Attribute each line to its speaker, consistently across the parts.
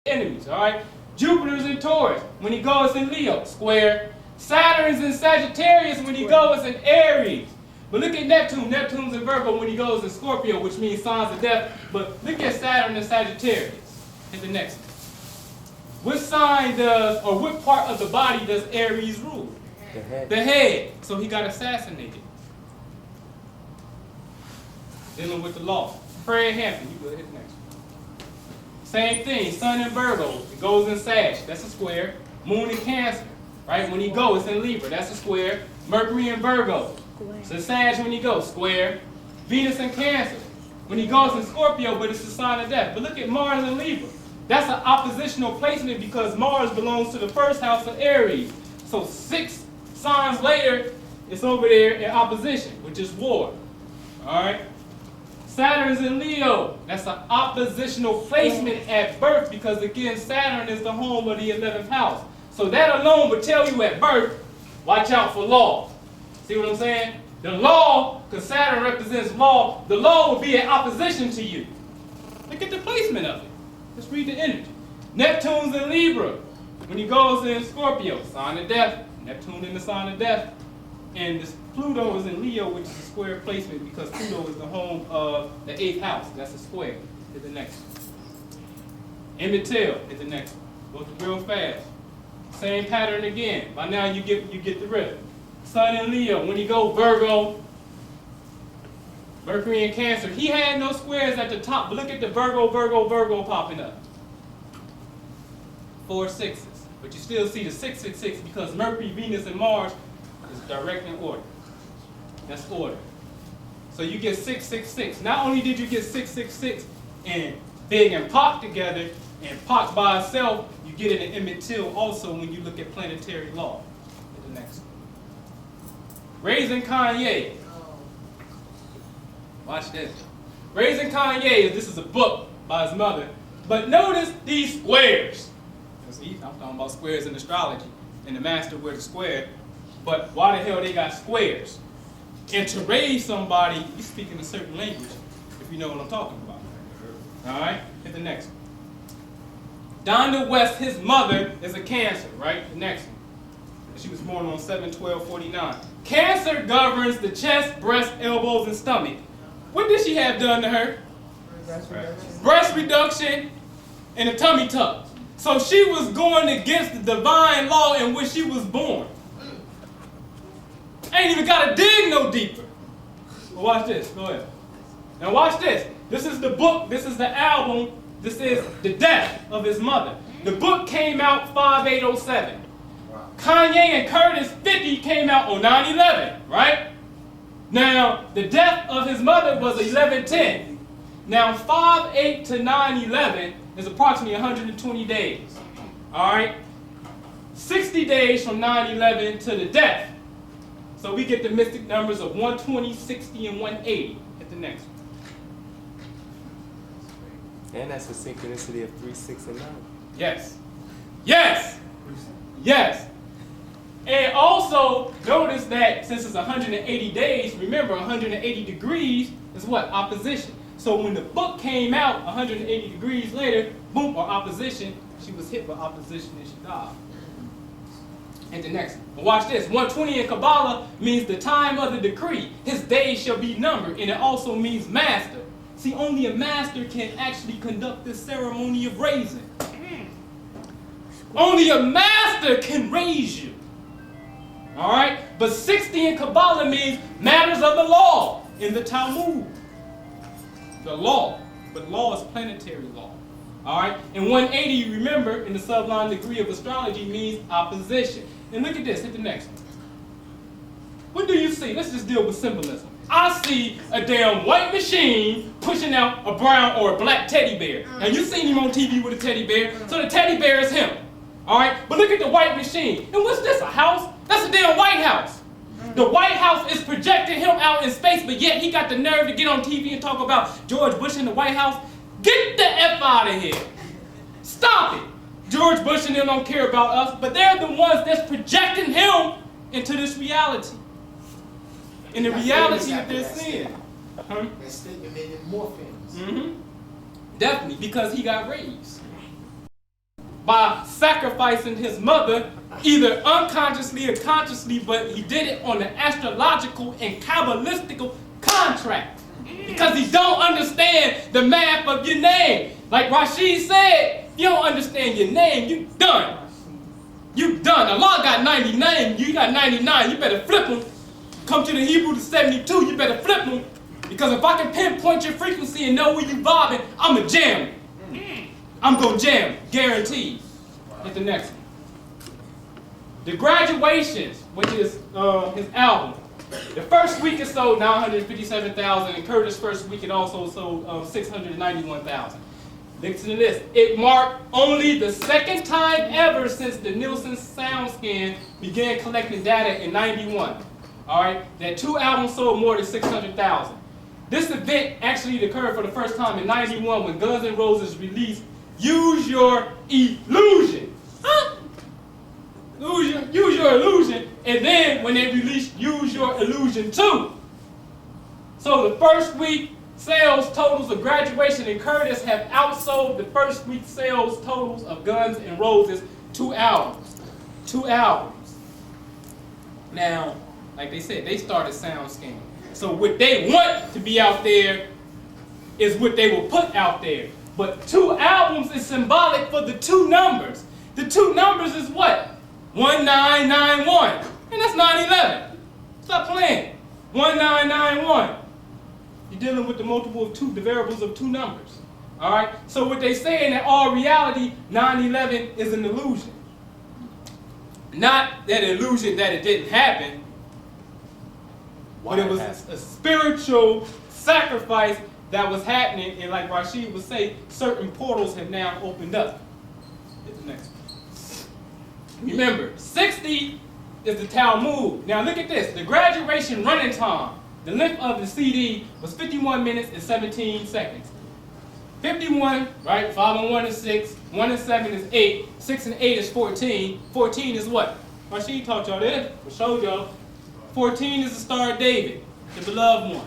Speaker 1: enemies, all right? Jupiter's in Taurus when he goes in Leo, square. Saturn's in Sagittarius when he goes in Aries. But look at Neptune. Neptune's in Virgo when he goes in Scorpio, which means signs of death. But look at Saturn in Sagittarius. Hit the next one. What sign does, or what part of the body does Aries rule?
Speaker 2: The head.
Speaker 1: The head. So he got assassinated. Dealing with the law. Fred Hampton, you go hit the next one. Same thing, Sun in Virgo, it goes in Sag, that's a square. Moon in Cancer, right? When he goes, it's in Libra, that's a square. Mercury in Virgo, so Sag when he goes, square. Venus in Cancer, when he goes in Scorpio, but it's a sign of death. But look at Mars in Libra. That's an oppositional placement because Mars belongs to the first house of Aries. So 6 signs later, it's over there in opposition, which is war. All right? Saturn's in Leo. That's an oppositional placement at birth because, again, Saturn is the home of the 11th house. So that alone would tell you at birth, watch out for law. See what I'm saying? The law, because Saturn represents law, the law will be in opposition to you. Look at the placement of it. Let's read the energy. Neptune's in Libra. When he goes in Scorpio, sign of death. Neptune in the sign of death. And this Pluto is in Leo, which is a square placement because Pluto is the home of the 8th house. That's a square. Hit the next one. Emmett-Till, hit the next one. Go real fast. Same pattern again. By now you get the rhythm. Sun in Leo. When he go Virgo, Mercury in Cancer. He had no squares at the top, but look at the Virgo, Virgo, Virgo popping up. 4 6s. But you still see the 666 because Mercury, Venus, and Mars is direct in order. That's order. So you get 666. Not only did you get 666 and Big and Pac together, and Pac by itself, you get it in Emmett-Till also when you look at planetary law. Hit the next one. Raising Kanye. Watch this. Raising Kanye, this is a book by his mother. But notice these squares. I'm talking about squares in astrology, and the master wears a square. But why the hell they got squares? And to raise somebody, you speak in a certain language, if you know what I'm talking about. All right, hit the next one. Donda West, his mother, is a Cancer, right? The next one. She was born on 7/12/49. Cancer governs the chest, breast, elbows, and stomach. What did she have done to her? Breast reduction and a tummy tuck. So she was going against the divine law in which she was born. Ain't even got to dig no deeper. But watch this. Go ahead. Now watch this. This is the book. This is the album. This is the death of his mother. The book came out 5807. Kanye and Curtis 50 came out on 9/11, right? Now, the death of his mother was 11/10. Now, 5/8 to 9/11 is approximately 120 days. All right? 60 days from 9/11 to the death. So we get the mystic numbers of 120, 60, and 180. Hit the next one.
Speaker 2: And that's a synchronicity of 3, 6, and 9.
Speaker 1: Yes. Yes. Yes. And also, notice that since it's 180 days, remember 180 degrees is what? Opposition. So when the book came out 180 degrees later, boom, or opposition, she was hit with opposition and she died. And the next one. Watch this. 120 in Kabbalah means the time of the decree. His days shall be numbered. And it also means master. See, only a master can actually conduct this ceremony of raising. Only a master can raise you. All right? But 60 in Kabbalah means matters of the law in the Talmud. The law. But law is planetary law. All right? And 180, remember, in the sublime degree of astrology means opposition. And look at this. Hit the next one. What do you see? Let's just deal with symbolism. I see a damn white machine pushing out a brown or a black teddy bear. Now, you've seen him on TV with a teddy bear, so the teddy bear is him. All right? But look at the white machine. And what's this, a house? That's a damn White House. The White House is projecting him out in space, but yet he got the nerve to get on TV and talk about George Bush in the White House. Get the F out of here. Stop it. George Bush and them don't care about us, but they're the ones that's projecting him into this reality. In the reality that they're seeing.
Speaker 3: That statement made him more famous.
Speaker 1: Definitely, because he got raised. by sacrificing his mother, either unconsciously or consciously, but he did it on an astrological and kabbalistical contract. Because he don't understand the math of your name. Like Rashid said, if you don't understand your name, you done. You done. Allah got 99, you got 99, you better flip them. Come to the Hebrew to 72, you better flip them. Because if I can pinpoint your frequency and know where you vibing, I'm a jam. I'm gonna jam, guaranteed. Hit the next one. The Graduations, which is his album. The first week it sold 957,000, and Curtis' first week it also sold 691,000. Listen to this. It marked only the second time ever since the Nielsen SoundScan began collecting data in '91. All right, that 2 albums sold more than 600,000. This event actually occurred for the first time in '91 when Guns N' Roses released Use Your Illusion. Huh? Use Your Illusion, and then when they released Use Your Illusion 2. So the first week sales totals of Graduation and Curtis have outsold the first week sales totals of Guns N' Roses 2 albums. 2 albums. Now, like they said, they started SoundScan. So what they want to be out there is what they will put out there. But 2 albums is symbolic for the 2 numbers. The 2 numbers is what? 1991. And that's 9/11. Stop playing. 1991. You're dealing with the multiple of 2, the variables of 2 numbers. All right? So what they say in all reality, 9/11 is an illusion. Not that illusion that it didn't happen, but it was a spiritual sacrifice that was happening, and like Rashid would say, certain portals have now opened up. Hit the next one. Remember, 60 is the Talmud. Now look at this. The Graduation running time, the length of the CD was 51 minutes and 17 seconds. 51, right? 5 and 1 is 6. 1 and 7 is 8. 6 and 8 is 14. 14 is what? Rashid taught y'all this. We showed y'all. 14 is the Star of David, the beloved one.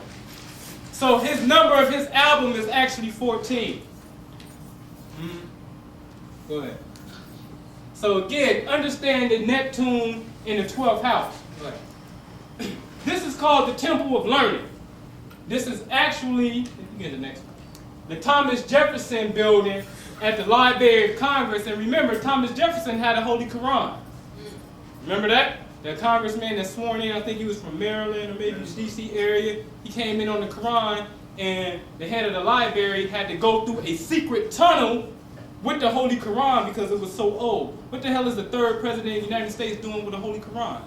Speaker 1: So his number of his album is actually 14. Go ahead. So again, understand that Neptune in the 12th house. Go ahead. This is called the Temple of Learning. This is actually, you get the next one, the Thomas Jefferson building at the Library of Congress. And remember, Thomas Jefferson had a Holy Quran. Remember that? The congressman that sworn in, I think he was from Maryland or maybe the D.C. area. He came in on the Quran, and the head of the library had to go through a secret tunnel with the Holy Quran because it was so old. What the hell is the 3rd president of the United States doing with the Holy Quran?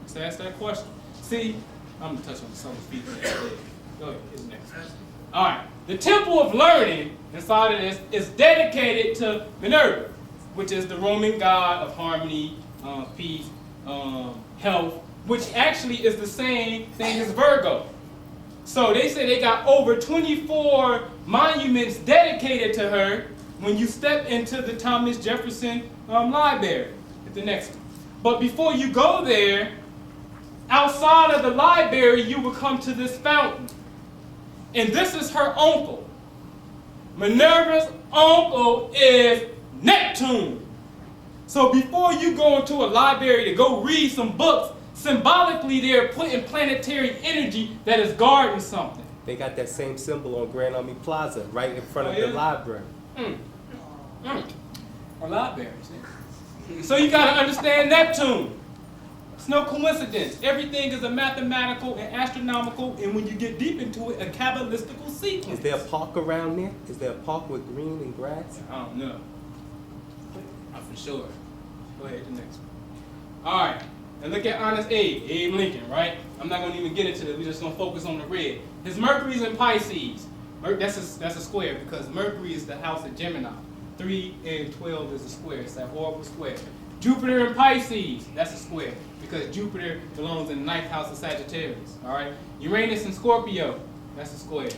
Speaker 1: So ask that question. See, I'm going to touch on some feet. Go ahead, here's the next one. All right, the Temple of Learning inside of this is dedicated to Minerva, which is the Roman god of harmony, peace, health, which actually is the same thing as Virgo. So they say they got over 24 monuments dedicated to her when you step into the Thomas Jefferson Library. At the next one. But before you go there, outside of the library, you will come to this fountain. And this is her uncle. Minerva's uncle is Neptune. So before you go into a library to go read some books, symbolically they're putting planetary energy that is guarding something.
Speaker 2: They got that same symbol on Grand Army Plaza, right in front of the library.
Speaker 1: Or libraries. So you got to understand Neptune. It's no coincidence. Everything is a mathematical and astronomical, and when you get deep into it, a kabbalistical sequence.
Speaker 2: Is there a park around there? Is there a park with green and grass?
Speaker 1: I don't know. For sure. Go ahead, the next one. All right, and look at Honest Abe Lincoln, right? I'm not going to even get into this. We're just going to focus on the red. His Mercury's in Pisces. That's a square because Mercury is the house of Gemini. 3 and 12 is a square. It's that horrible square. Jupiter in Pisces, that's a square because Jupiter belongs in the 9th house of Sagittarius. All right. Uranus in Scorpio, that's a square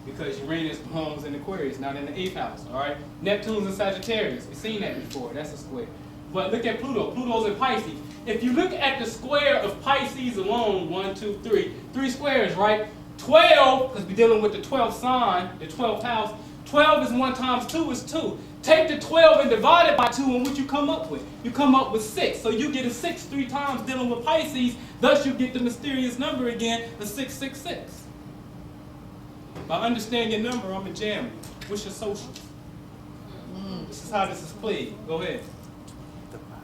Speaker 1: because Uranus belongs in Aquarius, not in the 8th house. All right. Neptune's in Sagittarius. We've seen that before. That's a square. But look at Pluto. Pluto's in Pisces. If you look at the square of Pisces alone, 1, 2, 3, 3 squares, right? 12, because we're dealing with the 12th sign, the 12th house. 12 is 1 times 2 is 2. Take the 12 and divide it by 2, and what you come up with? You come up with 6. So you get a 6 3 times dealing with Pisces. Thus you get the mysterious number again, the 666. By understanding your number, I'm a jam. What's your social? This is how this is played. Go ahead.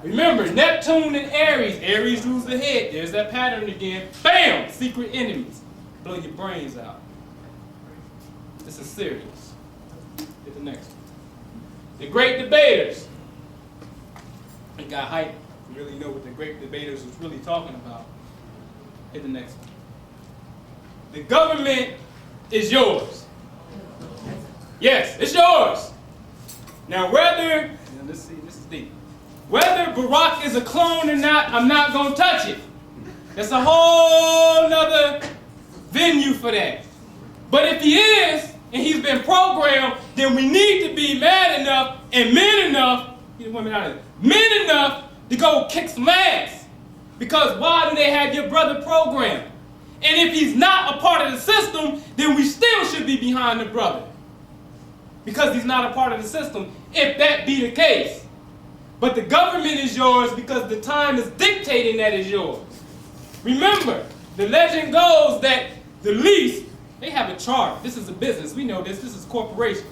Speaker 1: Remember, Neptune and Aries. Aries rules the head. There's that pattern again. Bam! Secret enemies. Blow your brains out. This is serious. Get the next one. The great debaters. It got hype. You really know what the great debaters was really talking about. Hit the next one. The government is yours. Yes, it's yours. Now whether, let's see, this is deep. Whether Barack is a clone or not, I'm not going to touch it. That's a whole nother venue for that. But if he is, and he's been programmed, then we need to be mad enough and men enough, get the women out of it, men enough to go kick some ass. Because why do they have your brother programmed? And if he's not a part of the system, then we still should be behind the brother. Because he's not a part of the system, if that be the case. But the government is yours because the time is dictating that it's yours. Remember, the legend goes that the lease, they have a chart. This is a business. We know this. This is corporation.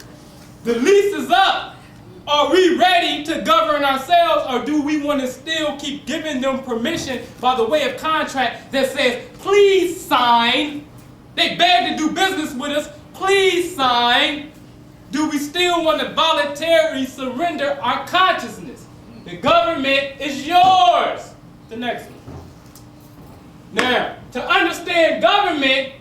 Speaker 1: The lease is up. Are we ready to govern ourselves, or do we want to still keep giving them permission by the way of contract that says, please sign? They beg to do business with us. Please sign. Do we still want to voluntarily surrender our consciousness? The government is yours. The next one. Now, to understand government,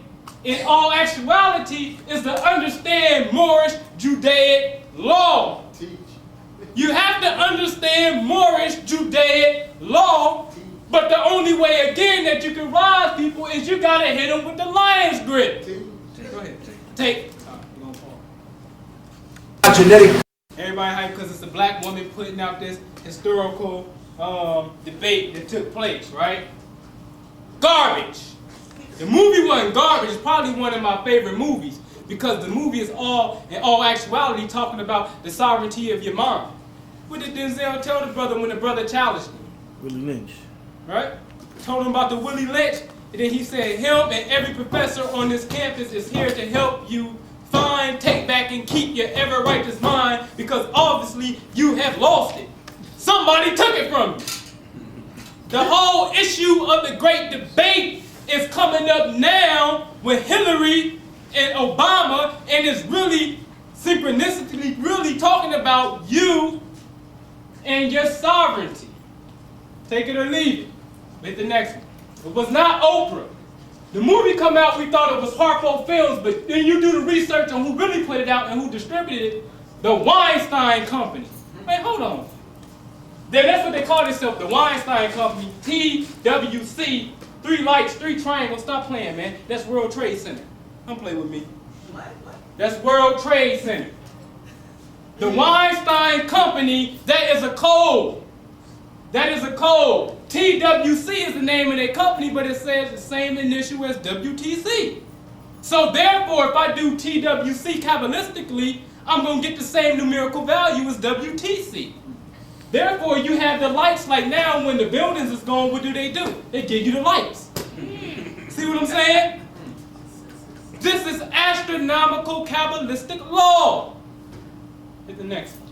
Speaker 1: in all actuality, is to understand Moorish Judaic law. You have to understand Moorish Judaic law, but the only way, again, that you can rise people is you got to hit them with the lion's grip. Go ahead. Take. You're gonna fall.
Speaker 3: Genetic.
Speaker 1: Everybody hyped because it's a black woman putting out this historical debate that took place, right? Garbage. The movie wasn't garbage. It's probably one of my favorite movies because the movie is all, in all actuality, talking about the sovereignty of your mind. What did Denzel tell the brother when the brother challenged him?
Speaker 3: Willie Lynch.
Speaker 1: Right? Told him about the Willie Lynch, and then he said, him and every professor on this campus is here to help you find, take back, and keep your ever righteous mind because obviously you have lost it. Somebody took it from you. The whole issue of the great debate is coming up now with Hillary and Obama, and it's really synchronistically really talking about you and your sovereignty. Take it or leave it. Hit the next one. It was not Oprah. The movie come out, we thought it was Harpo Films, but then you do the research on who really put it out and who distributed it, the Weinstein Company. Wait, hold on. That's what they call themselves, the Weinstein Company, TWC, 3 lights, 3 triangles. Stop playing, man. That's World Trade Center. Don't play with me.
Speaker 4: What?
Speaker 1: That's World Trade Center. The Weinstein Company, that is a code. That is a code. TWC is the name of their company, but it says the same initial as WTC. So therefore, if I do TWC Kabbalistically, I'm going to get the same numerical value as WTC. Therefore, you have the lights like now when the buildings is gone, what do? They give you the lights. See what I'm saying? This is astronomical Kabbalistic law. Hit the next one.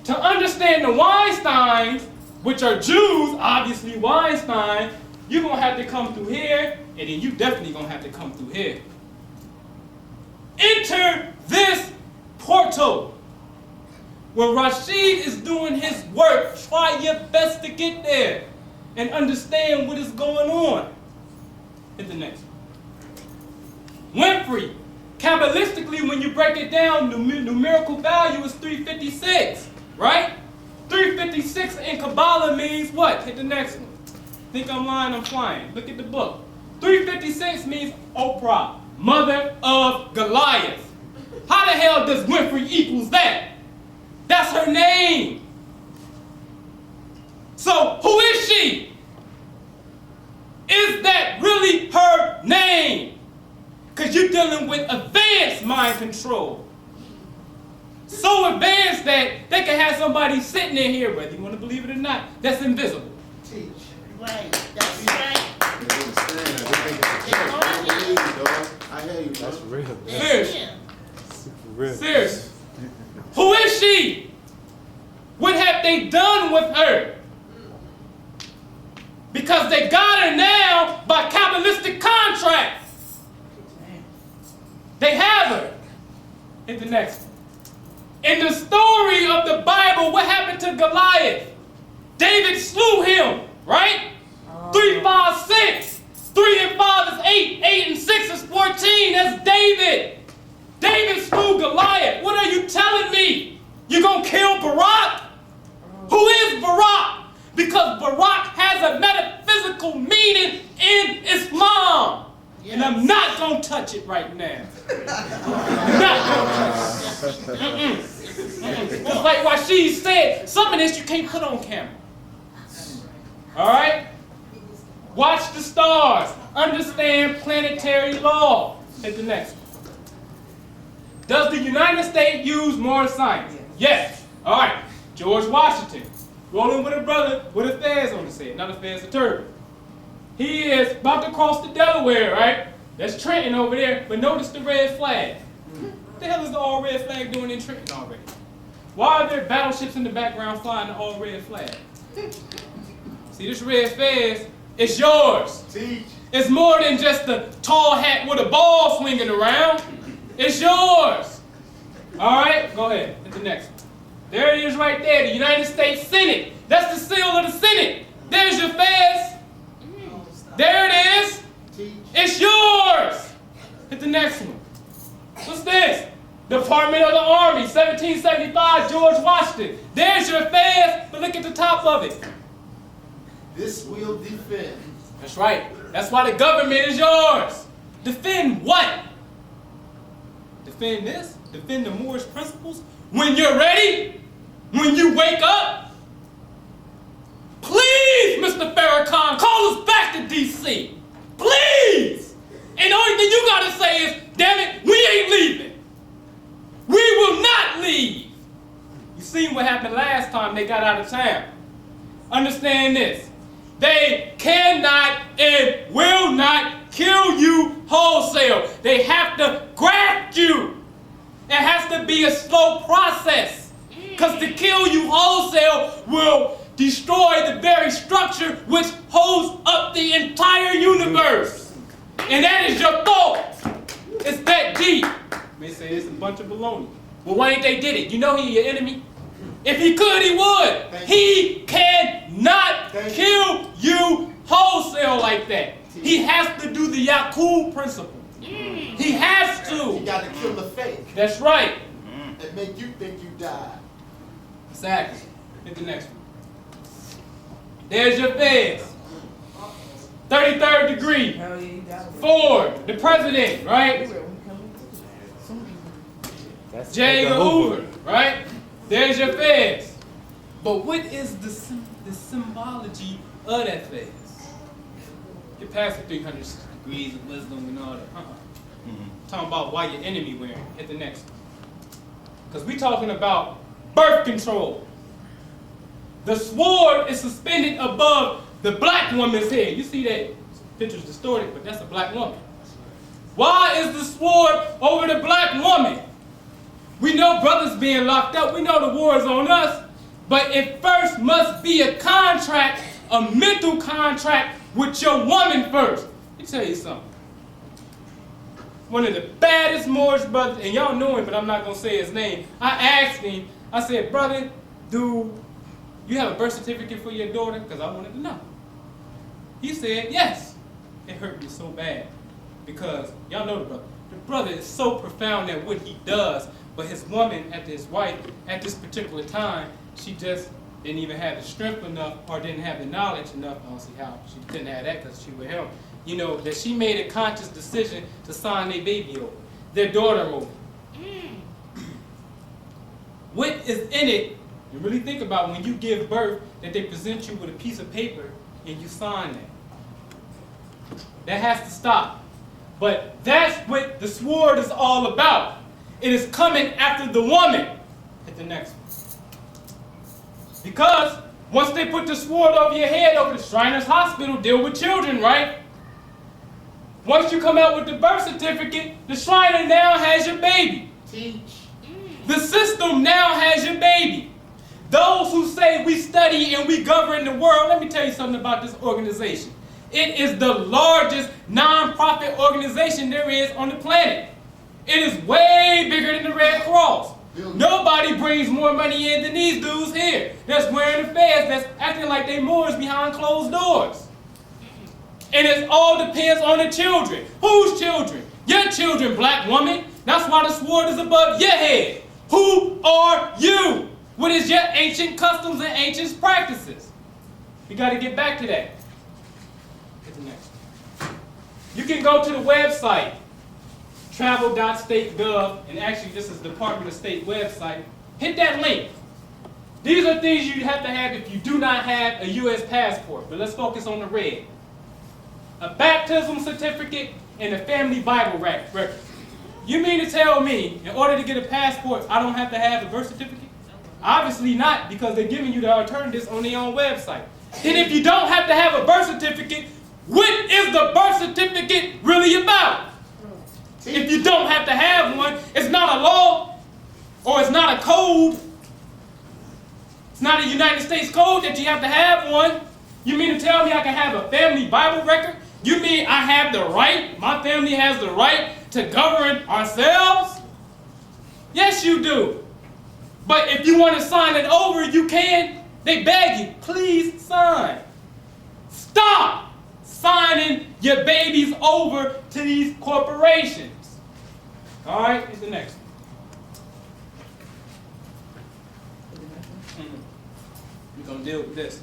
Speaker 1: To understand the Weinsteins, which are Jews, obviously Weinstein, you're going to have to come through here, and then you definitely going to have to come through here. Enter this portal. When Rashid is doing his work, try your best to get there and understand what is going on. Hit the next one. Winfrey. Kabbalistically, when you break it down, the numerical value is 356, right? 356 in Kabbalah means what? Hit the next one. Think I'm lying, I'm flying. Look at the book. 356 means Oprah, mother of Goliath. How the hell does Winfrey equals that? That's her name. So who is she? Is that really her name? Because you're dealing with advanced mind control. So advanced that they can have somebody sitting in here, whether you want to believe it or not, that's invisible.
Speaker 3: Teach.
Speaker 4: Right. That's right.
Speaker 3: I hear you,
Speaker 2: That's real.
Speaker 1: Serious.
Speaker 4: Yeah.
Speaker 2: Super real.
Speaker 1: Serious. Who is she? What have they done with her? Because they got her now by Kabbalistic contract. They have her. Hit the next one. In the story of the Bible, what happened to Goliath? David slew him, right? 3, 5, 6. 3 and 5 is 8. 8 and 6 is 14. That's David. David slew Goliath. What are you telling me? You're going to kill Barak? Who is Barak? Because Barak has a metaphysical meaning in Islam.
Speaker 4: Yes.
Speaker 1: And I'm not going to touch it right now. Not going to. Just like Rashid said, some of this you can't put on camera. All right? Watch the stars. Understand planetary law. Hit the next one. Does the United States use more science? Yes. All right. George Washington. Rolling with a brother with affairs on his head. Not affairs, a turban. He is about to cross the Delaware, right? That's Trenton over there. But notice the red flag. What the hell is the all red flag doing in Trenton already? Why are there battleships in the background flying the all red flag? See, this red fez, it's yours.
Speaker 3: Teach.
Speaker 1: It's more than just a tall hat with a ball swinging around. It's yours. All right, go ahead. Hit the next one. There it is right there, the United States Senate. That's the seal of the Senate. There's your fez. There it is.
Speaker 3: Teach.
Speaker 1: It's yours. Hit the next one. What's this? Department of the Army, 1775, George Washington. There's your fez, but look at the top of it.
Speaker 3: This will defend.
Speaker 1: That's right. That's why the government is yours. Defend what? Defend this? Defend the Moorish principles? When you're ready? When you wake up? Please, Mr. Farrakhan, call us back to D.C. Please! And the only thing you gotta say is, damn it, we ain't leaving. We will not leave. You seen what happened last time they got out of town. Understand this. They cannot and will not kill you wholesale. They have to graft you. It has to be a slow process. Because to kill you wholesale will destroy the very structure which holds up the entire universe. And that is your thought. It's that deep. They say it's a bunch of baloney. Well, why ain't they did it? You know he your enemy? If he could, he would. He cannot kill you wholesale like that. He has to do the Yaqub principle. He has to.
Speaker 3: You got to kill the fake
Speaker 1: That's right.
Speaker 3: and make you think you died.
Speaker 1: Exactly. Hit the next one. There's your feds. 33rd degree. Ford, the president, right?
Speaker 2: That's
Speaker 1: J.
Speaker 2: Edgar
Speaker 1: Hoover, right? There's your feds. But what is the symbology of that feds? Get past the 300 degrees of wisdom and all that. Talking about why your enemy wearing. Hit the next one. Because we talking about birth control. The sword is suspended above the black woman's head. You see that picture's distorted, but that's a black woman. Why is the sword over the black woman? We know brothers being locked up. We know the war is on us. But it first must be a contract, a mental contract with your woman first. Let me tell you something. One of the baddest Moorish brothers, and y'all know him, but I'm not going to say his name. I asked him, I said, brother, do you have a birth certificate for your daughter? Because I wanted to know. He said, yes. It hurt me so bad. Because, y'all know the brother. The brother is so profound at what he does, but his woman, his wife, at this particular time, she just didn't even have the strength enough or didn't have the knowledge enough. I don't see how she didn't have that because she with him. You know, that she made a conscious decision to sign their baby over, their daughter over. What is in it, you really think about when you give birth, that they present you with a piece of paper and you sign that. That has to stop. But that's what the sword is all about. It is coming after the woman. Hit the next one. Because once they put the sword over your head over the Shriners Hospital, deal with children, right? Once you come out with the birth certificate, the Shriner now has your baby.
Speaker 3: Teach.
Speaker 1: The system now has your baby. Those who say we study and we govern the world, let me tell you something about this organization. It is the largest non-profit organization there is on the planet. It is way bigger than the Red Cross. Nobody brings more money in than these dudes here. That's wearing the fez, that's acting like they Moors behind closed doors. And it all depends on the children. Whose children? Your children, black woman. That's why the sword is above your head. Who are you? What is your ancient customs and ancient practices? We got to get back to that. Hit the next one. You can go to the website, travel.state.gov, and actually this is the Department of State website. Hit that link. These are things you have to have if you do not have a U.S. passport. But let's focus on the red. A baptism certificate and a family Bible record. You mean to tell me, in order to get a passport, I don't have to have a birth certificate? Obviously not, because they're giving you the alternatives on their own website. Then if you don't have to have a birth certificate, what is the birth certificate really about? If you don't have to have one, it's not a law, or it's not a code. It's not a United States code that you have to have one. You mean to tell me I can have a family Bible record? You mean I have the right, my family has the right to govern ourselves? Yes, you do. But if you want to sign it over, you can. They beg you, please sign. Stop signing your babies over to these corporations. All right, here's the next one. We're going to deal with this.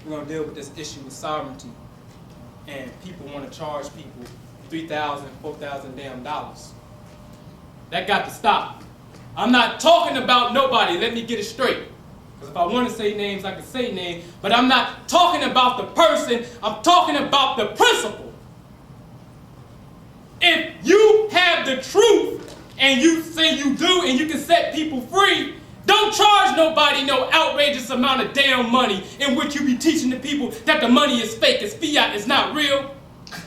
Speaker 1: We're going to deal with this issue with sovereignty. And people want to charge people $3,000, $4,000 damn dollars. That got to stop. I'm not talking about nobody. Let me get it straight. Because if I want to say names, I can say names. But I'm not talking about the person. I'm talking about the principle. If you have the truth and you say you do and you can set people free, don't charge nobody no outrageous amount of damn money in which you be teaching the people that the money is fake, it's fiat, it's not real.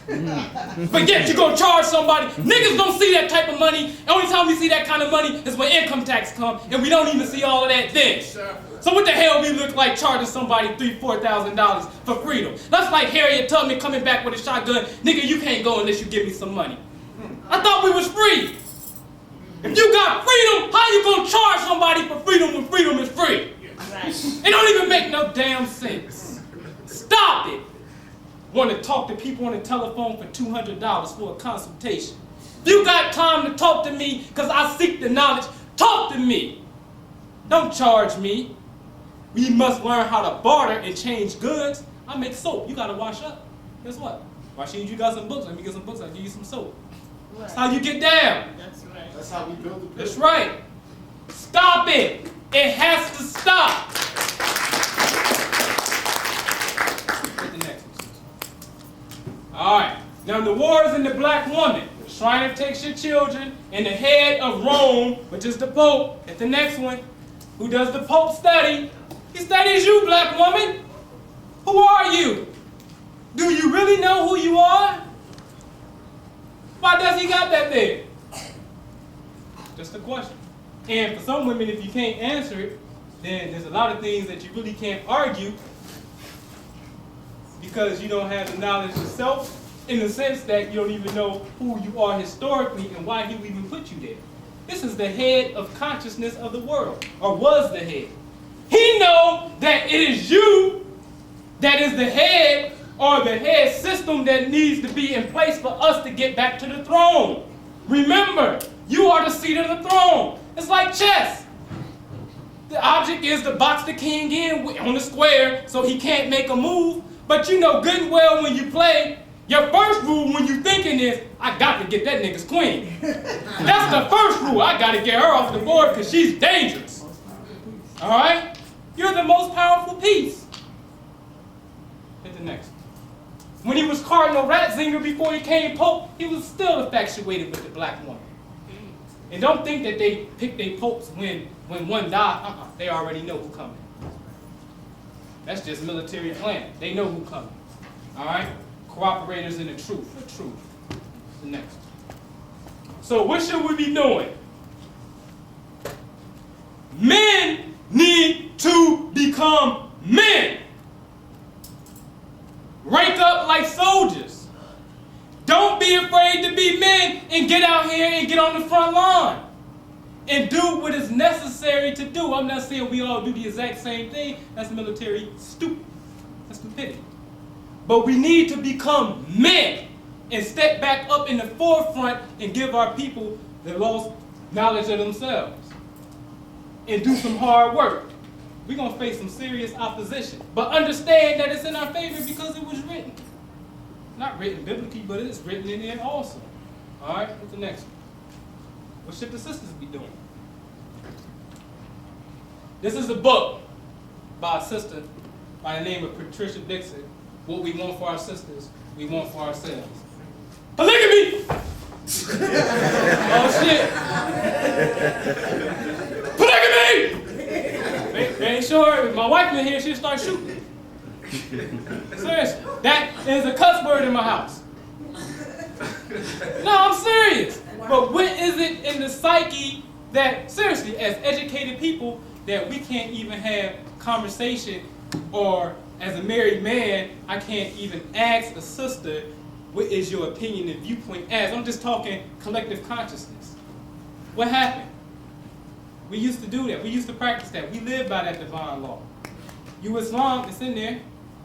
Speaker 1: But yet you're going to charge somebody. Niggas don't see that type of money. The only time we see that kind of money is when income tax comes, and we don't even see all of that then. So what the hell we look like charging somebody $3,000, $4,000 for freedom? That's like Harriet Tubman coming back with a shotgun. Nigga, you can't go unless you give me some money. I thought we was free. If you got freedom, how you gonna charge somebody for freedom when freedom is free? It don't even make no damn sense. Stop it. Want to talk to people on the telephone for $200 for a consultation. If you got time to talk to me because I seek the knowledge, talk to me. Don't charge me. We must learn how to barter and change goods. I make soap. You got to wash up. Guess what? Rashid, you got some books. Let me get some books. I'll give you some soap. That's how you get down.
Speaker 4: That's right.
Speaker 3: That's how we build the pyramid.
Speaker 1: That's right. Stop it. It has to stop. Get the next one. All right. Now the war is in the black woman. The Shriner takes your children, and the head of Rome, which is the Pope, at the next one, who does the Pope study. He studies you, black woman. Who are you? Do you really know who you are? Why does he got that there? Just a question. And for some women, if you can't answer it, then there's a lot of things that you really can't argue because you don't have the knowledge yourself, in the sense that you don't even know who you are historically and why he even put you there. This is the head of consciousness of the world, or was the head. He knows that it is you that is the head, or the head system that needs to be in place for us to get back to the throne. Remember, you are the seat of the throne. It's like chess. The object is to box the king in on the square so he can't make a move. But you know good and well when you play, your first rule when you thinking is, I got to get that nigga's queen. That's the first rule. I got to get her off the board because she's dangerous. All right? You're the most powerful piece. Hit the next. When he was Cardinal Ratzinger before he came Pope, he was still infatuated with the black woman. And don't think that they pick their popes when one dies. They already know who coming. That's just military planning. They know who coming. All right? Cooperators in the truth. The next. So what should we be doing? Men need to become men. Rank up like soldiers. Don't be afraid to be men and get out here and get on the front line. And do what is necessary to do. I'm not saying we all do the exact same thing. That's military stupid. That's stupidity. But we need to become men and step back up in the forefront and give our people the lost knowledge of themselves. And do some hard work. We're going to face some serious opposition. But understand that it's in our favor because it was written. Not written biblically, but it's written in there also. All right, what's the next one? What should the sisters be doing? This is a book by a sister by the name of Patricia Dixon. What we want for our sisters, we want for ourselves. Polygamy! Oh shit! Polygamy! They ain't sure. If my wife in here, she'll start shooting. Seriously. That is a cuss word in my house. No, I'm serious. But what is it in the psyche that, seriously, as educated people, that we can't even have conversation, or as a married man, I can't even ask a sister, what is your opinion and viewpoint as? I'm just talking collective consciousness. What happened? We used to do that. We used to practice that. We live by that divine law. You Islam, it's in there.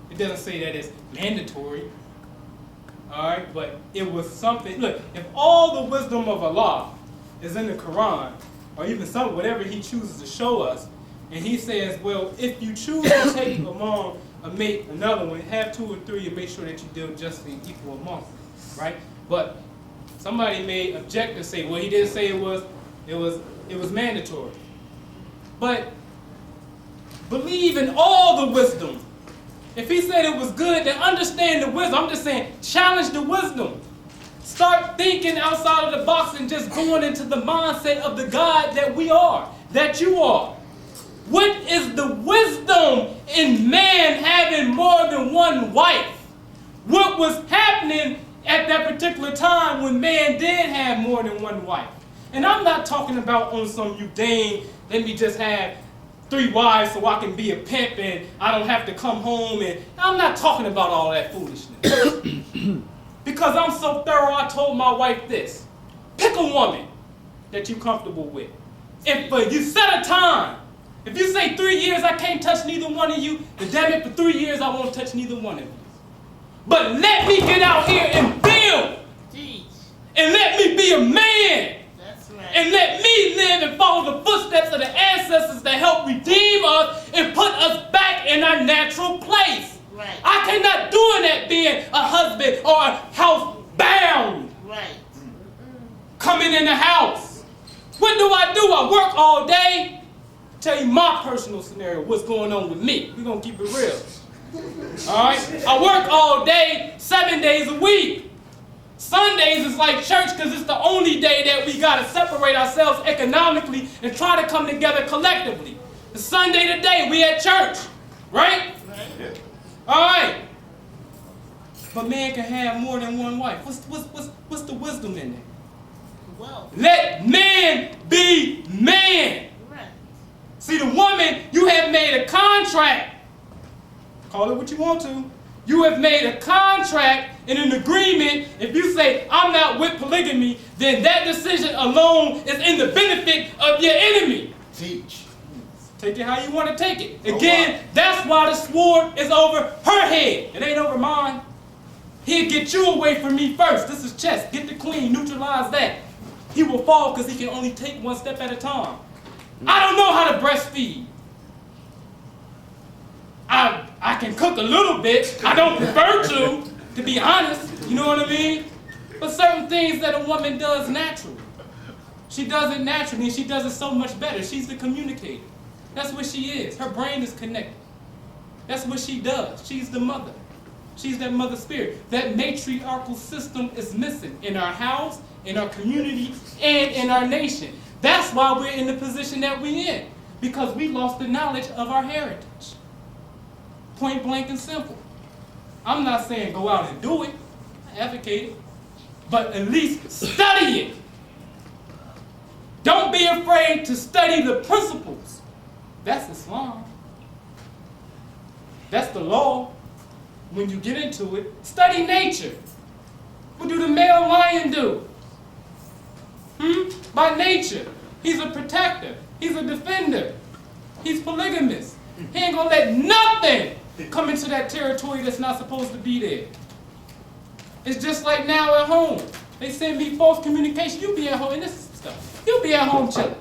Speaker 1: It doesn't say that it's mandatory. All right, but it was something. Look, if all the wisdom of Allah is in the Quran, or even some whatever He chooses to show us, and He says, well, if you choose to take along a mate, another one, have 2 or 3, and make sure that you deal justly and equal among them, right? But somebody may object and say, well, He didn't say it was mandatory. But believe in all the wisdom. If He said it was good, then understand the wisdom. I'm just saying, challenge the wisdom. Start thinking outside of the box and just going into the mindset of the God that we are, that you are. What is the wisdom in man having more than one wife? What was happening at that particular time when man did have more than one wife? And I'm not talking about on some you dang, let me just have 3 wives so I can be a pimp and I don't have to come home. And I'm not talking about all that foolishness. Because I'm so thorough, I told my wife this. Pick a woman that you're comfortable with. If you set a time, if you say 3 years I can't touch neither one of you, then damn it, for 3 years I won't touch neither one of you. But let me get out here and build.
Speaker 4: Teach.
Speaker 1: And let me be a man.
Speaker 4: That's right.
Speaker 1: And let me live and follow the footsteps of the ancestors that helped redeem us and put us back in our natural place.
Speaker 4: Right.
Speaker 1: I cannot do that being a husband or a house bound.
Speaker 4: Right.
Speaker 1: Coming in the house. What do? I work all day. Tell you my personal scenario, what's going on with me. We're going to keep it real. All right? I work all day, 7 days a week. Sundays is like church because it's the only day that we got to separate ourselves economically and try to come together collectively. The Sunday today, we at church. Right?
Speaker 4: Right.
Speaker 1: All right. But man can have more than one wife. What's the wisdom in that?
Speaker 4: Well.
Speaker 1: Let man be man.
Speaker 4: Right.
Speaker 1: See, the woman, you have made a contract. Call it what you want to. You have made a contract and an agreement. If you say, I'm not with polygamy, then that decision alone is in the benefit of your enemy.
Speaker 3: Teach.
Speaker 1: Take it how you want to take it. Again, that's why the sword is over her head. It ain't over mine. He'll get you away from me first. This is chess. Get the queen. Neutralize that. He will fall because he can only take one step at a time. I don't know how to breastfeed. I can cook a little bit. I don't prefer to be honest. You know what I mean? But certain things that a woman does naturally. She does it naturally and she does it so much better. She's the communicator. That's what she is. Her brain is connected. That's what she does. She's the mother. She's that mother spirit. That matriarchal system is missing in our house, in our community, and in our nation. That's why we're in the position that we're in. Because we lost the knowledge of our heritage. Point blank and simple. I'm not saying go out and do it. I advocate it. But at least study it. Don't be afraid to study the principles. That's Islam. That's the law. When you get into it, study nature. What do the male lion do? By nature, he's a protector. He's a defender. He's polygamous. He ain't gonna let nothing come into that territory that's not supposed to be there. It's just like now at home. They send me false communication. You be at home, and this is stuff. You be at home chilling.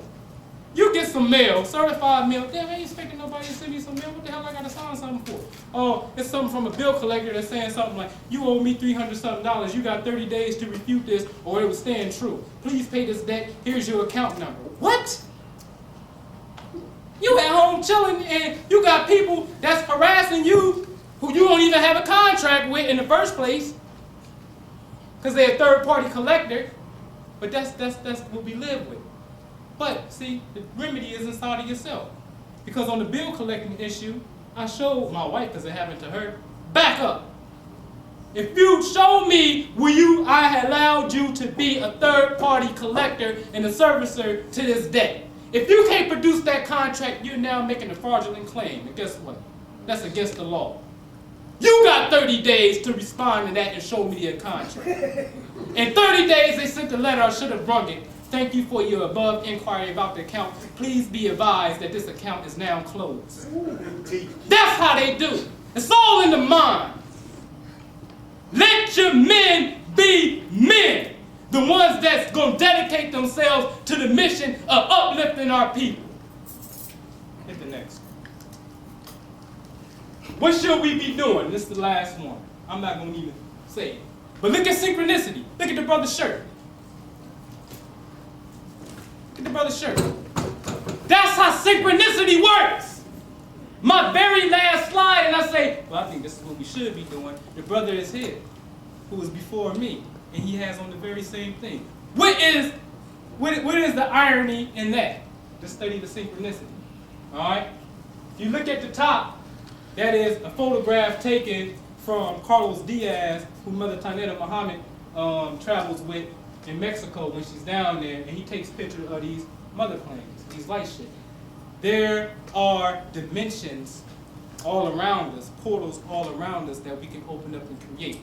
Speaker 1: You get some mail, certified mail. Damn, I ain't expecting nobody to send me some mail. What the hell I gotta sign something for? Oh, it's something from a bill collector that's saying something like, you owe me $300-something. You got 30 days to refute this or it will stand true. Please pay this debt. Here's your account number. What? You at home chilling and you got people that's harassing you who you don't even have a contract with in the first place because they're a third-party collector. But that's what we live with. But, see, the remedy is inside of yourself. Because on the bill collecting issue, I showed my wife, because it happened to her, back up. If you show me where I had allowed you to be a third-party collector and a servicer to this day, if you can't produce that contract, you're now making a fraudulent claim. And guess what? That's against the law. You got 30 days to respond to that and show me a contract. In 30 days, they sent the letter, I should have brung it. Thank you for your above inquiry about the account. Please be advised that this account is now closed. That's how they do. It's all in the mind. Let your men be men. The ones that's going to dedicate themselves to the mission of uplifting our people. Hit the next. What should we be doing? This is the last one. I'm not going to even say it. But look at synchronicity. Look at the brother's shirt. Look at the brother's shirt. That's how synchronicity works. My very last slide, and I say, well, I think this is what we should be doing. The brother is here, who was before me, and he has on the very same thing. What is the irony in that? Just study the synchronicity. All right? If you look at the top, that is a photograph taken from Carlos Diaz, who Mother Taneta Muhammad travels with in Mexico when she's down there, and he takes pictures of these mother planes, these light ships. There are dimensions all around us, portals all around us that we can open up and create.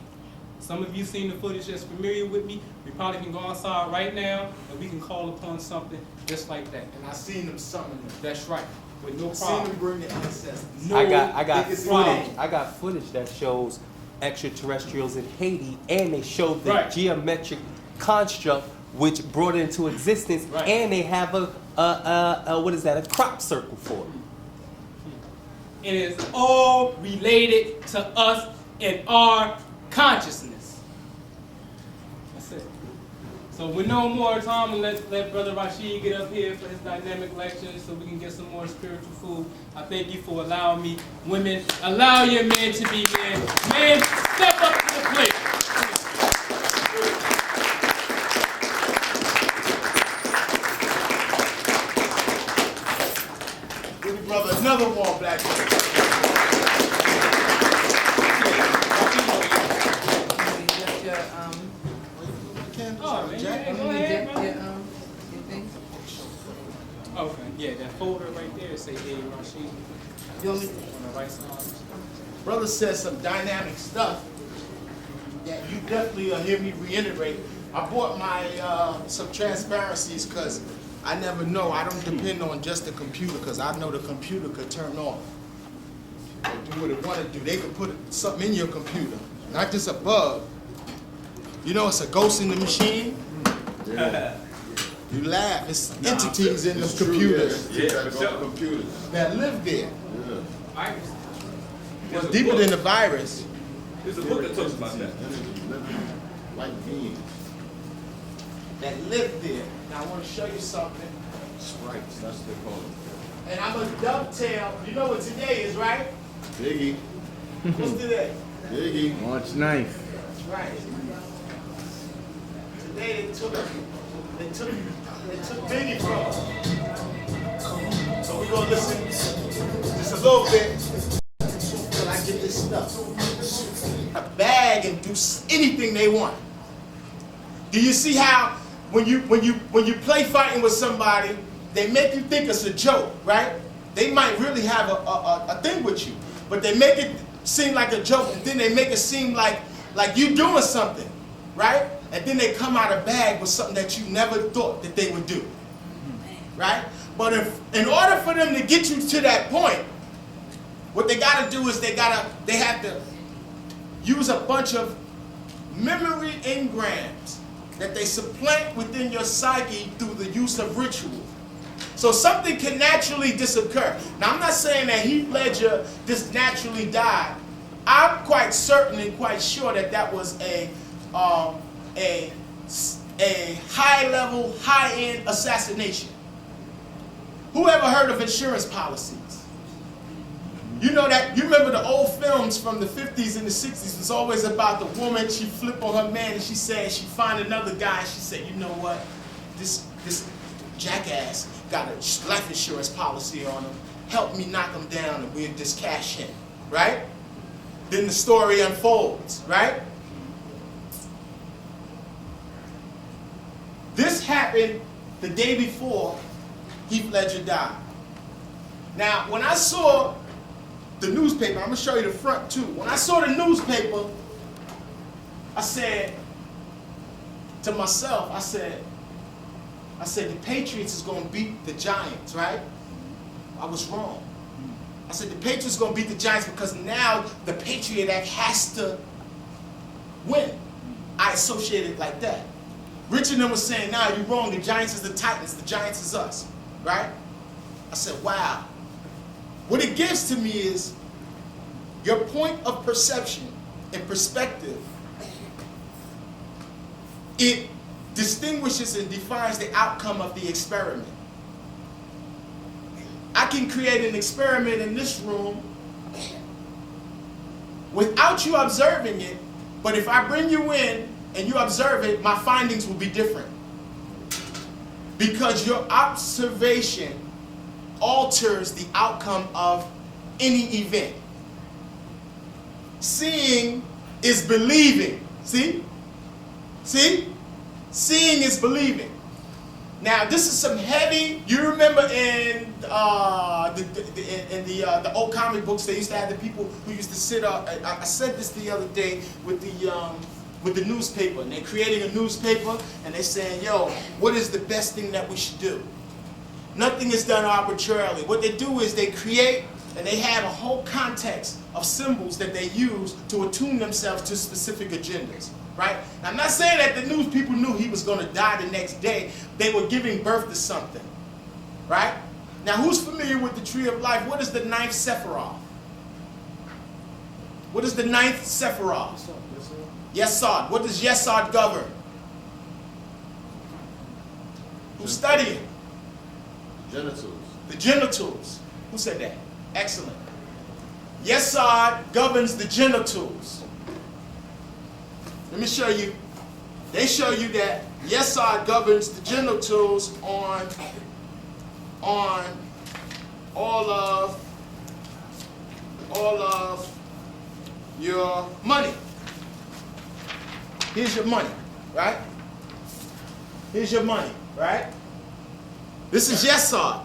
Speaker 1: Some of you seen the footage that's familiar with me. We probably can go outside right now and we can call upon something just like that.
Speaker 3: And I seen them summon them.
Speaker 1: That's right, with no
Speaker 3: I seen
Speaker 1: problem.
Speaker 3: them bring their ancestors.
Speaker 1: No
Speaker 2: I got
Speaker 3: biggest
Speaker 2: footage.
Speaker 3: problem.
Speaker 2: I got footage that shows extraterrestrials in Haiti, and they showed the
Speaker 1: Right.
Speaker 2: geometric construct which brought it into existence,
Speaker 1: Right.
Speaker 2: and they have a what is that? A crop circle for it.
Speaker 1: It is all related to us in our consciousness. That's it. So with no more time, and let Brother Rashid get up here for his dynamic lecture so we can get some more spiritual food. I thank you for allowing me. Women, allow your men to be men. Men, step up to the plate.
Speaker 3: Give me, brother, another one, black man.
Speaker 1: Oh, man, yeah, go ahead, brother. Okay, yeah, that folder right there say Dey Rashid on the right side.
Speaker 3: Brother says some dynamic stuff that you definitely hear me reiterate. I bought my some transparencies because I never know. I don't depend on just the computer because I know the computer could turn off or do what it want to do. They could put something in your computer, not just a bug. You know, it's a ghost in the machine.
Speaker 5: Yeah.
Speaker 3: You laugh. It's entities in the computers
Speaker 5: Computers.
Speaker 3: that live there.
Speaker 5: Yeah.
Speaker 3: It's deeper than the virus.
Speaker 5: There's a book that talks about that.
Speaker 3: Like beings that live there. Now I want to show you something.
Speaker 5: Sprites, that's what they call it.
Speaker 3: And I'm going to dovetail. You know what today is, right?
Speaker 5: Biggie.
Speaker 3: What's today?
Speaker 5: Biggie.
Speaker 6: Launch knife.
Speaker 3: That's right. Today they took Biggie from us. So we're gonna listen just a little bit till I get this stuff. A bag and do anything they want. Do you see how when you play fighting with somebody, they make you think it's a joke, right? They might really have a thing with you, but they make it seem like a joke, and then they make it seem like you doing something, right? And then they come out of bag with something that you never thought that they would do, right? But in order for them to get you to that point, what they got to do is they have to use a bunch of memory engrams that they supplant within your psyche through the use of ritual. So something can naturally disoccur. Now, I'm not saying that Heath Ledger just naturally died. I'm quite certain and quite sure that that was a high-level, high-end assassination. Who ever heard of insurance policies? You know that, you remember the old films from the 50s and the 60s, it's always about the woman, she flip on her man and she said, she find another guy and she said, you know what, this jackass got a life insurance policy on him, help me knock him down and we'll just cash in, right? Then the story unfolds, right? This happened the day before Heath Ledger died. Now, when I saw the newspaper, I'm going to show you the front too. When I saw the newspaper, I said to myself, I said the Patriots is going to beat the Giants, right? I was wrong. I said the Patriots are going to beat the Giants because now the Patriot Act has to win. I associate it like that. Richard and them was saying, nah, you're wrong. The Giants is the Titans. The Giants is us, right? I said, wow. What it gives to me is your point of perception and perspective. It distinguishes and defines the outcome of the experiment. I can create an experiment in this room without you observing it, but if I bring you in and you observe it, my findings will be different. Because your observation alters the outcome of any event. Seeing is believing. See? See? Seeing is believing. Now, this is some heavy. You remember in the old comic books, they used to have the people who used to sit up. I said this the other day with the newspaper, and they're creating a newspaper, and they're saying, yo, what is the best thing that we should do? Nothing is done arbitrarily. What they do is they create, and they have a whole context of symbols that they use to attune themselves to specific agendas, right? Now, I'm not saying that the news people knew he was going to die the next day. They were giving birth to something, right? Now, who's familiar with the Tree of Life? What is the 9th Sephiroth? What is the 9th Sephiroth? Yesod. What does Yesod govern? Who's studying?
Speaker 5: Genitals.
Speaker 3: The genitals. Who said that? Excellent. Yesod governs the genitals. Let me show you. They show you that Yesod governs the genitals on all of your money. Here's your money, right? Here's your money, right? This is Yesod.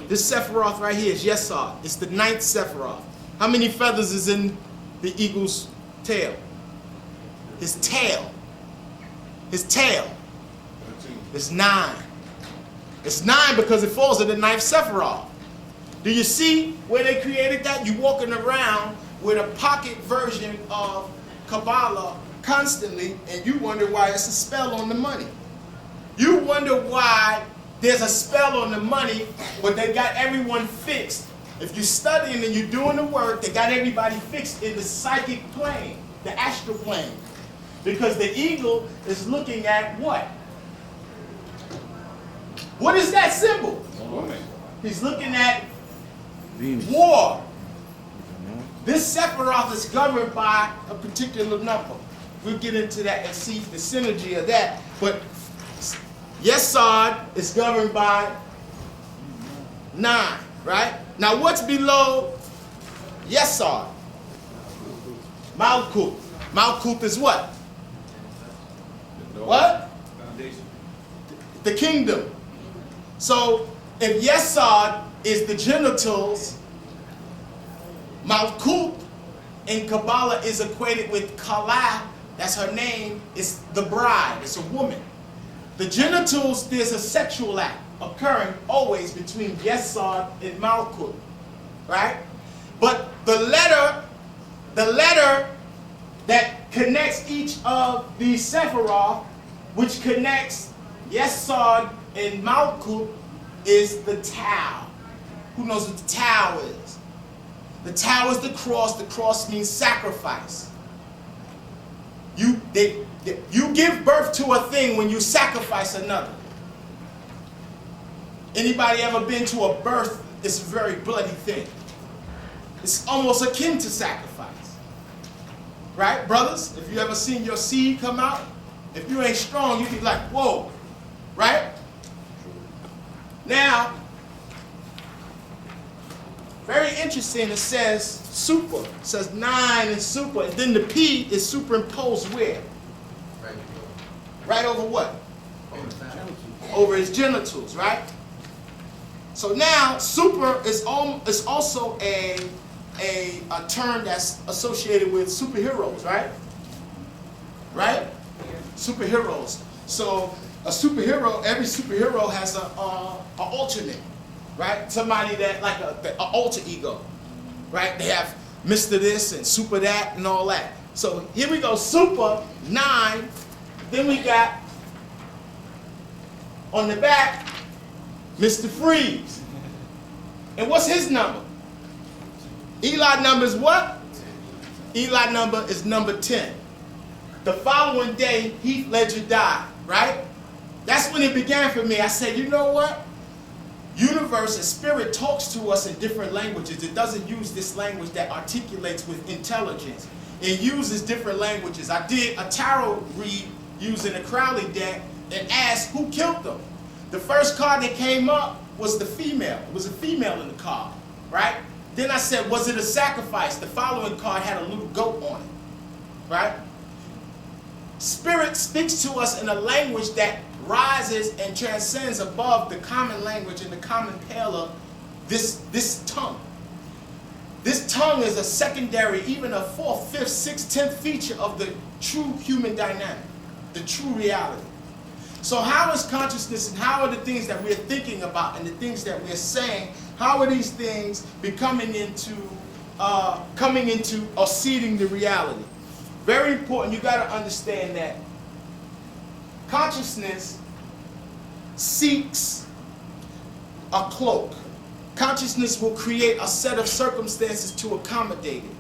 Speaker 3: This Sephiroth right here is Yesod. It's the 9th Sephiroth. How many feathers is in the eagle's tail? His tail. His tail. It's 9. It's 9 because it falls in the 9th Sephiroth. Do you see where they created that? You walking around with a pocket version of Kabbalah constantly, and you wonder why it's a spell on the money. You wonder why there's a spell on the money, but they got everyone fixed. If you're studying and you're doing the work, they got everybody fixed in the psychic plane, the astral plane. Because the eagle is looking at what? What is that symbol?
Speaker 5: Woman.
Speaker 3: He's looking at
Speaker 6: Venus.
Speaker 3: war. This Sephiroth is governed by a particular number. We'll get into that and see the synergy of that. But Yesod is governed by 9, right? Now what's below Yesod? Malkuth. Malkuth is what? What? The kingdom. So if Yesod is the genitals, Malkuth in Kabbalah is equated with Kala, that's her name, is the bride, it's a woman. The genitals, there's a sexual act occurring always between Yesod and Malkuth, right? But the letter that connects each of these Sephiroth, which connects Yesod and Malkuth, is the Tau. Who knows what the Tau is? The Tau is the cross. The cross means sacrifice. You give birth to a thing when you sacrifice another. Anybody ever been to a birth? It's a very bloody thing. It's almost akin to sacrifice. Right, brothers? If you ever seen your seed come out, if you ain't strong, you be like, whoa. Right? Now, very interesting, it says super. It says 9 and super. And then the P is superimposed where? Right over what? Over his genitals, right? So now, super is also a term that's associated with superheroes, right? Right? Superheroes. So a superhero, every superhero has a alternate, right? Somebody that like a alter ego, right? They have Mr. This and Super that and all that. So here we go, Super 9. Then we got on the back Mr. Freeze. And what's his number? Eli number is what? Eli number is number 10. The following day, Heath Ledger died, right? That's when it began for me. I said, you know what? Universe and spirit talks to us in different languages. It doesn't use this language that articulates with intelligence. It uses different languages. I did a tarot read using a Crowley deck and asked who killed them. The first card that came up was the female. It was a female in the card, right? Then I said, was it a sacrifice? The following card had a little goat on it, right? Spirit speaks to us in a language that rises and transcends above the common language and the common pale of this tongue. This tongue is a secondary, even a 4th, 5th, 6th, 10th feature of the true human dynamic, the true reality. So how is consciousness and how are the things that we're thinking about and the things that we're saying, how are these things becoming coming into or seeding the reality? Very important, you got to understand that consciousness seeks a cloak. Consciousness will create a set of circumstances to accommodate it.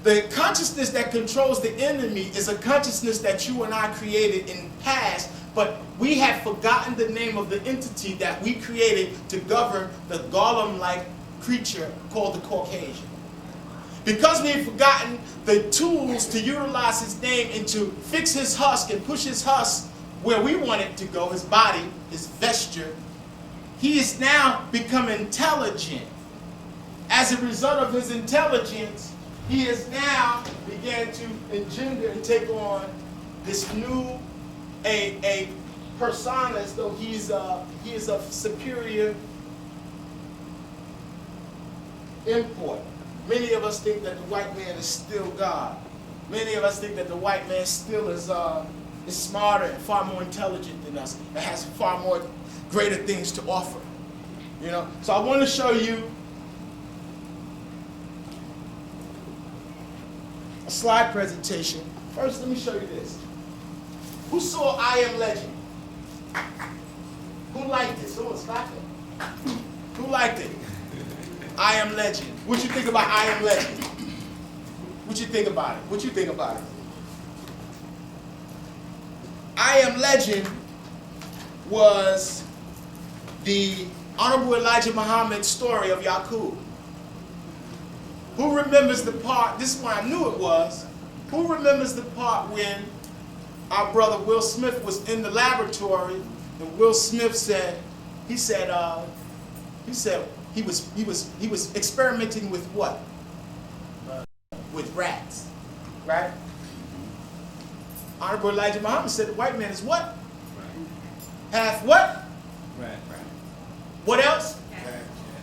Speaker 3: The consciousness that controls the enemy is a consciousness that you and I created in the past, but we have forgotten the name of the entity that we created to govern the golem-like creature called the Caucasian. Because we've forgotten the tools to utilize his name and to fix his husk and push his husk where we want it to go, his body, his vesture, he is now become intelligent. As a result of his intelligence, he has now began to engender and take on this new a persona as though he is a superior import. Many of us think that the white man is still God. Many of us think that the white man still is smarter and far more intelligent than us and has far more greater things to offer. You know? So I want to show you a slide presentation. First, let me show you this. Who saw I Am Legend? Who liked it? Someone's clapping. Who liked it? I Am Legend. What you think about I Am Legend? What you think about it? What you think about it? I Am Legend was the Honorable Elijah Muhammad's story of Yaqub. Who remembers the part, this is why I knew it was, who remembers the part when our brother Will Smith was in the laboratory and Will Smith said, he was experimenting with what? With rats, right? Honorable Elijah Muhammad said the white man is what? Half what?
Speaker 2: Right.
Speaker 3: What else?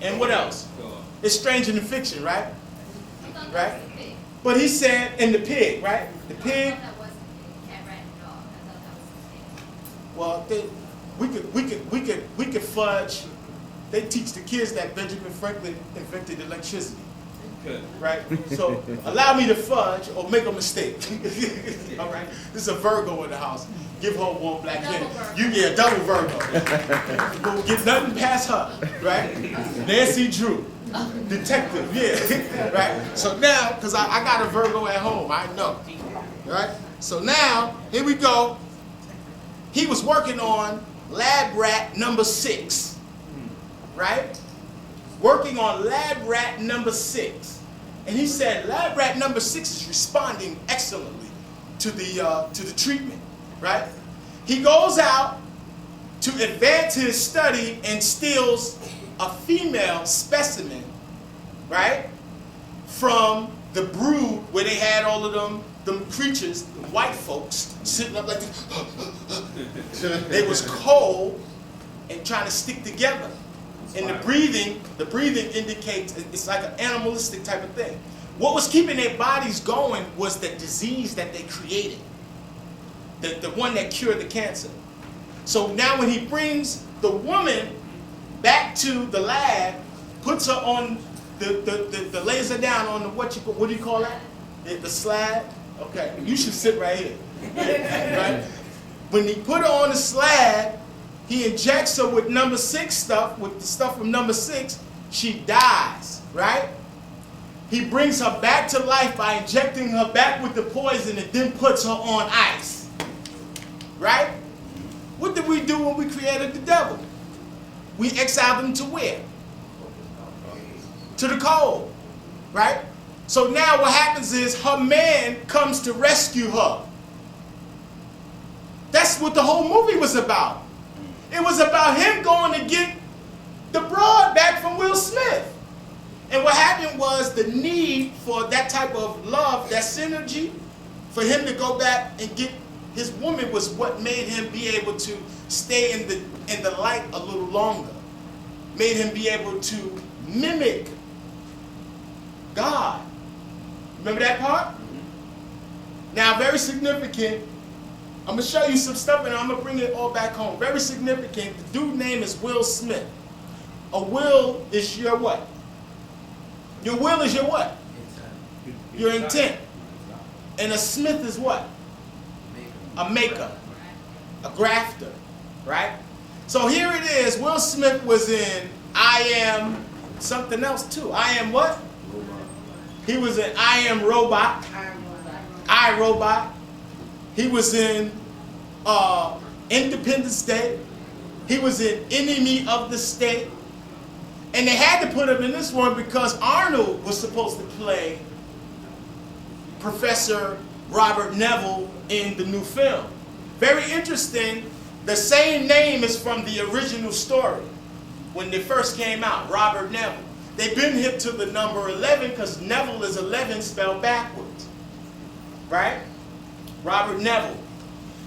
Speaker 3: And what else? It's stranger than fiction, right? Right? But he said in the pig, right? The pig. Well, we could fudge. They teach the kids that Benjamin Franklin invented electricity.
Speaker 2: Good.
Speaker 3: Right? So allow me to fudge or make a mistake. All right? This is a Virgo in the house. Give her one black penny. You get a double Virgo. We'll get nothing past her. Right? Nancy Drew. Detective, yeah. Right? So now, because I got a Virgo at home, I know. Right? So now, here we go. He was working on lab rat number 6. Right? Working on lab rat number 6. And he said lab rat number 6 is responding excellently to the treatment, right? He goes out to advance his study and steals a female specimen, right? From the brood where they had all of them creatures, the white folks, sitting up like this. They was cold and trying to stick together. And the breathing indicates it's like an animalistic type of thing. What was keeping their bodies going was the disease that they created, the one that cured the cancer. So now when he brings the woman back to the lab, puts her on the laser down on the what do you call that? The slab. Okay, you should sit right here. Right? When he put her on the slab, he injects her with number 6 stuff, with the stuff from number 6, she dies, right? He brings her back to life by injecting her back with the poison and then puts her on ice, right? What did we do when we created the devil? We exiled him to where? To the cold, right? So now what happens is her man comes to rescue her. That's what the whole movie was about. It was about him going to get the broad back from Will Smith. And what happened was the need for that type of love, that synergy, for him to go back and get his woman was what made him be able to stay in the light a little longer. Made him be able to mimic God. Remember that part? Now, very significant. I'm going to show you some stuff and I'm going to bring it all back home. Very significant. The dude's name is Will Smith. A will is your what? Your will is your what? Your intent. And a smith is what? A maker. A grafter. Right? So here it is. Will Smith was in I Am something else too. I Am what? He was in I Am Robot. I, Robot. He was in Independence Day. He was in Enemy of the State. And they had to put him in this one because Arnold was supposed to play Professor Robert Neville in the new film. Very interesting. The same name is from the original story when they first came out, Robert Neville. They've been hip to the number 11 because Neville is 11 spelled backwards. Right? Robert Neville.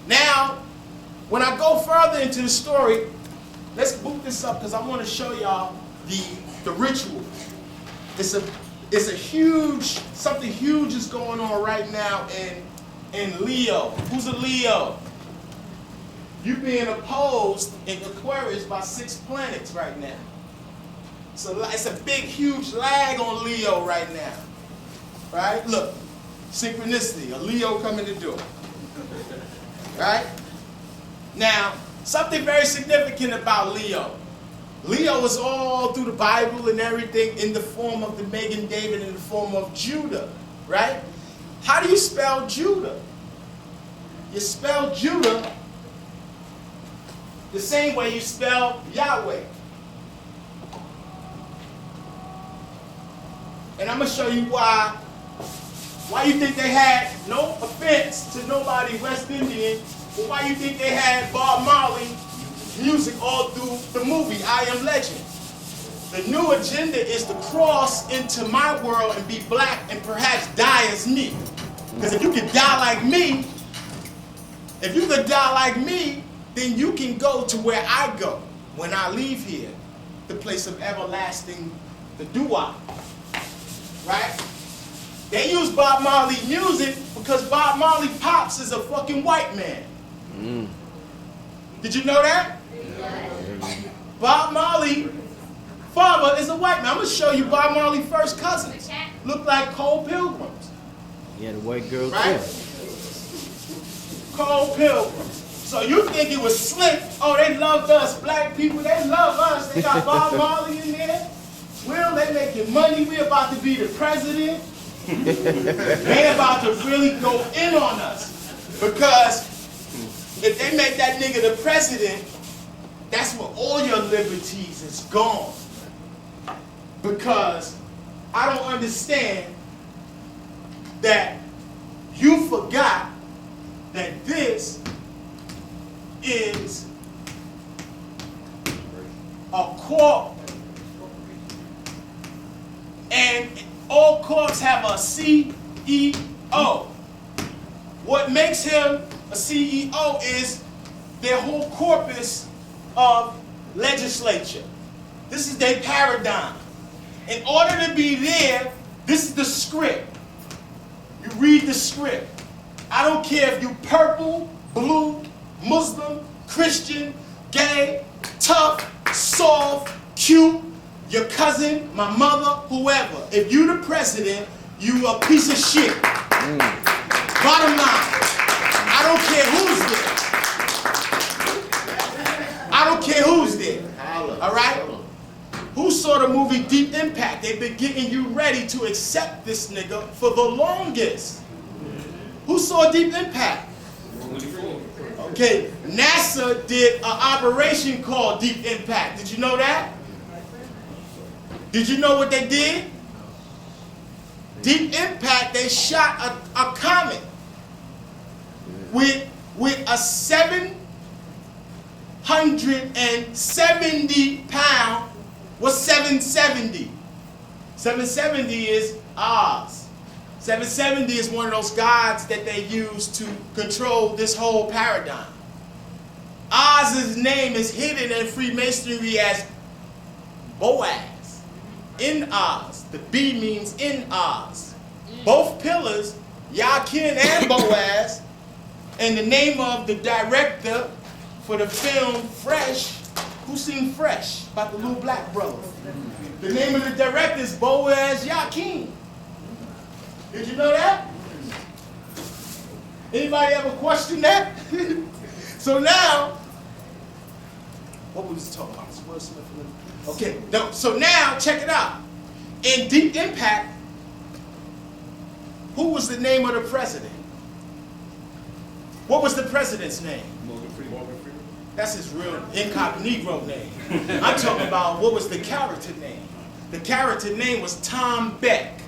Speaker 3: Now, when I go further into the story, let's boot this up because I want to show y'all the ritual. It's a huge, something huge is going on right now in Leo. Who's a Leo? You're being opposed in Aquarius by 6 planets right now. So it's a big, huge lag on Leo right now. Right? Look, synchronicity, a Leo coming to do it. Right? Now, something very significant about Leo. Leo is all through the Bible and everything in the form of the Megan David in the form of Judah. Right? How do you spell Judah? You spell Judah the same way you spell Yahweh. And I'm gonna show you why you think they had, no offense to nobody West Indian, but why you think they had Bob Marley music all through the movie I Am Legend. The new agenda is to cross into my world and be black and perhaps die as me. Because if you could die like me, then you can go to where I go when I leave here, the place of everlasting, the dua. Right? They use Bob Marley music because Bob Marley pops is a fucking white man. Did you know that? Bob Marley father is a white man. I'm gonna show you Bob Marley first cousins. Look like Cole Pilgrims.
Speaker 2: Yeah, the white girl
Speaker 3: Right?
Speaker 2: too.
Speaker 3: Cole Pilgrims. So you think it was slick? Oh, they loved us, black people. They love us. They got Bob Marley in there. Well, they making money. We about to be the president. They about to really go in on us. Because if they make that nigga the president, that's where all your liberties is gone. Because I don't understand that you forgot that this is a corp, and all corps have a CEO. What makes him a CEO is their whole corpus of legislature. This is their paradigm. In order to be there, this is the script. You read the script. I don't care if you purple, blue, Muslim, Christian, gay, tough, soft, cute, your cousin, my mother, whoever. If you the president, you a piece of shit. Bottom line, I don't care who's there. I don't care who's there. All right? Who saw the movie Deep Impact? They've been getting you ready to accept this nigga for the longest. Who saw Deep Impact? Okay, NASA did an operation called Deep Impact. Did you know that? Did you know what they did? Deep Impact, they shot a comet with a 770 pound. What's 770? 770 is Oz. 770 is one of those gods that they use to control this whole paradigm. Oz's name is hidden in Freemasonry as Boaz. In Oz. The B means in Oz. Both pillars, Yakin and Boaz, and the name of the director for the film Fresh. Who seen Fresh? About the little black brother. The name of the director is Boaz Yakin. Did you know that? Anybody ever question that? So now, what was we talking about? Okay, no, so now check it out. In Deep Impact, who was the name of the president? What was the president's name? Morgan Freeman. That's his real incognito name. I'm talking about what was the character name. The character name was Tom Beck,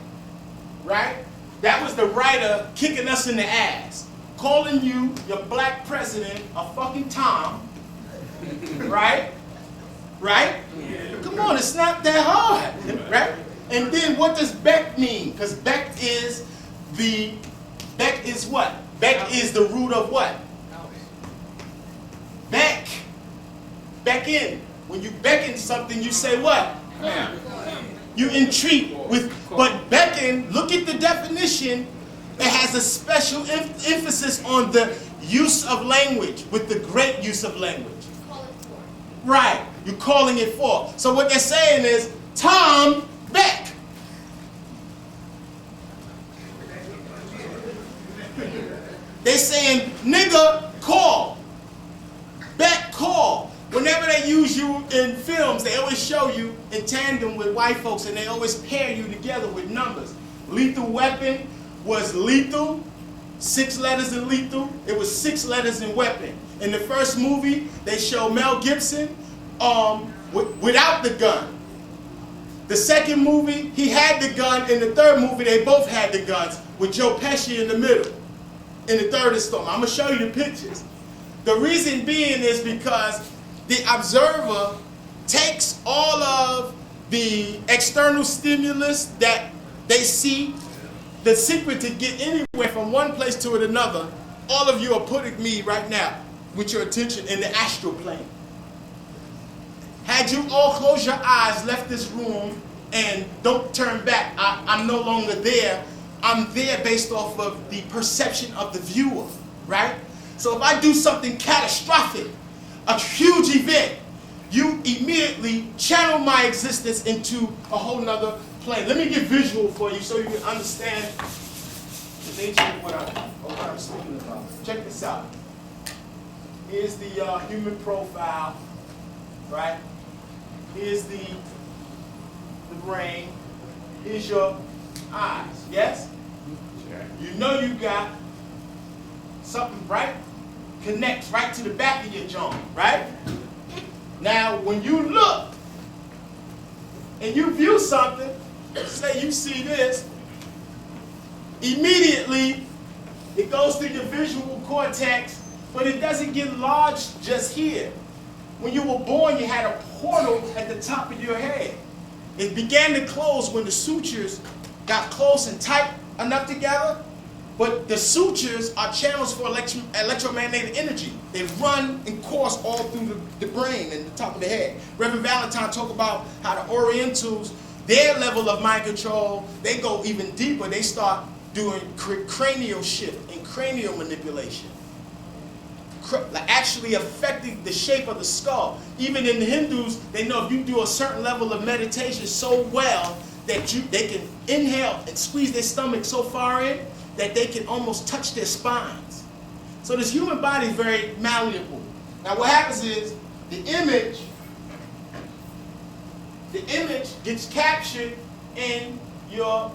Speaker 3: right? That was the writer kicking us in the ass, calling you, your black president, a fucking Tom, right? Right? Come on, it's not that hard, right? And then what does Beck mean? Because Beck is what? Beck is the root of what? Beck. Beck in. When you beckon something, you say what? You entreat with, but beckon, look at the definition, it has a special emphasis on the use of language, with the great use of language. Right, you're calling it forth. So what they're saying is, Tom Beck. They're saying, nigga, call. Beck, call. Whenever they use you in films, they always show you in tandem with white folks, and they always pair you together with numbers. Lethal Weapon was lethal, 6 letters in lethal. It was 6 letters in weapon. In the first movie, they show Mel Gibson without the gun. The second movie, he had the gun. In the third movie, they both had the guns with Joe Pesci in the middle. In the third installment, I'm gonna show you the pictures. The reason being is because the observer takes all of the external stimulus that they see. The secret to get anywhere from one place to another, all of you are putting me right now with your attention in the astral plane. Had you all closed your eyes, left this room, and don't turn back, I'm no longer there. I'm there based off of the perception of the viewer, right? So if I do something catastrophic, a huge event, you immediately channel my existence into a whole nother plane. Let me get visual for you so you can understand the nature of what I'm speaking about. Check this out. Here's the human profile, right? Here's the brain. Here's your eyes, yes? You know you got something right, connects right to the back of your jaw, right? Now, when you look and you view something, say you see this, immediately it goes through your visual cortex, but it doesn't get lodged just here. When you were born, you had a portal at the top of your head. It began to close when the sutures got close and tight enough together, but the sutures are channels for electromagnetic energy. They run and course all through the brain and the top of the head. Reverend Valentine talked about how the Orientals, their level of mind control, they go even deeper. They start doing cranial shift and cranial manipulation, actually affecting the shape of the skull. Even in the Hindus, they know if you do a certain level of meditation so well that they can inhale and squeeze their stomach so far in that they can almost touch their spines. So this human body is very malleable. Now what happens is the image gets captured in your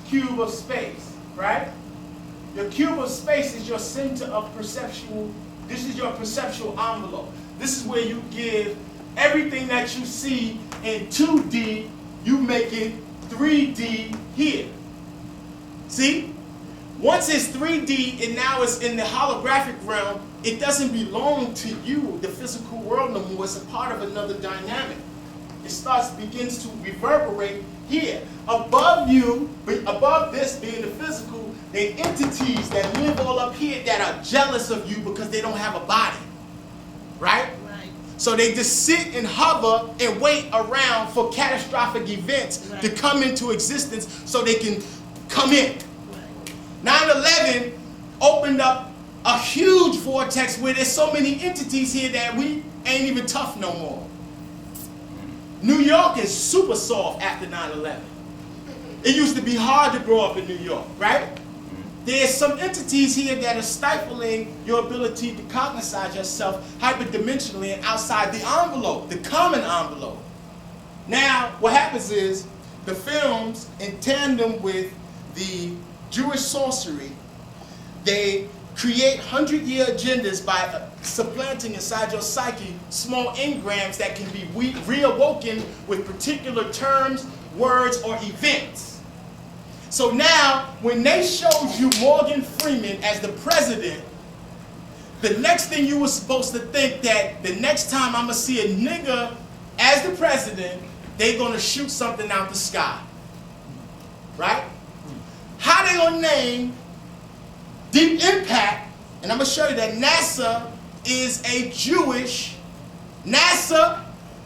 Speaker 3: cube of space, right? Your cube of space is your center of perceptual. This is your perceptual envelope. This is where you give everything that you see in 2D, you make it 3D here. See? Once it's 3D and now it's in the holographic realm, it doesn't belong to you, the physical world, no more. It's a part of another dynamic. It begins to reverberate here. Above you, above this being the physical, there are entities that live all up here that are jealous of you because they don't have a body. Right?
Speaker 4: Right.
Speaker 3: So they just sit and hover and wait around for catastrophic events to come into existence so they can come in. 9/11 opened up a huge vortex where there's so many entities here that we ain't even tough no more. New York is super soft after 9/11. It used to be hard to grow up in New York, right? There's some entities here that are stifling your ability to cognize yourself hyperdimensionally and outside the envelope, the common envelope. Now, what happens is the films, in tandem with the Jewish sorcery, they create 100-year agendas by supplanting inside your psyche small engrams that can be reawoken with particular terms, words, or events. So now, when they showed you Morgan Freeman as the president, the next thing you were supposed to think that the next time I'm going to see a nigga as the president, they're going to shoot something out the sky. Right? How they going to name Deep Impact, and I'm going to show you that NASA is a Jewish, NASA,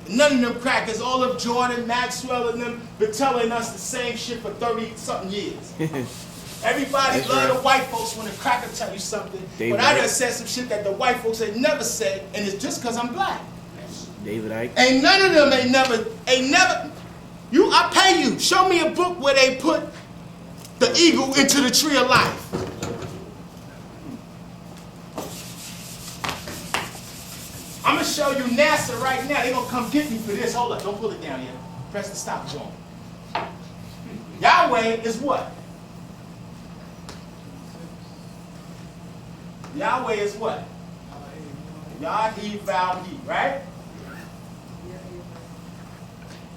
Speaker 3: none of them crackers, all of Jordan, Maxwell, and them been telling us the same shit for 30-something years. Everybody love the white folks when a cracker tell you something, but I done said some shit that the white folks ain't never said, and it's just because I'm black.
Speaker 2: David Icke.
Speaker 3: Ain't none of them ain't never, I pay you, show me a book where they put the eagle into the tree of life. I'm going to show you NASA right now. They're going to come get me for this. Hold up. Don't pull it down yet. Press the stop button. Yahweh is what? Yahweh is what? Yah, he, vow, he. Right?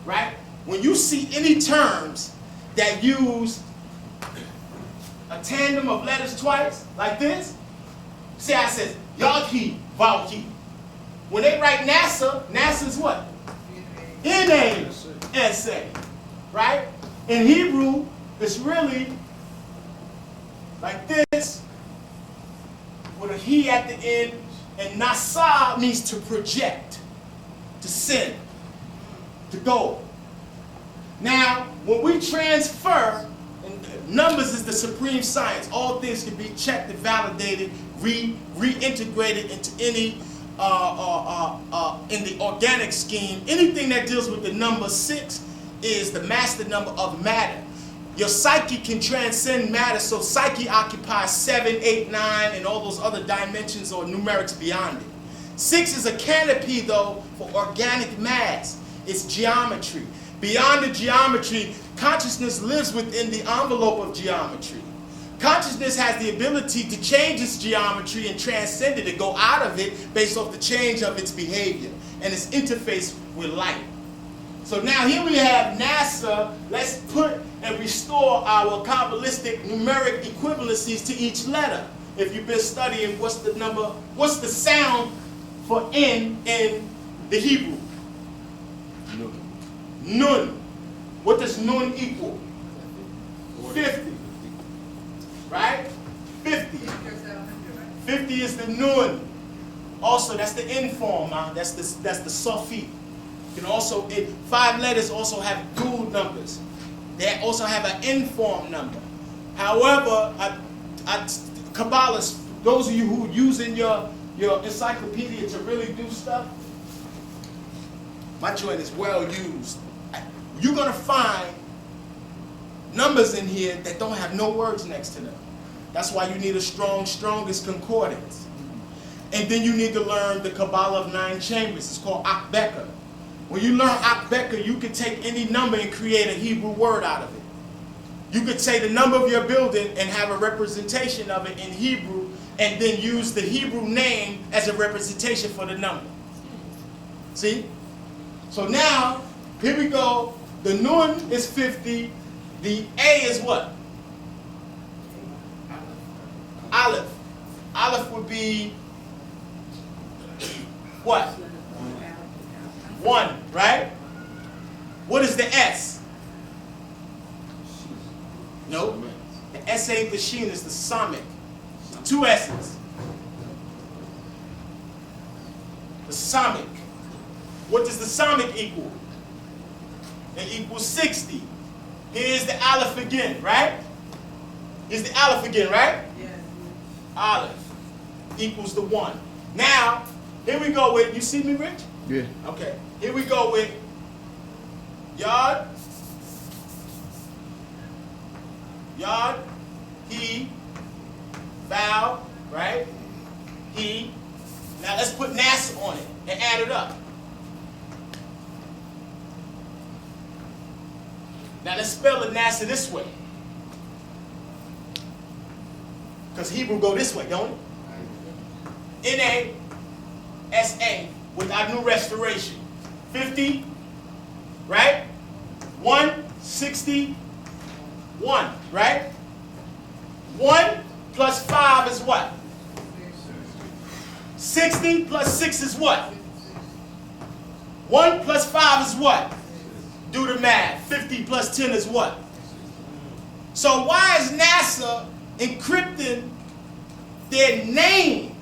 Speaker 3: Right? when you see any terms that use a tandem of letters twice, like this, see how it says Yod-He, Vav-He. When they write NASA, NASA's what? N-A-S-A, right? In Hebrew, it's really like this, with a he at the end, and nasa means to project, to send, to go. Now, when we transfer, and numbers is the supreme science. All things can be checked and validated, reintegrated into any, in the organic scheme. Anything that deals with the number 6 is the master number of matter. Your psyche can transcend matter, so psyche occupies 7, 8, 9, and all those other dimensions or numerics beyond it. 6 is a canopy, though, for organic mass. It's geometry. Beyond the geometry, consciousness lives within the envelope of geometry. Consciousness has the ability to change its geometry and transcend it and go out of it based off the change of its behavior and its interface with light. So now here we have NASA. Let's put and restore our Kabbalistic numeric equivalencies to each letter. If you've been studying what's the sound for N in the Hebrew? Nun. What does nun equal? 50. Right? 50. 50 is the nun. Also, that's the N form. That's the Sofi. You can also, 5 letters also have dual numbers. They also have an N form number. However, Kabbalists, those of you who are using your encyclopedia to really do stuff, my joint is well used. You're going to find numbers in here that don't have no words next to them. That's why you need a strongest concordance. And then you need to learn the Kabbalah of 9 chambers. It's called Akbeka. When you learn Akbeka, you can take any number and create a Hebrew word out of it. You could say the number of your building and have a representation of it in Hebrew, and then use the Hebrew name as a representation for the number. See? So now, here we go. The Nun is 50. The A is what? Aleph. Aleph would be what? 1, right? What is the S? No. The S ain't the Shin, it's the Samic. 2 S's. The Samic. What does the Samic equal? It equals 60. Here's the Aleph again, right? Here's the Aleph again, right?
Speaker 4: Yes.
Speaker 3: Aleph equals the 1. Now, here we go with, you see me, Rich?
Speaker 5: Yeah.
Speaker 3: Okay. Here we go with Yod, He, Vav, right? He. Now let's put NASA on it and add it up. Now let's spell it NASA this way. Because Hebrew go this way, don't it? N-A-S-A with our new restoration. 50, right? 161, right? 1 plus 5 is what? 60 plus 6 is what? 1 plus 5 is what? Do the math. 50 plus 10 is what? So why is NASA encrypting their name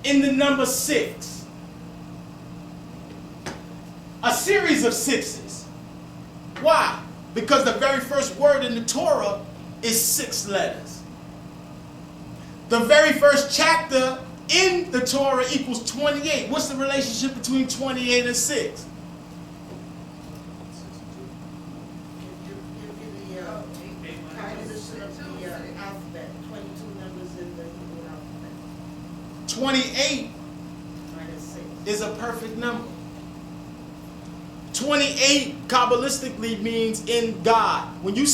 Speaker 3: in the number 6? A series of 6s. Why? Because the very first word in the Torah is 6 letters. The very first chapter in the Torah equals 28. What's the relationship between 28 and 6?
Speaker 4: Composition of the alphabet. 22 numbers in the Hebrew alphabet.
Speaker 3: 28
Speaker 4: Minus 6.
Speaker 3: is a perfect number. 28 Kabbalistically means in God. When you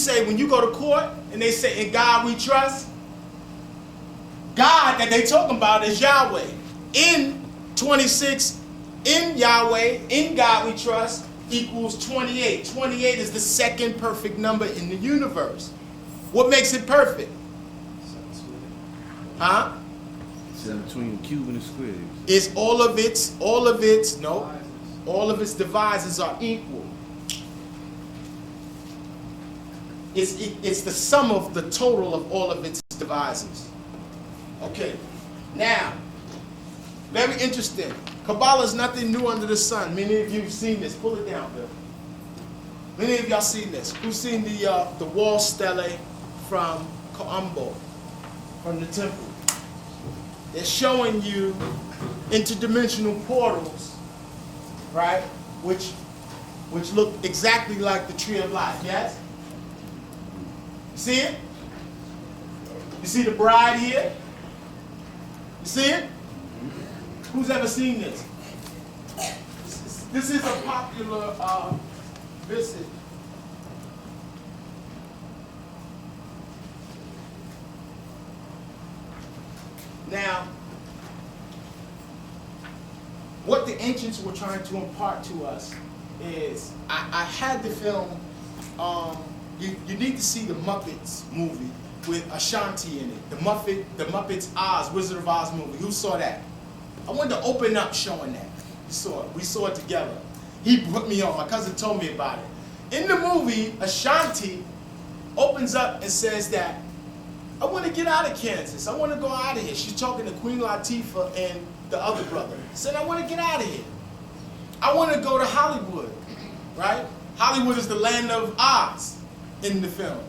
Speaker 3: go to court and they say in God we trust, God that they talking about is Yahweh. In 26, in Yahweh, in God we trust. equals 28. 28 is the second perfect number in the universe. What makes it perfect? Huh?
Speaker 5: It's in between the cube and the square.
Speaker 3: Is all of its divisors are equal. It's the sum of the total of all of its divisors. Okay, now, very interesting. Kabbalah is nothing new under the sun. Many of you have seen this. Pull it down, Bill. Many of y'all seen this. Who's seen the wall stele from Anpu, from the temple? They're showing you interdimensional portals, right? Which look exactly like the tree of life. Yes? You see it? You see the bride here? You see it? Who's ever seen this? This is a popular visit. Now, what the ancients were trying to impart to us is, I had the film, you need to see the Muppets movie with Ashanti in it. The Muppets Oz, Wizard of Oz movie. Who saw that? I wanted to open up showing that. We saw it. We saw it together. He put me on. My cousin told me about it. In the movie, Ashanti opens up and says that, I want to get out of Kansas. I want to go out of here. She's talking to Queen Latifah and the other brother. Said, I want to get out of here. I want to go to Hollywood, right? Hollywood is the land of Oz in the film.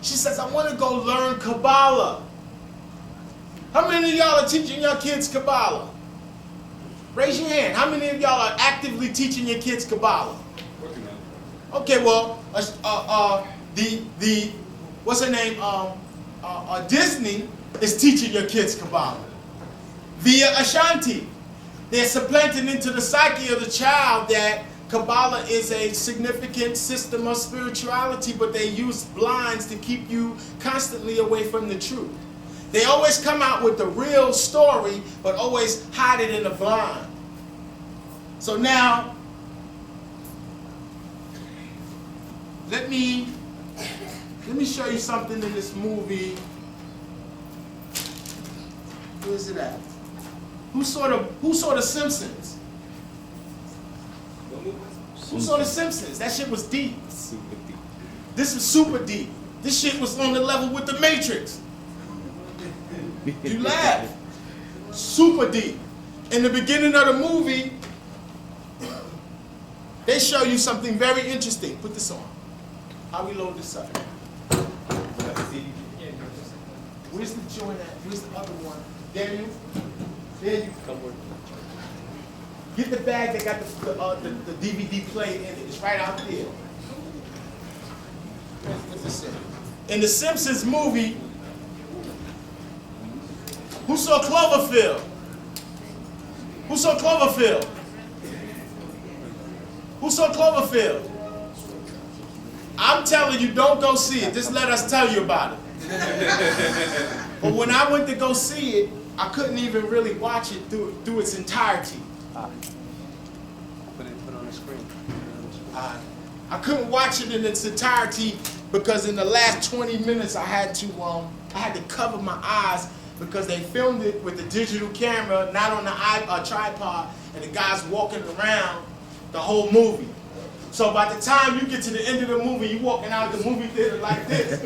Speaker 3: She says, I want to go learn Kabbalah. How many of y'all are teaching your kids Kabbalah? Raise your hand. How many of y'all are actively teaching your kids Kabbalah? Okay, well, what's her name? Disney is teaching your kids Kabbalah via Ashanti. They're supplanting into the psyche of the child that Kabbalah is a significant system of spirituality, but they use blinds to keep you constantly away from the truth. They always come out with the real story, but always hide it in the blind. So now, let me show you something in this movie. Where is it at? Who saw the Simpsons? Who saw the Simpsons? That shit was deep.
Speaker 2: Super deep.
Speaker 3: This is super deep. This shit was on the level with the Matrix. You laugh. Super deep. In the beginning of the movie, they show you something very interesting. Put this on. How we load this up? Where's the joint at? Where's the other one? Daniel? There you come. Get the bag that got the DVD player in it. It's right out there. What's this in? In the Simpsons movie, who saw Cloverfield? Who saw Cloverfield? Who saw Cloverfield? I'm telling you, don't go see it. Just let us tell you about it. But when I went to go see it, I couldn't even really watch it through its entirety.
Speaker 1: Put it on the screen.
Speaker 3: I couldn't watch it in its entirety because in the last 20 minutes I had to cover my eyes because they filmed it with the digital camera, not on the tripod, and the guy's walking around the whole movie. So by the time you get to the end of the movie, you're walking out of the movie theater like this.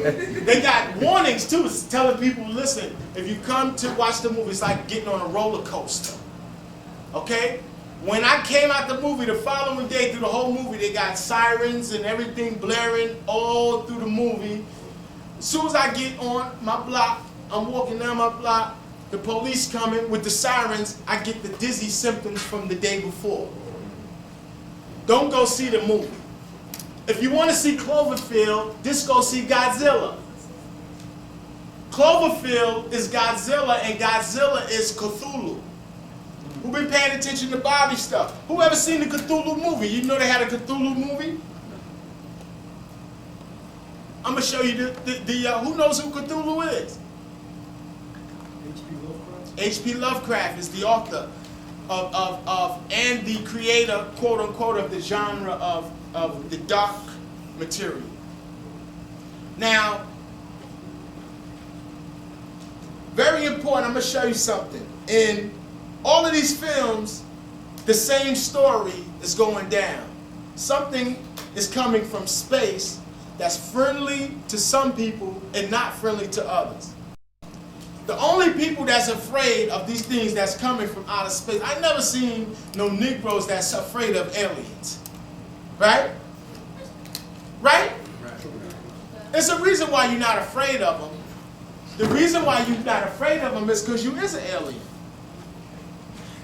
Speaker 3: They got warnings too, it's telling people, listen, if you come to watch the movie, it's like getting on a roller coaster. Okay? When I came out the movie, the following day through the whole movie, they got sirens and everything blaring all through the movie. As soon as I get on my block, I'm walking down my block, the police coming with the sirens, I get the dizzy symptoms from the day before. Don't go see the movie. If you want to see Cloverfield, just go see Godzilla. Cloverfield is Godzilla, and Godzilla is Cthulhu. Who been paying attention to Bobby stuff? Who ever seen the Cthulhu movie? You know they had a Cthulhu movie? I'm going to show you who knows who Cthulhu is? H.P. Lovecraft is the author. and the creator, quote unquote, of the genre of the dark material. Now, very important, I'm going to show you something. In all of these films, the same story is going down. Something is coming from space that's friendly to some people and not friendly to others. The only people that's afraid of these things that's coming from outer space, I never seen no Negroes that's afraid of aliens. Right? Right? There's a reason why you're not afraid of them. The reason why you're not afraid of them is because you is an alien.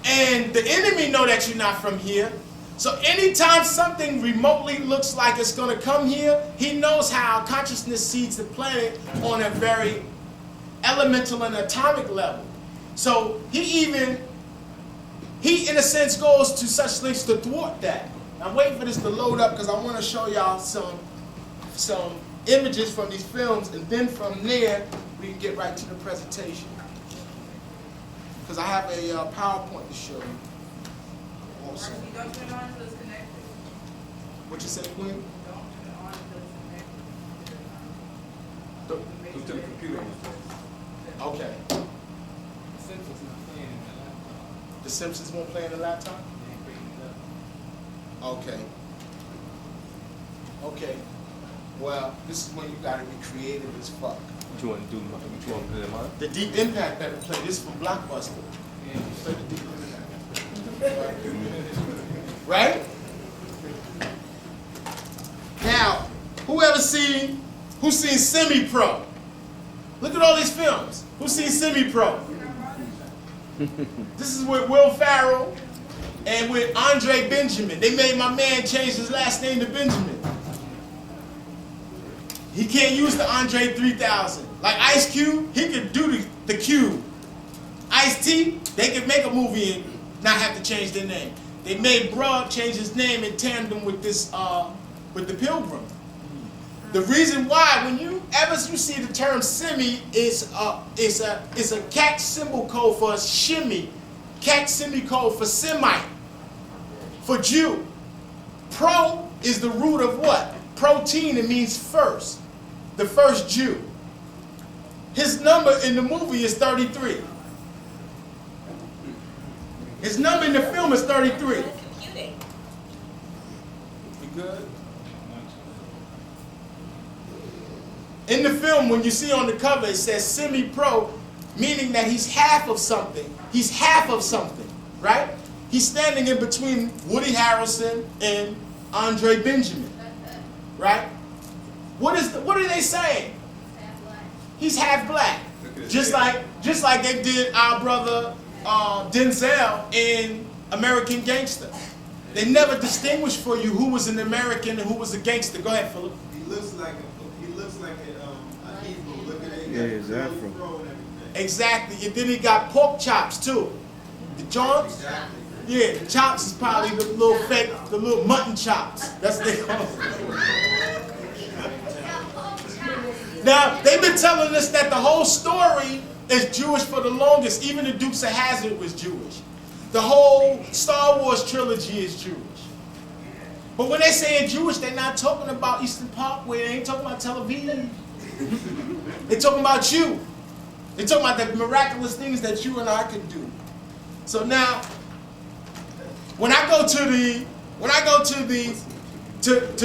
Speaker 3: And the enemy know that you're not from here. So anytime something remotely looks like it's going to come here, he knows how consciousness seeds the planet on a very elemental and atomic level. So he in a sense goes to such lengths to thwart that. I'm waiting for this to load up because I want to show y'all some images from these films, and then from there we can get right to the presentation. Because I have a PowerPoint to show you. Also.
Speaker 6: You don't turn it on until it's connected.
Speaker 3: What you say, Queen?
Speaker 6: Don't turn it on until it's connected.
Speaker 7: Go to the computer.
Speaker 3: Okay.
Speaker 1: The Simpsons not playing in that laptop.
Speaker 3: The Simpsons won't play in the laptop?
Speaker 1: They ain't bringing it up.
Speaker 3: Okay. Okay. Well, this is when you gotta be creative as fuck.
Speaker 2: What you want to do? What you want to put in mind?
Speaker 3: The Deep Impact better play this from Blockbuster.
Speaker 1: Yeah.
Speaker 3: Play the Deep Impact. Right? Now, who's seen Semi-Pro? Look at all these films. Who's seen Semi-Pro? This is with Will Ferrell and with Andre Benjamin. They made my man change his last name to Benjamin. He can't use the Andre 3000. Like Ice Cube, he could do the Cube. Ice-T, they could make a movie and not have to change their name. They made Brub change his name in tandem with this, with the Pilgrim. The reason why, when you see the term semi, it's a cat symbol code for shimmy, cat semi code for Semite, for Jew. Pro is the root of what? Protein, it means first, the first Jew. His number in the movie is 33. His number in the film is 33. You good? In the film, when you see on the cover, it says semi-pro, meaning that he's half of something. He's half of something, right? He's standing in between Woody Harrelson and Andre Benjamin, right? What are they saying? He's half black. Just like they did our brother Denzel in American Gangster. They never distinguished for you who was an American and who was a gangster. Go ahead, Philip.
Speaker 7: He looks like a Hebrew. Look at it.
Speaker 5: Yeah, his afro.
Speaker 3: Exactly. And then he got pork chops too. The joints.
Speaker 7: Exactly.
Speaker 3: Yeah, the chops is probably the little fake, the little mutton chops. That's what they call them. Now, they've been telling us that the whole story is Jewish for the longest. Even the Dukes of Hazzard was Jewish. The whole Star Wars trilogy is Jewish. But when they say Jewish, they're not talking about Eastern Parkway. They ain't talking about Tel Aviv. They're talking about you. They're talking about the miraculous things that you and I can do. So now, when I go to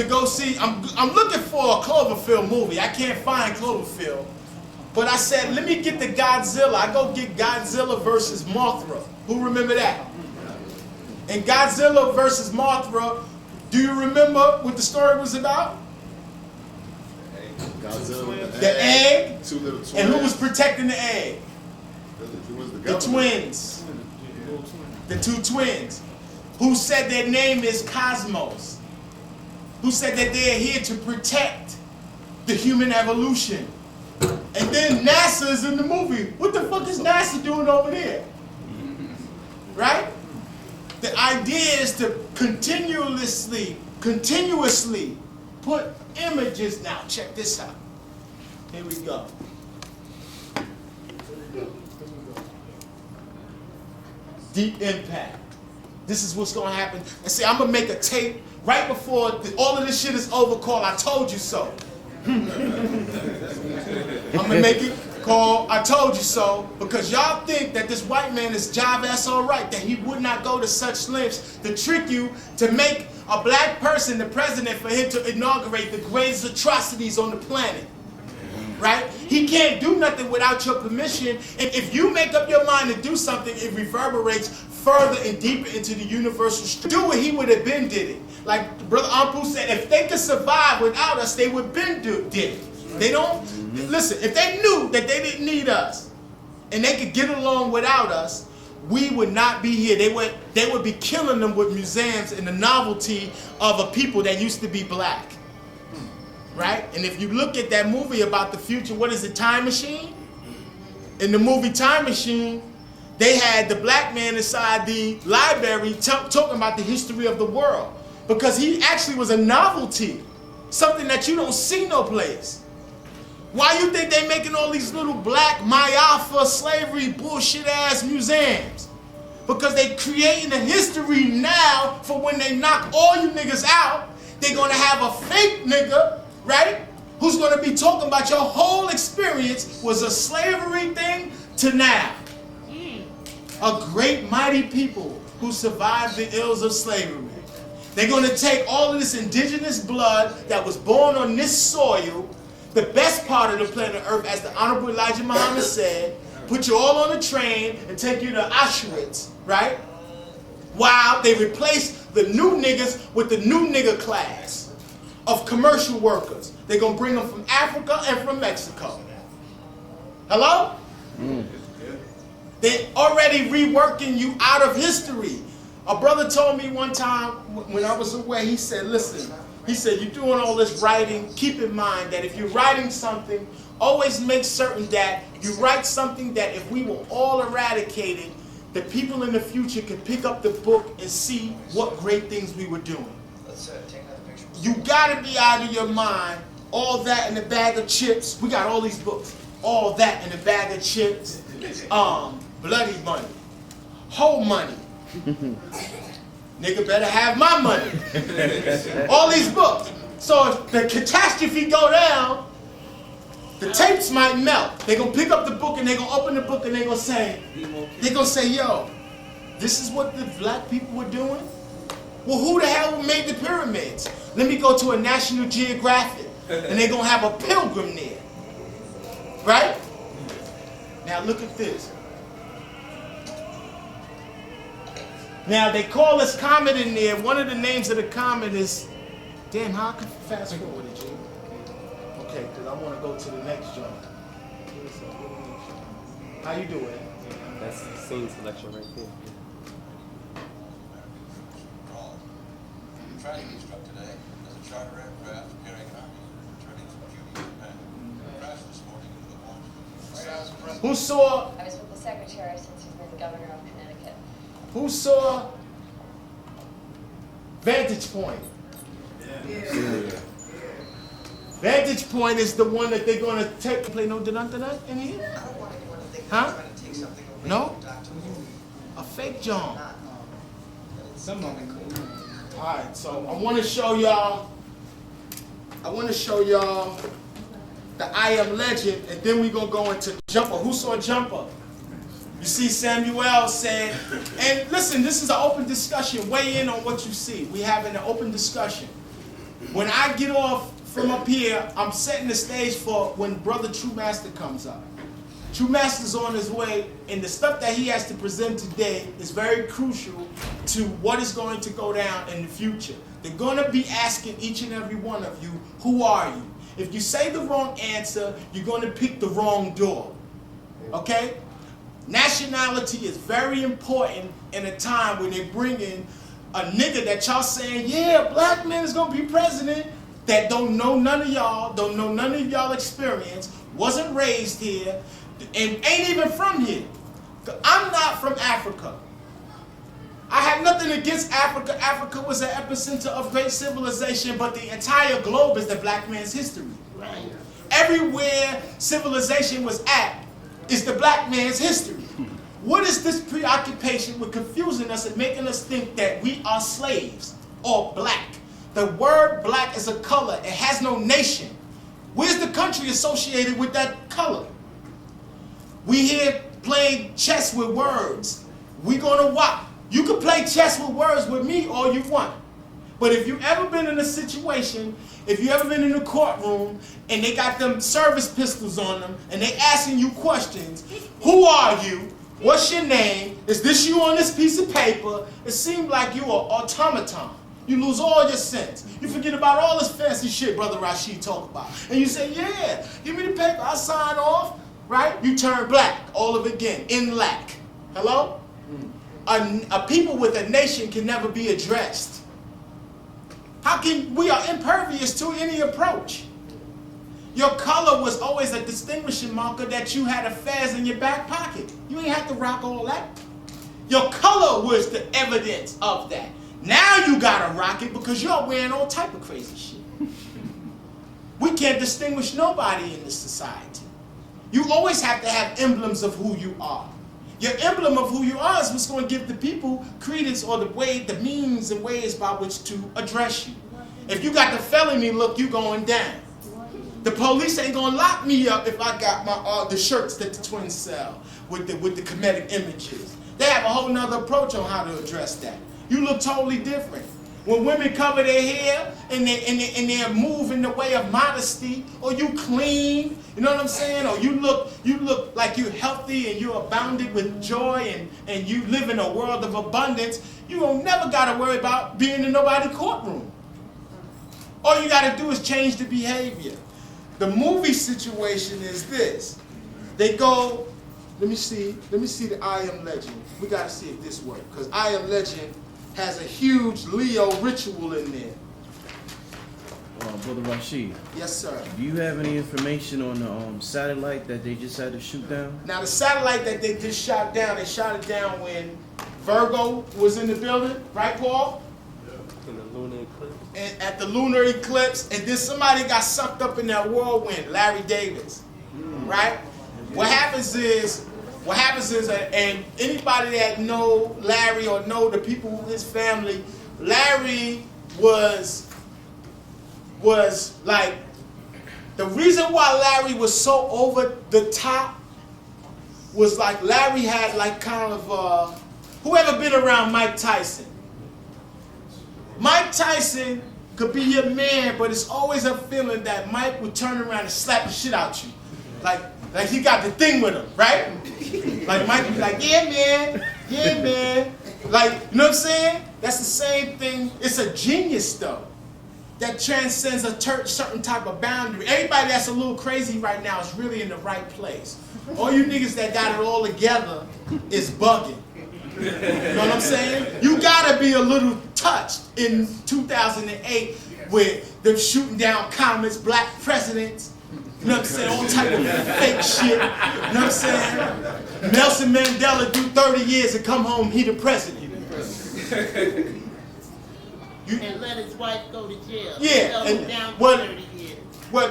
Speaker 3: go see, I'm looking for a Cloverfield movie. I can't find Cloverfield. But I said, let me get the Godzilla. I go get Godzilla versus Mothra. Who remember that? And Godzilla versus Mothra, do you remember what the story was about?
Speaker 7: Godzilla.
Speaker 3: The egg.
Speaker 7: Two little twins.
Speaker 3: And who was protecting the egg? The twins. The two twins. Who said their name is Cosmos. Who said that they're here to protect the human evolution. And then NASA is in the movie. What the fuck is NASA doing over there? Right? The idea is to continuously put images. Now check this out. Here we go. Deep Impact. This is what's gonna happen. And see, I'm gonna make a tape right before all of this shit is over called I Told You So. I'm gonna make it called I Told You So, because y'all think that this white man is jive-ass all right, that he would not go to such lengths to trick you to make a black person the president for him to inaugurate the greatest atrocities on the planet. Right? He can't do nothing without your permission. And if you make up your mind to do something, it reverberates further and deeper into the universal structure. Do what he would have been did it. Like Brother Anpu said, if they could survive without us, they would been did it. They don't, listen, if they knew that they didn't need us and they could get along without us, we would not be here. They would be killing them with museums and the novelty of a people that used to be black. Right? And if you look at that movie about the future, what is it, Time Machine? In the movie Time Machine, they had the black man inside the library talking about the history of the world. Because he actually was a novelty. Something that you don't see no place. Why you think they making all these little black Mayafa slavery bullshit ass museums? Because they creating a history now for when they knock all you niggas out, they're gonna have a fake nigga, right? Who's gonna be talking about your whole experience was a slavery thing to now. A great mighty people who survived the ills of slavery. They're gonna take all of this indigenous blood that was born on this soil, the best part of the planet Earth, as the Honorable Elijah Muhammad said, put you all on a train and take you to Auschwitz, right? While they replace the new niggas with the new nigga class of commercial workers. They're gonna bring them from Africa and from Mexico. Hello? They're already reworking you out of history. A brother told me one time when I was away, he said, listen, he said, you're doing all this writing, keep in mind that if you're writing something, always make certain that you write something that if we were all eradicated, the people in the future could pick up the book and see what great things we were doing.
Speaker 7: Let's take another picture.
Speaker 3: You gotta be out of your mind, all that in a bag of chips. We got all these books. All that in a bag of chips. Bloody money. Whole money. Nigga better have my money. All these books. So if the catastrophe go down, the tapes might melt. They're gonna pick up the book and they're gonna open the book and they're gonna say, yo, this is what the black people were doing? Well, who the hell made the pyramids? Let me go to a National Geographic and they're gonna have a pilgrim there. Right? Now look at this. Now they call this comet in there. One of the names of the comet is, damn, how can fast forward it, G? Okay, because I want to go to the next joint. How you doing?
Speaker 2: That's the scene selection right there.
Speaker 7: Tragedy struck today as a charter aircraft carrying an army returning from Cuba, Japan. Crashed this morning into the launch.
Speaker 3: Who saw?
Speaker 8: I was with the secretary since he's been the governor of Connecticut.
Speaker 3: Who saw Vantage Point? Vantage Point is the one that they're going to take. Play no dun-dun-dun in here?
Speaker 7: I don't want anyone to think
Speaker 3: Huh?
Speaker 7: they're trying to take something away
Speaker 3: No?
Speaker 7: from Dr. Wu.
Speaker 3: A fake John.
Speaker 1: Some of them cool.
Speaker 3: Alright, so I want to show y'all the I Am Legend, and then we're going to go into Jumper. Who saw Jumper? You see Samuel said, and listen, this is an open discussion. Weigh in on what you see. We having an open discussion. When I get off from up here, I'm setting the stage for when Brother True Master comes up. True Master's on his way, and the stuff that he has to present today is very crucial to what is going to go down in the future. They're going to be asking each and every one of you, who are you? If you say the wrong answer, you're going to pick the wrong door. Okay? Nationality is very important in a time when they bring in a nigga that y'all saying, yeah, black man is going to be president, that don't know none of y'all, don't know none of y'all experience, wasn't raised here, and ain't even from here. I'm not from Africa. I have nothing against Africa. Africa was an epicenter of great civilization, but the entire globe is the black man's history. Everywhere civilization was at is the black man's history. What is this preoccupation with confusing us and making us think that we are slaves or black? The word black is a color. It has no nation. Where's the country associated with that color? We here playing chess with words. We gonna watch. You can play chess with words with me all you want. But if you ever been in a situation, if you ever been in a courtroom and they got them service pistols on them and they asking you questions, who are you? What's your name? Is this you on this piece of paper? It seems like you are automaton. You lose all your sense. You forget about all this fancy shit Brother Rashid talk about. And you say, yeah, give me the paper, I'll sign off, right? You turn black all of it again, in lack. Hello? A people with a nation can never be addressed. How can, we are impervious to any approach. Your color was always a distinguishing marker that you had affairs in your back pocket. You ain't have to rock all that. Your color was the evidence of that. Now you gotta rock it because you're wearing all type of crazy shit. We can't distinguish nobody in this society. You always have to have emblems of who you are. Your emblem of who you are is what's going to give the people credence or the means and ways by which to address you. If you got the felony look, you going down. The police ain't gonna lock me up if I got my the shirts that the twins sell with the comedic images. They have a whole nother approach on how to address that. You look totally different. When women cover their hair and they move in the way of modesty, or you clean, you know what I'm saying? Or you look like you're healthy and you're abounded with joy and you live in a world of abundance, you don't never gotta worry about being in nobody's courtroom. All you gotta do is change the behavior. The movie situation is this. They go, let me see the I Am Legend. We gotta see if this works, because I Am Legend has a huge Leo ritual in there.
Speaker 5: Brother Rashid.
Speaker 3: Yes, sir.
Speaker 5: Do you have any information on the satellite that they just had to shoot down?
Speaker 3: Now the satellite that they just shot down, they shot it down when Virgo was in the building, right, Paul?
Speaker 2: In the lunar eclipse.
Speaker 3: And at the lunar eclipse, and then somebody got sucked up in that whirlwind, Larry Davis, right? What happens is, and anybody that know Larry or know the people in his family, Larry was like, the reason why Larry was so over the top was like Larry had like kind of, whoever been around Mike Tyson? Mike Tyson could be your man, but it's always a feeling that Mike would turn around and slap the shit out you. Like he got the thing with him, right? Like Mike would be like, yeah man. Like, you know what I'm saying? That's the same thing. It's a genius though, that transcends a certain type of boundary. Everybody that's a little crazy right now is really in the right place. All you niggas that got it all together is bugging. You know what I'm saying? You gotta be a little touched in 2008 with them shooting down comets, black presidents, you know what I'm saying? All type of fake shit. You know what I'm saying? Nelson Mandela do 30 years and come home, he the president.
Speaker 4: And let his wife go to jail.
Speaker 3: Yeah,
Speaker 4: Held
Speaker 3: and
Speaker 4: him down for
Speaker 3: what-
Speaker 4: 30 years.
Speaker 3: Well,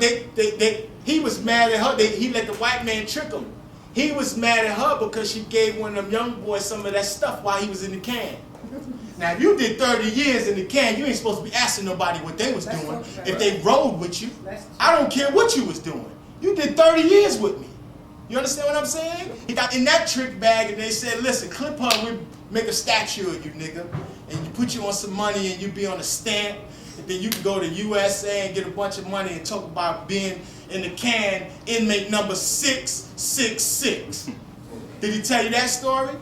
Speaker 3: he was mad at her. He let the white man trick him. He was mad at her because she gave one of them young boys some of that stuff while he was in the can. Now, if you did 30 years in the can, you ain't supposed to be asking nobody what they was doing if they rode with you. I don't care what you was doing. You did 30 years with me. You understand what I'm saying? He got in that trick bag and they said, listen, clip her, we make a statue of you, nigga. And you put you on some money and you be on a stamp. And then you can go to USA and get a bunch of money and talk about being in the can, inmate number 666. Did he tell you that story?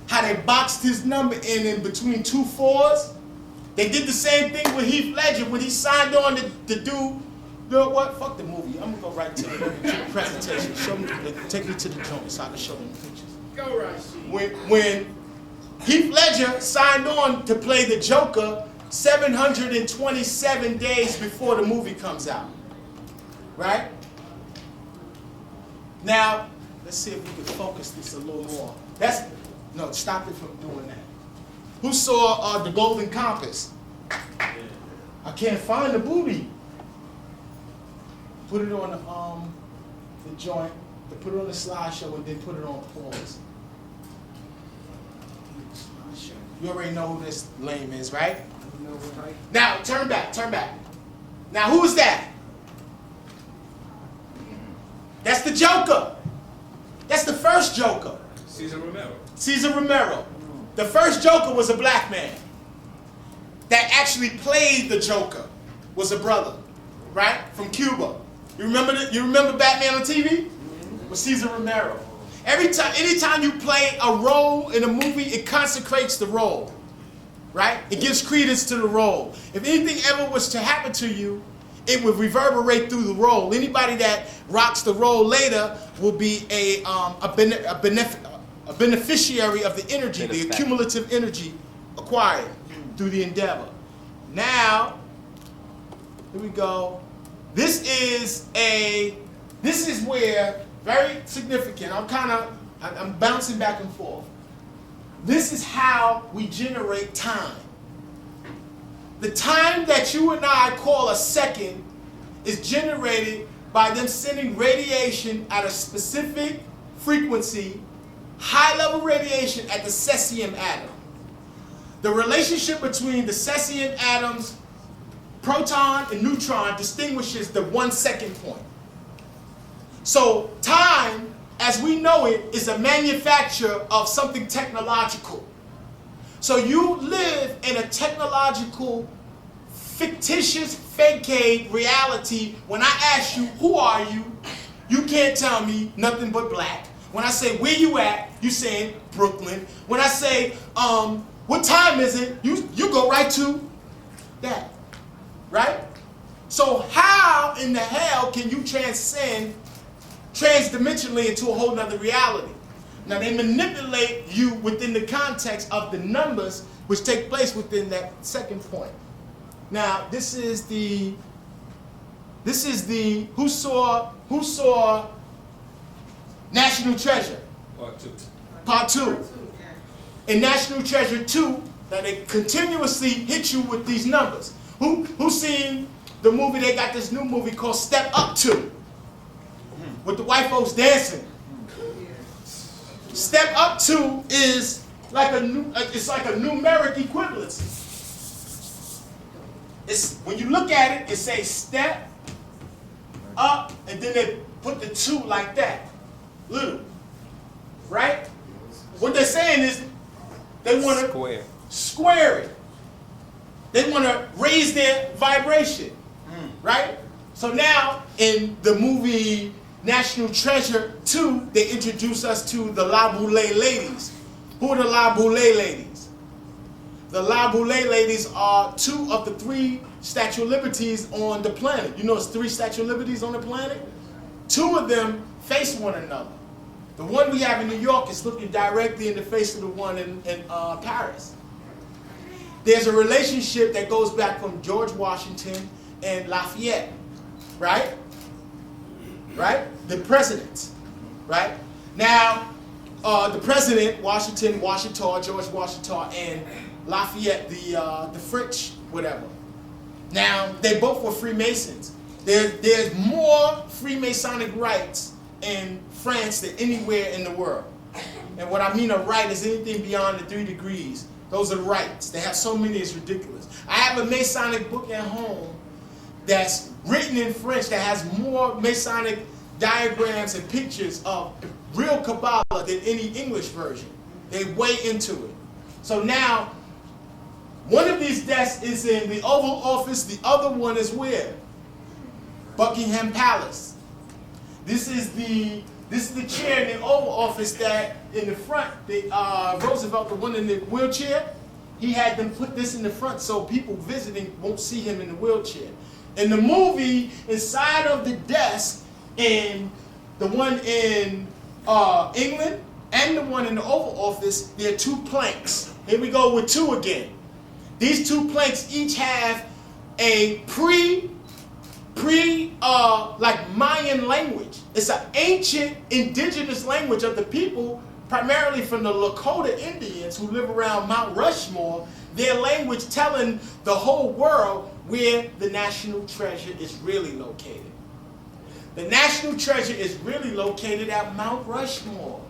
Speaker 3: How they boxed his number in between 2 4s? They did the same thing with Heath Ledger when he signed on to do, you know what? Fuck the movie. I'm gonna go right to the presentation. Show me, take me to the joint so I can show them the pictures.
Speaker 4: Go, Rashid.
Speaker 3: When Heath Ledger signed on to play the Joker 727 days before the movie comes out, right? Now, let's see if we can focus this a little more. No, stop it from doing that. Who saw The Golden Compass? I can't find the booty. Put it on the joint, put it on the slideshow and then put it on pause. You already know who this lame is, right? Now, turn back. Now, who is that? That's the Joker. That's the first Joker. Cesar Romero. The first Joker was a black man that actually played the Joker. Was a brother, right, from Cuba. You remember Batman on TV? With Cesar Romero. Anytime you play a role in a movie, it consecrates the role, right? It gives credence to the role. If anything ever was to happen to you, it would reverberate through the role. Anybody that rocks the role later will be a beneficiary of the energy, the accumulative energy acquired through the endeavor. Now, here we go. This is where, very significant, I'm bouncing back and forth. This is how we generate time. The time that you and I call a second is generated by them sending radiation at a specific frequency, high-level radiation at the cesium atom. The relationship between the cesium atoms, proton and neutron, distinguishes the 1 second point. So time, as we know it, is a manufacture of something technological. So you live in a technological, fictitious, facade reality. When I ask you, who are you? You can't tell me nothing but black. When I say, where you at? You saying Brooklyn. When I say, what time is it? You go right to that, right? So how in the hell can you transcend transdimensionally into a whole nother reality? Now they manipulate you within the context of the numbers which take place within that second point. Now this is the who saw National Treasure? Part 2. In National Treasure 2, now they continuously hit you with these numbers. Who seen the movie? They got this new movie called Step Up 2 with the white folks dancing. Step Up 2 is like it's like a numeric equivalency. It's, when you look at it, it says step up, and then they put the 2 like that, little, right? What they're saying is they want to square it. They want to raise their vibration, right? So now in the movie National Treasure 2, they introduce us to the La Boule ladies. Who are the La Boule ladies? The La Boule ladies are 2 of the 3 Statue of Liberties on the planet. You know there's 3 Statue of Liberties on the planet? 2 of them face one another. The one we have in New York is looking directly in the face of the one in Paris. There's a relationship that goes back from George Washington and Lafayette, right? Right? The presidents, right? Now, the president, Washington, George Washington, and Lafayette, the French, whatever. Now, they both were Freemasons. There's more Freemasonic rites in France than anywhere in the world. And what I mean a rite is anything beyond the 3 degrees. Those are rites. They have so many, it's ridiculous. I have a Masonic book at home that's written in French that has more Masonic diagrams and pictures of real Kabbalah than any English version. They way into it. So now, one of these desks is in the Oval Office, the other one is where? Buckingham Palace. This is the chair in the Oval Office that in the front, Roosevelt, the one in the wheelchair, he had them put this in the front so people visiting won't see him in the wheelchair. In the movie, inside of the desk, in the one in England and the one in the Oval Office, there are 2 planks. Here we go with 2 again. These 2 planks each have a like Mayan language. It's an ancient indigenous language of the people, primarily from the Lakota Indians who live around Mount Rushmore, their language telling the whole world where the National Treasure is really located. The National Treasure is really located at Mount Rushmore.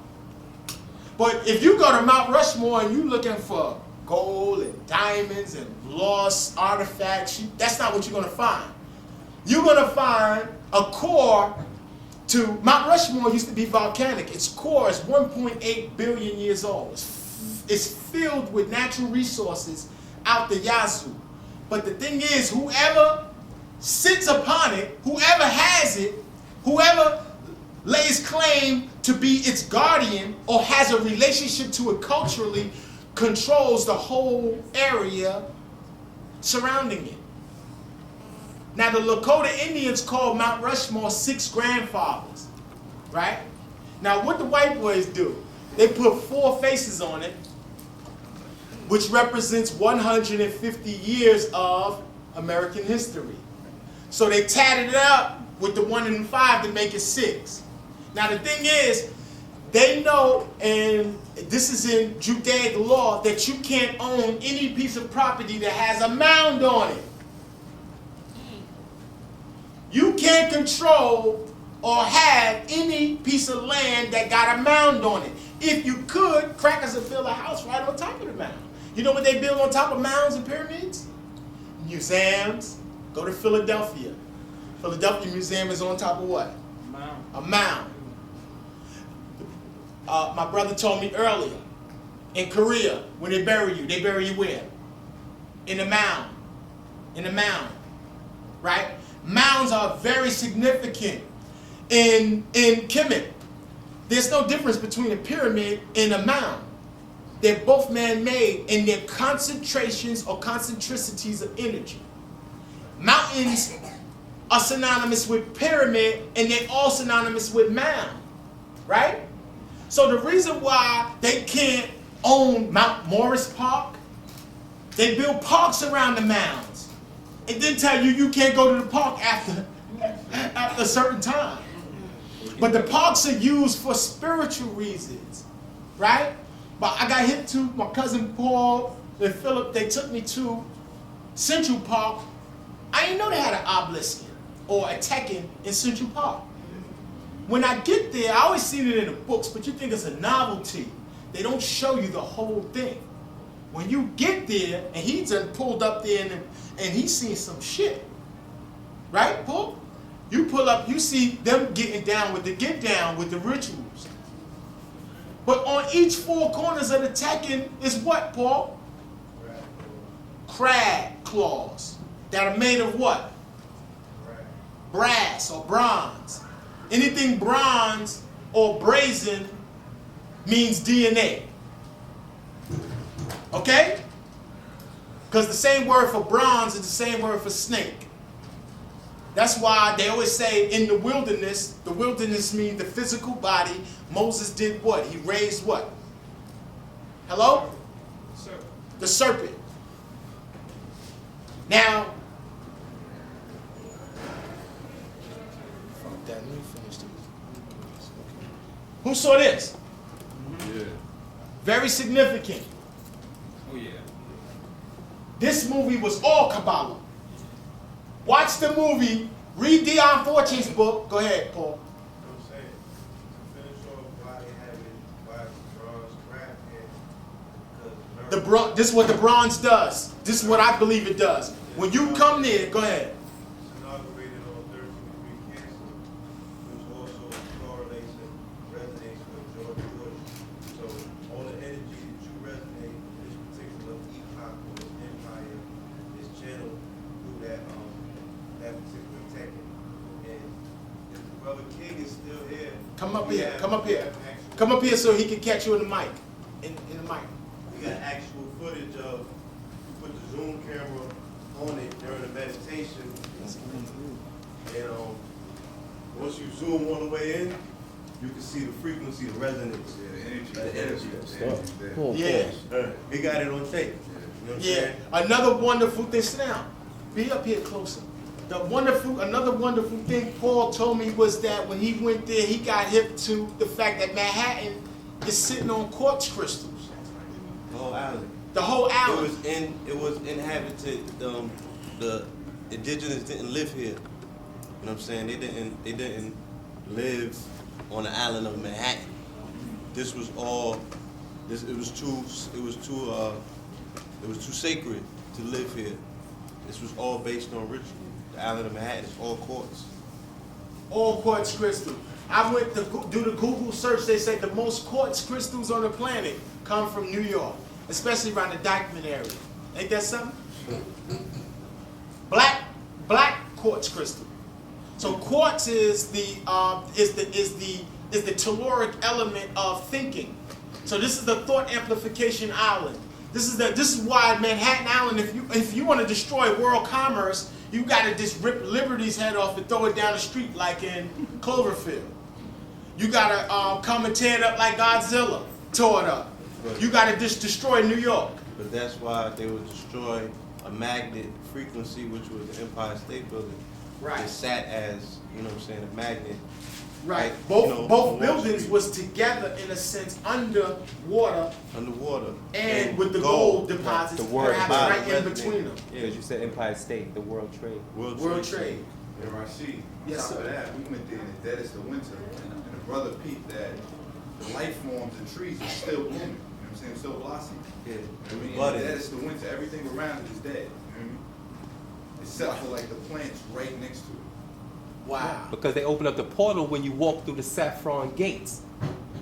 Speaker 3: But if you go to Mount Rushmore and you're looking for gold and diamonds and lost artifacts. That's not what you're going to find. You're going to find a core to Mount Rushmore used to be volcanic. Its core is 1.8 billion years old. It's filled with natural resources out the yazoo. But the thing is, whoever sits upon it, whoever has it, whoever lays claim to be its guardian or has a relationship to it culturally, controls the whole area surrounding it. Now the Lakota Indians call Mount Rushmore 6 grandfathers, right? Now what the white boys do, they put 4 faces on it, which represents 150 years of American history. So they tatted it up with the 1 and 5 to make it 6. Now the thing is, they know, and this is in Judaic law, that you can't own any piece of property that has a mound on it. You can't control or have any piece of land that got a mound on it. If you could, crackers would build a house right on top of the mound. You know what they build on top of mounds and pyramids? Museums. Go to Philadelphia. Philadelphia Museum is on top of what?
Speaker 1: Mound.
Speaker 3: A mound. My brother told me earlier, in Korea, when they bury you where? In a mound. In a mound. Right? Mounds are very significant. In Kemet, there's no difference between a pyramid and a mound. They're both man-made in their concentrations or concentricities of energy. Mountains are synonymous with pyramid, and they're all synonymous with mound, right? So the reason why they can't own Mount Morris Park, they build parks around the mounds, and then tell you you can't go to the park after a certain time. But the parks are used for spiritual reasons, right? But I got hit to my cousin Paul and Philip. They took me to Central Park. I didn't know they had an obelisk or a Tekken in Central Park. When I get there, I always seen it in the books, but you think it's a novelty. They don't show you the whole thing. When you get there, and he just pulled up there and he's seen some shit. Right, Paul? You pull up, you see them getting down with the rituals. But on each 4 corners of the Tekken is what, Paul? Crab claws that are made of what? Brass or bronze. Anything bronze or brazen means DNA. Okay? Because the same word for bronze is the same word for snake. That's why they always say in the wilderness means the physical body. Moses did what? He raised what? Hello?
Speaker 1: Serpent.
Speaker 3: The serpent. Now, fuck that, let me finish this. Who saw this?
Speaker 1: Yeah.
Speaker 3: Very significant.
Speaker 1: Oh yeah.
Speaker 3: This movie was all Kabbalah. Watch the movie, read Dion Fortune's book. Go ahead, Paul.
Speaker 9: I'm saying, to finish off why they have it, why bronze craft here, because
Speaker 3: This is what the bronze does. This is what I believe it does. When you come there, go ahead.
Speaker 9: it's inaugurated on 13th degree Cancer, which also correlates and resonates with George Bush. So all the energy that you resonate in this particular epoch or this empire is channeled through that particular Tekken. And if the brother King is still here,
Speaker 3: Come up
Speaker 9: we
Speaker 3: here.
Speaker 9: have-
Speaker 3: Come up
Speaker 9: we
Speaker 3: here.
Speaker 9: have actual-
Speaker 3: Come up here so he can catch you in the mic. In the mic.
Speaker 9: We got actual footage of, we put the zoom camera on it during the meditation. And once you zoom all the way in, you can see the frequency, the resonance. The energy.
Speaker 5: Cool.
Speaker 3: Yeah.
Speaker 9: We got it on tape. You know what I'm
Speaker 3: Yeah.
Speaker 9: saying?
Speaker 3: Another wonderful thing. Sit down. Be up here closer. Another wonderful thing Paul told me was that when he went there, he got hip to the fact that Manhattan is sitting on quartz crystals.
Speaker 9: The whole island.
Speaker 3: The whole island.
Speaker 9: It was inhabited. The indigenous didn't live here. You know what I'm saying? They didn't live on the island of Manhattan. This was all. It was two It was too sacred to live here. This was all based on ritual. The island of Manhattan is all quartz.
Speaker 3: All quartz crystal. I went to do the Google search. They say the most quartz crystals on the planet come from New York, especially around the Dyckman area. Ain't that something? Black quartz crystal. So quartz is the telluric element of thinking. So this is the thought amplification island. This is why Manhattan Island, if you want to destroy world commerce, you got to just rip Liberty's head off and throw it down the street like in Cloverfield. You got to come and tear it up like Godzilla tore it up. You got to just destroy New York.
Speaker 9: But that's why they would destroy a magnet frequency, which was the Empire State Building.
Speaker 3: Right.
Speaker 9: It sat as, you know what I'm saying, a magnet.
Speaker 3: Right.
Speaker 9: Like,
Speaker 3: Both
Speaker 9: you know,
Speaker 3: both
Speaker 9: Wall
Speaker 3: buildings
Speaker 9: Street.
Speaker 3: was together in a sense underwater
Speaker 9: Underwater.
Speaker 3: and with the gold deposits
Speaker 2: The world
Speaker 3: perhaps
Speaker 9: body
Speaker 3: right in
Speaker 9: resonated.
Speaker 3: between them.
Speaker 2: Because you said Empire State, the World Trade.
Speaker 3: World trade.
Speaker 10: And Rashid, on
Speaker 3: Yes,
Speaker 10: top
Speaker 3: sir.
Speaker 10: of that, we went there in the deadest of winter, and the brother peeped that the life forms and trees are still blooming. You know what I'm saying? Still blossoming.
Speaker 9: Yeah.
Speaker 10: I mean, in the
Speaker 9: Budding.
Speaker 10: deadest of winter, everything around it is dead. You know what I mean? Except for like the plants right next to it.
Speaker 3: Wow.
Speaker 2: Because they opened up the portal when you walk through the saffron gates.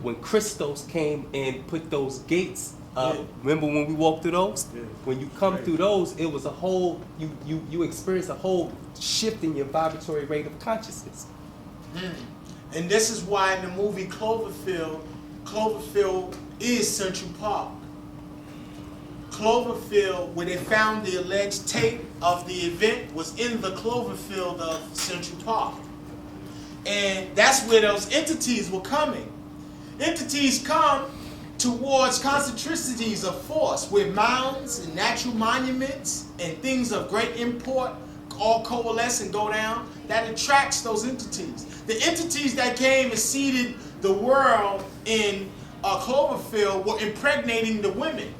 Speaker 2: When Christos came and put those gates up,
Speaker 3: Yeah.
Speaker 2: remember when we walked through those?
Speaker 9: Yeah.
Speaker 2: When you come through those, it was a whole, you experience a whole shift in your vibratory rate of consciousness.
Speaker 3: And this is why in the movie Cloverfield is Central Park. Cloverfield, where they found the alleged tape of the event, was in the Cloverfield of Central Park. And that's where those entities were coming. Entities come towards concentricities of force, where mounds and natural monuments and things of great import all coalesce and go down. That attracts those entities. The entities that came and seeded the world in Cloverfield were impregnating the women.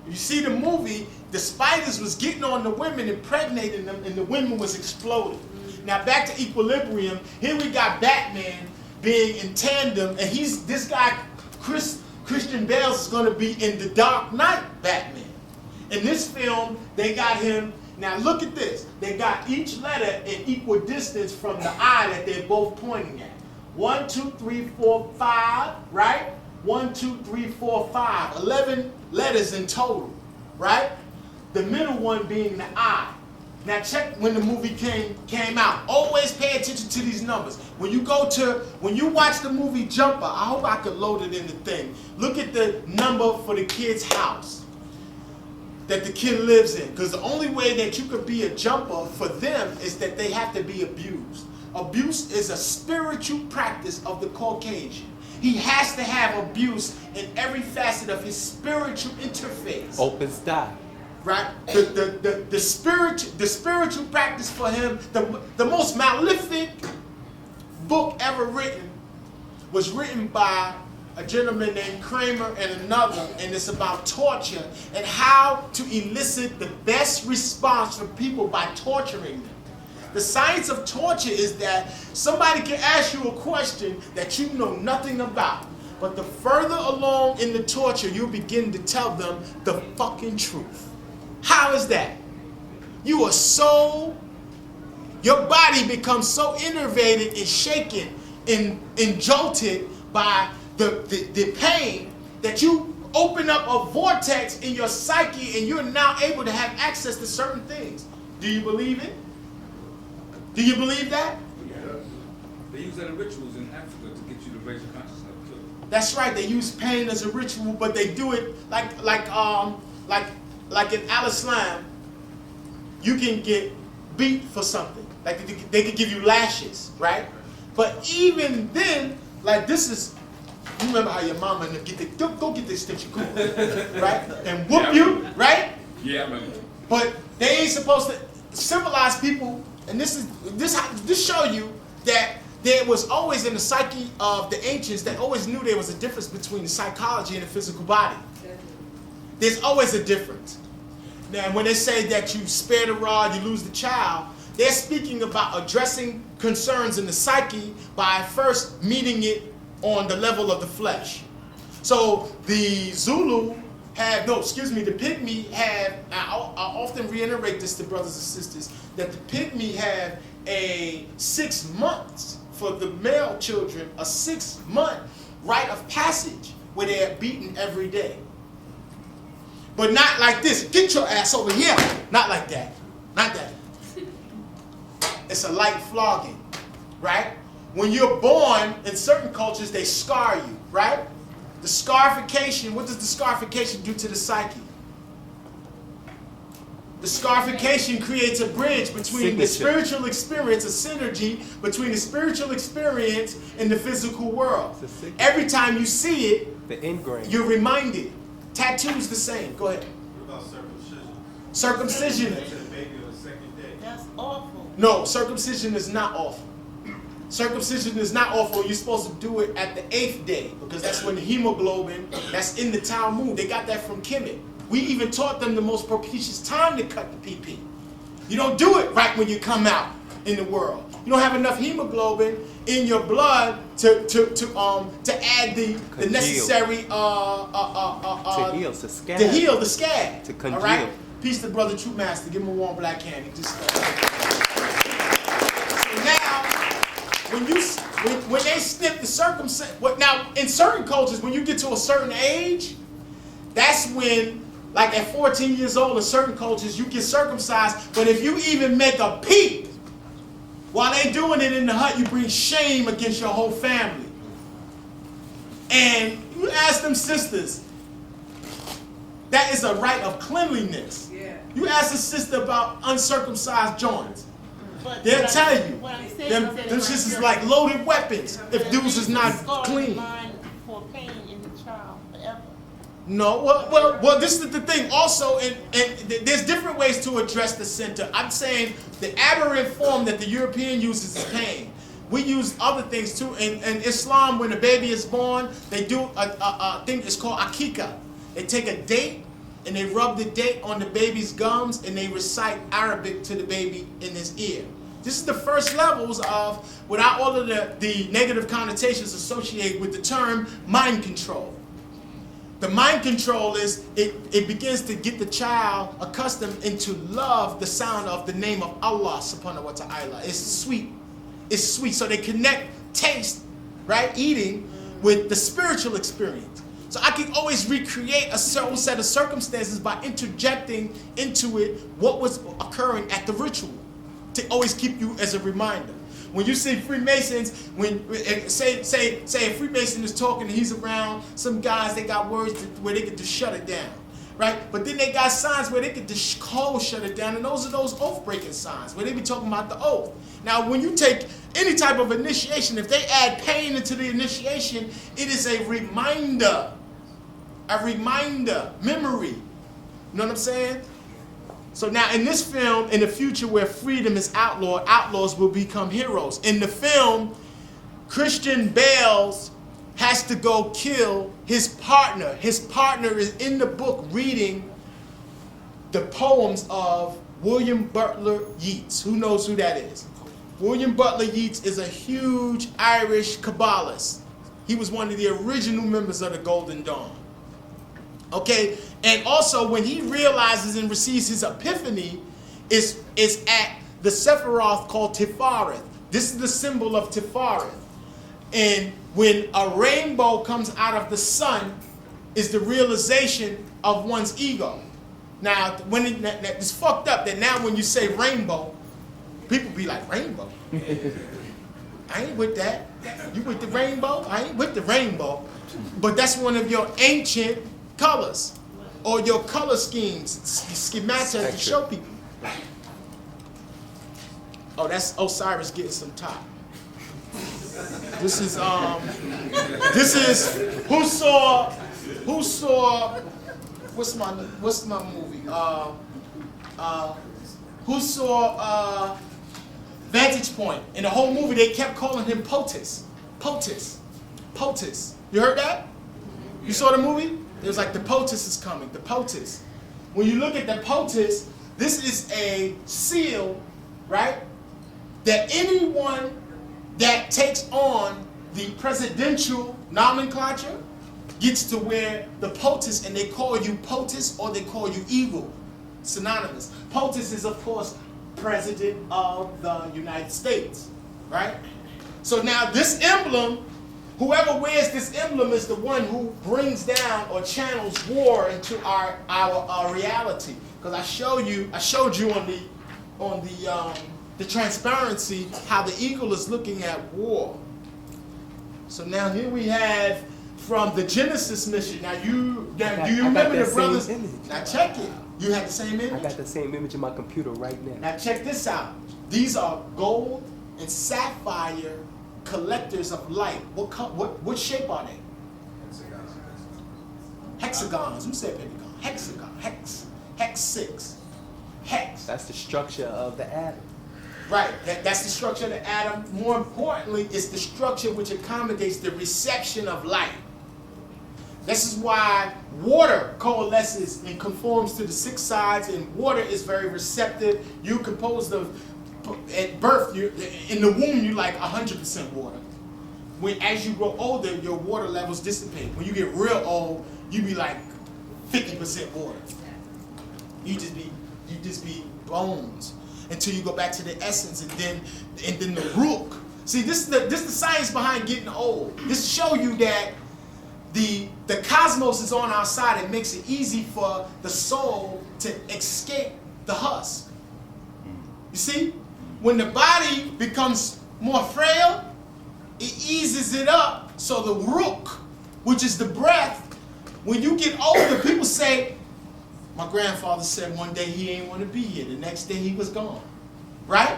Speaker 3: You see the movie, the spiders was getting on the women, impregnating them, and the women was exploding. Now back to Equilibrium. Here we got Batman being in tandem, and this guy, Christian Bale, is going to be in the Dark Knight Batman. In this film, they got him. Now look at this. They got each letter in equal distance from the eye that they're both pointing at. 1, 2, 3, 4, 5, right? 1, 2, 3, 4, 5. 11 letters in total, right? The middle one being the I. Now check when the movie came out. Always pay attention to these numbers. When you watch the movie Jumper, I hope I could load it in the thing. Look at the number for the kid's house that the kid lives in. Because the only way that you could be a jumper for them is that they have to be abused. Abuse is a spiritual practice of the Caucasian. He has to have abuse in every facet of his spiritual interface.
Speaker 2: Open style.
Speaker 3: Right? The spiritual practice for him, the most malefic book ever written was written by a gentleman named Kramer and another, and it's about torture and how to elicit the best response from people by torturing them. The science of torture is that somebody can ask you a question that you know nothing about, but the further along in the torture, you begin to tell them the fucking truth. How is that? Your body becomes so innervated and shaken and jolted by the pain that you open up a vortex in your psyche and you're now able to have access to certain things. Do you believe it? Do you believe that?
Speaker 11: Yeah. They use that in rituals in Africa to get you to raise your consciousness too.
Speaker 3: That's right. They use pain as a ritual, but they do it like in Al-Islam, you can get beat for something. Like they could give you lashes, right? But even then, like this is, you remember how your mama and them go get this stitch cord, right? And whoop you, right?
Speaker 11: Yeah, I remember.
Speaker 3: But they ain't supposed to civilize people, and this show you that there was always in the psyche of the ancients that always knew there was a difference between the psychology and the physical body. There's always a difference. Now, when they say that you spare the rod, you lose the child, they're speaking about addressing concerns in the psyche by first meeting it on the level of the flesh. So the Zulu the pygmy have, I often reiterate this to brothers and sisters, that the pygmy have a 6 months for the male children, a 6-month rite of passage where they are beaten every day. But not like this. Get your ass over here. Not like that. Not that. It's a light flogging, right? When you're born, in certain cultures, they scar you, right? The scarification, what does the scarification do to the psyche? The scarification creates a bridge between the spiritual experience, a synergy between the spiritual experience and the physical world. Every time you see it,
Speaker 2: the ingrained,
Speaker 3: you're reminded. Tattoo's the same. Go ahead.
Speaker 9: What about circumcision?
Speaker 3: Circumcision.
Speaker 9: To the baby on the second day.
Speaker 4: That's awful.
Speaker 3: No, circumcision is not awful. Circumcision is not awful. You're supposed to do it at the 8th day because that's when the hemoglobin that's in the Talmud. They got that from Kemet. We even taught them the most propitious time to cut the PP. You don't do it right when you come out in the world. You don't have enough hemoglobin in your blood to add the necessary
Speaker 2: to heal the scab.
Speaker 3: To heal the scab.
Speaker 2: To congeal.
Speaker 3: All right? Peace to Brother True Master. Give him a warm black hand. So now, when they snip the circumcision, now in certain cultures, when you get to a certain age, that's when, like at 14 years old, in certain cultures, you get circumcised. But if you even make a peep while they doing it in the hut, you bring shame against your whole family. And you ask them sisters, that is a rite of cleanliness.
Speaker 6: Yeah.
Speaker 3: You ask a sister about uncircumcised joints.
Speaker 4: But
Speaker 3: They'll tell you.
Speaker 4: what I'm saying
Speaker 3: Them
Speaker 4: is that
Speaker 3: sisters is like loaded weapons if dudes is not clean.
Speaker 4: For pain in the child forever.
Speaker 3: No, well, this is the thing. Also, and there's different ways to address the center. I'm saying the aberrant form that the European uses is pain. We use other things too. In Islam, when a baby is born, they do a thing. It's called akika. They take a date and they rub the date on the baby's gums and they recite Arabic to the baby in his ear. This is the first levels of, without all of the negative connotations associated with the term, mind control. The mind control is, it begins to get the child accustomed into love the sound of the name of Allah subhanahu wa ta'ala. It's sweet. It's sweet. So they connect taste, right, eating, with the spiritual experience. So I can always recreate a certain set of circumstances by interjecting into it what was occurring at the ritual, to always keep you as a reminder. When you see Freemasons, say a Freemason is talking and he's around some guys, they got words where they could just shut it down, right? But then they got signs where they could just cold shut it down, and those are those oath-breaking signs, where they be talking about the oath. Now, when you take any type of initiation, if they add pain into the initiation, it is a reminder, memory. You know what I'm saying? So now in this film, in the future where freedom is outlawed, outlaws will become heroes. In the film, Christian Bales has to go kill his partner. His partner is in the book reading the poems of William Butler Yeats. Who knows who that is? William Butler Yeats is a huge Irish Kabbalist. He was one of the original members of the Golden Dawn. Okay, and also when he realizes and receives his epiphany, is at the Sephiroth called Tifareth. This is the symbol of Tifareth. And when a rainbow comes out of the sun, is the realization of one's ego. Now, when it's fucked up that now when you say rainbow, people be like, rainbow? I ain't with that. You with the rainbow? I ain't with the rainbow. But that's one of your ancient colors, or your color schemes, schemata to show people. Oh, that's Osiris getting some top. This is who saw what's my movie? Who saw Vantage Point? In the whole movie they kept calling him POTUS. POTUS. POTUS. You heard that? You saw the movie? It was like the POTUS is coming, the POTUS. When you look at the POTUS, this is a seal, right? That anyone that takes on the presidential nomenclature gets to where the POTUS, and they call you POTUS or they call you evil, synonymous. POTUS is, of course, President of the United States, right? So now this emblem, whoever wears this emblem is the one who brings down or channels war into our reality. Because I showed you on the transparency how the eagle is looking at war. So now here we have from the Genesis mission. Now do you remember the brothers? Now check it. You have the same image?
Speaker 2: I got the same image in my computer right now.
Speaker 3: Now check this out. These are gold and sapphire collectors of light. What shape are they? Hexagons. Who said pentagon? Hexagon. Hex 6. Hex.
Speaker 2: That's the structure of the atom.
Speaker 3: Right. That's the structure of the atom. More importantly, it's the structure which accommodates the reception of light. This is why water coalesces and conforms to the 6 sides, and water is very receptive. You're composed of, at birth, in the womb, you're like 100% water. As you grow older, your water levels dissipate. When you get real old, you be like 50% water. You just be bones until you go back to the essence, and then the rook. See, this is the science behind getting old. This show you that the cosmos is on our side. It makes it easy for the soul to escape the husk. You see, when the body becomes more frail, it eases it up. So the rook, which is the breath, when you get older, people say, my grandfather said one day he ain't want to be here. The next day he was gone. Right?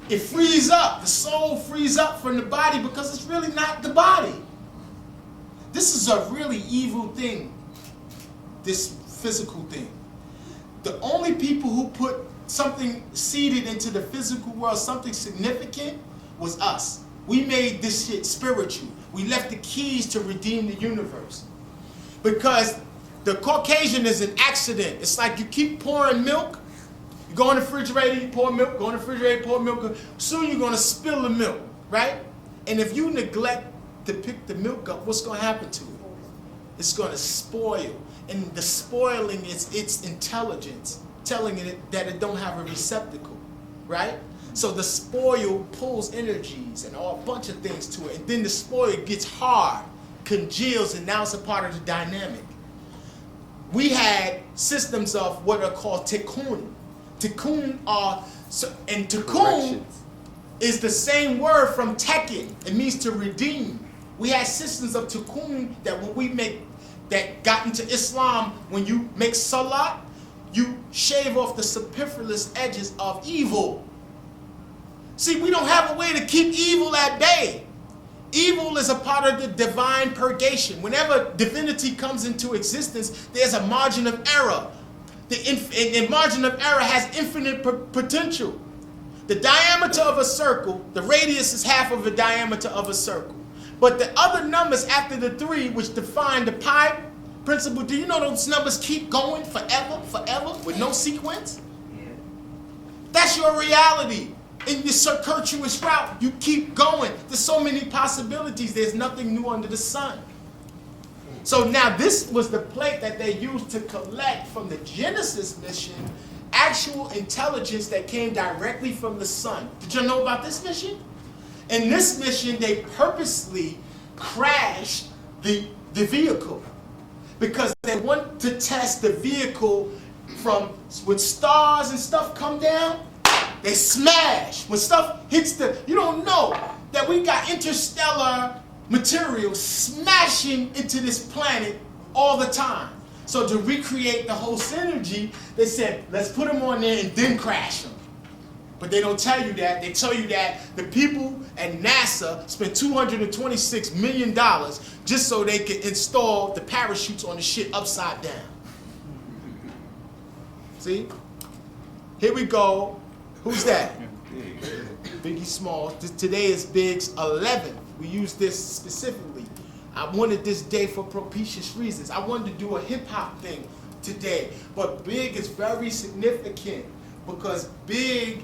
Speaker 3: It frees up. The soul frees up from the body because it's really not the body. This is a really evil thing, this physical thing. The only people who put something seeded into the physical world, something significant, was us. We made this shit spiritual. We left the keys to redeem the universe. Because the Caucasian is an accident. It's like you keep pouring milk. You go in the refrigerator, you pour milk, go in the refrigerator, pour milk. Soon you're going to spill the milk, right? And if you neglect to pick the milk up, what's going to happen to it? It's going to spoil. And the spoiling is its intelligence, telling it that it don't have a receptacle, right? So the spoil pulls energies and a bunch of things to it. And then the spoil gets hard, congeals, and now it's a part of the dynamic. We had systems of what are called tikkun. Tikkun are, and tikkun is the same word from tekken. It means to redeem. We had systems of tikkun that when we make, that got into Islam, when you make salat, you shave off the superfluous edges of evil. See, we don't have a way to keep evil at bay. Evil is a part of the divine purgation. Whenever divinity comes into existence, there's a margin of error. The margin of error has infinite potential. The diameter of a circle, the radius is half of the diameter of a circle. But the other numbers after the 3, which define the pi principle, do you know those numbers keep going forever, with no sequence? Yeah. That's your reality. In your circuitous route, you keep going. There's so many possibilities. There's nothing new under the sun. So now this was the plate that they used to collect from the Genesis mission actual intelligence that came directly from the sun. Did you know about this mission? In this mission, they purposely crashed the vehicle because they want to test the vehicle from when stars and stuff come down. They smash. When stuff hits you don't know that we got interstellar material smashing into this planet all the time. So to recreate the whole synergy, they said, let's put them on there and then crash them. But they don't tell you that. They tell you that the people at NASA spent $226 million just so they could install the parachutes on the shit upside down. See? Here we go. Who's that? Biggie Smalls. Today is Big's 11th. We use this specifically. I wanted this day for propitious reasons. I wanted to do a hip-hop thing today. But Big is very significant because Big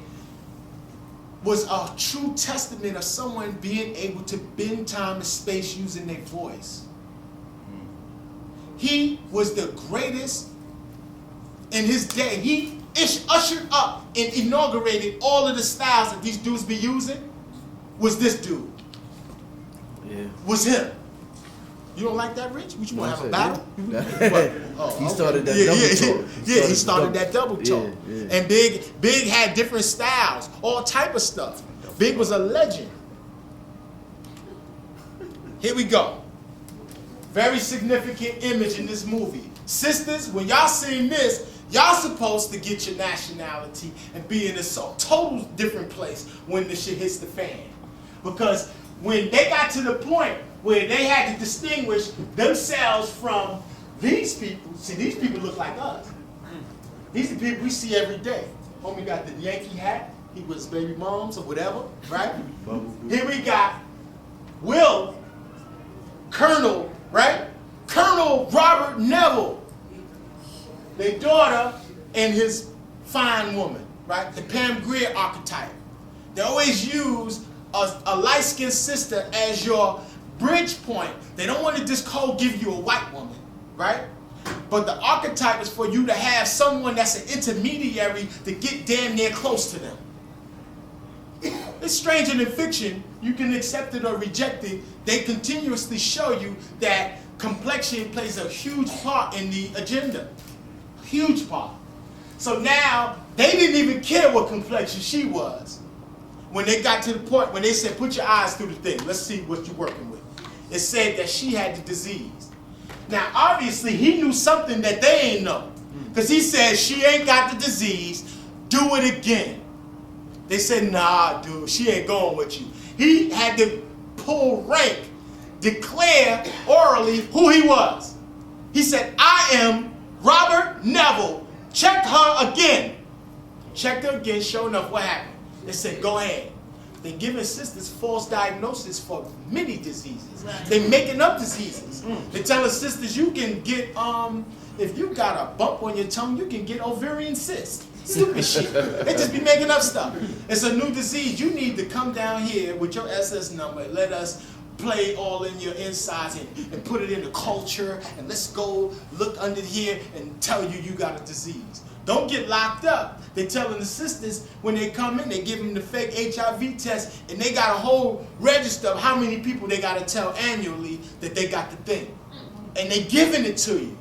Speaker 3: was a true testament of someone being able to bend time and space using their voice. he was the greatest in his day. He ushered up and inaugurated all of the styles that these dudes be using. Was this dude?
Speaker 5: Yeah.
Speaker 3: Was him? You don't like that, Rich? Would you want to have a battle?
Speaker 5: He started that double talk.
Speaker 3: He started that double talk.
Speaker 5: Yeah.
Speaker 3: And Big had different styles, all type of stuff. Big was a legend. Here we go. Very significant image in this movie. Sisters, when y'all seen this, y'all supposed to get your nationality and be in a total different place when the shit hits the fan. Because when they got to the point where they had to distinguish themselves from these people, see, these people look like us. These are people we see every day. Homie got the Yankee hat, he was baby moms or whatever, right? Here we got Will, Colonel, right? Colonel Robert Neville, their daughter and his fine woman, right? The Pam Grier archetype. They always use a light-skinned sister as your bridge point. They don't want to just cold give you a white woman, right? But the archetype is for you to have someone that's an intermediary to get damn near close to them. It's stranger than fiction. You can accept it or reject it. They continuously show you that complexion plays a huge part in the agenda. Huge part. So now, they didn't even care what complexion she was. When they got to the point when they said, put your eyes through the thing, let's see what you're working with. It said that she had the disease. Now, obviously, he knew something that they ain't know. Because he said, she ain't got the disease, do it again. They said, nah, dude, she ain't going with you. He had to pull rank, declare orally who he was. He said, I am Robert Neville. Check her again. Checked her again, sure enough, what happened? They said, go ahead. They're giving sisters false diagnosis for many diseases. Right. They're making up diseases. They're telling sisters you can get, if you got a bump on your tongue, you can get ovarian cysts. Stupid shit. They just be making up stuff. It's a new disease. You need to come down here with your SS number and let us play all in your insides and put it in the culture, and let's go look under here and tell you you got a disease. Don't get locked up. They're telling the sisters when they come in, they give them the fake HIV test, and they got a whole register of how many people they got to tell annually that they got the thing. And they giving it to you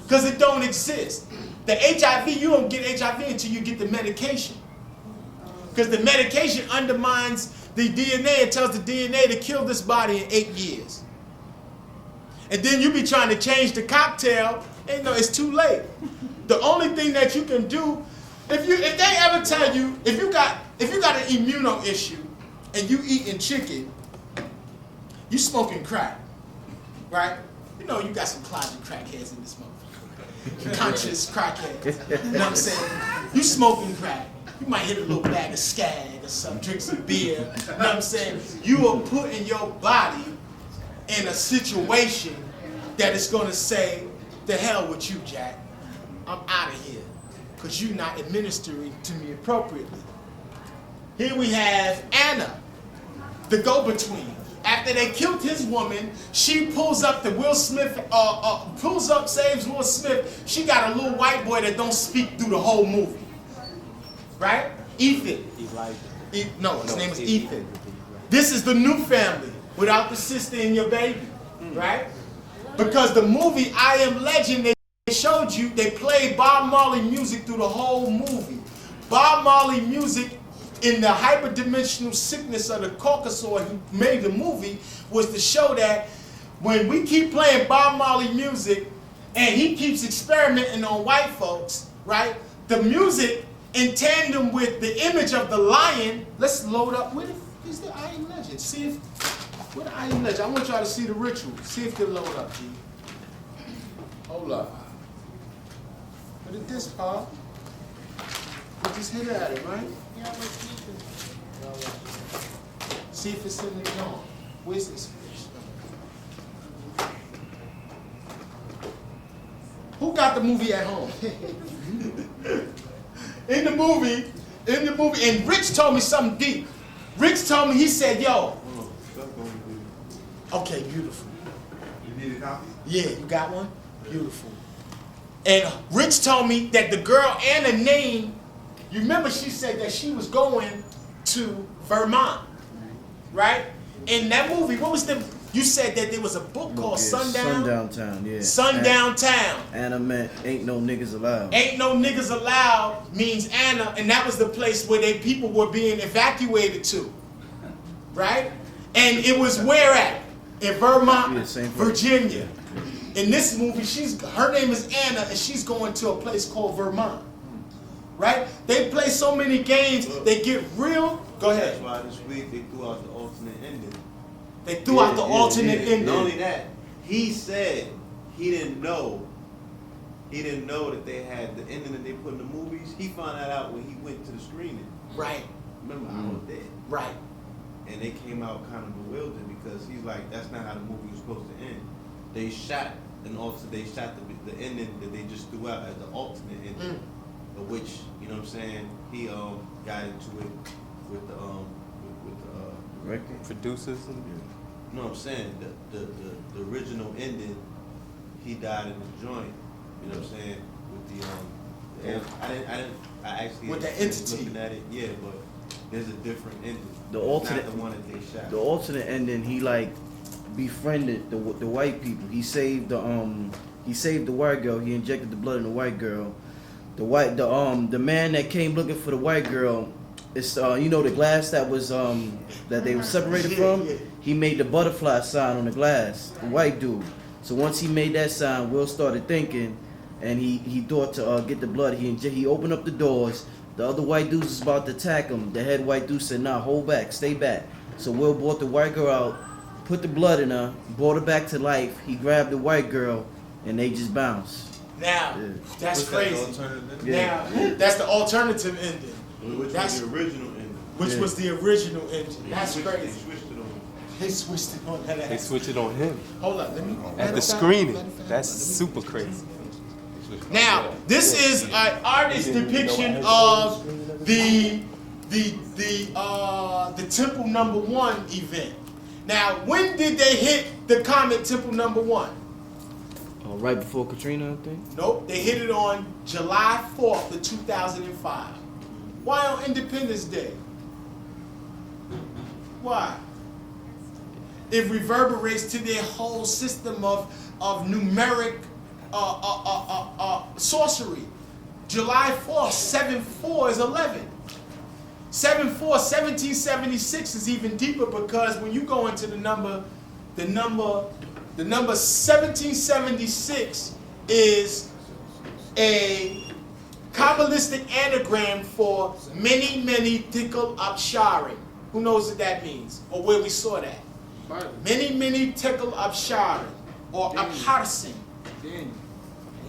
Speaker 3: because it don't exist. The HIV, you don't get HIV until you get the medication. Because the medication undermines the DNA. It tells the DNA to kill this body in 8 years. And then you be trying to change the cocktail, and no, it's too late. The only thing that you can do, if they ever tell you, if you got an immuno issue and you eating chicken, you smoking crack, right? You know you got some closet crackheads in this motherfucker. Conscious crackheads. You know what I'm saying? You smoking crack. You might hit a little bag of Skag or something, drink some beer. You know what I'm saying? You are putting your body in a situation that is going to say, the hell with you, Jack. I'm out of here because you're not administering to me appropriately. Here we have Anna, the go-between. After they killed his woman, she pulls up to Will Smith, saves Will Smith. She got a little white boy that don't speak through the whole movie. Right? Ethan. No, his name is Ethan. This is the new family without the sister and your baby. Right? Because the movie I Am Legend, they showed you, they played Bob Marley music through the whole movie. Bob Marley music in the hyperdimensional sickness of the Caucasoid who made the movie was to show that when we keep playing Bob Marley music and he keeps experimenting on white folks, right? The music in tandem with the image of the lion, let's load up with it. Is the I Am Legend. See if, what the I Am Legend? I want y'all to see the ritual. See if they load up, G. Hold up. What is this, Paul? We just hit at it, right?
Speaker 4: Yeah, let's keep it.
Speaker 3: See if it's in the joint. Where's this? Who got the movie at home? In the movie, and Rich told me something deep. Rich told me, he said, yo. Okay, beautiful.
Speaker 10: You need a copy?
Speaker 3: Yeah, you got one? Beautiful. And Rich told me that the girl Anna name, you remember she said that she was going to Vermont, right? In that movie, what was you said that there was a book called Sundown?
Speaker 5: Sundown Town, yeah.
Speaker 3: Sundown Town.
Speaker 5: Anna meant ain't no niggas allowed.
Speaker 3: Ain't no niggas allowed means Anna, and that was the place where people were being evacuated to, right? And it was where at? In Vermont, Virginia. In this movie, her name is Anna, and she's going to a place called Vermont, right? They play so many games, they get real. Go ahead.
Speaker 9: That's why this week they threw out the alternate ending.
Speaker 3: They threw out the alternate ending.
Speaker 9: Not only that, he said he didn't know that they had the ending that they put in the movies. He found that out when he went to the screening.
Speaker 3: Right.
Speaker 9: Remember, I was there.
Speaker 3: Right.
Speaker 9: And they came out kind of bewildered because he's like, that's not how the movie was supposed to end. They shot the ending that they just threw out as the alternate ending, of which, you know what I'm saying, he got into it with the
Speaker 2: record producers.
Speaker 9: You know what I'm saying? The original ending, he died in the joint. You know what I'm saying? With I actually
Speaker 3: with the entity
Speaker 9: looking at it, yeah, but there's a different ending.
Speaker 5: The alternate,
Speaker 9: not the one that they shot.
Speaker 5: The alternate ending, he like befriended the white people. He saved the white girl. He injected the blood in the white girl. The man that came looking for the white girl, it's you know the glass that was that they were separated from. He made the butterfly sign on the glass. The white dude. So once he made that sign, Will started thinking, and he thought to get the blood. He opened up the doors. The other white dudes was about to attack him. The head white dude said, "Nah, hold back, stay back." So Will brought the white girl out, put the blood in her, brought her back to life. He grabbed the white girl, and they just bounced.
Speaker 3: Now, that's crazy.
Speaker 5: Yeah.
Speaker 3: Now, that's the alternative ending.
Speaker 9: Which was the original ending.
Speaker 3: Which was the original ending. That's crazy.
Speaker 9: They switched it on.
Speaker 3: They switched it on that.
Speaker 2: They switched it on him.
Speaker 3: Hold up, let me.
Speaker 2: At the screening. That's super crazy.
Speaker 3: Now, this is an artist's depiction of the Temple Number 1 event. Now, when did they hit the comet Temple Number 1?
Speaker 5: Right before Katrina, I think.
Speaker 3: Nope, they hit it on July 4th of 2005. Why on Independence Day? Why? It reverberates to their whole system of numeric sorcery. July 4th, 7-4 is 11. 7-4, 1776 is even deeper because when you go into the number 1776 is a Kabbalistic anagram for many, many tickle absharim. Who knows what that means or where we saw that? Many, many tickle absharim or aparsin. In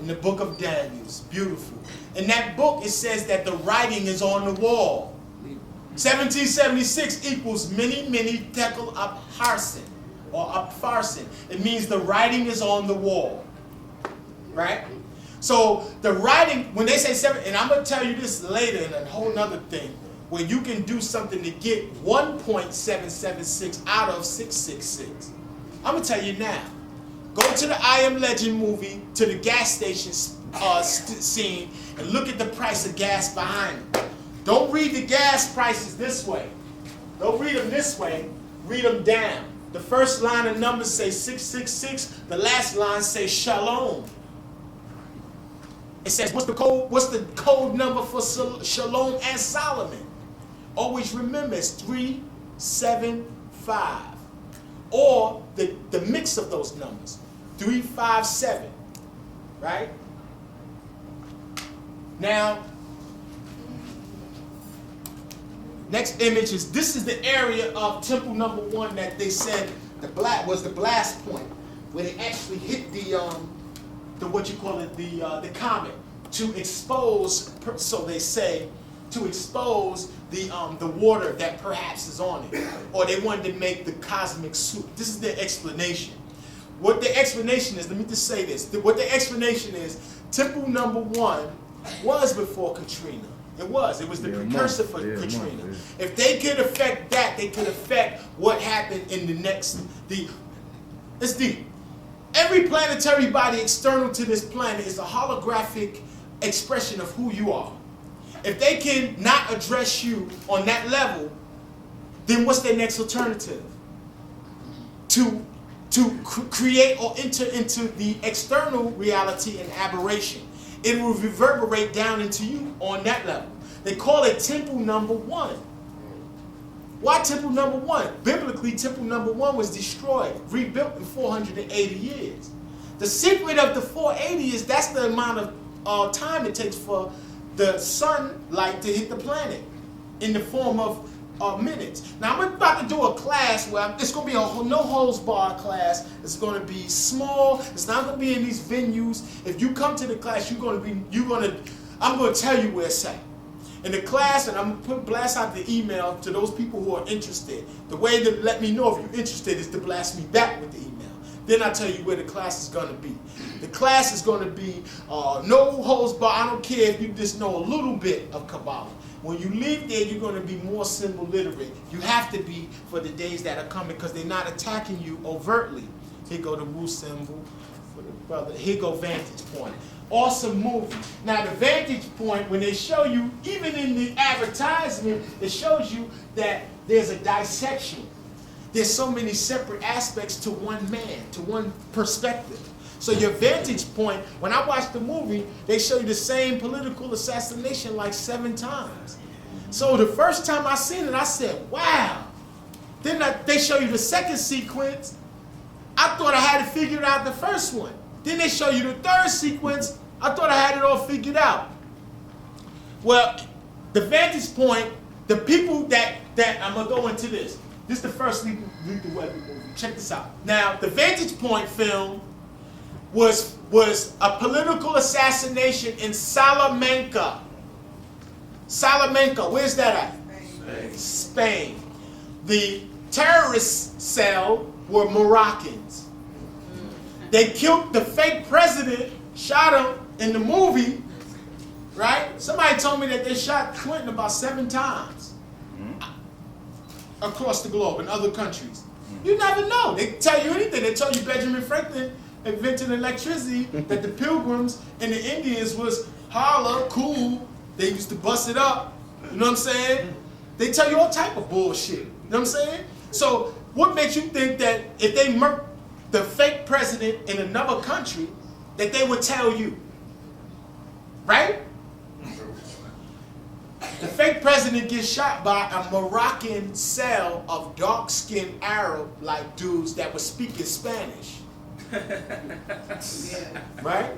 Speaker 3: the book of Daniel. It's beautiful. In that book, it says that the writing is on the wall. 1776 equals many, many tekel upharsin or upfarsin. It means the writing is on the wall. Right? So the writing, when they say 7, and I'm going to tell you this later in a whole nother thing, where you can do something to get 1.776 out of 666. I'm going to tell you now. Go to the I Am Legend movie, to the gas station scene, and look at the price of gas behind them. Don't read the gas prices this way. Don't read them this way. Read them down. The first line of numbers say 666. The last line say Shalom. It says, what's the code number for Shalom and Solomon? Always remember, it's 375. Or the mix of those numbers. 357, right? Now, next image is, this is the area of Temple Number 1 that they said was the blast point, where they actually hit the what you call it, the comet, to expose, so they say, to expose the water that perhaps is on it, or they wanted to make the cosmic soup. This is their explanation. What the explanation is, let me just say this. What the explanation is, Temple Number 1 was before Katrina. It was the precursor for Katrina. If they could affect that, they could affect what happened in the next, it's deep. Every planetary body external to this planet is a holographic expression of who you are. If they can not address you on that level, then what's their next alternative? To create or enter into the external reality and aberration. It will reverberate down into you on that level. They call it temple number 1. Why temple number 1? Biblically, temple number 1 was destroyed, rebuilt in 480 years. The secret of the 480 is that's the amount of time it takes for the sunlight to hit the planet in the form of minutes. Now I'm about to do a class where it's going to be a no holds barred class. It's going to be small. It's not going to be in these venues. If you come to the class, I'm going to tell you where it's at. In the class, and I'm going to blast out the email to those people who are interested. The way to let me know if you're interested is to blast me back with the email. Then I'll tell you where the class is going to be. The class is going to be no holds barred. I don't care if you just know a little bit of Kabbalah. When you leave there, you're going to be more symbol literate. You have to be for the days that are coming because they're not attacking you overtly. Here go the Wu symbol for the brother. Here go Vantage Point. Awesome movie. Now the Vantage Point, when they show you, even in the advertisement, it shows you that there's a dissection. There's so many separate aspects to one man, to one perspective. So your vantage point, when I watched the movie, they show you the same political assassination like 7 times. So the first time I seen it, I said, wow. Then they show you the second sequence. I thought I had it figured out the first one. Then they show you the third sequence. I thought I had it all figured out. Well, the vantage point, the people that I'm going to go into this. This is the first Lethal Weapon movie. Check this out. Now, the Vantage Point film was a political assassination in Salamanca. Salamanca, where's that at? Spain. The terrorist cell were Moroccans. They killed the fake president, shot him in the movie, right? Somebody told me that they shot Clinton about 7 times across the globe in other countries. You never know. They tell you anything. They tell you Benjamin Franklin invented electricity, that the Pilgrims and the Indians was holla, cool. They used to bust it up. You know what I'm saying? They tell you all type of bullshit. You know what I'm saying? So what makes you think that if they murked the fake president in another country, that they would tell you? Right? The fake president gets shot by a Moroccan cell of dark-skinned Arab-like dudes that were speaking Spanish. Right?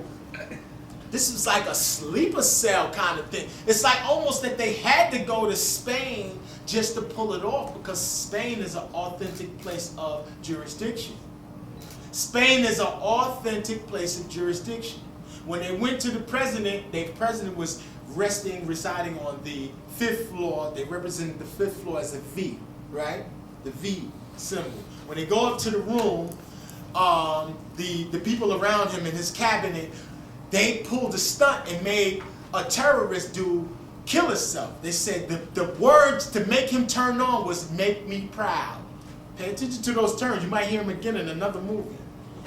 Speaker 3: This is like a sleeper cell kind of thing. It's like almost that they had to go to Spain just to pull it off because Spain is an authentic place of jurisdiction. Spain is an authentic place of jurisdiction. When they went to the president was residing on the 5th floor. They represented the 5th floor as a V, right? The V symbol. When they go up to the room, the people around him in his cabinet, they pulled a stunt and made a terrorist dude kill himself. They said the words to make him turn on was "make me proud." Pay attention to those terms. You might hear him again in another movie.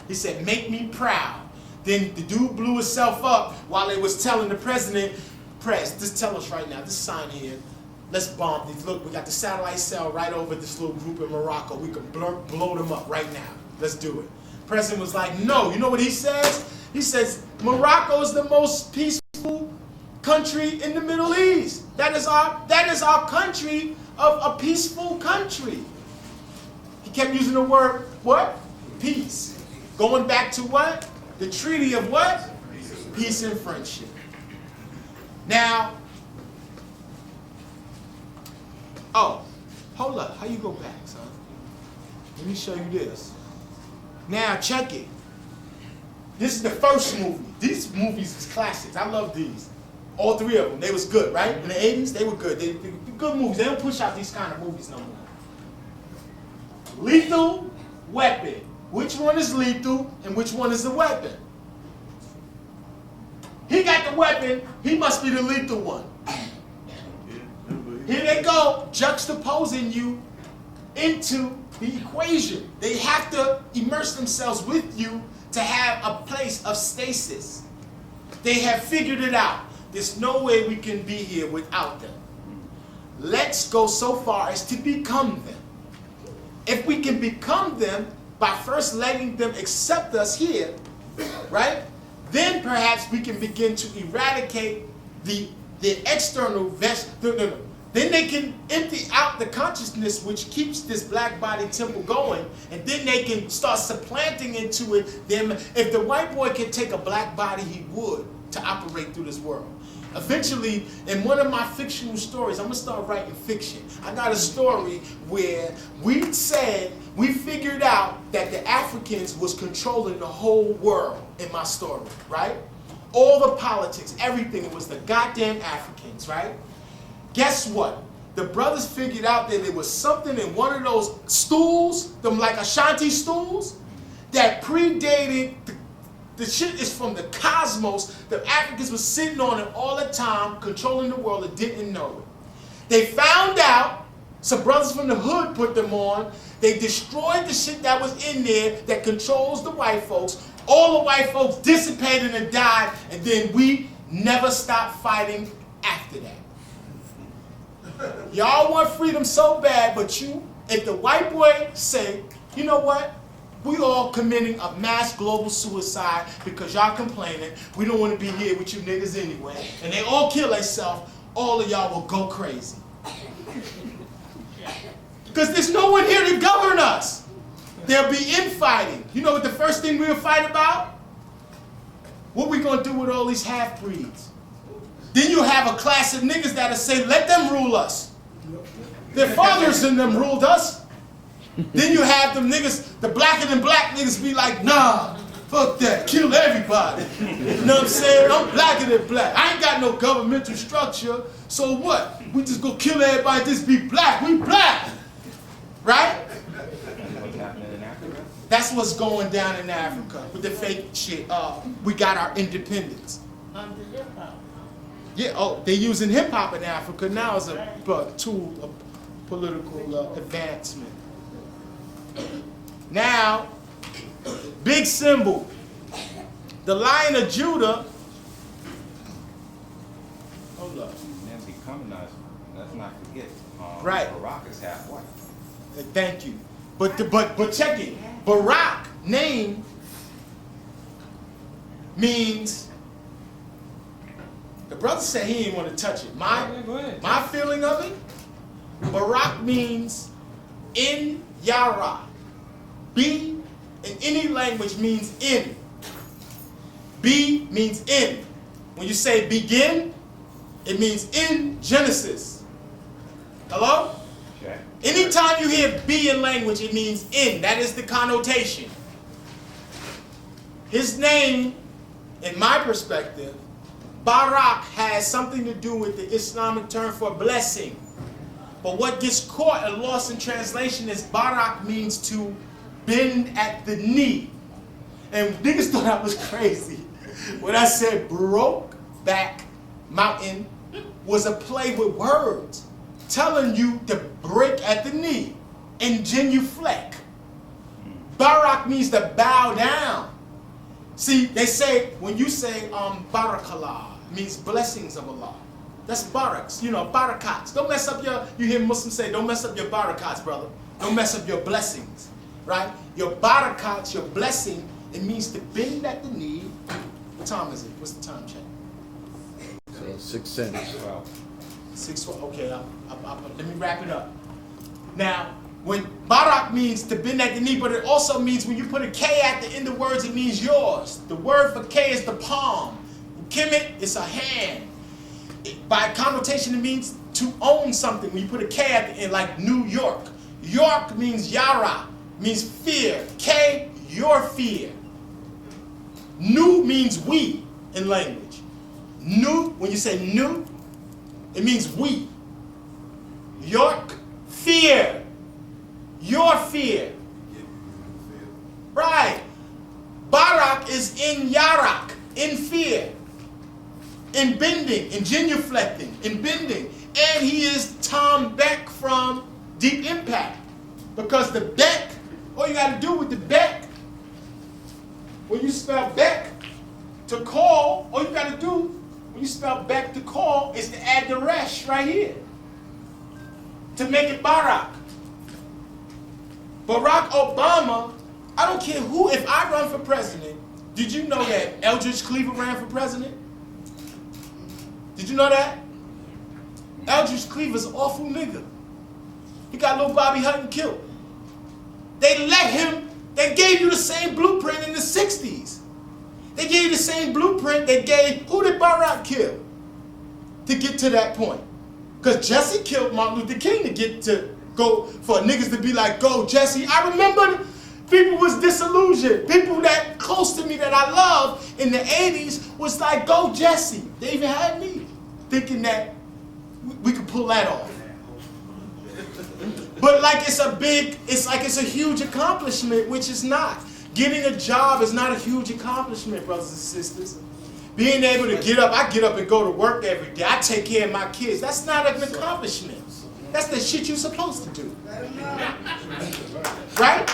Speaker 3: He said, "Make me proud." Then the dude blew himself up while they was telling the president, "Press, just tell us right now, this sign here, let's bomb these. Look, we got the satellite cell right over this little group in Morocco. We can blow them up right now. Let's do it." President was like, "No." You know what he says? He says, "Morocco is the most peaceful country in the Middle East. That is our country of a peaceful country." He kept using the word, what? Peace. Going back to what? The treaty of what? Peace and friendship. Now, oh, hold up. How you go back, son? Let me show you this. Now, check it. This is the first movie. These movies is classics. I love these. All 3 of them. They was good, right? In the 80s, they were good. They good movies. They don't push out these kind of movies no more. Lethal Weapon. Which one is lethal and which one is the weapon? He got the weapon. He must be the lethal one. Here they go, juxtaposing you into the equation. They have to immerse themselves with you to have a place of stasis. They have figured it out. There's no way we can be here without them. Let's go so far as to become them. If we can become them by first letting them accept us here, right? Then perhaps we can begin to eradicate the external Then they can empty out the consciousness which keeps this black body temple going, and then they can start supplanting into it them. If the white boy can take a black body, he would, to operate through this world. Eventually, in one of my fictional stories, I'm gonna start writing fiction. I got a story where we figured out that the Africans was controlling the whole world in my story, right? All the politics, everything, it was the goddamn Africans, right? Guess what? The brothers figured out that there was something in one of those stools, them like Ashanti stools, that predated the shit is from the cosmos. The Africans were sitting on it all the time, controlling the world and didn't know it. They found out, some brothers from the hood put them on, they destroyed the shit that was in there that controls the white folks. All the white folks dissipated and died, and then we never stopped fighting after that. Y'all want freedom so bad, but if the white boy say, you know what? We all committing a mass global suicide because y'all complaining. We don't want to be here with you niggas anyway. And they all kill themselves. All of y'all will go crazy. Because there's no one here to govern us. There'll be infighting. You know what the first thing we'll fight about? What we going to do with all these half-breeds? Then you have a class of niggas that'll say, let them rule us. Their fathers and them ruled us. Then you have them niggas, the blacker than black niggas be like, nah, fuck that, kill everybody. You know what I'm saying? I'm blacker than black. I ain't got no governmental structure, so what? We just go kill everybody, just be black. We black. Right?
Speaker 2: What's happening in Africa?
Speaker 3: That's what's going down in Africa with the fake shit. We got our independence.
Speaker 4: Under hip hop.
Speaker 3: Yeah, they using hip hop in Africa now as a tool of political advancement. Now, big symbol. The Lion of Judah. Hold up.
Speaker 2: And becoming us, let's not forget.
Speaker 3: Right.
Speaker 2: Barack is half white.
Speaker 3: Thank you. But check it. Barack name means. The brother said he didn't want to touch it. My feeling of it, Barack means in Yara. B in any language means in. B means in. When you say begin, it means in Genesis. Hello?
Speaker 2: Okay.
Speaker 3: Anytime you hear B in language, it means in. That is the connotation. His name, in my perspective, Barak has something to do with the Islamic term for blessing. But what gets caught and lost in translation is Barak means to bend at the knee. And niggas thought I was crazy when I said broke back mountain was a play with words, telling you to break at the knee and genuflect. Barak means to bow down. See, they say, when you say Barakallah, means blessings of Allah. That's baraks, barakats. Don't mess up you hear Muslims say, don't mess up your barakats, brother. Don't mess up your blessings, right? Your barakats, your blessing, it means to bend at the knee. What time is it? What's the time check?
Speaker 5: 6:10.
Speaker 3: 6:12. Okay, let me wrap it up. Now, when barak means to bend at the knee, but it also means when you put a K at the end of words, it means yours. The word for K is the palm. Kemet, it's a hand. By connotation, it means to own something. When you put a K at the end, like New York. York means Yara, means fear. K, your fear. Nu means we in language. Nu, when you say nu, it means we. York, fear. Your fear. Right. Barak is in Yarak, in fear. In bending, in genuflecting, in bending. And he is Tom Beck from Deep Impact. Because the Beck, all you got to do with the Beck, when you spell Beck to call, all you gotta do when you spell Beck to call is to add the resh right here to make it Barack. Barack Obama, I don't care who, if I run for president, did you know that Eldridge Cleaver ran for president? Did you know that? Eldridge Cleaver's an awful nigga. He got little Bobby Hutton killed. They let him, they gave you the same blueprint in the 60s. They gave you the same blueprint they gave, who did Barack kill to get to that point? Because Jesse killed Martin Luther King to get to go, for niggas to be like, go Jesse. I remember people was disillusioned. People that close to me that I love in the 80s was like, go Jesse. They even had me thinking that we could pull that off. But like it's a huge accomplishment, which is not. Getting a job is not a huge accomplishment, brothers and sisters. Being able to get up, I get up and go to work every day. I take care of my kids. That's not an accomplishment. That's the shit you're supposed to do. Right?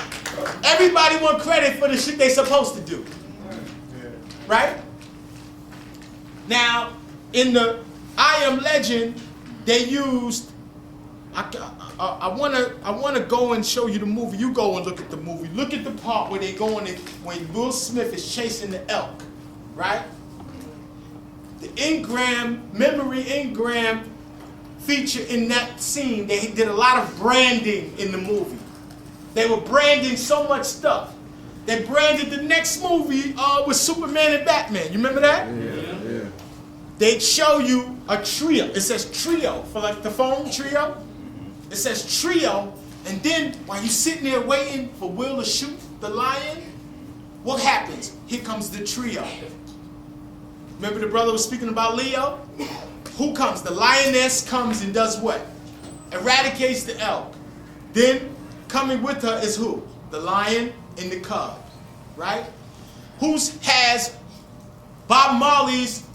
Speaker 3: Everybody want credit for the shit they supposed to do. Right? Now, in the I Am Legend, they used, I wanna go and show you the movie. You go and look at the movie. Look at the part where they go in when Will Smith is chasing the elk, right? The memory engram feature in that scene, they did a lot of branding in the movie. They were branding so much stuff. They branded the next movie with Superman and Batman. You remember that?
Speaker 5: Yeah.
Speaker 3: They'd show you a trio. It says trio for like the phone trio. It says trio, and then while you're sitting there waiting for Will to shoot the lion, what happens? Here comes the trio. Remember the brother was speaking about Leo? Who comes? The lioness comes and does what? Eradicates the elk. Then coming with her is who? The lion and the cub, right? Who has Bob Marley's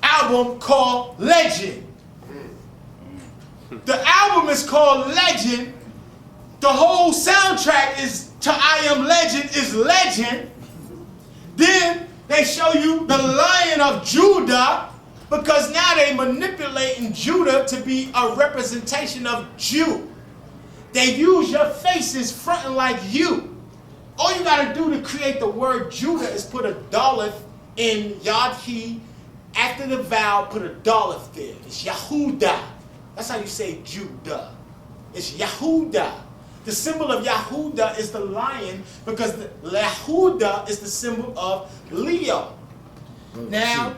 Speaker 3: album called Legend? The album is called Legend. The whole soundtrack is to I Am Legend is Legend. Then they show you the Lion of Judah, because now they manipulating Judah to be a representation of Jew. They use your faces fronting like you. All you gotta do to create the word Judah is put a Daleth in Yod-He. After the vowel, put a Daleth there. It's Yahudah. That's how you say Judah. It's Yahudah. The symbol of Yahudah is the lion, because the Yahudah is the symbol of Leo. Now,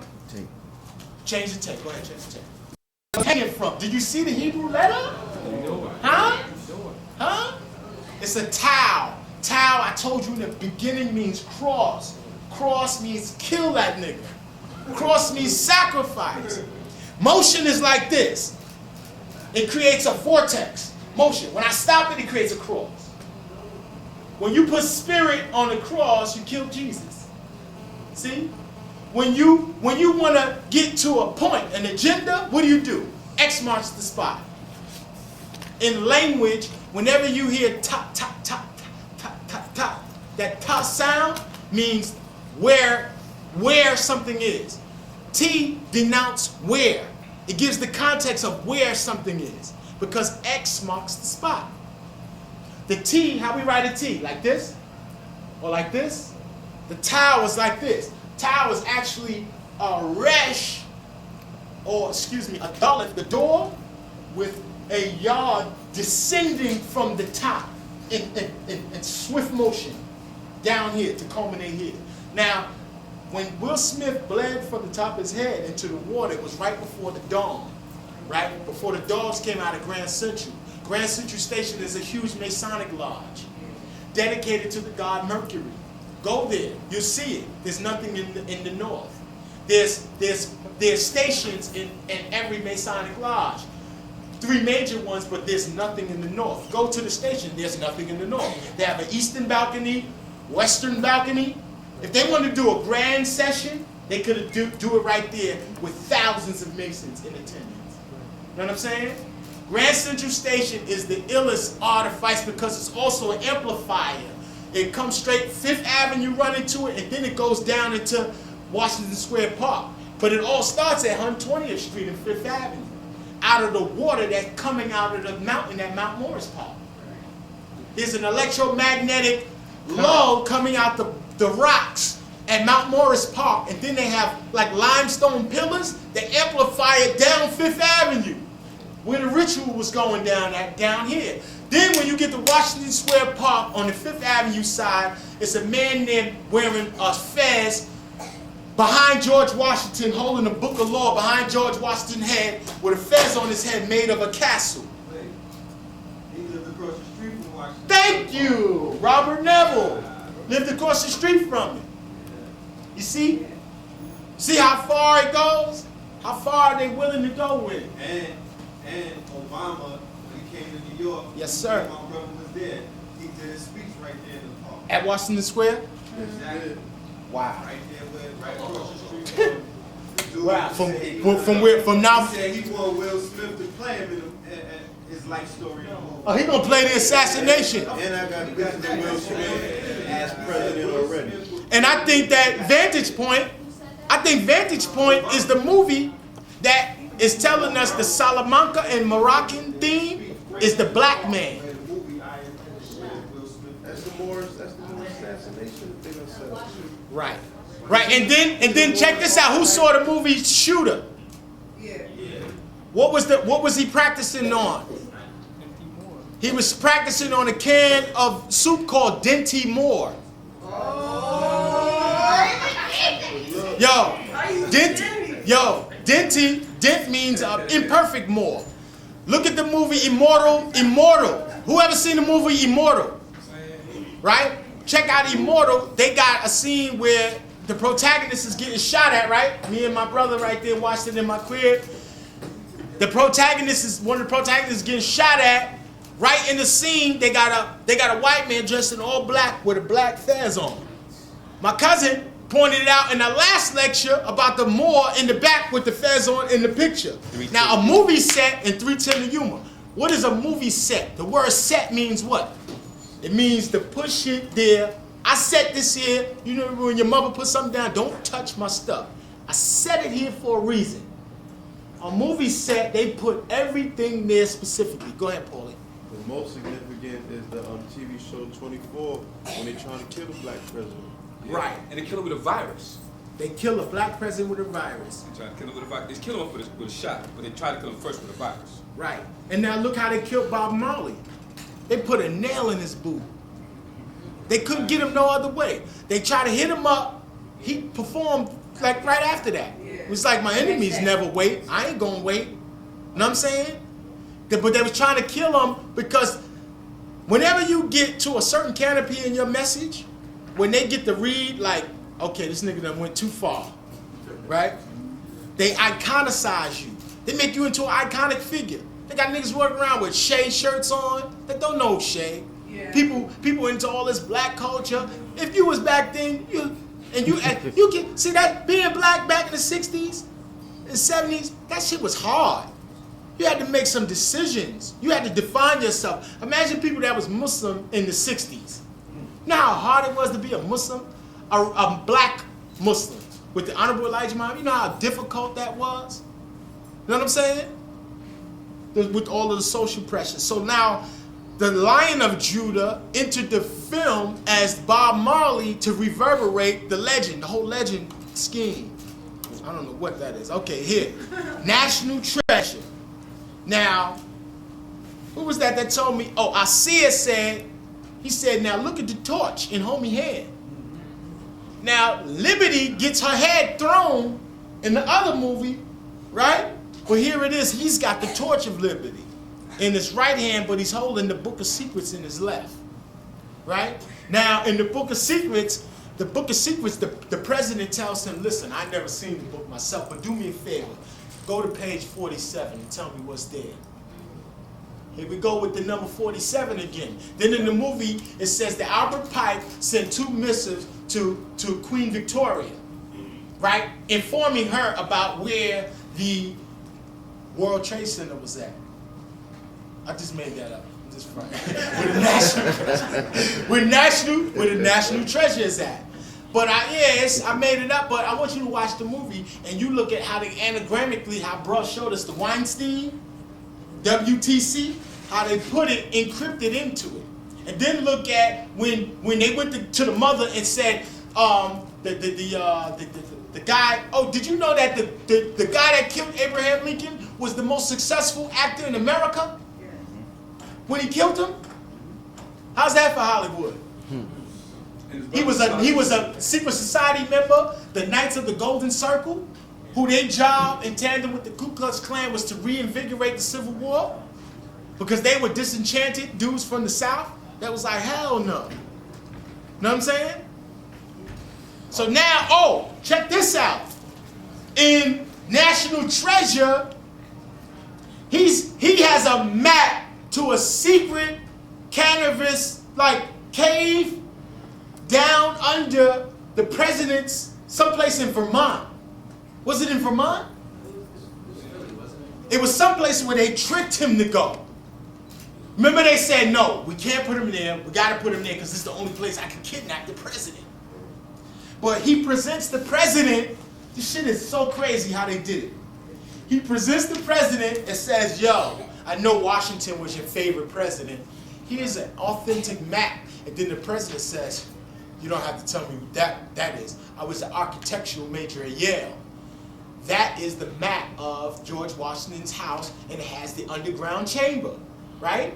Speaker 3: change the tape. Go ahead, change the tape. Where's it hanging from? Did you see the Hebrew letter? Huh? Huh? It's a Tau. Tau, I told you in the beginning, means cross. Cross means kill that nigga. Cross means sacrifice. Motion is like this. It creates a vortex. Motion. When I stop it, it creates a cross. When you put spirit on the cross, you kill Jesus. See? When you want to get to a point, an agenda, what do? X marks the spot. In language, whenever you hear ta ta ta ta ta ta, that ta sound means where something is. T denotes where. It gives the context of where something is, because X marks the spot. The T, how we write a T? Like this? Or like this? The Tau is like this. Tau is actually a resh, or excuse me, a daleth, the door, with a yod descending from the top in swift motion down here to culminate here. Now, when Will Smith bled from the top of his head into the water, it was right before the dawn, right? Before the dogs came out of Grand Central. Grand Central Station is a huge Masonic lodge dedicated to the god Mercury. Go there, you'll see it. There's nothing in the north. There's stations in every Masonic lodge. 3 major ones, but there's nothing in the north. Go to the station, there's nothing in the north. They have an eastern balcony, western balcony. If they wanted to do a grand session, they could do it right there with thousands of Masons in attendance. You know what I'm saying? Grand Central Station is the illest artifice because it's also an amplifier. It comes straight 5th Avenue, run into it, and then it goes down into Washington Square Park. But it all starts at 120th Street and 5th Avenue, out of the water that's coming out of the mountain at Mount Morris Park. There's an electromagnetic low coming out the rocks at Mount Morris Park, and then they have like limestone pillars that amplify it down 5th Avenue, where the ritual was going down here. Then when you get to Washington Square Park on the 5th Avenue side, it's a man there wearing a fez behind George Washington, holding a book of law behind George Washington's head with a fez on his head made of a castle.
Speaker 9: He lived across the street from Washington.
Speaker 3: Thank you! Robert Neville lived across the street from him. You see? See how far it goes? How far are they willing to go with it?
Speaker 9: And Obama, when he came to New York,
Speaker 3: Yes, sir.
Speaker 9: my brother was there. He did his speech right there in the park.
Speaker 3: At Washington Square?
Speaker 9: Exactly.
Speaker 3: Wow.
Speaker 9: Right there, right across the street from the dude.
Speaker 3: Wow.
Speaker 9: He
Speaker 3: From
Speaker 9: said he
Speaker 3: where? From now?
Speaker 9: He said he wanted Will Smith to play him in his life story.
Speaker 3: Oh, he gonna play the assassination.
Speaker 9: And I got pictures of Will Smith as president already.
Speaker 3: And I think that Vantage Point is the movie that is telling us the Salamanca and Moroccan theme is the black man.
Speaker 9: That's the Morris assassination thing I said.
Speaker 3: Right. Right. And then check this out. Who saw the movie Shooter?
Speaker 4: Yeah.
Speaker 3: What was he practicing on? He was practicing on a can of soup called Dinty Moore. Dent means imperfect Moore. Look at the movie Immortal. Who ever seen the movie Immortal? Right? Check out Immortal. They got a scene where the protagonist is getting shot at, right? Me and my brother right there watched it in my crib. One of the protagonists is getting shot at. Right in the scene, they got a white man dressed in all black with a black fez on. My cousin pointed it out in the last lecture about the Moor in the back with the fez on in the picture. Now, a movie set in 310 to humor. What is a movie set? The word set means what? It means to put shit there. I set this here. You know when your mother put something down, don't touch my stuff. I set it here for a reason. A movie set, they put everything there specifically. Go ahead, Paulie.
Speaker 12: The most significant is the TV show 24 when they trying to kill the black president.
Speaker 11: Yeah.
Speaker 3: Right.
Speaker 11: And they kill him with a virus.
Speaker 3: They kill a black president with a virus.
Speaker 11: They try to kill him with a virus. They kill him with a shot, but they try to kill him first with a virus.
Speaker 3: Right. And now look how they killed Bob Marley. They put a nail in his boot. They couldn't get him no other way. They tried to hit him up. He performed like right after that. It was like, my enemies never wait. I ain't gonna wait. You know what I'm saying? But they was trying to kill him because whenever you get to a certain canopy in your message, when they get to read like, okay, this nigga done went too far, right? They iconicize you. They make you into an iconic figure. They got niggas walking around with Shay shirts on that don't know Shay.
Speaker 4: Yeah.
Speaker 3: People into all this black culture. If you was back then, you can see that being black back in the 60s and 70s, that shit was hard. You had to make some decisions. You had to define yourself. Imagine people that was Muslim in the 60s. You know how hard it was to be a Muslim? A black Muslim with the Honorable Elijah Muhammad. You know how difficult that was? You know what I'm saying? With all of the social pressures. So now, the Lion of Judah entered the film as Bob Marley to reverberate the legend, the whole legend scheme. I don't know what that is. Okay, here. National Treasure. Now, who was that told me? Oh, Isaiah said, he said, now look at the torch in homie hand. Now, Liberty gets her head thrown in the other movie, right? Well, here it is. He's got the torch of liberty in his right hand, but he's holding the book of secrets in his left, right? Now, in the book of secrets, the president tells him, listen, I never seen the book myself, but do me a favor. Go to page 47 and tell me what's there. Here we go with the number 47 again. Then in the movie, it says that Albert Pike sent 2 missives to Queen Victoria, right? Informing her about where the World Trade Center was at. I just made that up. I'm this front. Where the national treasure is at. But I made it up, but I want you to watch the movie and you look at how they anagrammatically, how Bruh showed us the Weinstein, WTC, how they put it encrypted into it. And then look at when they went to the mother and said, the guy, oh, did you know that the guy that killed Abraham Lincoln was the most successful actor in America? When he killed him? How's that for Hollywood? He was a secret society member, the Knights of the Golden Circle, who their job in tandem with the Ku Klux Klan was to reinvigorate the Civil War because they were disenchanted dudes from the South. That was like, hell no. Know what I'm saying? So now, oh, check this out. In National Treasure, he has a map to a secret cannabis like cave down under the president's someplace in Vermont. Was it in Vermont? It was someplace where they tricked him to go. Remember they said, no, we can't put him there. We got to put him there because this is the only place I can kidnap the president. But he presents the president. This shit is so crazy how they did it. He presents the president and says, yo, I know Washington was your favorite president. Here's an authentic map. And then the president says, you don't have to tell me what that is. I was an architectural major at Yale. That is the map of George Washington's house, and it has the underground chamber, right?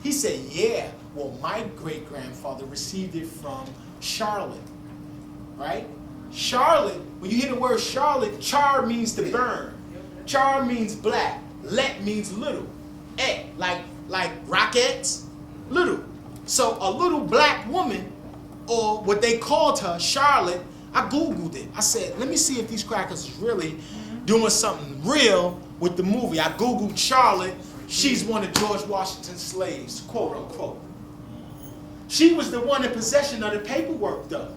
Speaker 3: He said, yeah, well, my great-grandfather received it from Charlotte, right? Charlotte, when you hear the word Charlotte, char means to burn. Char means black. Let means little. Et, like rockets, little. So a little black woman, or what they called her, Charlotte, I Googled it. I said, let me see if these crackers is really doing something real with the movie. I Googled Charlotte. She's one of George Washington's slaves, quote unquote. She was the one in possession of the paperwork, though.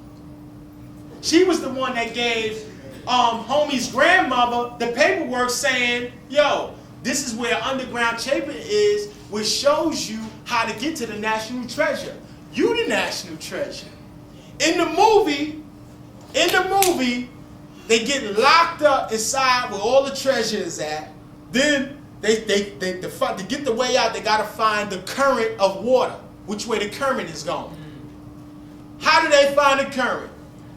Speaker 3: She was the one that gave homie's grandmother the paperwork saying, yo, this is where underground chamber is, which shows you how to get to the national treasure. You the national treasure. In the movie, they get locked up inside where all the treasure is at. Then to get the way out, they gotta find the current of water, which way the current is going. How do they find the current?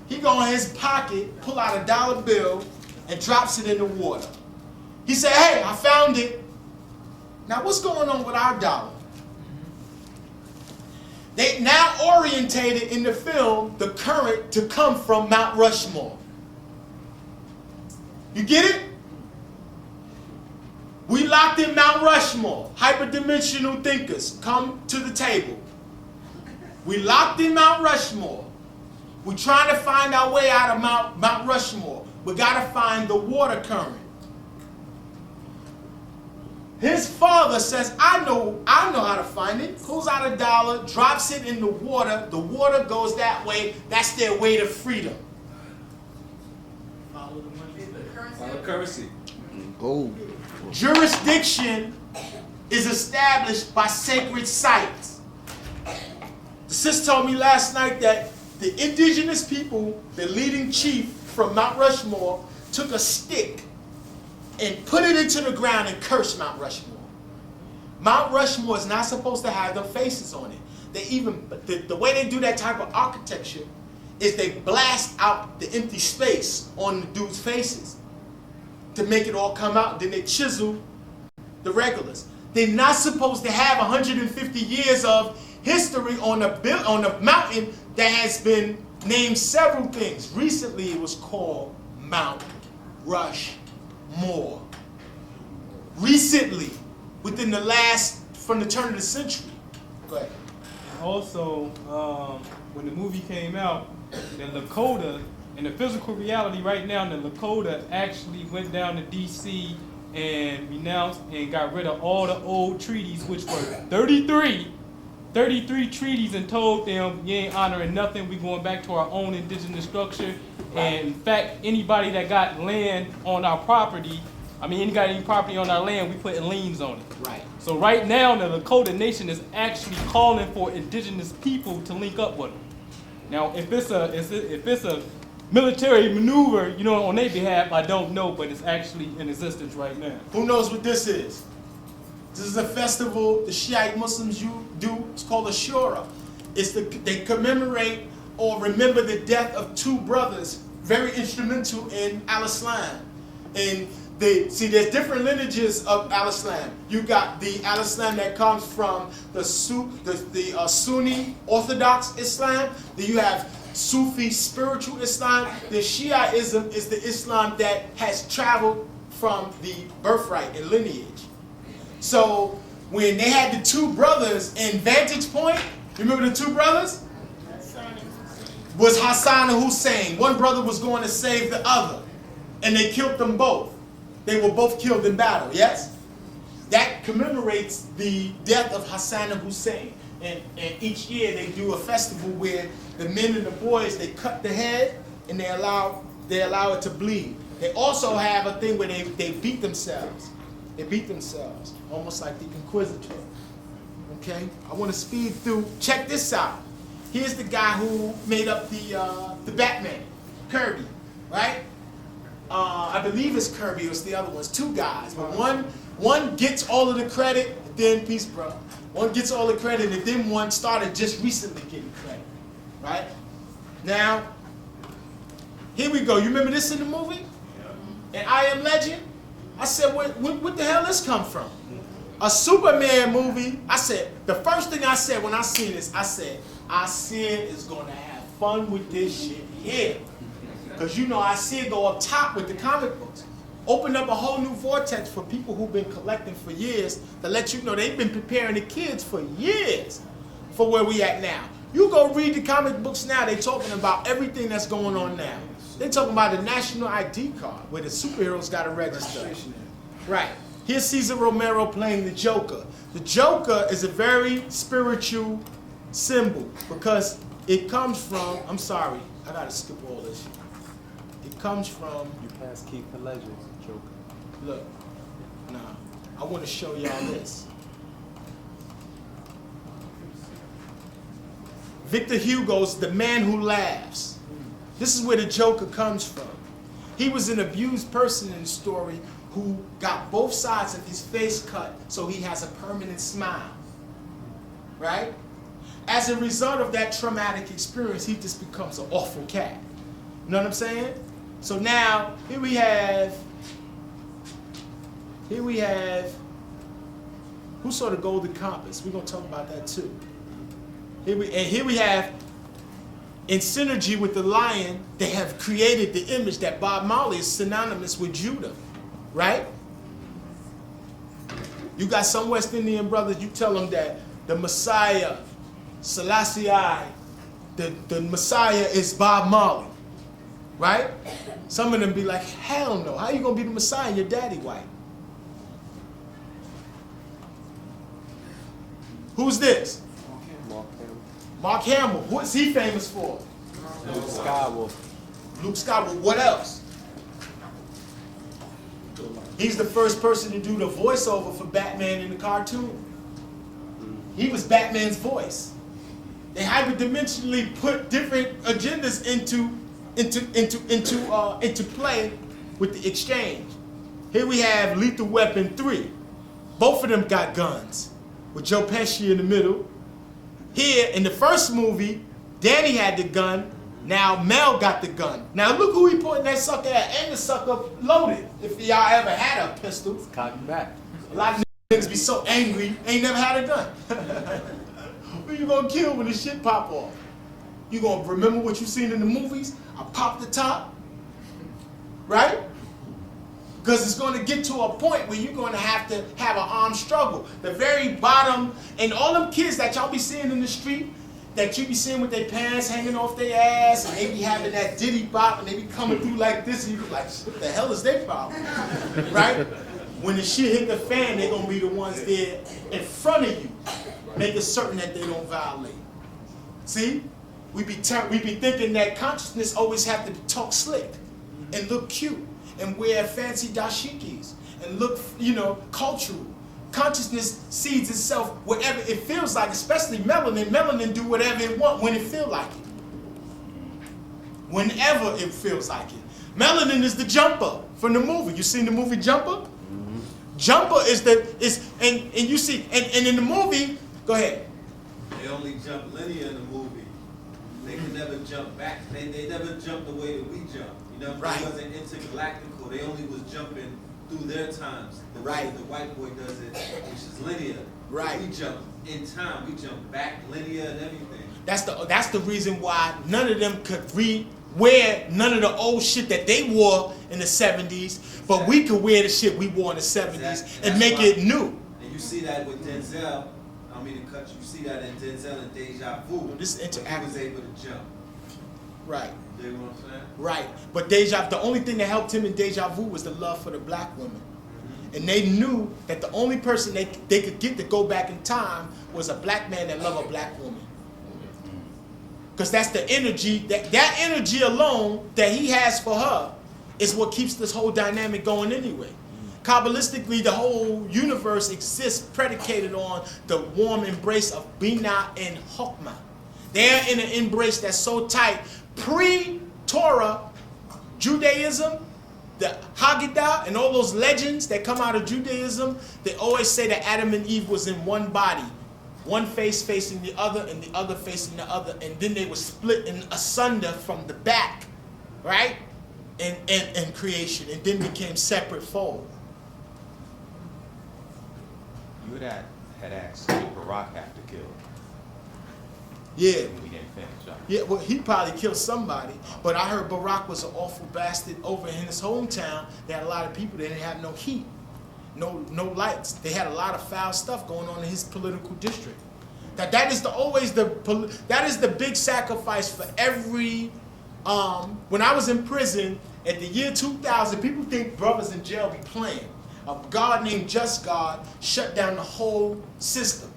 Speaker 3: He go in his pocket, pull out a dollar bill, and drops it in the water. He said, hey, I found it. Now what's going on with our dollar? They now orientated in the film the current to come from Mount Rushmore. You get it? We locked in Mount Rushmore. Hyperdimensional thinkers, come to the table. We locked in Mount Rushmore. We're trying to find our way out of Mount Rushmore. We gotta find the water current. His father says, I know how to find it. Pulls out a dollar, drops it in the water. The water goes that way. That's their way to freedom.
Speaker 11: Follow currency.
Speaker 5: Gold.
Speaker 3: Jurisdiction is established by sacred sites. The sis told me last night that the indigenous people, the leading chief from Mount Rushmore, took a stick and put it into the ground and cursed Mount Rushmore. Mount Rushmore is not supposed to have their faces on it. They even, the way they do that type of architecture is they blast out the empty space on the dude's faces to make it all come out. Then they chisel the regulars. They're not supposed to have 150 years of history on a mountain that has been named several things. Recently it was called Mount Rushmore. Recently, within the from the turn of the century. Go ahead.
Speaker 1: Also, when the movie came out, the Lakota, in the physical reality right now, the Lakota actually went down to DC and renounced and got rid of all the old treaties, which were 33 treaties, and told them, you ain't honoring nothing, we going back to our own indigenous structure. And in fact, anybody that got land on our property I mean, any got any property on our land, we putting liens on it.
Speaker 3: Right.
Speaker 1: So right now, the Lakota Nation is actually calling for indigenous people to link up with them. Now, if it's a military maneuver, you know, on their behalf, I don't know, but it's actually in existence right now.
Speaker 3: Who knows what this is? This is a festival the Shiite Muslims do. It's called Ashura. They commemorate or remember the death of two brothers, very instrumental in Al-Islam. And there's different lineages of Al-Islam. You got the Al-Islam that comes from the Sunni Orthodox Islam. Then you have Sufi spiritual Islam. The Shiaism is the Islam that has traveled from the birthright and lineage. So when they had the two brothers in Vantage Point, remember the two brothers? Was Hassan and Hussein. One brother was going to save the other, and they killed them both. They were both killed in battle, yes? That commemorates the death of Hassan and Hussein. And each year they do a festival where the men and the boys, they cut the head and they allow it to bleed. They also have a thing where they beat themselves. They beat themselves, almost like the Inquisitor. Okay? I want to speed through. Check this out. Here's the guy who made up the Batman, Kirby, right? I believe it's Kirby or it's the other ones, two guys. But one gets all of the credit, then peace, bro. One gets all the credit, and then one started just recently getting credit, right? Now, here we go. You remember this in the movie? And I Am Legend? I said, what the hell this come from? A Superman movie. I said, the first thing I said when I seen this, I said is going to have fun with this shit here. Because you know, I see it go up top with the comic books. Open up a whole new vortex for people who've been collecting for years to let you know they've been preparing the kids for years for where we at now. You go read the comic books now, they talking about everything that's going on now. They talking about the national ID card where the superheroes got to register. Right. Here's Cesar Romero playing the Joker. The Joker is a very spiritual symbol because it comes from, I'm sorry, I got to skip all this shit. It comes from...
Speaker 2: You passed Keith the Legends, Joker.
Speaker 3: Look, nah, I want to show y'all this. Victor Hugo's The Man Who Laughs. This is where the Joker comes from. He was an abused person in the story who got both sides of his face cut so he has a permanent smile, right? As a result of that traumatic experience, he just becomes an awful cat. You know what I'm saying? So now, here we have, who saw the Golden Compass? We're going to talk about that too. Here we have, in synergy with the lion, they have created the image that Bob Marley is synonymous with Judah, right? You got some West Indian brothers, you tell them that the Messiah, Selassie I, the Messiah is Bob Marley, right? Some of them be like, hell no, how you gonna be the Messiah and your daddy white? Who's this?
Speaker 2: Mark Hamill.
Speaker 3: Mark Hamill. What's he famous for?
Speaker 2: Luke Skywalker.
Speaker 3: Luke Skywalker. What else? He's the first person to do the voiceover for Batman in the cartoon. He was Batman's voice. They hyperdimensionally put different agendas into play with the exchange. Here we have Lethal Weapon 3. Both of them got guns, with Joe Pesci in the middle. Here, in the first movie, Danny had the gun. Now Mel got the gun. Now look who he pointing that sucker at, and the sucker loaded. If y'all ever had a pistol.
Speaker 2: It's cocked back.
Speaker 3: A lot of niggas be so angry, ain't never had a gun. Who you gonna kill when this shit pop off? You gonna remember what you seen in the movies? I pop the top, right? Because it's going to get to a point where you're going to have an armed struggle. The very bottom, and all them kids that y'all be seeing in the street, that you be seeing with their pants hanging off their ass, and they be having that diddy bop, and they be coming through like this, and you be like, what the hell is their problem? Right? When the shit hit the fan, they're going to be the ones there in front of you, making certain that they don't violate. See? We be thinking that consciousness always have to talk slick and look cute and wear fancy dashikis and look, you know, cultural. Consciousness seeds itself wherever it feels like, especially melanin. Melanin do whatever it want when it feel like it. Whenever it feels like it. Melanin is the jumper from the movie. You seen the movie Jumper? Mm-hmm. Jumper and you see, and in the movie, go ahead.
Speaker 9: They only jump linear in the movie. They could never jump back. They never jumped the way that we jump. You know,
Speaker 3: Right.
Speaker 9: It wasn't intergalactical. They only was jumping through their times. The way
Speaker 3: Right.
Speaker 9: that the white boy does it, which is linear.
Speaker 3: Right.
Speaker 9: We jump in time. We jump back linear and everything.
Speaker 3: That's the reason why none of them could wear none of the old shit that they wore in the 70s, but we could wear the shit we wore in the 70s and make it new.
Speaker 9: And you see that with Denzel. I mean to cut you. You see that in Denzel and Deja Vu.
Speaker 3: This is
Speaker 9: He was able to jump.
Speaker 3: Right.
Speaker 9: You know what I'm saying?
Speaker 3: Right. But the only thing that helped him in Deja Vu was the love for the black woman.
Speaker 9: Mm-hmm.
Speaker 3: And they knew that the only person they could get to go back in time was a black man that loved a black woman. Because that's the energy, that energy alone that he has for her is what keeps this whole dynamic going anyway. Kabbalistically, the whole universe exists predicated on the warm embrace of Binah and Chokmah. They're in an embrace that's so tight. Pre-Torah Judaism, the Haggadah, and all those legends that come out of Judaism, they always say that Adam and Eve was in one body. One face facing the other and the other facing the other. And then they were split in asunder from the back, right? And creation. And then became separate fold.
Speaker 2: You had asked, did Barack have to kill?
Speaker 3: Yeah.
Speaker 2: We didn't finish up.
Speaker 3: Yeah, well, he probably killed somebody. But I heard Barack was an awful bastard over in his hometown. They had a lot of people that didn't have no heat. No lights. They had a lot of foul stuff going on in his political district. That is the big sacrifice for every. When I was in prison at the year 2000, people think brothers in jail be playing. A God named Just God shut down the whole system.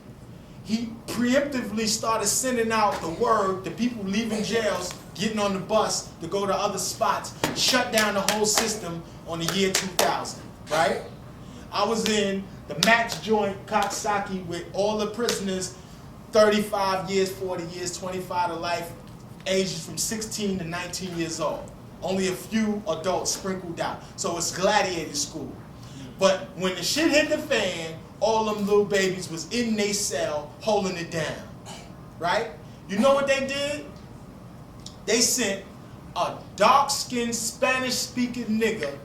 Speaker 3: He preemptively started sending out the word to people leaving jails, getting on the bus to go to other spots, shut down the whole system on the year 2000, right? I was in the max joint, Coxsackie, with all the prisoners, 35 years, 40 years, 25 to life, ages from 16 to 19 years old. Only a few adults sprinkled out. So it's gladiator school. But when the shit hit the fan, all them little babies was in their cell holding it down, right? You know what they did? They sent a dark-skinned Spanish-speaking nigga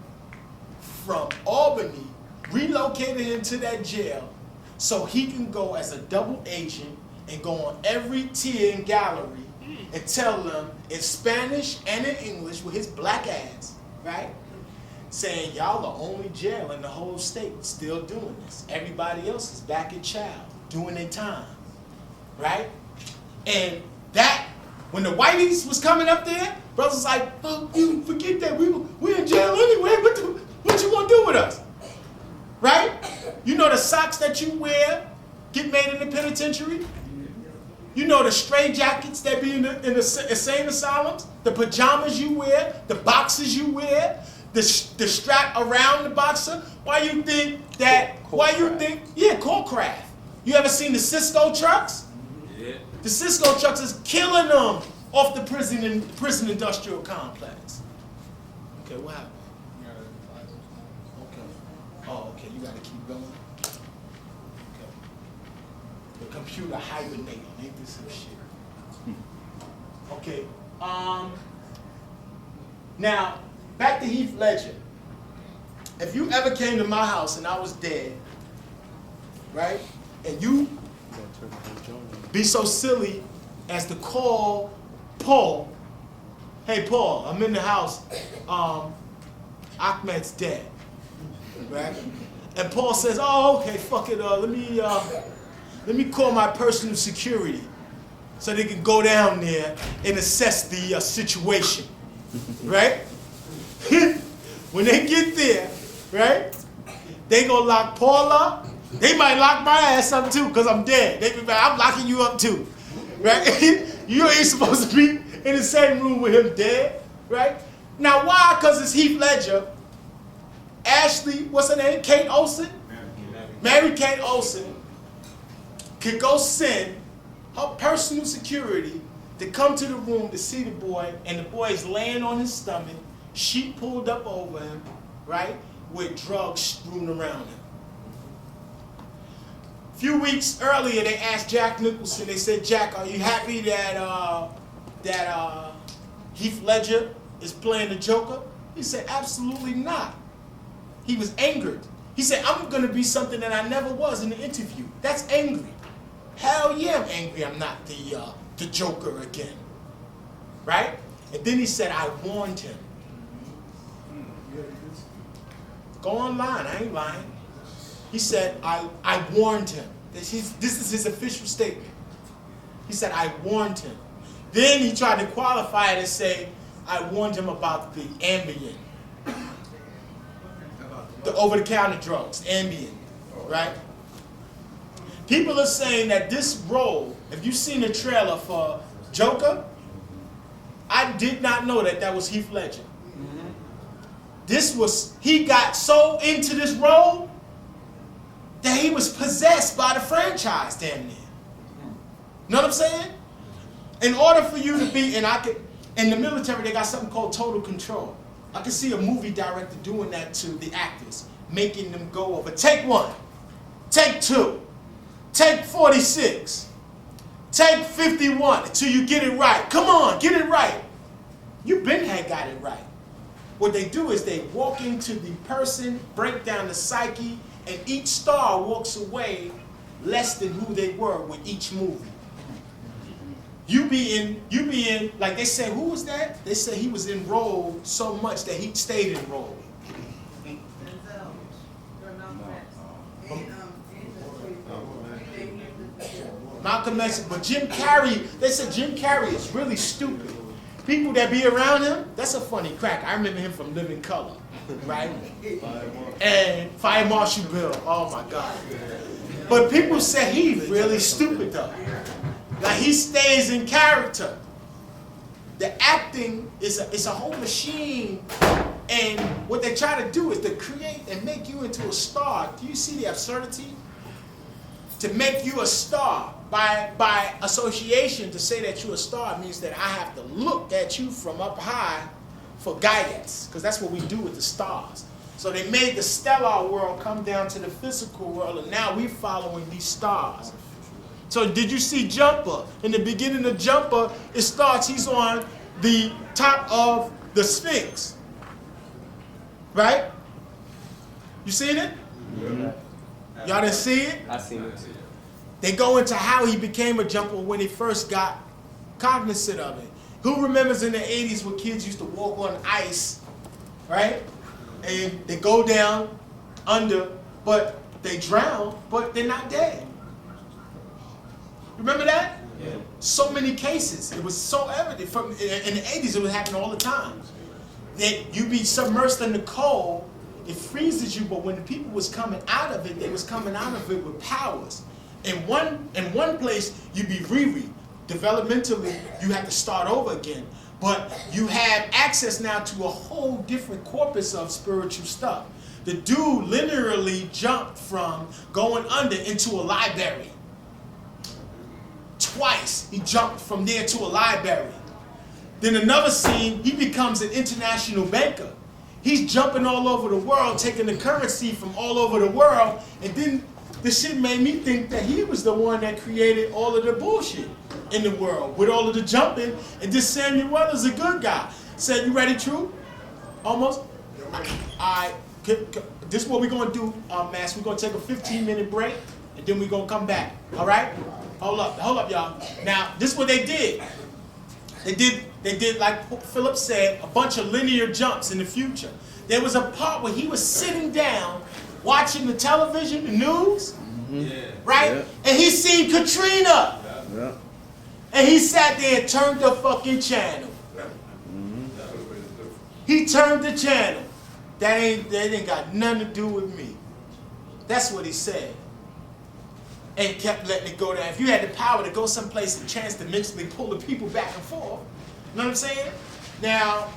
Speaker 3: from Albany, relocated him to that jail so he can go as a double agent and go on every tier and gallery and tell them in Spanish and in English with his black ass, right? Saying, y'all the only jail in the whole state still doing this. Everybody else is back in child, doing their time, right? And that, when the whiteys was coming up there, brothers was like, oh, you forget that, we in jail anyway, what you gonna do with us? Right? You know the socks that you wear get made in the penitentiary? You know the stray jackets that be in the insane asylums? The pajamas you wear? The boxes you wear? The strap around the boxer? Why you think, yeah, Corecraft. You ever seen the Cisco trucks?
Speaker 11: Yeah.
Speaker 3: The Cisco trucks is killing them off the prison industrial complex. Okay, what happened? Oh, okay, you gotta keep going. Okay. The computer hibernating, ain't this some shit? Okay. Now, back to Heath Ledger. If you ever came to my house and I was dead, right? And you be so silly as to call Paul, hey Paul, I'm in the house. Ahmed's dead. Right? And Paul says, oh, okay, fuck it, let me call my personal security so they can go down there and assess the situation, right? When they get there, right, they gonna lock Paul up. They might lock my ass up too, because I'm dead. They be like, I'm locking you up too, right? You ain't supposed to be in the same room with him dead, right? Now why? Because it's Heath Ledger. Ashley, what's her name? Kate Olsen? Mary Kate Olsen could go send her personal security to come to the room to see the boy, and the boy is laying on his stomach, sheet pulled up over him, right, with drugs strewn around him. A few weeks earlier, they asked Jack Nicholson, they said, Jack, are you happy that Heath Ledger is playing the Joker? He said, absolutely not. He was angered. He said, I'm going to be something that I never was in the interview. That's angry. Hell yeah, I'm angry I'm not the Joker again. Right? And then he said, I warned him. Go online, I ain't lying. He said, I warned him. This is his official statement. He said, I warned him. Then he tried to qualify it and say, I warned him about the Ambien. The over-the-counter drugs, Ambien, right? People are saying that this role, if you've seen the trailer for Joker, I did not know that was Heath Ledger. He got so into this role that he was possessed by the franchise, damn near. Know what I'm saying? In order for you to be, in the military, they got something called total control. I can see a movie director doing that to the actors, making them go over, take 1, take 2, take 46, take 51, until you get it right. Come on, get it right. You had got it right. What they do is they walk into the person, break down the psyche, and each star walks away less than who they were with each movie. You be in, like they said, who was that? They said he was enrolled so much that he stayed enrolled. Malcolm X, but Jim Carrey, they said Jim Carrey is really stupid. People that be around him, that's a funny crack. I remember him from Living Color, right? And Fire Marshal Bill, oh my God. But people say he's really stupid though. Like he stays in character. The acting is a whole machine, and what they try to do is to create and make you into a star. Do you see the absurdity? To make you a star by association, to say that you're a star means that I have to look at you from up high for guidance, because that's what we do with the stars. So they made the stellar world come down to the physical world, and now we're following these stars. So did you see Jumper? In the beginning of Jumper, it starts, he's on the top of the Sphinx. Right? You seen it? Mm-hmm. Y'all didn't see it?
Speaker 2: I seen it too.
Speaker 3: They go into how he became a Jumper when he first got cognizant of it. Who remembers in the 80s when kids used to walk on ice, right? And they go down under, but they drown, but they're not dead. Remember that? Yeah. So many cases. It was so evident. In the 80s, it was happening all the time. That you be submersed in the cold, it freezes you, but when the people was coming out of it, they was coming out of it with powers. In one place, you be developmentally, you have to start over again. But you have access now to a whole different corpus of spiritual stuff. The dude linearly jumped from going under into a library. Twice he jumped from there to a library. Then another scene, he becomes an international banker. He's jumping all over the world, taking the currency from all over the world, and then the shit made me think that he was the one that created all of the bullshit in the world with all of the jumping, and this Samuel Weathers, a good guy. Said, you ready, True? Almost? This is what we're going to do, Mass. We're going to take a 15-minute break, and then we're going to come back. All right? Hold up, y'all. Now, this is what they did. They did, like Philip said, a bunch of linear jumps in the future. There was a part where he was sitting down, watching the television, the news, right? Yeah. And he seen Katrina. Yeah. And he sat there and turned the fucking channel. He turned the channel. That ain't got nothing to do with me. That's what he said. And kept letting it go down. If you had the power to go someplace and trans-dimensionally pull the people back and forth, you know what I'm saying? Now,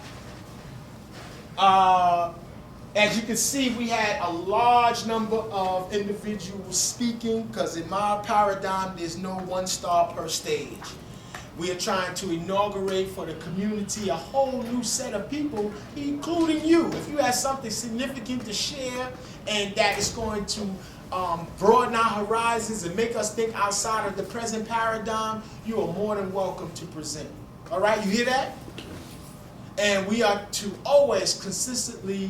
Speaker 3: As you can see, we had a large number of individuals speaking because in my paradigm, there's no one star per stage. We are trying to inaugurate for the community a whole new set of people, including you. If you have something significant to share and that is going to broaden our horizons and make us think outside of the present paradigm, you are more than welcome to present. All right, you hear that? And we are to always consistently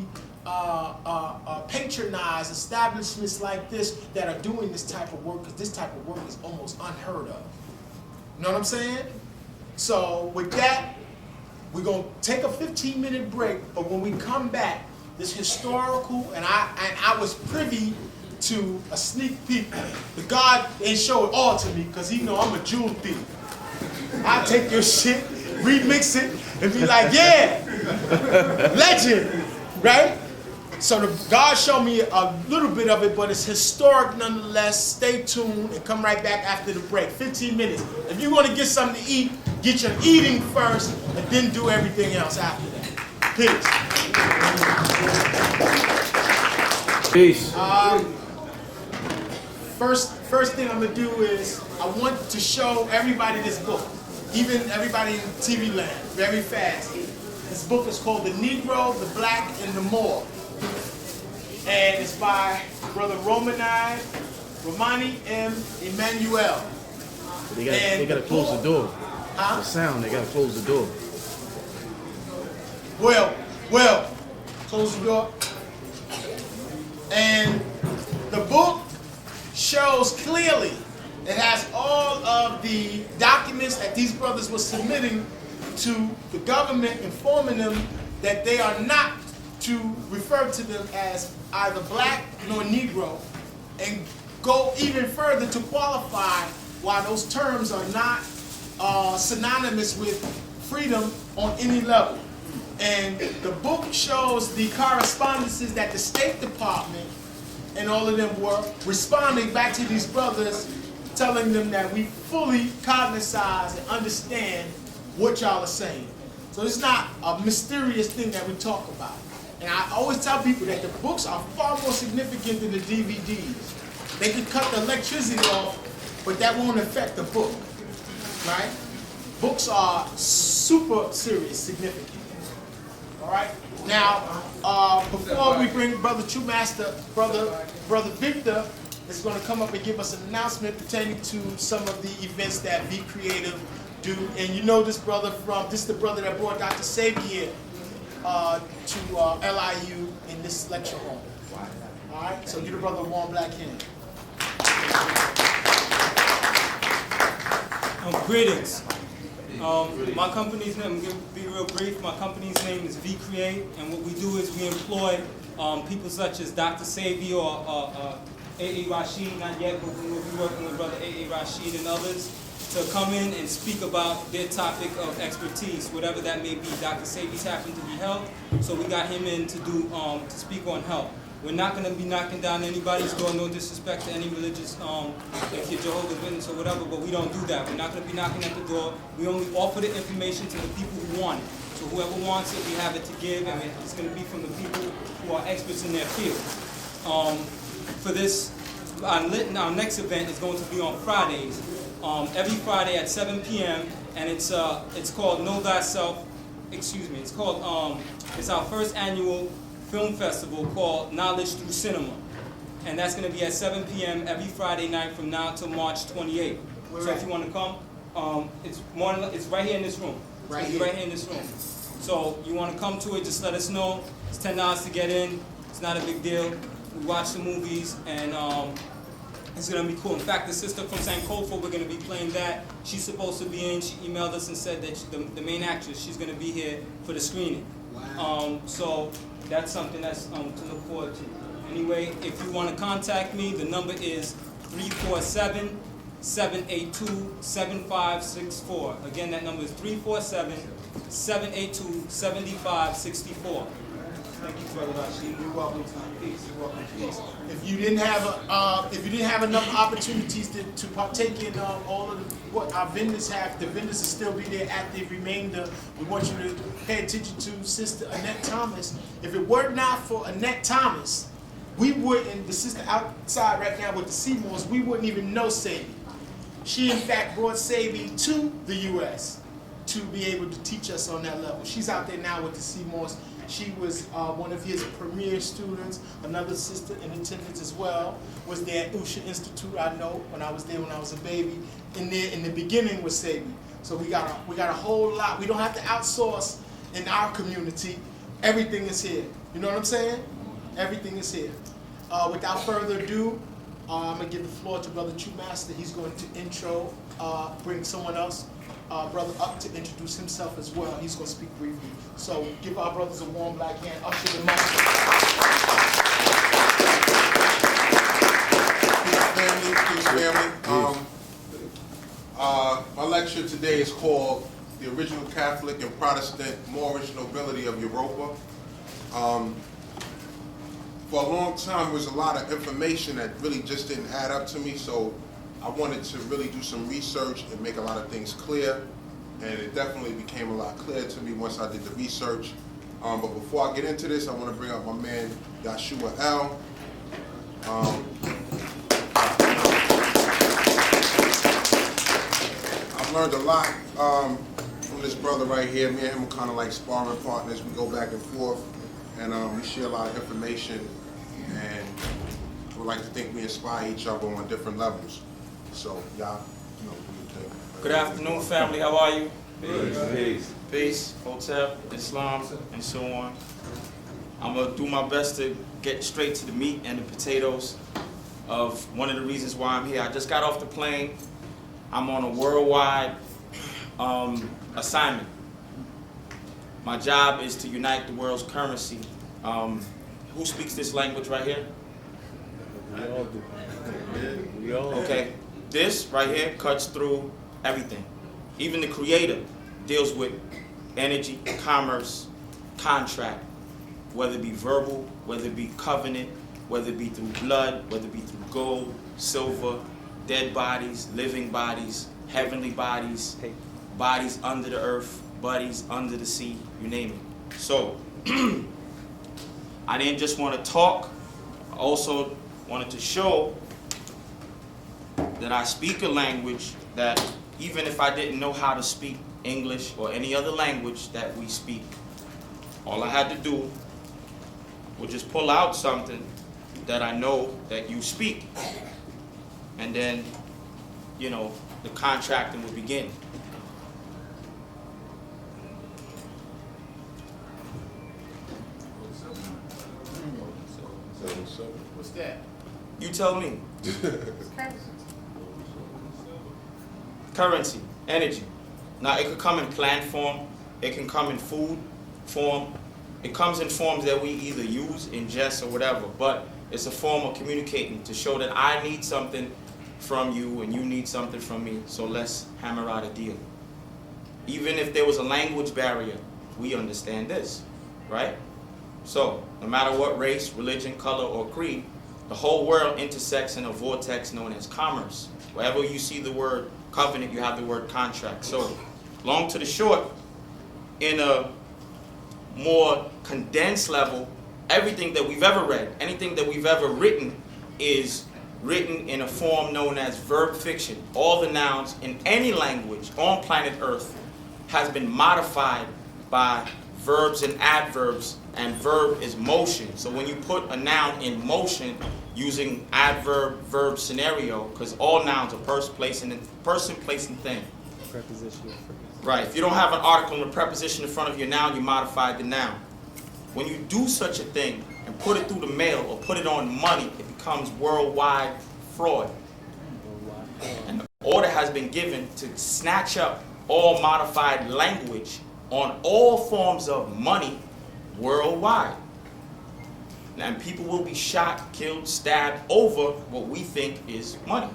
Speaker 3: patronize establishments like this that are doing this type of work, because this type of work is almost unheard of. You know what I'm saying? So with that, we're going to take a 15-minute break, but when we come back, this historical, and I was privy to a sneak peek. The God ain't show it all to me because he know I'm a jewel thief. I take your shit, remix it, and be like, yeah, legend, right? So God showed me a little bit of it, but it's historic nonetheless. Stay tuned and come right back after the break. 15 minutes. If you want to get something to eat, get your eating first, and then do everything else after that. Peace.
Speaker 5: Peace.
Speaker 3: First thing I'm gonna do is I want to show everybody this book, even everybody in TV land, very fast. This book is called The Negro, the Black, and the Moor. And it's by Brother Romani M. Emmanuel.
Speaker 5: They gotta close the door.
Speaker 3: Huh?
Speaker 5: The sound, they gotta close the door.
Speaker 3: Well, close the door. And the book shows clearly, it has all of the documents that these brothers were submitting to the government, informing them that they are not to refer to them as either black nor Negro, and go even further to qualify why those terms are not synonymous with freedom on any level. And the book shows the correspondences that the State Department and all of them were responding back to these brothers, telling them that we fully cognize and understand what y'all are saying. So it's not a mysterious thing that we talk about. And I always tell people that the books are far more significant than the DVDs. They can cut the electricity off, but that won't affect the book, right? Books are super serious, significant. All right. Now, before we bring Brother True Master, Brother Victor is going to come up and give us an announcement pertaining to some of the events that Be Creative do. And you know this brother this is the brother that brought Dr. Xavier to LIU in this lecture hall. All right. So give the brother a warm black hand.
Speaker 1: Greetings. My company's name, I'm going to be real brief, my company's name is V-Create, and what we do is we employ people such as Dr. Sabi or A.A. Rashid, not yet, but we will be working with Brother A.A. Rashid and others to come in and speak about their topic of expertise, whatever that may be. Dr. Sabi's happened to be health, so we got him in to do to speak on health. We're not going to be knocking down anybody's door, no disrespect to any religious, if you're Jehovah's Witness or whatever, but we don't do that. We're not going to be knocking at the door. We only offer the information to the people who want it. So whoever wants it, we have it to give, and it's going to be from the people who are experts in their field. For this, our next event is going to be on Fridays, every Friday at 7 p.m., and it's called Know Thyself, it's called, it's our first annual film festival called Knowledge Through Cinema. And that's going to be at 7 p.m. every Friday night from now till March 28th. So if you want to come, it's right here in this room. Right here in this room. So you want to come to it, just let us know. It's $10 to get in. It's not a big deal. We watch the movies, and it's going to be cool. In fact, the sister from Sankofa, we're going to be playing that. She's supposed to be in. She emailed us and said that the main actress, she's going to be here for the screening. Wow. So that's something that's to look forward to. Anyway, if you want to contact me, the number is 347-782-7564. Again, that number is 347-782-7564.
Speaker 3: Thank you, brother Rashid. You're welcome. Peace. You're welcome. Peace. If you didn't have enough opportunities to partake in all of what our vendors have, the vendors will still be there at the remainder. We want you to pay attention to Sister Annette Thomas. If it were not for Annette Thomas, we wouldn't. The sister outside right now with the Seymours, we wouldn't even know Sabi. She in fact brought Sabi to the U.S. to be able to teach us on that level. She's out there now with the Seymours. She was one of his premier students. Another sister in attendance as well was there at Usha Institute. I know when I was there when I was a baby. In there in the beginning was Sabi. So we got a whole lot. We don't have to outsource in our community. Everything is here. You know what I'm saying? Everything is here. Without further ado, I'm gonna give the floor to Brother True Master. He's going to bring someone else. Brother up to introduce himself as well. He's going to speak briefly. So give our brothers a warm black hand. Usher them up.
Speaker 13: Peace family. My lecture today is called The Original Catholic and Protestant Moorish Nobility of Europa. For a long time, there was a lot of information that really just didn't add up to me, so I wanted to really do some research and make a lot of things clear, and it definitely became a lot clearer to me once I did the research. But before I get into this, I want to bring up my man, Yeshua L. I've learned a lot from this brother right here. Me and him are kind of like sparring partners. We go back and forth, and we share a lot of information, and I would like to think we inspire each other on different levels. So, y'all, you know, what do you think?
Speaker 14: Good afternoon, family. How are you?
Speaker 11: Peace.
Speaker 14: Peace, Hotep, Islam, and so on. I'm going to do my best to get straight to the meat and the potatoes of one of the reasons why I'm here. I just got off the plane. I'm on a worldwide assignment. My job is to unite the world's currency. Who speaks this language right here?
Speaker 2: We all do. We all.
Speaker 14: Okay. This right here cuts through everything. Even the Creator deals with energy, commerce, contract, whether it be verbal, whether it be covenant, whether it be through blood, whether it be through gold, silver, dead bodies, living bodies, heavenly bodies, bodies under the earth, bodies under the sea, you name it. So, I didn't just want to talk, I also wanted to show that I speak a language that even if I didn't know how to speak English or any other language that we speak, all I had to do was just pull out something that I know that you speak. And then, you know, the contracting would begin.
Speaker 3: What's that?
Speaker 14: You tell me. Currency, energy. Now, it could come in plant form, it can come in food form, it comes in forms that we either use, ingest, or whatever, but it's a form of communicating to show that I need something from you and you need something from me, so let's hammer out a deal. Even if there was a language barrier, we understand this, right? So, no matter what race, religion, color, or creed, the whole world intersects in a vortex known as commerce. Wherever you see the word covenant, you have the word contract. So, long to the short, in a more condensed level, everything that we've ever read, anything that we've ever written is written in a form known as verb fiction. All the nouns in any language on planet Earth has been modified by verbs and adverbs, and verb is motion. So when you put a noun in motion using adverb, verb scenario, because all nouns are person, place, and thing.
Speaker 2: Preposition.
Speaker 14: Right. If you don't have an article and a preposition in front of your noun, you modified the noun. When you do such a thing and put it through the mail or put it on money, it becomes worldwide fraud. And the order has been given to snatch up all modified language on all forms of money worldwide. And people will be shot, killed, stabbed over what we think is money.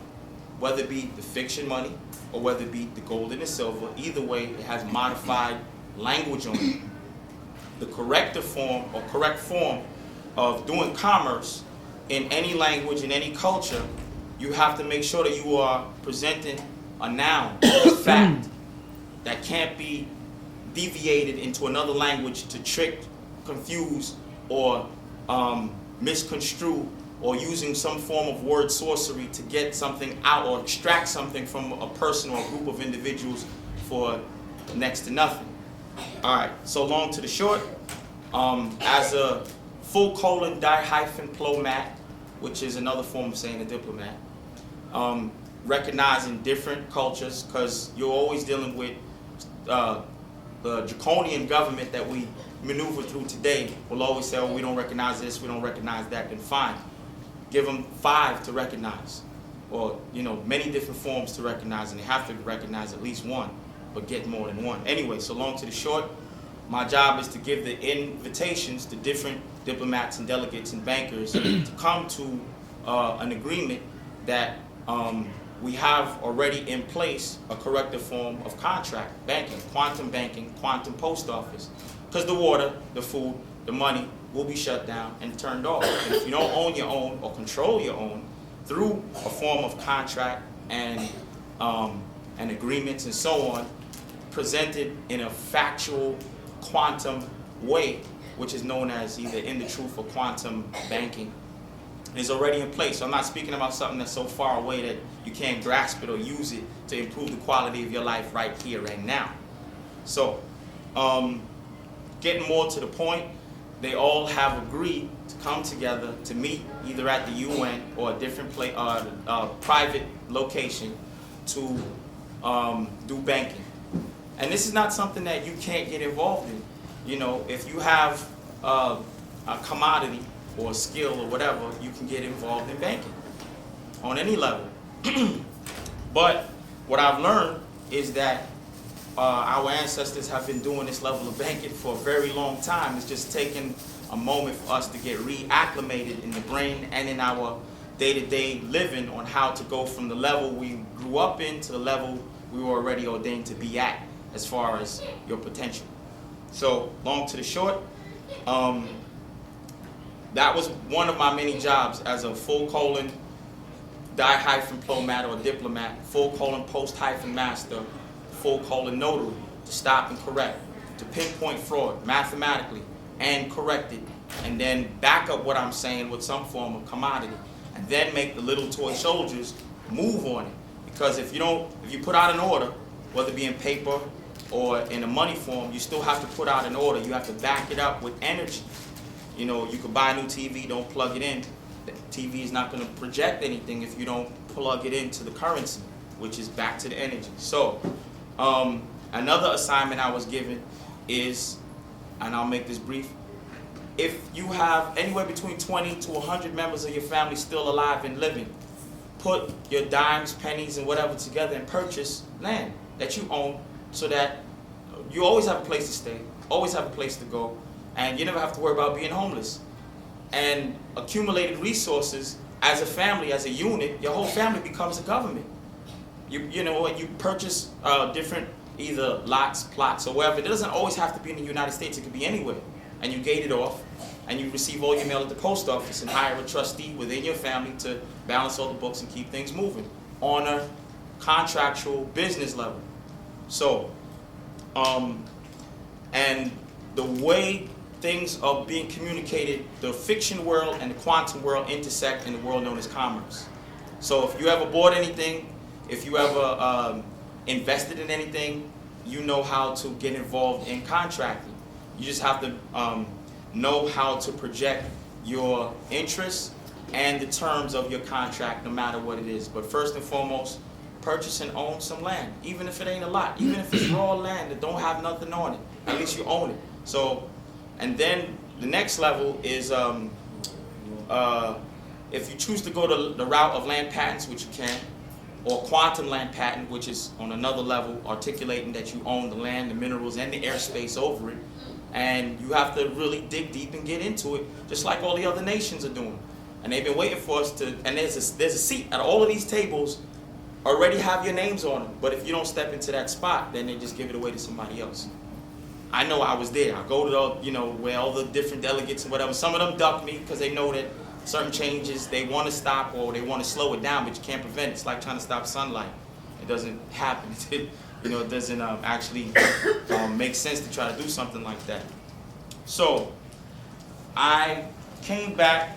Speaker 14: Whether it be the fiction money or whether it be the gold and the silver, either way, it has modified language on it. the corrective form or correct form of doing commerce in any language, in any culture, you have to make sure that you are presenting a noun, a fact, that can't be deviated into another language to trick, confuse, or misconstrue, or using some form of word sorcery to get something out or extract something from a person or a group of individuals for next to nothing. All right, so long to the short, as a full colon diplomat, which is another form of saying a diplomat, recognizing different cultures, because you're always dealing with the draconian government that we maneuver through today will always say, oh, we don't recognize this, we don't recognize that. Then fine, give them 5 to recognize, or many different forms to recognize, and they have to recognize at least one, but get more than one. Anyway, so long to the short, my job is to give the invitations to different diplomats and delegates and bankers to come to an agreement that we have already in place a corrective form of contract banking, quantum post office. Because the water, the food, the money will be shut down and turned off. And if you don't own your own or control your own through a form of contract and agreements and so on, presented in a factual quantum way, which is known as either in the truth or quantum banking, is already in place. So I'm not speaking about something that's so far away that you can't grasp it or use it to improve the quality of your life right here, right now. So, getting more to the point, they all have agreed to come together to meet either at the UN or a different private location to do banking. And this is not something that you can't get involved in. If you have a commodity or a skill or whatever, you can get involved in banking on any level. But what I've learned is that our ancestors have been doing this level of banking for a very long time. It's just taken a moment for us to get reacclimated in the brain and in our day-to-day living on how to go from the level we grew up in to the level we were already ordained to be at as far as your potential. So, long to the short, that was one of my many jobs as a full colon diplomat or diplomat, full colon post-master, full colon notary, to stop and correct, to pinpoint fraud mathematically and correct it, and then back up what I'm saying with some form of commodity, and then make the little toy soldiers move on it. Because if you put out an order, whether it be in paper or in a money form, you still have to put out an order. You have to back it up with energy. You could buy a new TV, don't plug it in. The TV is not going to project anything if you don't plug it into the currency, which is back to the energy. So, another assignment I was given is, and I'll make this brief, if you have anywhere between 20 to 100 members of your family still alive and living, put your dimes, pennies, and whatever together and purchase land that you own so that you always have a place to stay, always have a place to go, and you never have to worry about being homeless. And accumulated resources as a family, as a unit, your whole family becomes a government. You purchase different either lots, plots, or wherever. It doesn't always have to be in the United States. It could be anywhere. And you gate it off, and you receive all your mail at the post office and hire a trustee within your family to balance all the books and keep things moving on a contractual business level. So, and the way things are being communicated, the fiction world and the quantum world intersect in the world known as commerce. So if you ever bought anything, if you ever invested in anything, you know how to get involved in contracting. You just have to know how to project your interests and the terms of your contract, no matter what it is. But first and foremost, purchase and own some land, even if it ain't a lot, even if it's raw land that don't have nothing on it. At least you own it. So, and then the next level is if you choose to go to the route of land patents, which you can, or quantum land patent, which is on another level, articulating that you own the land, the minerals, and the airspace over it. And you have to really dig deep and get into it, just like all the other nations are doing. And they've been waiting for us to, and there's a seat at all of these tables, already have your names on them. But if you don't step into that spot, then they just give it away to somebody else. I know I was there. I go to the, where all the different delegates and whatever. Some of them duck me because they know that certain changes they want to stop or they want to slow it down, but you can't prevent it. It's like trying to stop sunlight. It doesn't happen. It doesn't actually make sense to try to do something like that. So I came back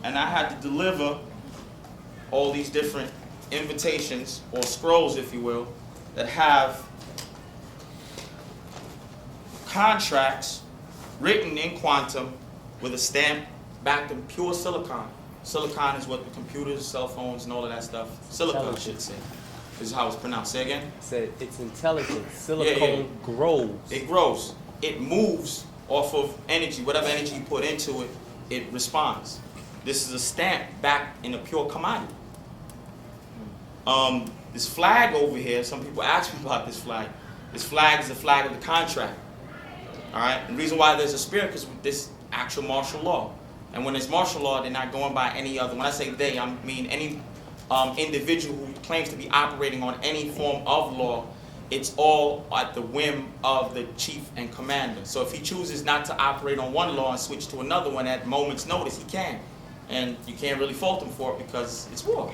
Speaker 14: and I had to deliver all these different invitations or scrolls, if you will, that have contracts written in quantum with a stamp backed in pure silicon. Silicon is what the computers, cell phones, and all of that stuff. Silicon, I should say. This is how it's pronounced. Say again?
Speaker 2: Said it's intelligent. Silicone grows.
Speaker 14: It grows. It moves off of energy. Whatever energy you put into it, it responds. This is a stamp backed in a pure commodity. This flag over here, some people ask me about this flag. This flag is the flag of the contract. All right? And the reason why there's a spirit is because this actual martial law. And when it's martial law, they're not going by any other. When I say they, I mean any individual who claims to be operating on any form of law. It's all at the whim of the chief and commander. So if he chooses not to operate on one law and switch to another one at moment's notice, he can. And you can't really fault him for it because it's war.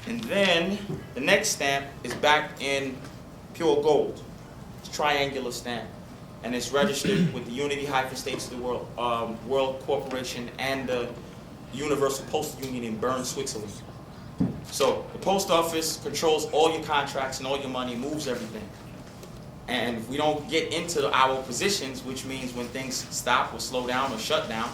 Speaker 14: And then the next stamp is backed in pure gold. It's a triangular stamp. And it's registered with the Unity-States of the World, World Corporation and the Universal Postal Union in Bern, Switzerland. So the post office controls all your contracts and all your money, moves everything. And if we don't get into our positions, which means when things stop or slow down or shut down,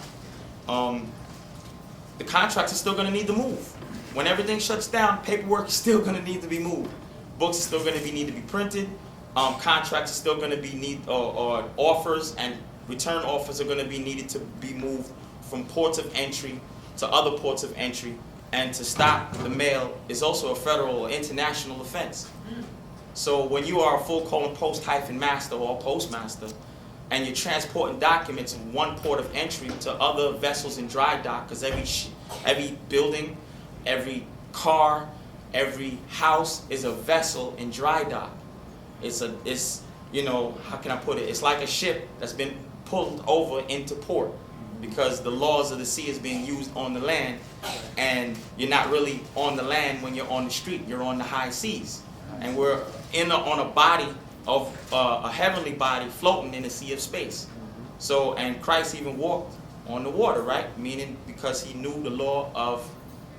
Speaker 14: the contracts are still going to need to move. When everything shuts down, paperwork is still going to need to be moved. Books are still going to need to be printed. Contracts are still going to be or offers and return offers are going to be needed to be moved from ports of entry to other ports of entry. And to stop the mail is also a federal or international offense. So when you are a full colon post-master or postmaster, and you're transporting documents from one port of entry to other vessels in dry dock, because every building, every car, every house is a vessel in dry dock. It's how can I put it? It's like a ship that's been pulled over into port because the laws of the sea is being used on the land, and you're not really on the land when you're on the street. You're on the high seas, and we're on a body of a heavenly body floating in the sea of space. So, and Christ even walked on the water, right? Meaning because he knew the law of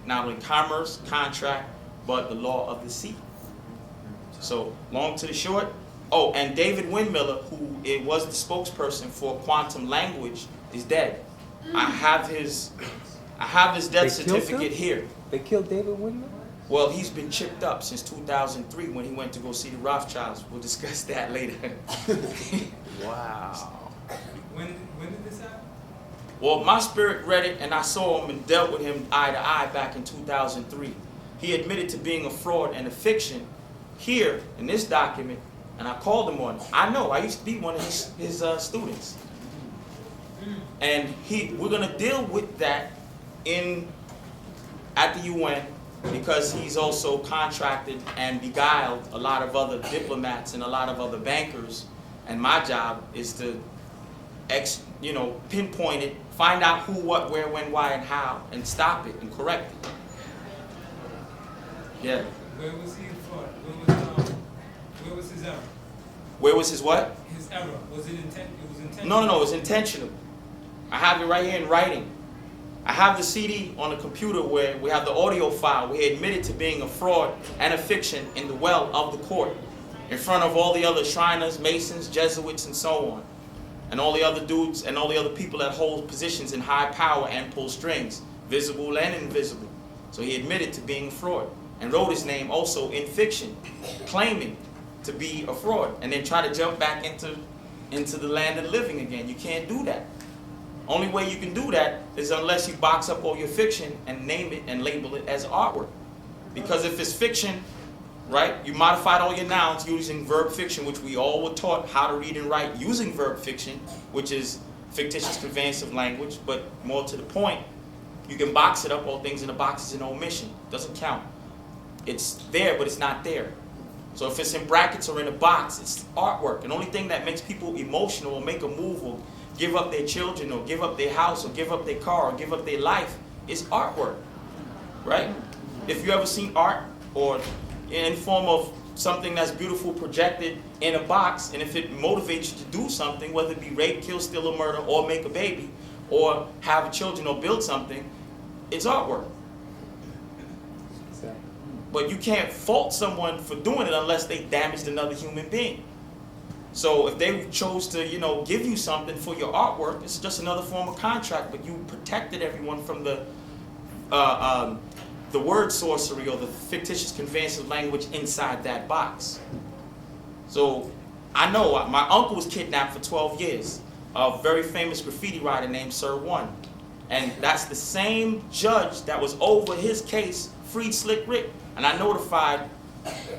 Speaker 14: not only commerce, contract, but the law of the sea. So, long to the short. Oh, and David Windmiller, who was the spokesperson for quantum language, is dead. I have his death certificate here.
Speaker 2: They killed David Windmiller?
Speaker 14: Well, he's been chipped up since 2003 when he went to go see the Rothschilds. We'll discuss that later.
Speaker 2: Wow.
Speaker 11: When did this happen?
Speaker 14: Well, my spirit read it, and I saw him and dealt with him eye to eye back in 2003. He admitted to being a fraud and a fiction here in this document, and I called him on it. I know, I used to be one of his students. And we're going to deal with that at the UN, because he's also contracted and beguiled a lot of other diplomats and a lot of other bankers. And my job is to pinpoint it, find out who, what, where, when, why, and how, and stop it and correct it. Yeah.
Speaker 11: Where was he in fraud? Where was his error?
Speaker 14: Where was his what?
Speaker 11: His error. Was it intentional? It was intentional.
Speaker 14: No, it was intentional. I have it right here in writing. I have the CD on the computer where we have the audio file where he admitted to being a fraud and a fiction in the well of the court, in front of all the other Shriners, Masons, Jesuits, and so on, and all the other dudes and all the other people that hold positions in high power and pull strings, visible and invisible. So he admitted to being a fraud and wrote his name also in fiction, claiming to be a fraud, and then try to jump back into the land of the living again. You can't do that. Only way you can do that is unless you box up all your fiction and name it and label it as artwork. Because if it's fiction, right, you modified all your nouns using verb fiction, which we all were taught how to read and write using verb fiction, which is fictitious conveyance of language, but more to the point, you can box it up, all things in a box is an omission. Doesn't count. It's there, but it's not there. So if it's in brackets or in a box, it's artwork. And the only thing that makes people emotional or make a move or give up their children or give up their house or give up their car or give up their life is artwork, right? If you ever seen art or in any form of something that's beautiful projected in a box, and if it motivates you to do something, whether it be rape, kill, steal, or murder, or make a baby, or have children, or build something, it's artwork. But you can't fault someone for doing it unless they damaged another human being. So if they chose to, give you something for your artwork, it's just another form of contract, but you protected everyone from the word sorcery or the fictitious conveyance of language inside that box. So I know my uncle was kidnapped for 12 years. A very famous graffiti writer named Sir One. And that's the same judge that was over his case, freed Slick Rick. And I notified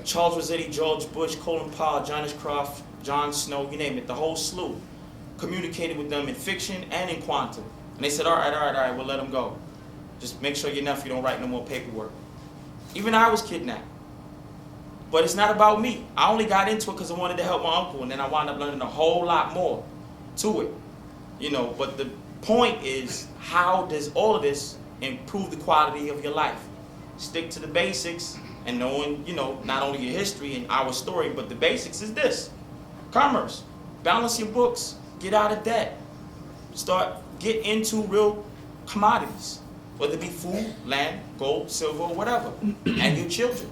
Speaker 14: Charles Rossetti, George Bush, Colin Powell, John Ashcroft, John Snow, you name it, the whole slew. Communicated with them in fiction and in quantum. And they said, all right, we'll let him go. Just make sure your nephew don't write no more paperwork. Even I was kidnapped. But it's not about me. I only got into it because I wanted to help my uncle, and then I wound up learning a whole lot more to it. But the point is, how does all of this improve the quality of your life? Stick to the basics and knowing, not only your history and our story, but the basics is this. Commerce. Balance your books. Get out of debt. Get into real commodities. Whether it be food, land, gold, silver, or whatever. And your children.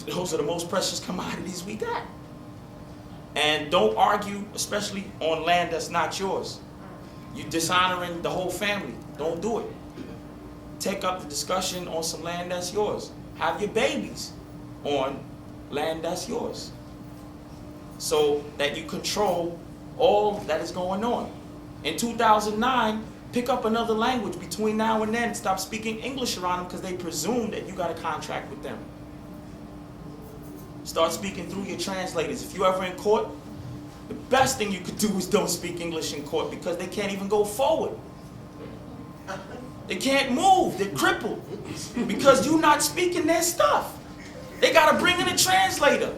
Speaker 14: Those are the most precious commodities we got. And don't argue, especially on land that's not yours. You're dishonoring the whole family. Don't do it. Take up the discussion on some land that's yours. Have your babies on land that's yours. So that you control all that is going on. In 2009, pick up another language between now and then and stop speaking English around them because they presume that you got a contract with them. Start speaking through your translators. If you're ever in court, the best thing you could do is don't speak English in court because they can't even go forward. They can't move. They're crippled because you're not speaking their stuff. They got to bring in a translator.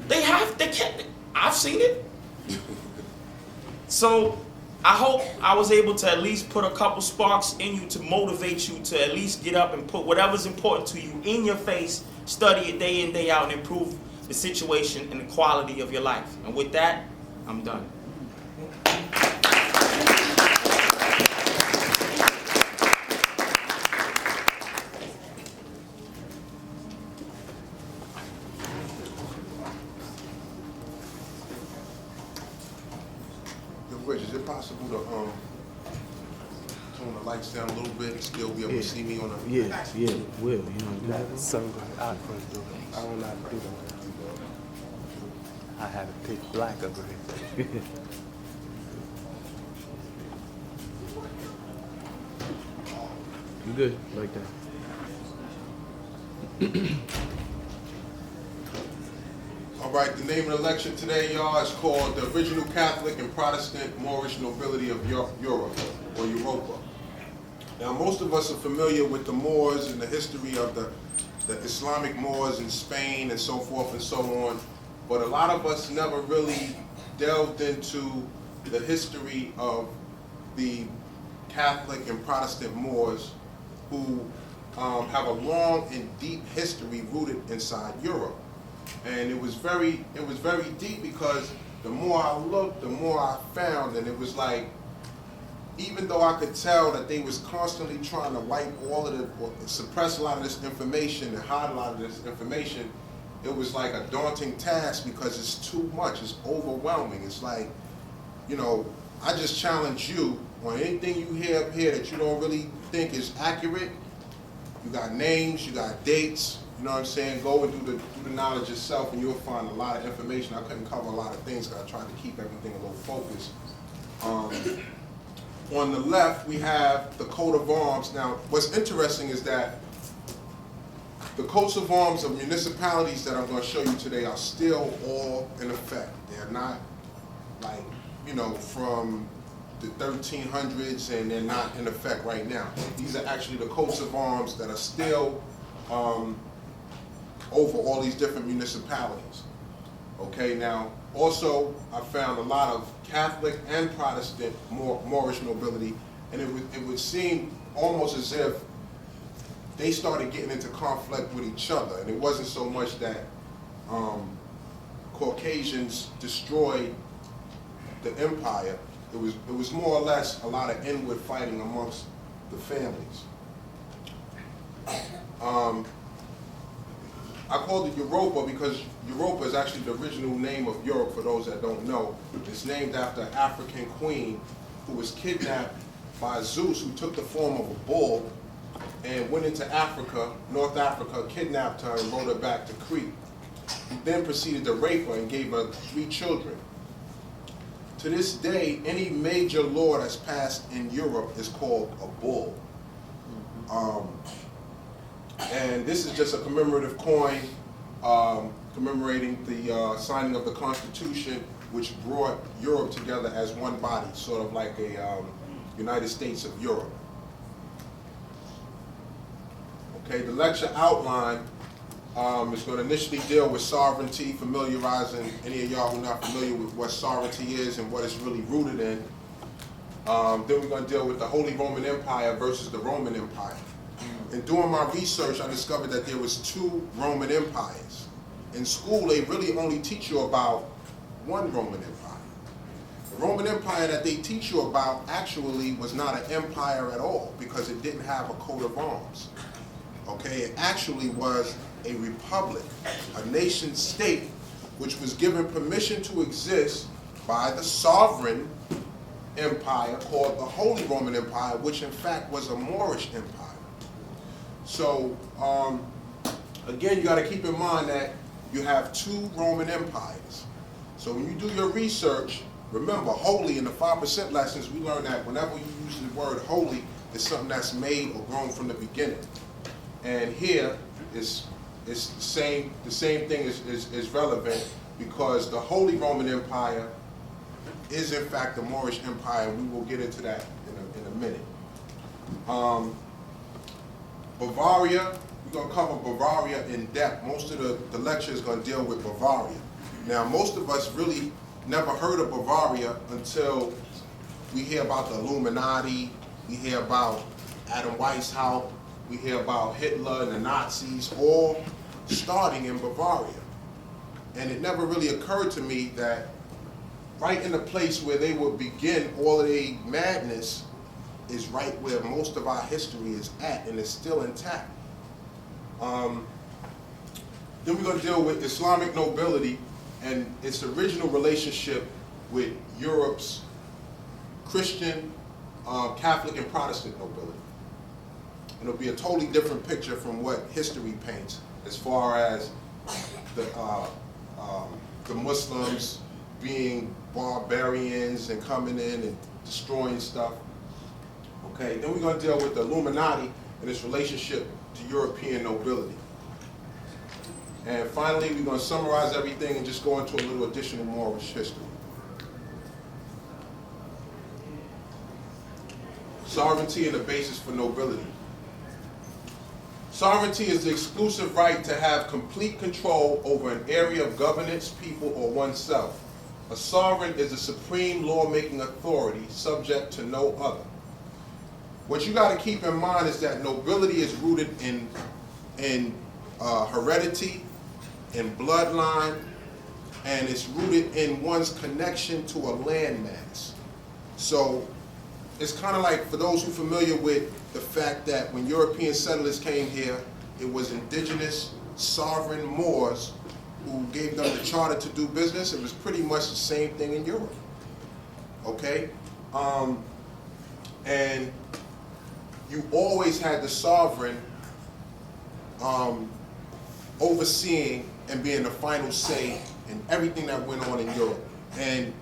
Speaker 14: They can't. I've seen it. So I hope I was able to at least put a couple sparks in you to motivate you to at least get up and put whatever's important to you in your face, study it day in, day out, and improve the situation and the quality of your life. And with that, I'm done.
Speaker 13: Rich, is it possible to tone the lights down a little bit and still be able to see me on the...
Speaker 5: Yeah, will. You know do that?
Speaker 2: Some I couldn't do it. I don't know how to do that. I have it pitch black over here.
Speaker 5: You good like that?
Speaker 13: All right, the name of the lecture today, y'all, is called The Original Catholic and Protestant Moorish Nobility of Europe, or Europa. Now, most of us are familiar with the Moors and the history of the Islamic Moors in Spain and so forth and so on, but a lot of us never really delved into the history of the Catholic and Protestant Moors who have a long and deep history rooted inside Europe. And it was very deep because the more I looked, the more I found, and it was like, even though I could tell that they was constantly trying to wipe all of or suppress a lot of this information and hide a lot of this information, it was like a daunting task because it's too much, it's overwhelming. It's like, I just challenge you on anything you hear up here that you don't really think is accurate. You got names, you got dates, you know what I'm saying? Go and do the knowledge yourself and you'll find a lot of information. I couldn't cover a lot of things because I tried to keep everything a little focused. On the left, we have the coat of arms. Now, what's interesting is that the coats of arms of municipalities that I'm going to show you today are still all in effect. They're not like, from the 1300s and they're not in effect right now. These are actually the coats of arms that are still over all these different municipalities. Okay, now, also, I found a lot of Catholic and Protestant Moorish nobility, and it would seem almost as if they started getting into conflict with each other, and it wasn't so much that Caucasians destroyed the empire. It was more or less a lot of inward fighting amongst the families. I called it Europa because Europa is actually the original name of Europe, for those that don't know. It's named after an African queen who was kidnapped by Zeus, who took the form of a bull and went into Africa, North Africa, kidnapped her and brought her back to Crete. He then proceeded to rape her and gave her 3 children. To this day, any major law that's passed in Europe is called a bull. And this is just a commemorative coin commemorating the signing of the Constitution, which brought Europe together as one body, sort of like a United States of Europe. Okay, the lecture outline is going to initially deal with sovereignty, familiarizing any of y'all who are not familiar with what sovereignty is and what it's really rooted in. Then we're going to deal with the Holy Roman Empire versus the Roman Empire. And doing my research, I discovered that there was 2 Roman empires. In school, they really only teach you about one Roman empire. The Roman Empire that they teach you about actually was not an empire at all because it didn't have a coat of arms. Okay, it actually was a republic, a nation state, which was given permission to exist by the sovereign empire called the Holy Roman Empire, which in fact was a Moorish empire. So, again, you got to keep in mind that you have 2 Roman empires. So when you do your research, remember, holy, in the 5% lessons, we learn that whenever you use the word holy, it's something that's made or grown from the beginning. And here, it's the same thing is relevant because the Holy Roman Empire is in fact the Moorish Empire. We will get into that in a minute. Bavaria, we're going to cover Bavaria in depth. Most of the lecture is going to deal with Bavaria. Now, most of us really never heard of Bavaria until we hear about the Illuminati, we hear about Adam Weishaupt, we hear about Hitler and the Nazis, all starting in Bavaria. And it never really occurred to me that right in the place where they would begin all of their madness is right where most of our history is at, and it's still intact. Then we're going to deal with Islamic nobility and its original relationship with Europe's Christian, Catholic, and Protestant nobility. And it'll be a totally different picture from what history paints as far as the Muslims being barbarians and coming in and destroying stuff. Okay, then we're going to deal with the Illuminati and its relationship to European nobility. And finally, we're going to summarize everything and just go into a little additional Moorish history. Sovereignty and the basis for nobility. Sovereignty is the exclusive right to have complete control over an area of governance, people, or oneself. A sovereign is the supreme lawmaking authority subject to no other. What you got to keep in mind is that nobility is rooted in heredity, in bloodline, and it's rooted in one's connection to a landmass. So it's kind of like, for those who are familiar with the fact that when European settlers came here, it was indigenous sovereign Moors who gave them the charter to do business. It was pretty much the same thing in Europe. Okay? And you always had the sovereign overseeing and being the final say in everything that went on in Europe. And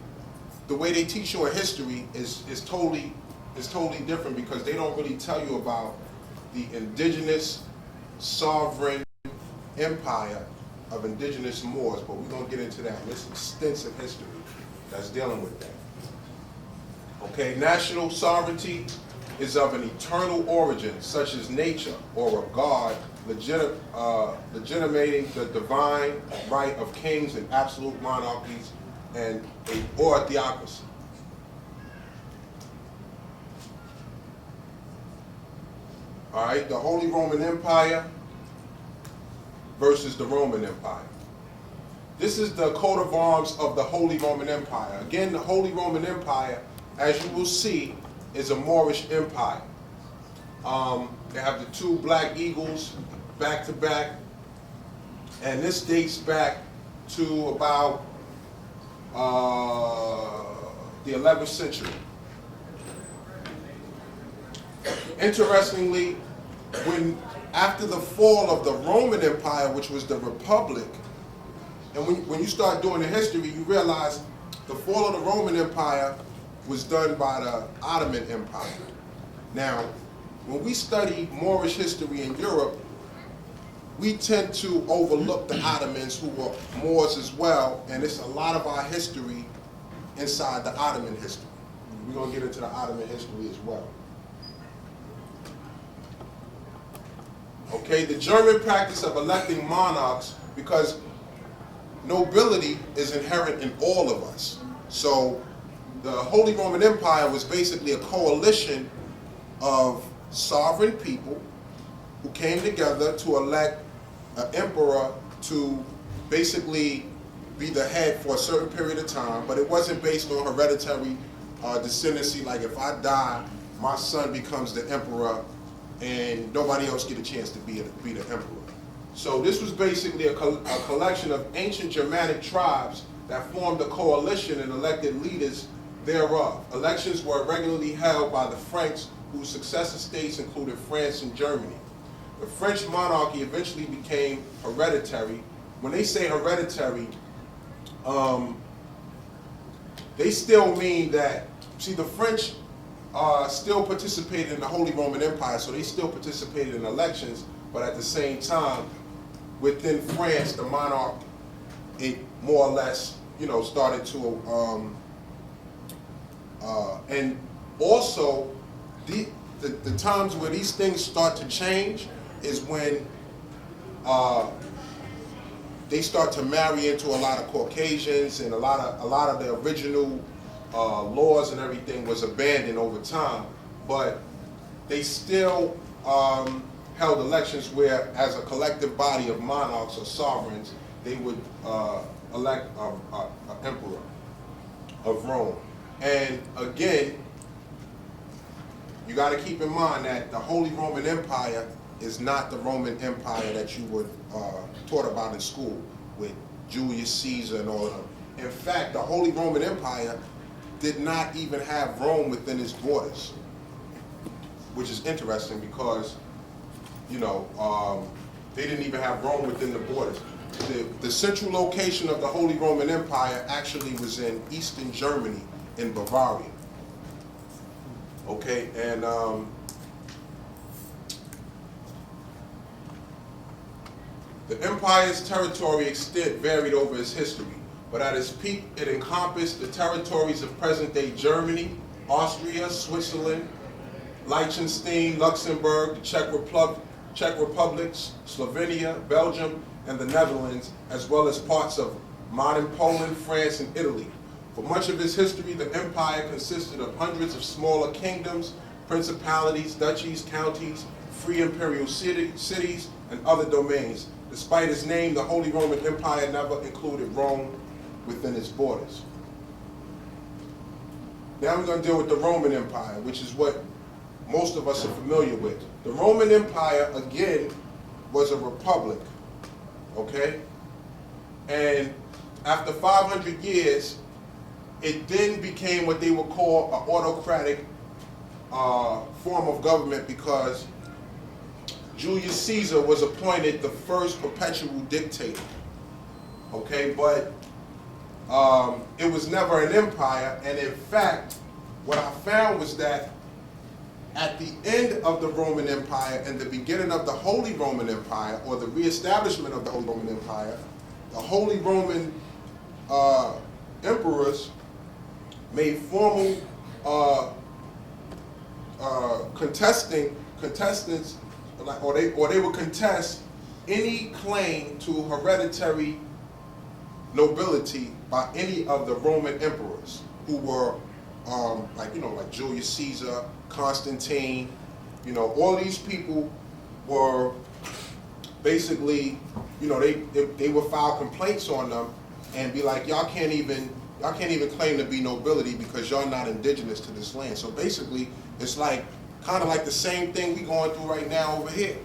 Speaker 13: the way they teach you a history is totally different, because they don't really tell you about the indigenous sovereign empire of indigenous Moors, but we're going to get into that. There's extensive history that's dealing with that. Okay, national sovereignty is of an eternal origin, such as nature or a god legitimating the divine right of kings and absolute monarchies or theocracy. All right, the Holy Roman Empire versus the Roman Empire. This is the coat of arms of the Holy Roman Empire. Again, the Holy Roman Empire, as you will see, is a Moorish empire. They have the two black eagles back to back, and this dates back to about the 11th century. Interestingly, after the fall of the Roman Empire, which was the Republic, and when you start doing the history, you realize the fall of the Roman Empire was done by the Ottoman Empire. Now, when we study Moorish history in Europe, we tend to overlook the Ottomans, who were Moors as well, and it's a lot of our history inside the Ottoman history. We're going to get into the Ottoman history as well. Okay, the German practice of electing monarchs, because nobility is inherent in all of us. So the Holy Roman Empire was basically a coalition of sovereign people who came together to elect an emperor to basically be the head for a certain period of time, but it wasn't based on hereditary descendancy, like if I die, my son becomes the emperor and nobody else get a chance to be the emperor. So this was basically a collection of ancient Germanic tribes that formed a coalition and elected leaders thereof. Elections were regularly held by the Franks, whose successor states included France and Germany. The French monarchy eventually became hereditary. When they say hereditary, they still mean that, see, the French still participated in the Holy Roman Empire, so they still participated in elections, but at the same time, within France, the monarch, it more or less, started to, and also, the times where these things start to change is when they start to marry into a lot of Caucasians, and a lot of the original laws and everything was abandoned over time, but they still held elections where, as a collective body of monarchs or sovereigns, they would elect an emperor of Rome. And again, you got to keep in mind that the Holy Roman Empire is not the Roman Empire that you were taught about in school with Julius Caesar and all of them. In fact, the Holy Roman Empire did not even have Rome within its borders, which is interesting because, they didn't even have Rome within the borders. The central location of the Holy Roman Empire actually was in Eastern Germany, in Bavaria. Okay, and the empire's territory extent varied over its history, but at its peak, it encompassed the territories of present-day Germany, Austria, Switzerland, Liechtenstein, Luxembourg, the Czech Republic, Slovenia, Belgium, and the Netherlands, as well as parts of modern Poland, France, and Italy. For much of its history, the empire consisted of hundreds of smaller kingdoms, principalities, duchies, counties, free imperial cities, and other domains. Despite its name, the Holy Roman Empire never included Rome within its borders. Now we're going to deal with the Roman Empire, which is what most of us are familiar with. The Roman Empire, again, was a republic, okay? And after 500 years, it then became what they would call an autocratic form of government, because Julius Caesar was appointed the first perpetual dictator, okay? But it was never an empire, and in fact, what I found was that at the end of the Roman Empire and the beginning of the Holy Roman Empire, or the reestablishment of the Holy Roman Empire, the Holy Roman emperors made formal contestants or they would contest any claim to hereditary nobility by any of the Roman emperors who were like Julius Caesar, Constantine. All these people were basically, they would file complaints on them and be like, y'all can't even claim to be nobility because y'all not indigenous to this land. So basically, it's like kind of like the same thing we going through right now over here.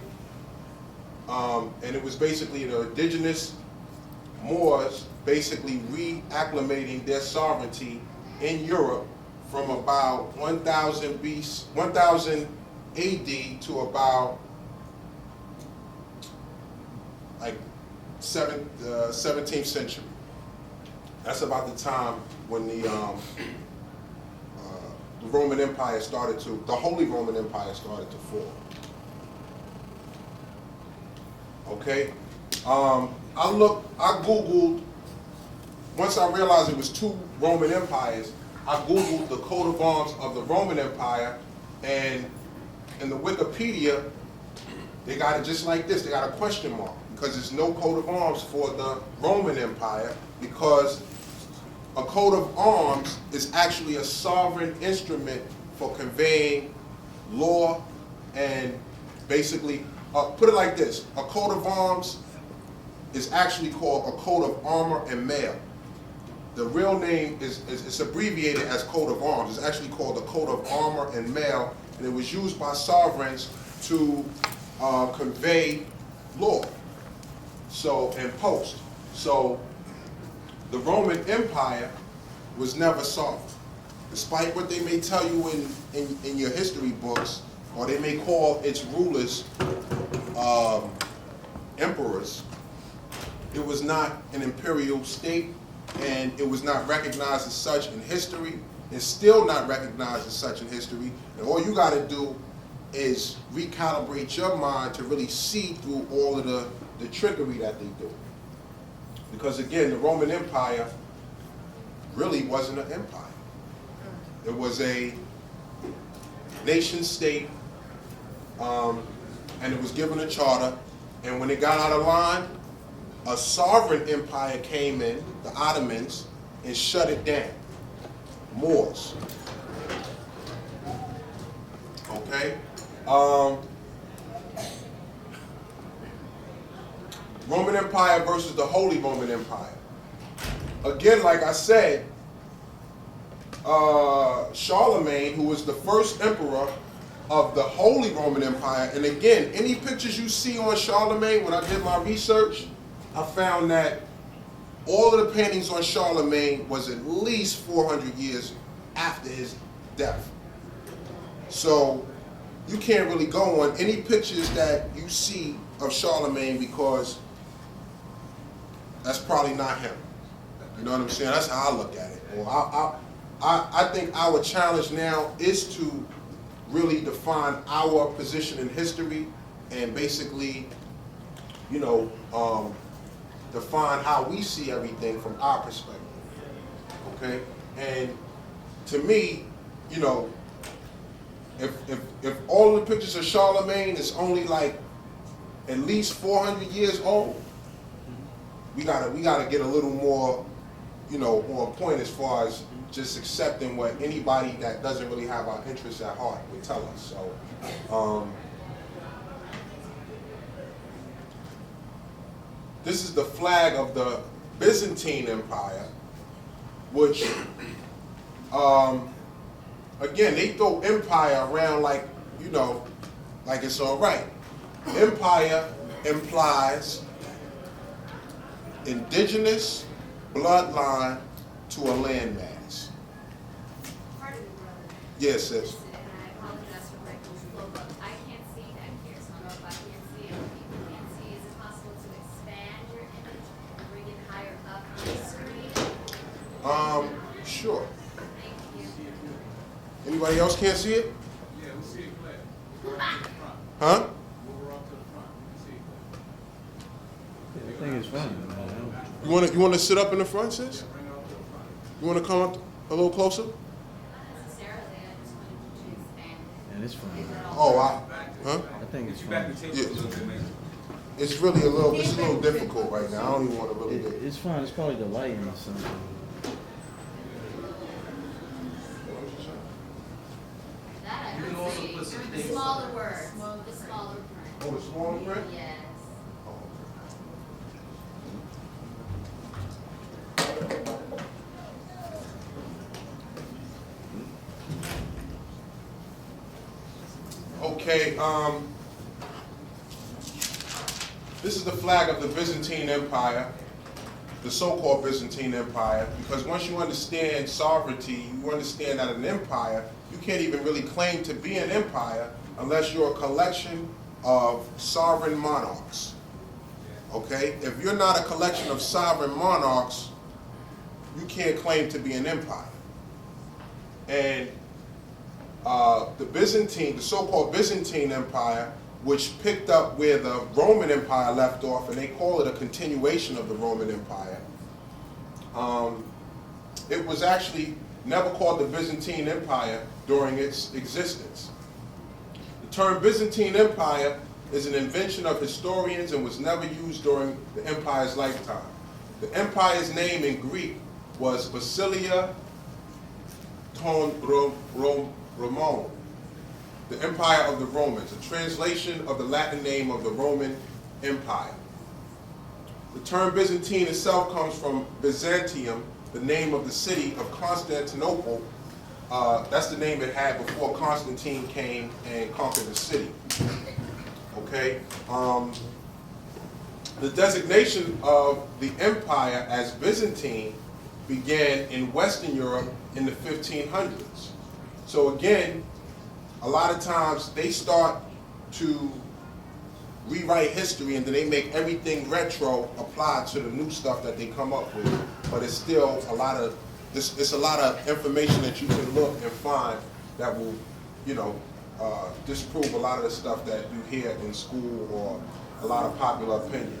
Speaker 13: And it was basically the indigenous Moors basically reacclimating their sovereignty in Europe from about 1000 AD to about like 17th century. That's about the time when the Roman Empire the Holy Roman Empire started to fall. Okay? I Googled, once I realized it was two Roman empires, I Googled the coat of arms of the Roman Empire, and in the Wikipedia, they got it just like this. They got a question mark, because there's no coat of arms for the Roman Empire, because a coat of arms is actually a sovereign instrument for conveying law and basically, put it like this, a coat of arms is actually called a coat of armor and mail. The real name it's abbreviated as coat of arms. It's actually called a coat of armor and mail, and it was used by sovereigns to convey law, and post. So the Roman Empire was never sovereign. Despite what they may tell you in your history books, or they may call its rulers emperors, it was not an imperial state, and it was not recognized as such in history, and still not recognized as such in history. And all you got to do is recalibrate your mind to really see through all of the trickery that they do. Because again, the Roman Empire really wasn't an empire. It was a nation state, and it was given a charter, and when it got out of line, a sovereign empire came in, the Ottomans, and shut it down. Moors. Okay? Roman Empire versus the Holy Roman Empire. Again, like I said, Charlemagne, who was the first emperor of the Holy Roman Empire, and again, any pictures you see on Charlemagne, when I did my research, I found that all of the paintings on Charlemagne was at least 400 years after his death. So you can't really go on any pictures that you see of Charlemagne, because that's probably not him. You know what I'm saying? That's how I look at it. Well, I think our challenge now is to really define our position in history and basically, define how we see everything from our perspective. Okay? And to me, if all the pictures of Charlemagne is only like at least 400 years old, we gotta get a little more, on point as far as just accepting what anybody that doesn't really have our interests at heart would tell us. So, this is the flag of the Byzantine Empire, which, again, they throw empire around like it's all right. Empire implies indigenous bloodline to a landmass.
Speaker 15: Pardon me, brother.
Speaker 13: Yes, sis.
Speaker 15: And I apologize for breaking this flow, but I can't see back here, so I don't know if I can't see it, or people can't see. Is it possible to expand your image and bring it higher up on the screen?
Speaker 13: Sure.
Speaker 15: Thank you.
Speaker 13: Anybody else can't see it?
Speaker 11: Yeah, we see it clear. Move around to the front.
Speaker 13: Huh?
Speaker 11: Move around to the front. We see it clear.
Speaker 5: I think it's fine.
Speaker 13: You want to sit up in the front, sis? You want to come up a little closer?
Speaker 15: Not necessarily, I just wanted to expand it.
Speaker 5: And it's fine.
Speaker 13: Oh, huh?
Speaker 5: I think it's
Speaker 11: Back
Speaker 5: fine.
Speaker 11: the tape a little bit, man.
Speaker 13: It's really a little difficult right now. I don't even want to really get.
Speaker 5: It's fine. It's probably the lighting or something.
Speaker 15: That I
Speaker 12: You can
Speaker 15: don't
Speaker 12: also
Speaker 15: see.
Speaker 12: put some
Speaker 15: The
Speaker 12: things-
Speaker 15: smaller words, the smaller print.
Speaker 13: Oh, the smaller print?
Speaker 15: Yes.
Speaker 13: Okay, this is the flag of the Byzantine Empire, the so-called Byzantine Empire, because once you understand sovereignty, you understand that an empire, you can't even really claim to be an empire unless you're a collection of sovereign monarchs. Okay? If you're not a collection of sovereign monarchs, you can't claim to be an empire. And the so-called Byzantine Empire, which picked up where the Roman Empire left off, and they call it a continuation of the Roman Empire. It was actually never called the Byzantine Empire during its existence. The term Byzantine Empire is an invention of historians and was never used during the empire's lifetime. The empire's name in Greek was Basilia ton Romone, the Empire of the Romans, a translation of the Latin name of the Roman Empire. The term Byzantine itself comes from Byzantium, the name of the city of Constantinople. That's the name it had before Constantine came and conquered the city. Okay? The designation of the empire as Byzantine began in Western Europe in the 1500s. So again, a lot of times they start to rewrite history and then they make everything retro apply to the new stuff that they come up with. But it's still a lot of it's a lot of information that you can look and find that will, disprove a lot of the stuff that you hear in school or a lot of popular opinion.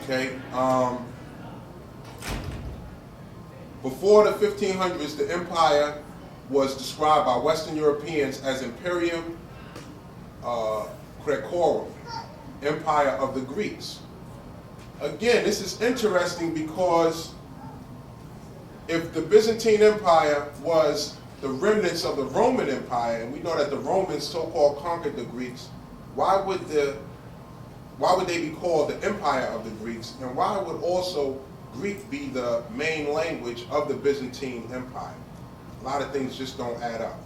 Speaker 13: Okay. Before the 1500s, the empire was described by Western Europeans as Imperium Graecorum, Empire of the Greeks. Again, this is interesting because if the Byzantine Empire was the remnants of the Roman Empire, and we know that the Romans so-called conquered the Greeks, why would they be called the Empire of the Greeks, and why would also Greek be the main language of the Byzantine Empire? A lot of things just don't add up.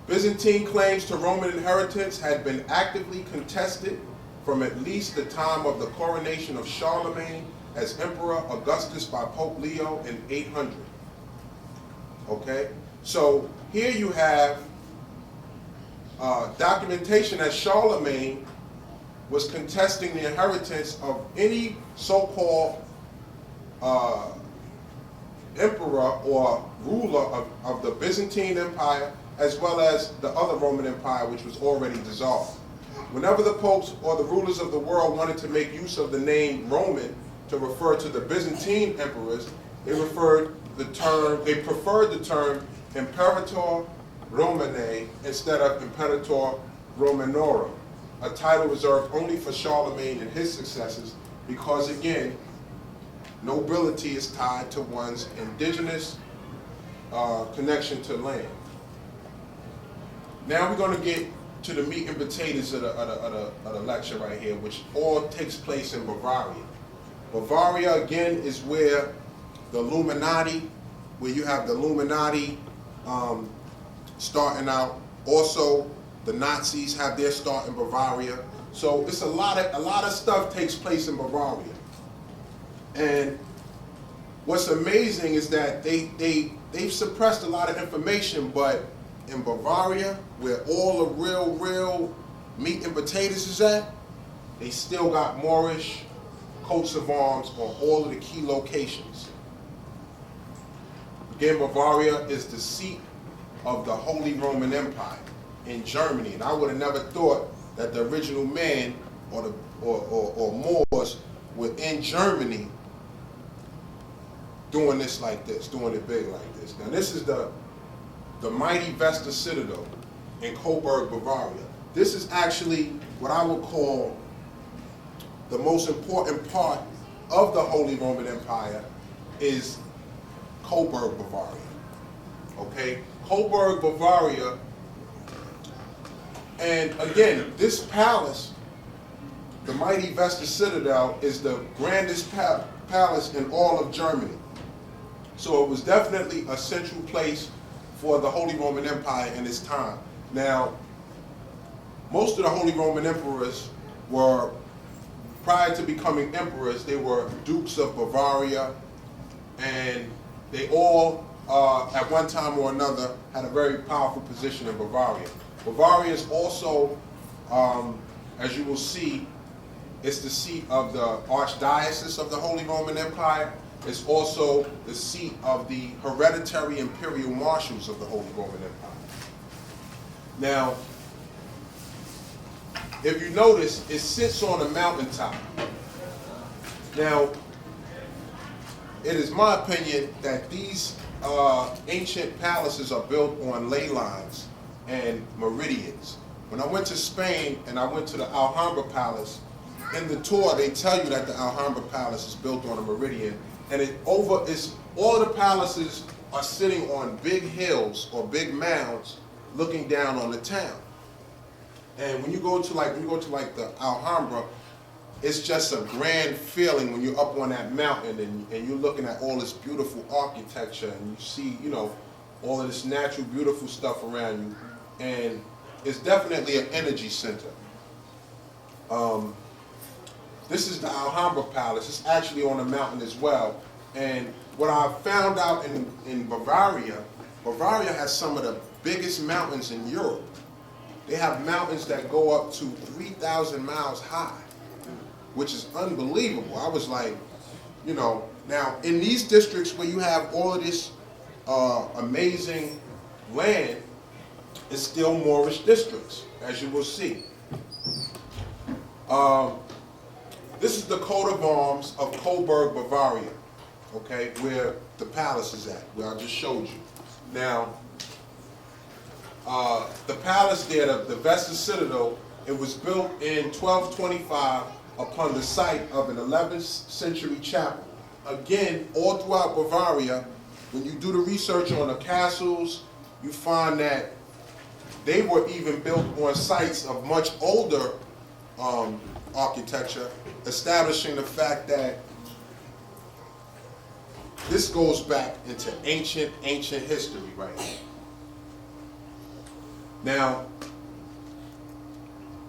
Speaker 13: Byzantine claims to Roman inheritance had been actively contested from at least the time of the coronation of Charlemagne as Emperor Augustus by Pope Leo in 800. Okay? So here you have documentation that Charlemagne was contesting the inheritance of any so-called emperor or ruler of the Byzantine Empire, as well as the other Roman Empire, which was already dissolved. Whenever the popes or the rulers of the world wanted to make use of the name Roman to refer to the Byzantine emperors, they preferred the term Imperator Romanae instead of Imperator Romanorum, a title reserved only for Charlemagne and his successors, because again, nobility is tied to one's indigenous connection to land. Now we're going to get to the meat and potatoes of the lecture right here, which all takes place in Bavaria. Bavaria, again, is where the Illuminati, where you have the Illuminati starting out. Also, the Nazis have their start in Bavaria. So it's a lot of stuff takes place in Bavaria. And what's amazing is that they've suppressed a lot of information, but in Bavaria, where all the real meat and potatoes is at, they still got Moorish coats of arms on all of the key locations. Again, Bavaria is the seat of the Holy Roman Empire in Germany, and I would have never thought that the original man or Moors were in Germany doing this like this, doing it big like this. Now this is the the mighty Vesta Citadel in Coburg, Bavaria. This is actually what I would call the most important part of the Holy Roman Empire is Coburg, Bavaria. Okay, Coburg, Bavaria, and again, this palace, the mighty Vesta Citadel, is the grandest palace in all of Germany. So it was definitely a central place for the Holy Roman Empire in its time. Now, most of the Holy Roman emperors were, prior to becoming emperors, they were dukes of Bavaria, and they all, at one time or another, had a very powerful position in Bavaria. Bavaria is also, as you will see, it's the seat of the Archdiocese of the Holy Roman Empire. It's also the seat of the hereditary imperial marshals of the Holy Roman Empire. Now, if you notice, it sits on a mountaintop. Now, it is my opinion that these ancient palaces are built on ley lines and meridians. When I went to Spain and I went to the Alhambra Palace, in the tour they tell you that the Alhambra Palace is built on a meridian, and all the palaces are sitting on big hills or big mounds looking down on the town. And when you go to like the Alhambra, it's just a grand feeling when you're up on that mountain and you're looking at all this beautiful architecture and you see, you know, all of this natural, beautiful stuff around you. And it's definitely an energy center. This is the Alhambra Palace. It's actually on a mountain as well. And what I found out in Bavaria, Bavaria has some of the biggest mountains in Europe. They have mountains that go up to 3,000 miles high, which is unbelievable. I was like, you know, now in these districts where you have all of this amazing land, it's still Moorish districts, as you will see. This is the coat of arms of Coburg, Bavaria, okay, where the palace is at, where I just showed you. Now, the palace there, the Vesta Citadel, it was built in 1225 upon the site of an 11th century chapel. Again, all throughout Bavaria, when you do the research on the castles, you find that they were even built on sites of much older architecture, establishing the fact that this goes back into ancient history right here. Now,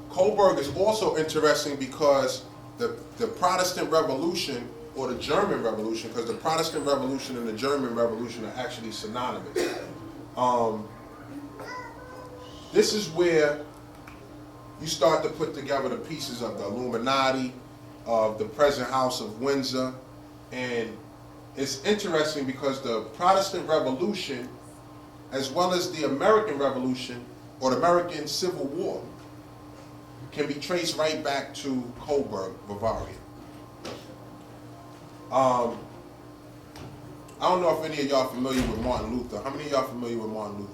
Speaker 13: Coburg is also interesting because the Protestant Revolution, or the German Revolution, because the Protestant Revolution and the German Revolution are actually synonymous. This is where you start to put together the pieces of the Illuminati, of the present House of Windsor, and it's interesting because the Protestant Revolution, as well as the American Revolution, or the American Civil War, can be traced right back to Coburg, Bavaria. I don't know if any of y'all familiar with Martin Luther. How many of y'all familiar with Martin Luther?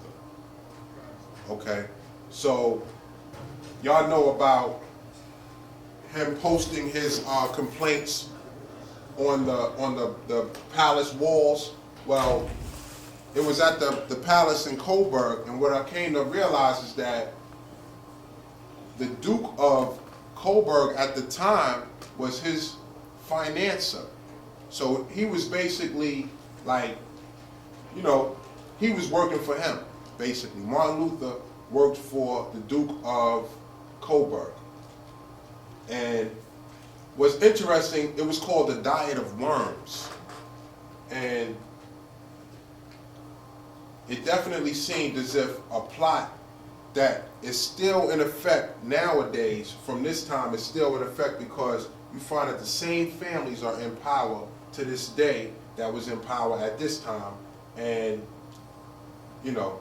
Speaker 13: Okay, so y'all know about him posting his complaints on the palace walls. Well, it was at the palace in Coburg, and what I came to realize is that the Duke of Coburg at the time was his financier. So he was basically like, you know, he was working for him, basically. Martin Luther worked for the Duke of Coburg. And what's interesting, it was called the Diet of Worms. And it definitely seemed as if a plot that is still in effect nowadays, from this time, is still in effect because you find that the same families are in power to this day that was in power at this time. And, you know,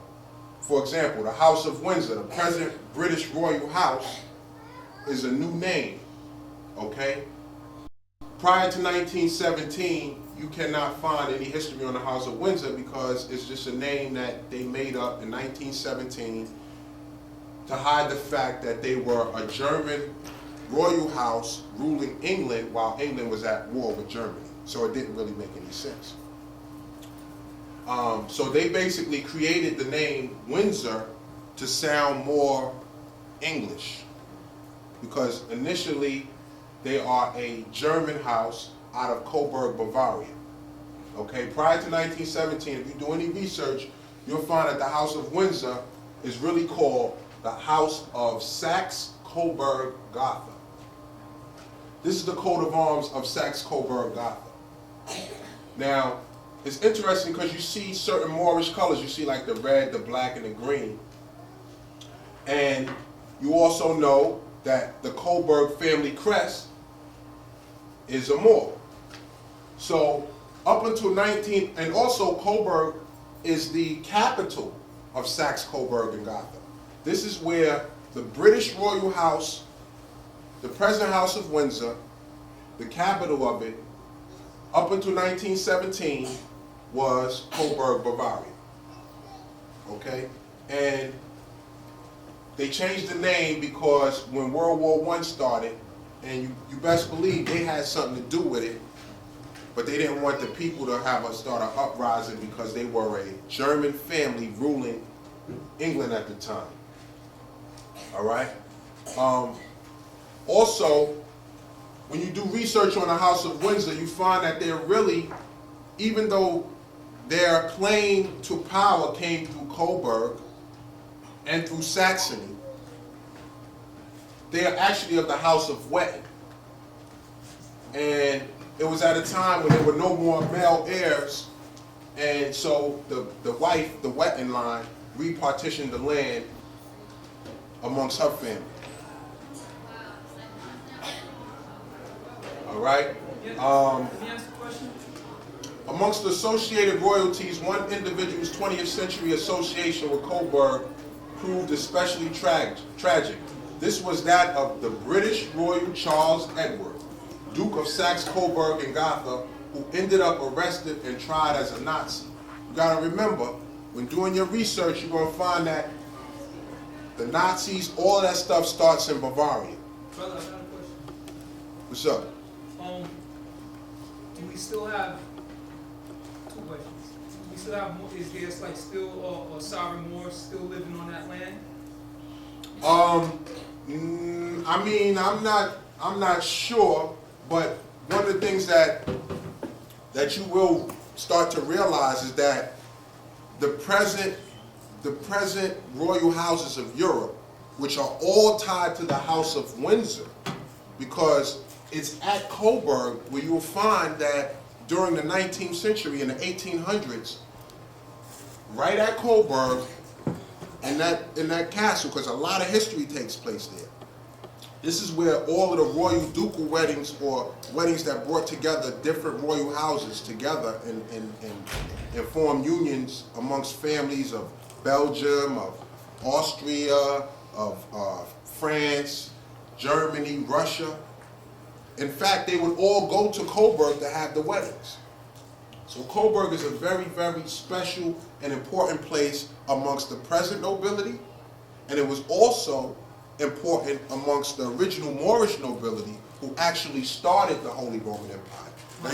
Speaker 13: for example, the House of Windsor, the present British Royal House, is a new name, okay? Prior to 1917, you cannot find any history on the House of Windsor because it's just a name that they made up in 1917 to hide the fact that they were a German royal house ruling England while England was at war with Germany. So it didn't really make any sense. So they basically created the name Windsor to sound more English, because initially they are a German house out of Coburg, Bavaria. Okay, prior to 1917, if you do any research, you'll find that the House of Windsor is really called the House of Saxe-Coburg-Gotha. This is the coat of arms of Saxe-Coburg-Gotha. Now, it's interesting because you see certain Moorish colors. You see like the red, the black, and the green. And you also know that the Coburg family crest is a Moor. So up until and also Coburg is the capital of Saxe-Coburg and Gotha. This is where the British royal house, the present House of Windsor, the capital of it, up until 1917, was Coburg, Bavaria. Okay? And they changed the name because when World War I started, and you best believe they had something to do with it, but they didn't want the people to start an uprising because they were a German family ruling England at the time. All right? Also, when you do research on the House of Windsor, you find that they're really, even though their claim to power came through Coburg and through Saxony, they are actually of the House of Wettin. And it was at a time when there were no more male heirs, and so the wife, the Wettin line, repartitioned the land amongst her family. All right? Amongst the associated royalties, one individual's 20th century association with Coburg proved especially tragic. This was that of the British Royal Charles Edward, Duke of Saxe-Coburg and Gotha, who ended up arrested and tried as a Nazi. You gotta remember, when doing your research, you're gonna find that the Nazis, all that stuff starts in Bavaria.
Speaker 16: Brother, I got a question.
Speaker 13: What's up?
Speaker 16: Do we still have two questions? Do we still have more? Is there like still sovereign Moors still living on that land?
Speaker 13: I mean, I'm not sure, but one of the things that you will start to realize is that the present royal houses of Europe, which are all tied to the House of Windsor, because it's at Coburg where you will find that during the 19th century and the 1800s, right at Coburg, in that castle, because a lot of history takes place there. This is where all of the royal ducal weddings, or weddings that brought together different royal houses together and formed unions amongst families of Belgium, of Austria, of France, Germany, Russia. In fact, they would all go to Coburg to have the weddings. So Coburg is a very, very special and important place amongst the present nobility, and it was also important amongst the original Moorish nobility who actually started the Holy Roman Empire.
Speaker 16: My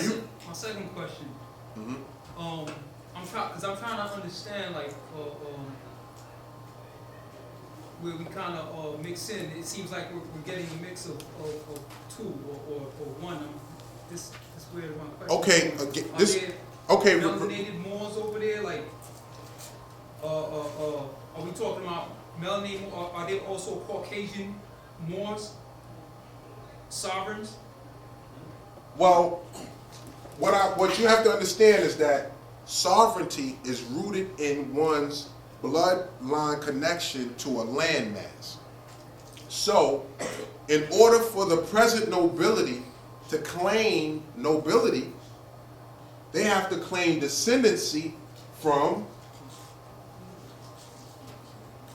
Speaker 16: second question. I'm trying to understand like where we kind of mix in. It seems like we're getting a mix of two or one. This is where my question.
Speaker 13: Okay.
Speaker 16: Melanated Moors over there, like are we talking about melanated? Are there also Caucasian Moors, sovereigns?
Speaker 13: Well, what you have to understand is that sovereignty is rooted in one's bloodline connection to a landmass. So, in order for the present nobility to claim nobility, they have to claim descendancy from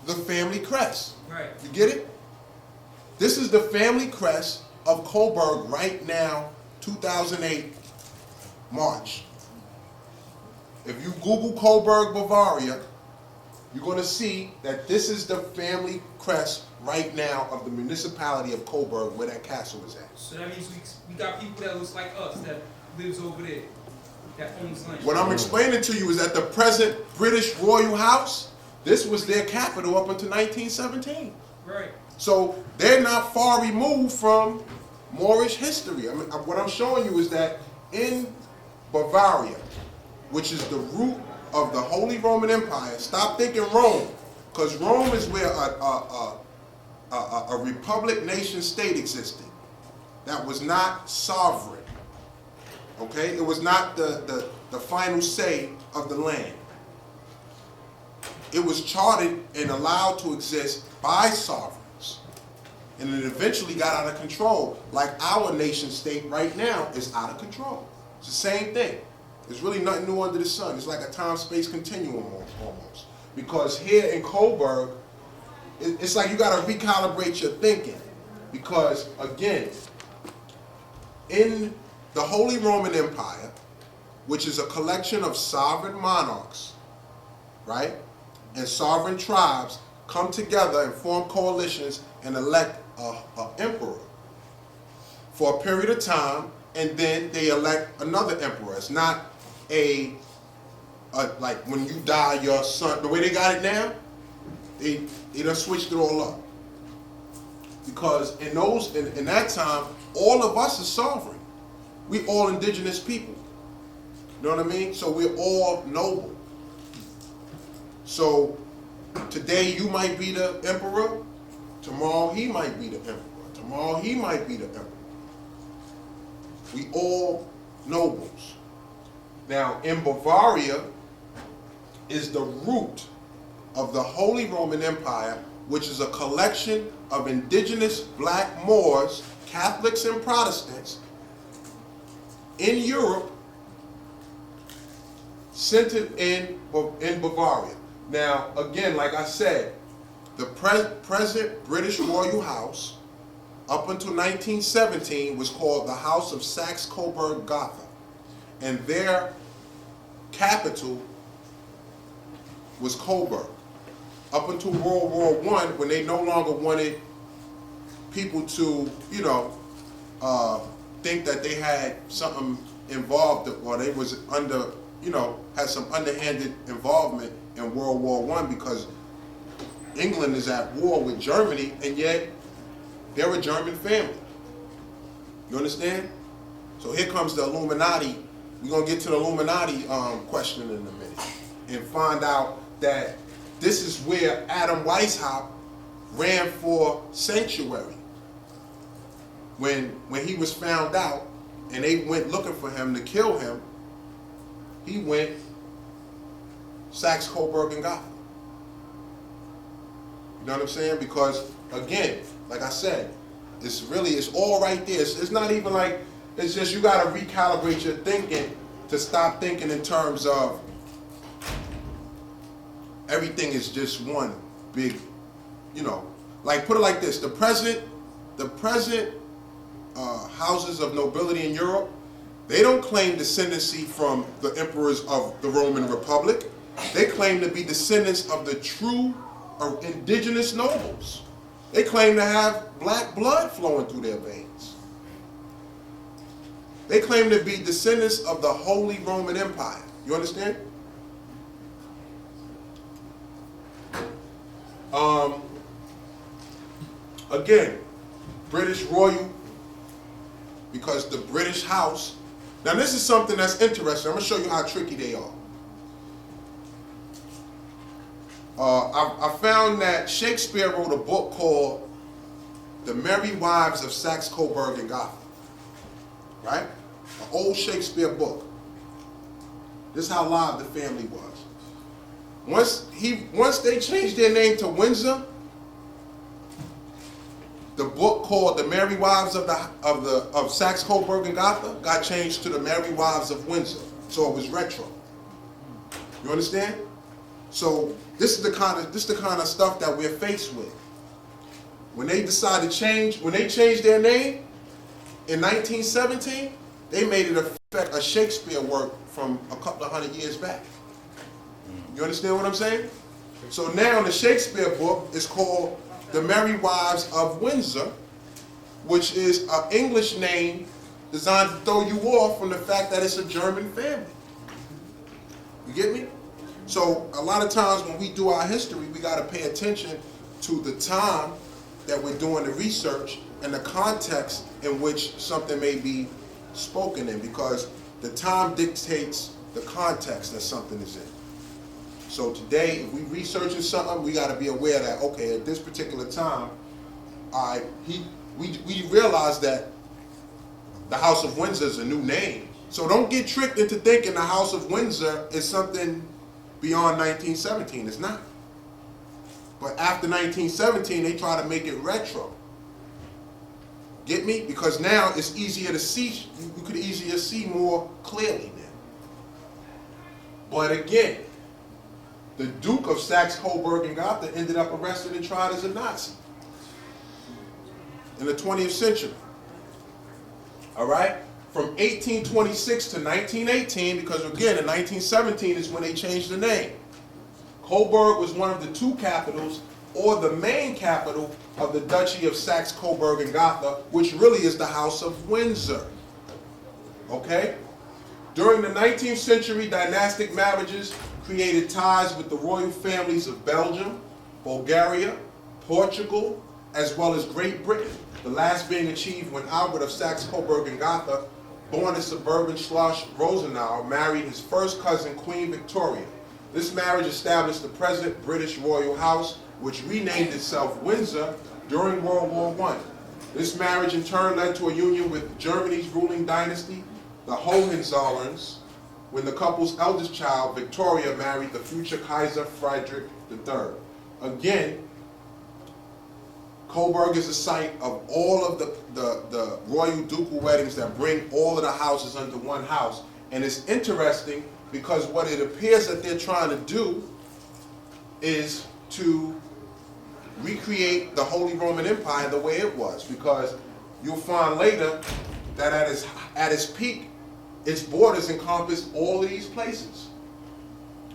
Speaker 13: the family crest.
Speaker 16: Right.
Speaker 13: You get it? This is the family crest of Coburg right now, 2008, march. If you Google Coburg, Bavaria, you're going to see that this is the family crest right now of the municipality of Coburg, where that castle is at.
Speaker 16: So that means we got people that looks like us that lives over there, that owns land.
Speaker 13: What I'm explaining to you is that the present British Royal House, this was their capital up until 1917.
Speaker 16: Right.
Speaker 13: So they're not far removed from Moorish history. I mean, what I'm showing you is that in Bavaria, which is the root of the Holy Roman Empire, stop thinking Rome, because Rome is where a republic nation state existed that was not sovereign. Okay? It was not the final say of the land. It was chartered and allowed to exist by sovereigns. And it eventually got out of control, like our nation state right now is out of control. It's the same thing. There's really nothing new under the sun. It's like a time-space continuum almost. Because here in Coburg, it's like you got to recalibrate your thinking. Because, again, in the Holy Roman Empire, which is a collection of sovereign monarchs, right, and sovereign tribes come together and form coalitions and elect an emperor for a period of time, and then they elect another emperor. It's not like when you die, your son, the way they got it now, they done switched it all up. Because in that time, all of us are sovereign. We all indigenous people. You know what I mean? So we're all noble. So today you might be the emperor, tomorrow he might be the emperor, tomorrow he might be the emperor. We all nobles. Now in Bavaria is the root of the Holy Roman Empire, which is a collection of indigenous black Moors, Catholics and Protestants in Europe, centered in Bavaria. Now, again, like I said, the present British Royal House, up until 1917, was called the House of Saxe-Coburg-Gotha. And their capital was Coburg. Up until World War I, when they no longer wanted people to, think that they had something involved, or they was under, had some underhanded involvement in World War I, because England is at war with Germany, and yet they're a German family. You understand? So here comes the Illuminati. We're going to get to the Illuminati question in a minute and find out that this is where Adam Weishaupt ran for sanctuary. When he was found out and they went looking for him to kill him, he went Saxe-Coburg and Gotha. You know what I'm saying? Because, again, like I said, it's all right there. It's not even like, it's just you got to recalibrate your thinking to stop thinking in terms of everything is just one big, like put it like this, the present houses of nobility in Europe, they don't claim descendancy from the emperors of the Roman Republic. They claim to be descendants of the true indigenous nobles. They claim to have black blood flowing through their veins. They claim to be descendants of the Holy Roman Empire. You understand? Again, British Royal, because the British House. Now this is something that's interesting. I'm going to show you how tricky they are. I found that Shakespeare wrote a book called The Merry Wives of Saxe-Coburg and Gotha. Right? An old Shakespeare book. This is how live the family was. Once they changed their name to Windsor, the book called The Merry Wives of Saxe-Coburg and Gotha got changed to The Merry Wives of Windsor. So it was retro. You understand? So this is the kind of stuff that we're faced with. When they decide to change, when they changed their name in 1917, they made it affect a Shakespeare work from a couple of 100 years back. You understand what I'm saying? So now the Shakespeare book is called The Merry Wives of Windsor, which is an English name designed to throw you off from the fact that it's a German family. You get me? So a lot of times when we do our history, we got to pay attention to the time that we're doing the research and the context in which something may be spoken in, because the time dictates the context that something is in. So today, if we researching something, we got to be aware that, okay, at this particular time, we realize that the House of Windsor is a new name. So don't get tricked into thinking the House of Windsor is something beyond 1917. It's not. But after 1917, they try to make it retro. Get me? Because now it's easier to see, you could easier see more clearly now. But again, the Duke of Saxe-Coburg and Gotha ended up arrested and tried as a Nazi in the 20th century. All right? From 1826 to 1918, because again, in 1917 is when they changed the name. Coburg was one of the two capitals, or the main capital of the Duchy of Saxe-Coburg and Gotha, which really is the House of Windsor. Okay? During the 19th century, dynastic marriages created ties with the royal families of Belgium, Bulgaria, Portugal, as well as Great Britain, the last being achieved when Albert of Saxe-Coburg and Gotha, born in suburban Schloss Rosenau, married his first cousin, Queen Victoria. This marriage established the present British royal house, which renamed itself Windsor during World War I. This marriage in turn led to a union with Germany's ruling dynasty, the Hohenzollerns, when the couple's eldest child, Victoria, married the future Kaiser Friedrich III. Again, Coburg is a site of all of the royal ducal weddings that bring all of the houses under one house. And it's interesting because what it appears that they're trying to do is to recreate the Holy Roman Empire the way it was. Because you'll find later that at its peak, its borders encompass all of these places.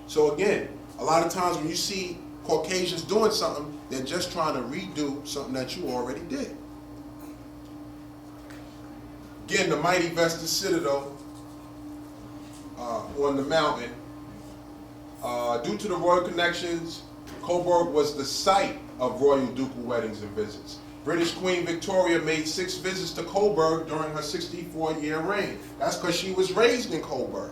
Speaker 13: So again, a lot of times when you see Caucasians doing something, they're just trying to redo something that you already did. Again, the mighty vested citadel on the mountain. Due to the royal connections, Coburg was the site of royal ducal weddings and visits. British Queen Victoria made 6 visits to Coburg during her 64-year reign. That's because she was raised in Coburg.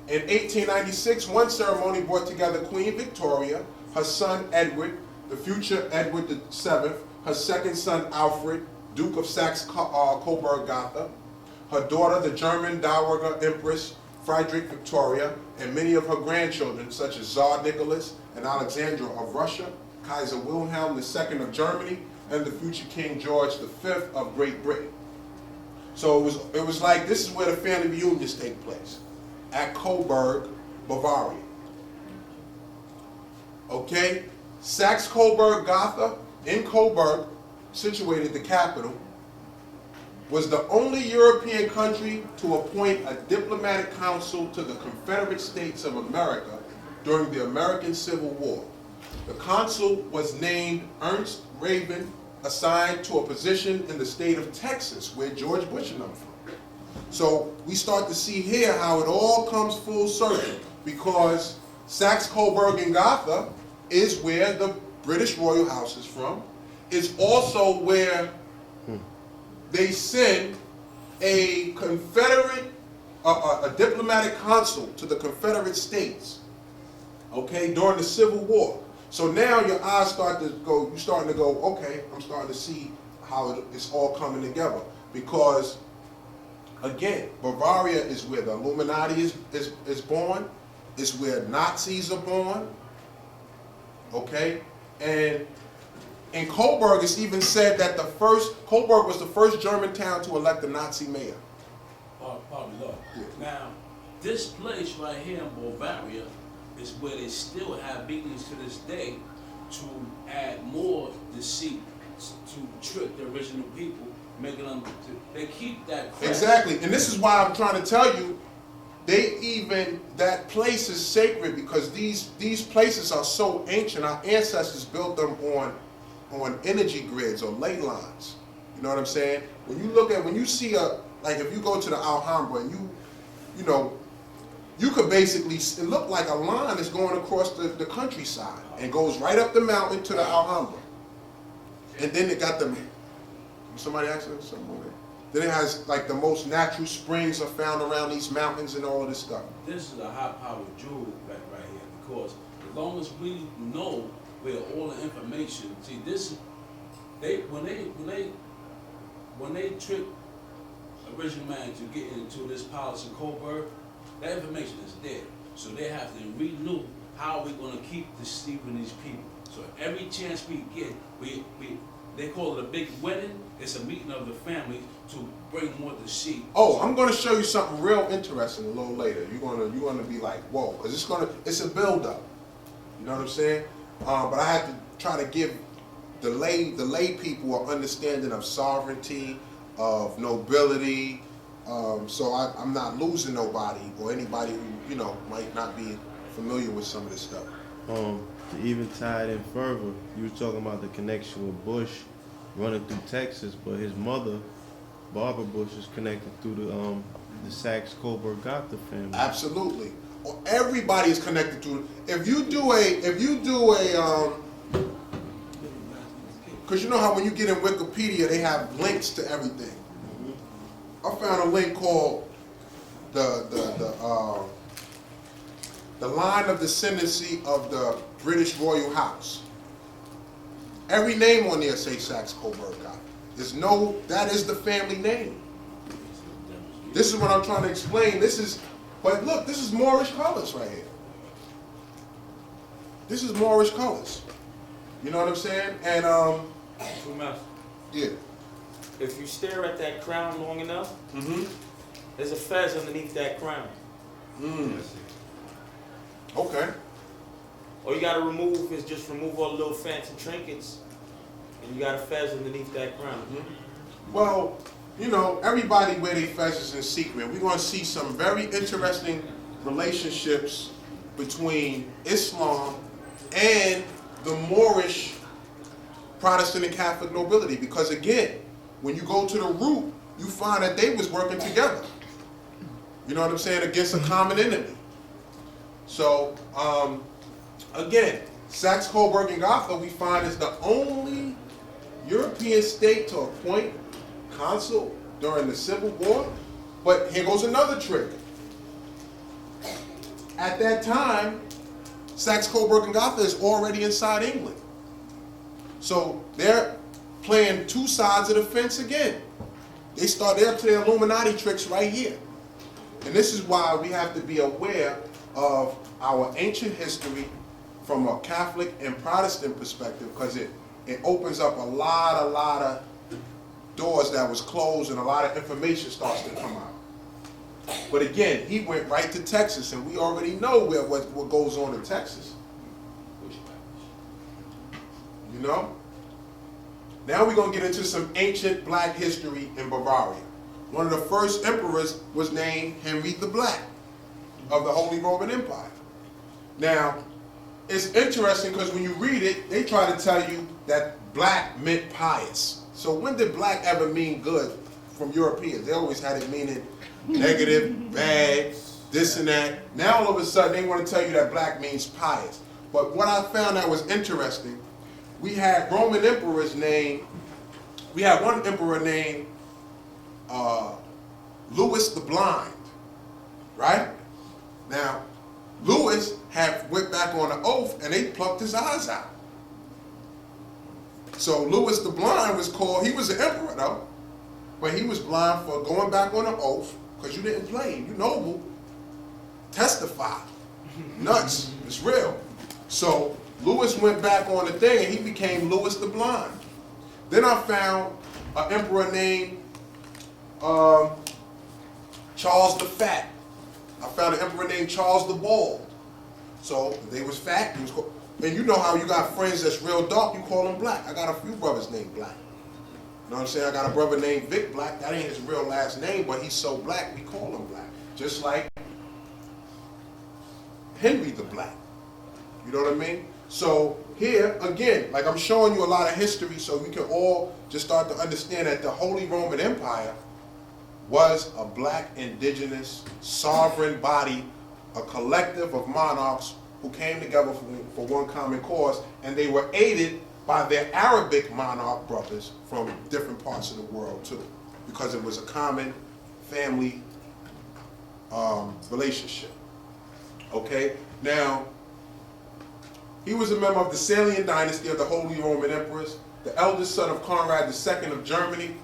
Speaker 13: In 1896, one ceremony brought together Queen Victoria, her son Edward, the future Edward VII, her second son Alfred, Duke of Saxe-Coburg-Gotha, her daughter, the German Dowager Empress Friedrich Victoria, and many of her grandchildren, such as Tsar Nicholas and Alexandra of Russia, Kaiser Wilhelm II of Germany, and the future King George V of Great Britain. So it was like, this is where the family reunions take place, at Coburg, Bavaria. Okay? Saxe-Coburg-Gotha, in Coburg, situated the capital, was the only European country to appoint a diplomatic council to the Confederate States of America during the American Civil War. The consul was named Ernst Raven, assigned to a position in the state of Texas, where George Bush and them from. So we start to see here how it all comes full circle, because Saxe-Coburg and Gotha is where the British royal house is from. It's also where they send a Confederate, a diplomatic consul to the Confederate States, okay, during the Civil War. So now your eyes start to go, you're starting to go, okay, I'm starting to see how it's all coming together. Because, again, Bavaria is where the Illuminati is born. It's where Nazis are born. Okay? And in Coburg, it's even said that Coburg was the first German town to elect a Nazi mayor.
Speaker 17: Pardon me, Lord. Now, this place right here in Bavaria is where they still have beatings to this day to add more deceit to trick the original people making them, they keep that crest.
Speaker 13: Exactly, and this is why I'm trying to tell you, that place is sacred because these places are so ancient. Our ancestors built them on energy grids or ley lines. You know what I'm saying? When you see like if you go to the Alhambra and you know, you could basically, it looked like a line is going across the countryside and goes right up the mountain to the Alhambra. And then it got somebody asking something over there? Then it has like the most natural springs are found around these mountains and all of this stuff.
Speaker 17: This is a high-powered jewel right here because as long as we know where all the information, see this, when they trick original man to get into this palace in Coburg, that information is there. So they have to renew how we're going to keep deceiving these people. So every chance we get, they call it a big wedding. It's a meeting of the family to bring more to see.
Speaker 13: Oh, I'm going to show you something real interesting a little later. You're gonna be like, whoa, because it's a build-up. You know what I'm saying? But I have to try to give the lay people an understanding of sovereignty, of nobility. So I'm not losing nobody or anybody who might not be familiar with some of this stuff.
Speaker 12: To even tie it in further, you were talking about the connection with Bush running through Texas, but his mother, Barbara Bush, is connected through the Saxe-Coburg-Gotha family.
Speaker 13: Absolutely. Everybody is connected to it. If you do a because you know how when you get in Wikipedia, they have links to everything. I found a link called the line of descendancy of the British Royal House. Every name on there say Saxe-Coburg-Gotha. That is the family name. This is what I'm trying to explain. But look, this is Moorish colors right here. This is Moorish colors. You know what I'm saying? And yeah.
Speaker 14: If you stare at that crown long enough, there's a fez underneath that crown.
Speaker 13: Okay.
Speaker 14: All you gotta remove is just remove all the little fancy trinkets, and you got a fez underneath that crown.
Speaker 13: Well, everybody wear their fezes in secret. We're going to see some very interesting relationships between Islam and the Moorish Protestant and Catholic nobility. Because again, when you go to the root, you find that they was working together. You know what I'm saying? Against a common enemy. So, again, Saxe-Coburg-Gotha we find is the only European state to appoint consul during the Civil War. But here goes another trick. At that time, Saxe-Coburg-Gotha is already inside England. So they're playing two sides of the fence again. They're up to their Illuminati tricks right here. And this is why we have to be aware of our ancient history from a Catholic and Protestant perspective, because it opens up a lot of doors that was closed and a lot of information starts to come out. But again, he went right to Texas, and we already know what goes on in Texas. You know? Now we're going to get into some ancient black history in Bavaria. One of the first emperors was named Henry the Black of the Holy Roman Empire. Now, it's interesting because when you read it, they try to tell you that black meant pious. So when did black ever mean good from Europeans? They always had it meaning negative, bad, this and that. Now all of a sudden they want to tell you that black means pious. But what I found that was interesting, we had Roman emperors named, we had one emperor named Louis the Blind, right? Now, Louis went back on an oath and they plucked his eyes out. So Louis the Blind was called, he was an emperor though, but he was blind for going back on an oath, because you didn't play, you noble, testify, nuts, it's real. So Louis went back on the thing and he became Louis the Blind. Then I found an emperor named Charles the Fat. I found an emperor named Charles the Bald. So they was fat, he was called, and you know how you got friends that's real dark, you call them black. I got a few brothers named Black. know what I'm saying? I got a brother named Vic Black. That ain't his real last name, but he's so black, we call him Black. Just like Henry the Black. You know what I mean? So here, again, like I'm showing you a lot of history so we can all just start to understand that the Holy Roman Empire was a black, indigenous, sovereign body, a collective of monarchs who came together for one common cause, and they were aided by their Arabic monarch brothers from different parts of the world too, because it was a common family relationship. Okay, now, he was a member of the Salian dynasty of the Holy Roman Emperors, the eldest son of Conrad II of Germany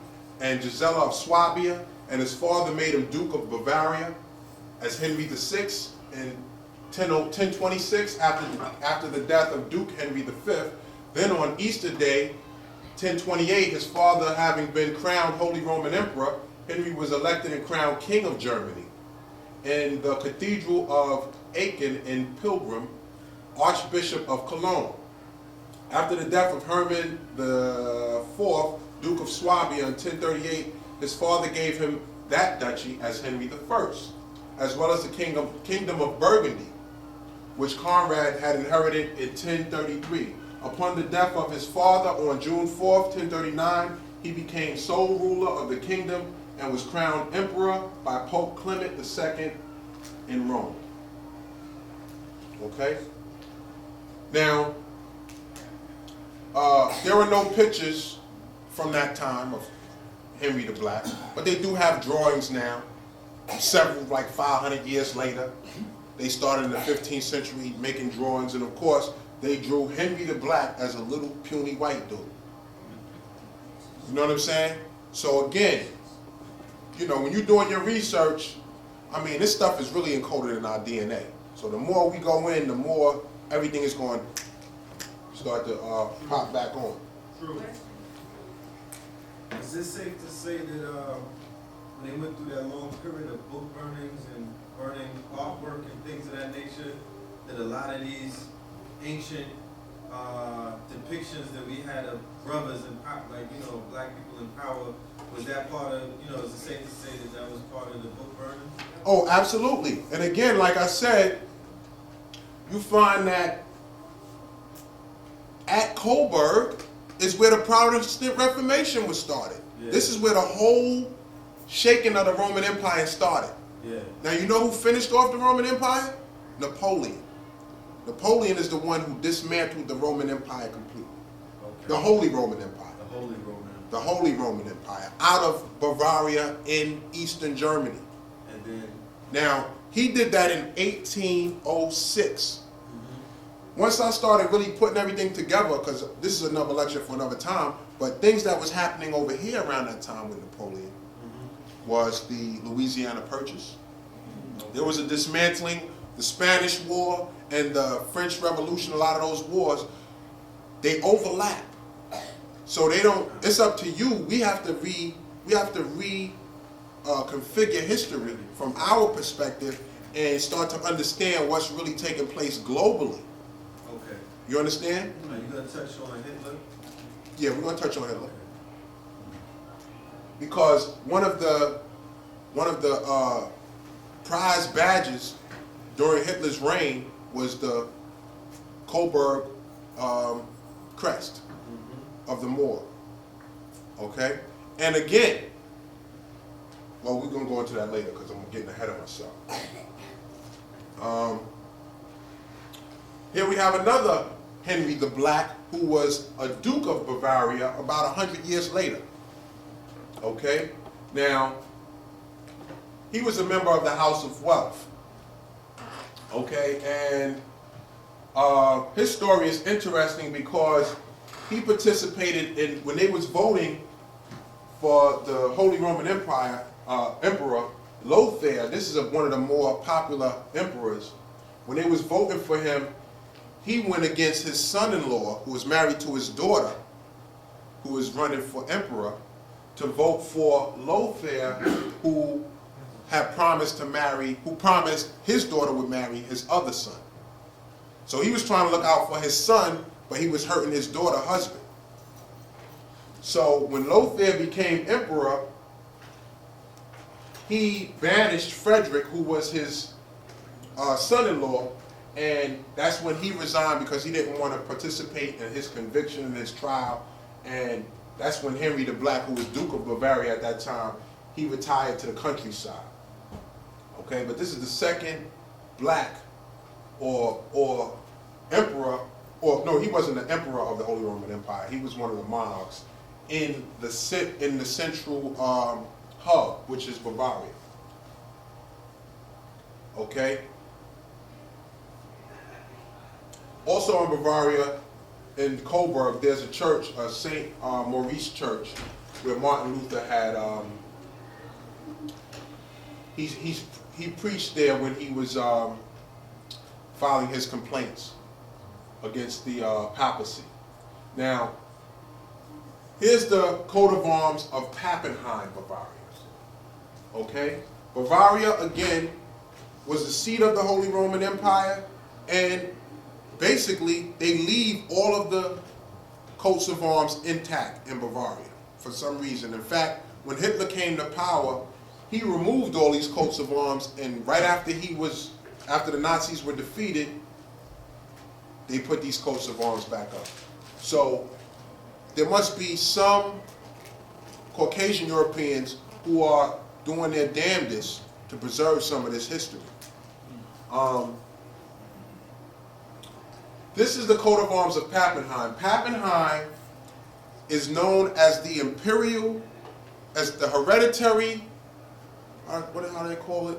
Speaker 13: and Gisela of Swabia, and his father made him Duke of Bavaria as Henry VI in 1026 after the death of Duke Henry V. Then on Easter Day, 1028, his father having been crowned Holy Roman Emperor, Henry was elected and crowned King of Germany in the Cathedral of Aachen in Pilgrim, Archbishop of Cologne. After the death of Hermann IV, Duke of Swabia in 1038, his father gave him that duchy as Henry I, as well as the Kingdom of Burgundy, which Conrad had inherited in 1033. Upon the death of his father on June 4th, 1039, he became sole ruler of the kingdom and was crowned emperor by Pope Clement II in Rome. Okay? Now, there are no pictures from that time of Henry the Black, but they do have drawings now, several, like 500 years later. They started in the 15th century making drawings, and of course, they drew Henry the Black as a little puny white dude. You know what I'm saying? So again, you know, when you're doing your research, I mean, this stuff is really encoded in our DNA. So the more we go in, the more everything is going to start to pop back on.
Speaker 9: True. Is it safe to say that when they went through that long period of book burnings and burning artwork and things of that nature, that a lot of these ancient depictions that we had of brothers and like, you know, black people in power, was that part of, you know, is it safe to say that that was part of the book burning?
Speaker 13: Oh, absolutely. And again, like I said, you find that at Coburg is where the Protestant Reformation was started. Yeah. This is where the whole shaking of the Roman Empire started.
Speaker 9: Yeah.
Speaker 13: Now, you know who finished off the Roman Empire? Napoleon. Napoleon is the one who dismantled the Roman Empire completely. Okay. The Holy Roman Empire.
Speaker 9: The Holy Roman Empire.
Speaker 13: The Holy Roman Empire, out of Bavaria in Eastern Germany.
Speaker 9: And then?
Speaker 13: Now, he did that in 1806. Once I started really putting everything together, because this is another lecture for another time, but things that was happening over here around that time with Napoleon was the Louisiana Purchase. There was a dismantling, the Spanish War and the French Revolution, a lot of those wars, they overlap. So they don't, it's up to you. We have to configure history from our perspective and start to understand what's really taking place globally.
Speaker 9: Okay.
Speaker 13: You understand?
Speaker 9: Are you going to touch on Hitler?
Speaker 13: Yeah, we're going to touch on Hitler. Because one of the prized badges during Hitler's reign was the Coburg crest of the Moor. Okay? And again, well, we're going to go into that later because I'm getting ahead of myself. Here we have another Henry the Black, who was a Duke of Bavaria about 100 years later. Okay? Now, he was a member of the House of Wealth. Okay? And his story is interesting because he participated in, when they was voting for the Holy Roman Empire, Emperor Lothair, this is one of the more popular emperors. When they was voting for him, he went against his son-in-law, who was married to his daughter, who was running for emperor, to vote for Lothair, who had promised to marry, who promised his daughter would marry his other son. So he was trying to look out for his son, but he was hurting his daughter's husband. So when Lothair became emperor, he banished Frederick, who was his son-in-law, and that's when he resigned because he didn't want to participate in his conviction and his trial. And that's when Henry the Black, who was Duke of Bavaria at that time, he retired to the countryside. Okay, but this is the second black or emperor, or no, he wasn't the emperor of the Holy Roman Empire. He was one of the monarchs in the central hub, which is Bavaria. Okay. Also in Bavaria, in Coburg, there's a church, a St. Maurice Church, where Martin Luther had, he preached there when he was filing his complaints against the papacy. Now, here's the coat of arms of Pappenheim, Bavaria. Okay? Bavaria, again, was the seat of the Holy Roman Empire, and basically, they leave all of the coats of arms intact in Bavaria for some reason. In fact, when Hitler came to power, he removed all these coats of arms, and right after after the Nazis were defeated, they put these coats of arms back up. So there must be some Caucasian Europeans who are doing their damnedest to preserve some of this history. This is the coat of arms of Pappenheim. Pappenheim is known as the imperial, as the hereditary, how do they call it?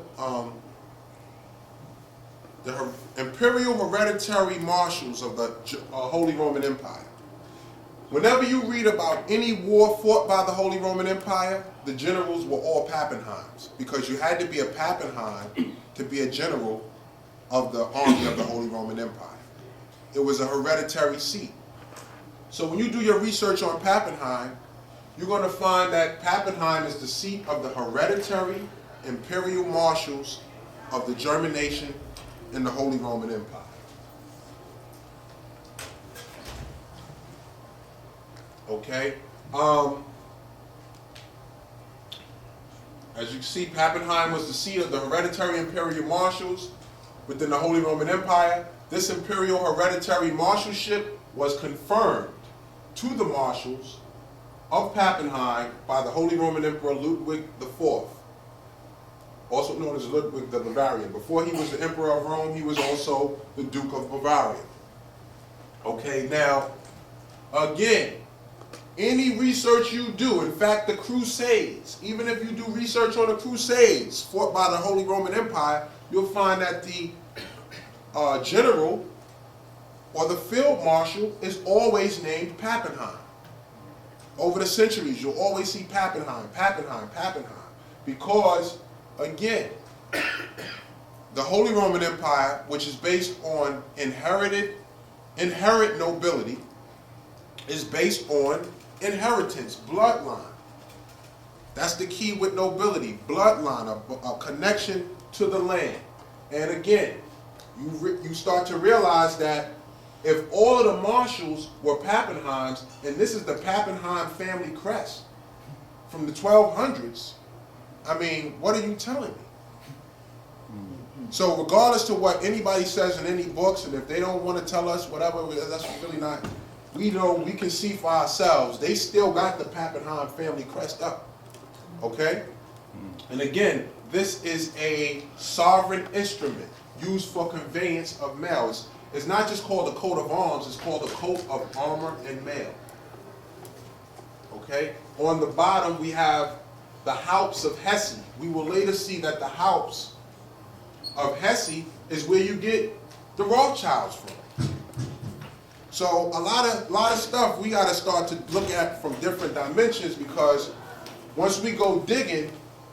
Speaker 13: The imperial hereditary marshals of the Holy Roman Empire. Whenever you read about any war fought by the Holy Roman Empire, the generals were all Pappenheims, because you had to be a Pappenheim to be a general of the army of the Holy Roman Empire. It was a hereditary seat. So when you do your research on Pappenheim, you're going to find that Pappenheim is the seat of the hereditary imperial marshals of the German nation in the Holy Roman Empire. Okay? As you see, Pappenheim was the seat of the hereditary imperial marshals within the Holy Roman Empire. This imperial hereditary marshalship was confirmed to the marshals of Pappenheim by the Holy Roman Emperor Ludwig IV, also known as Ludwig the Bavarian. Before he was the Emperor of Rome, he was also the Duke of Bavaria. Okay, now, again, any research you do, in fact, the Crusades, even if you do research on the Crusades fought by the Holy Roman Empire, you'll find that the general or the field marshal is always named Pappenheim. Over the centuries, you'll always see Pappenheim, Pappenheim, Pappenheim. Because, again, the Holy Roman Empire, which is based on inherent nobility, is based on inheritance, bloodline. That's the key with nobility, bloodline, a connection to the land. And again, you start to realize that if all of the marshals were Pappenheims, and this is the Pappenheim family crest from the 1200s, I mean, what are you telling me? So regardless to what anybody says in any books, and if they don't want to tell us whatever, that's really not, we know, we can see for ourselves, they still got the Pappenheim family crest up, okay? And again, this is a sovereign instrument used for conveyance of mail. It's not just called a coat of arms, it's called a coat of armor and mail. Okay? On the bottom we have the Haups of Hesse. We will later see that the Haups of Hesse is where you get the Rothschilds from. So a lot of stuff we got to start to look at from different dimensions, because once we go digging,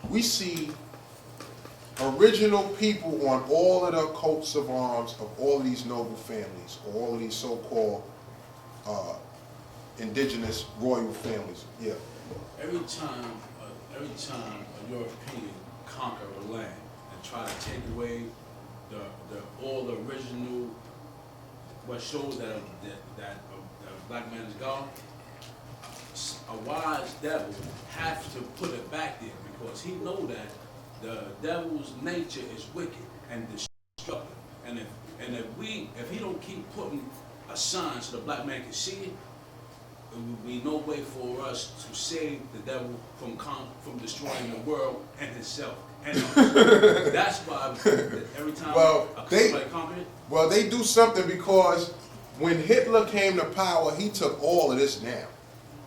Speaker 13: we see original people on all of the coats of arms of all of these noble families, or all of these so-called indigenous royal families. Yeah.
Speaker 17: Every time a European conquer a land and try to take away all the original, what shows that black man is God, a wise devil have to put it back there because he know that the devil's nature is wicked and destructive. And if he don't keep putting a sign so the black man can see it, there will be no way for us to save the devil from destroying the world and himself. And that's why every time somebody conquered it.
Speaker 13: Well, they do something because when Hitler came to power, he took all of this down.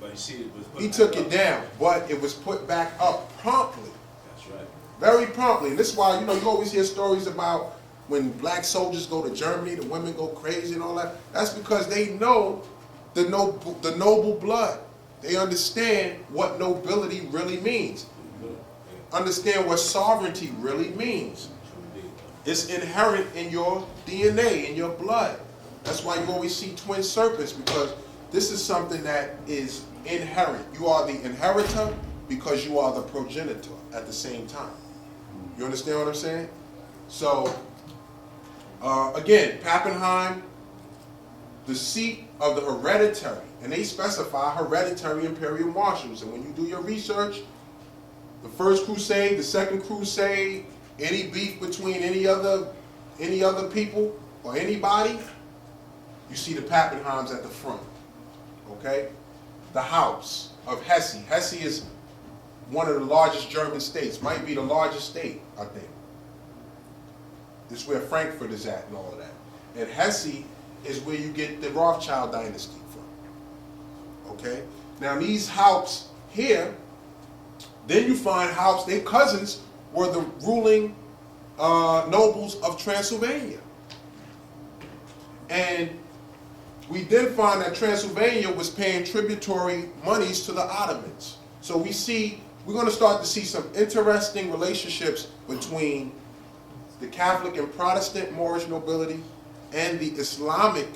Speaker 17: But you see, it was put
Speaker 13: He
Speaker 17: back
Speaker 13: took
Speaker 17: up.
Speaker 13: it down, but it was put back up promptly.
Speaker 17: That's right.
Speaker 13: Very promptly. And this is why, you always hear stories about when black soldiers go to Germany, the women go crazy and all that. That's because they know the noble blood. They understand what nobility really means. Understand what sovereignty really means. It's inherent in your DNA, in your blood. That's why you always see twin serpents, because this is something that is inherent. You are the inheritor because you are the progenitor at the same time. You understand what I'm saying? So, again, Pappenheim, the seat of the hereditary, and they specify hereditary imperial marshals. And when you do your research, the First Crusade, the Second Crusade, any beef between any other people or anybody, you see the Pappenheims at the front. Okay? The House of Hesse. Hesse is one of the largest German states, might be the largest state, I think. This is where Frankfurt is at and all of that. And Hesse is where you get the Rothschild dynasty from. Okay? Now these Haupts here, then you find Haupts, their cousins were the ruling nobles of Transylvania. And we then find that Transylvania was paying tributary monies to the Ottomans. So we're going to start to see some interesting relationships between the Catholic and Protestant Moorish nobility and the Islamic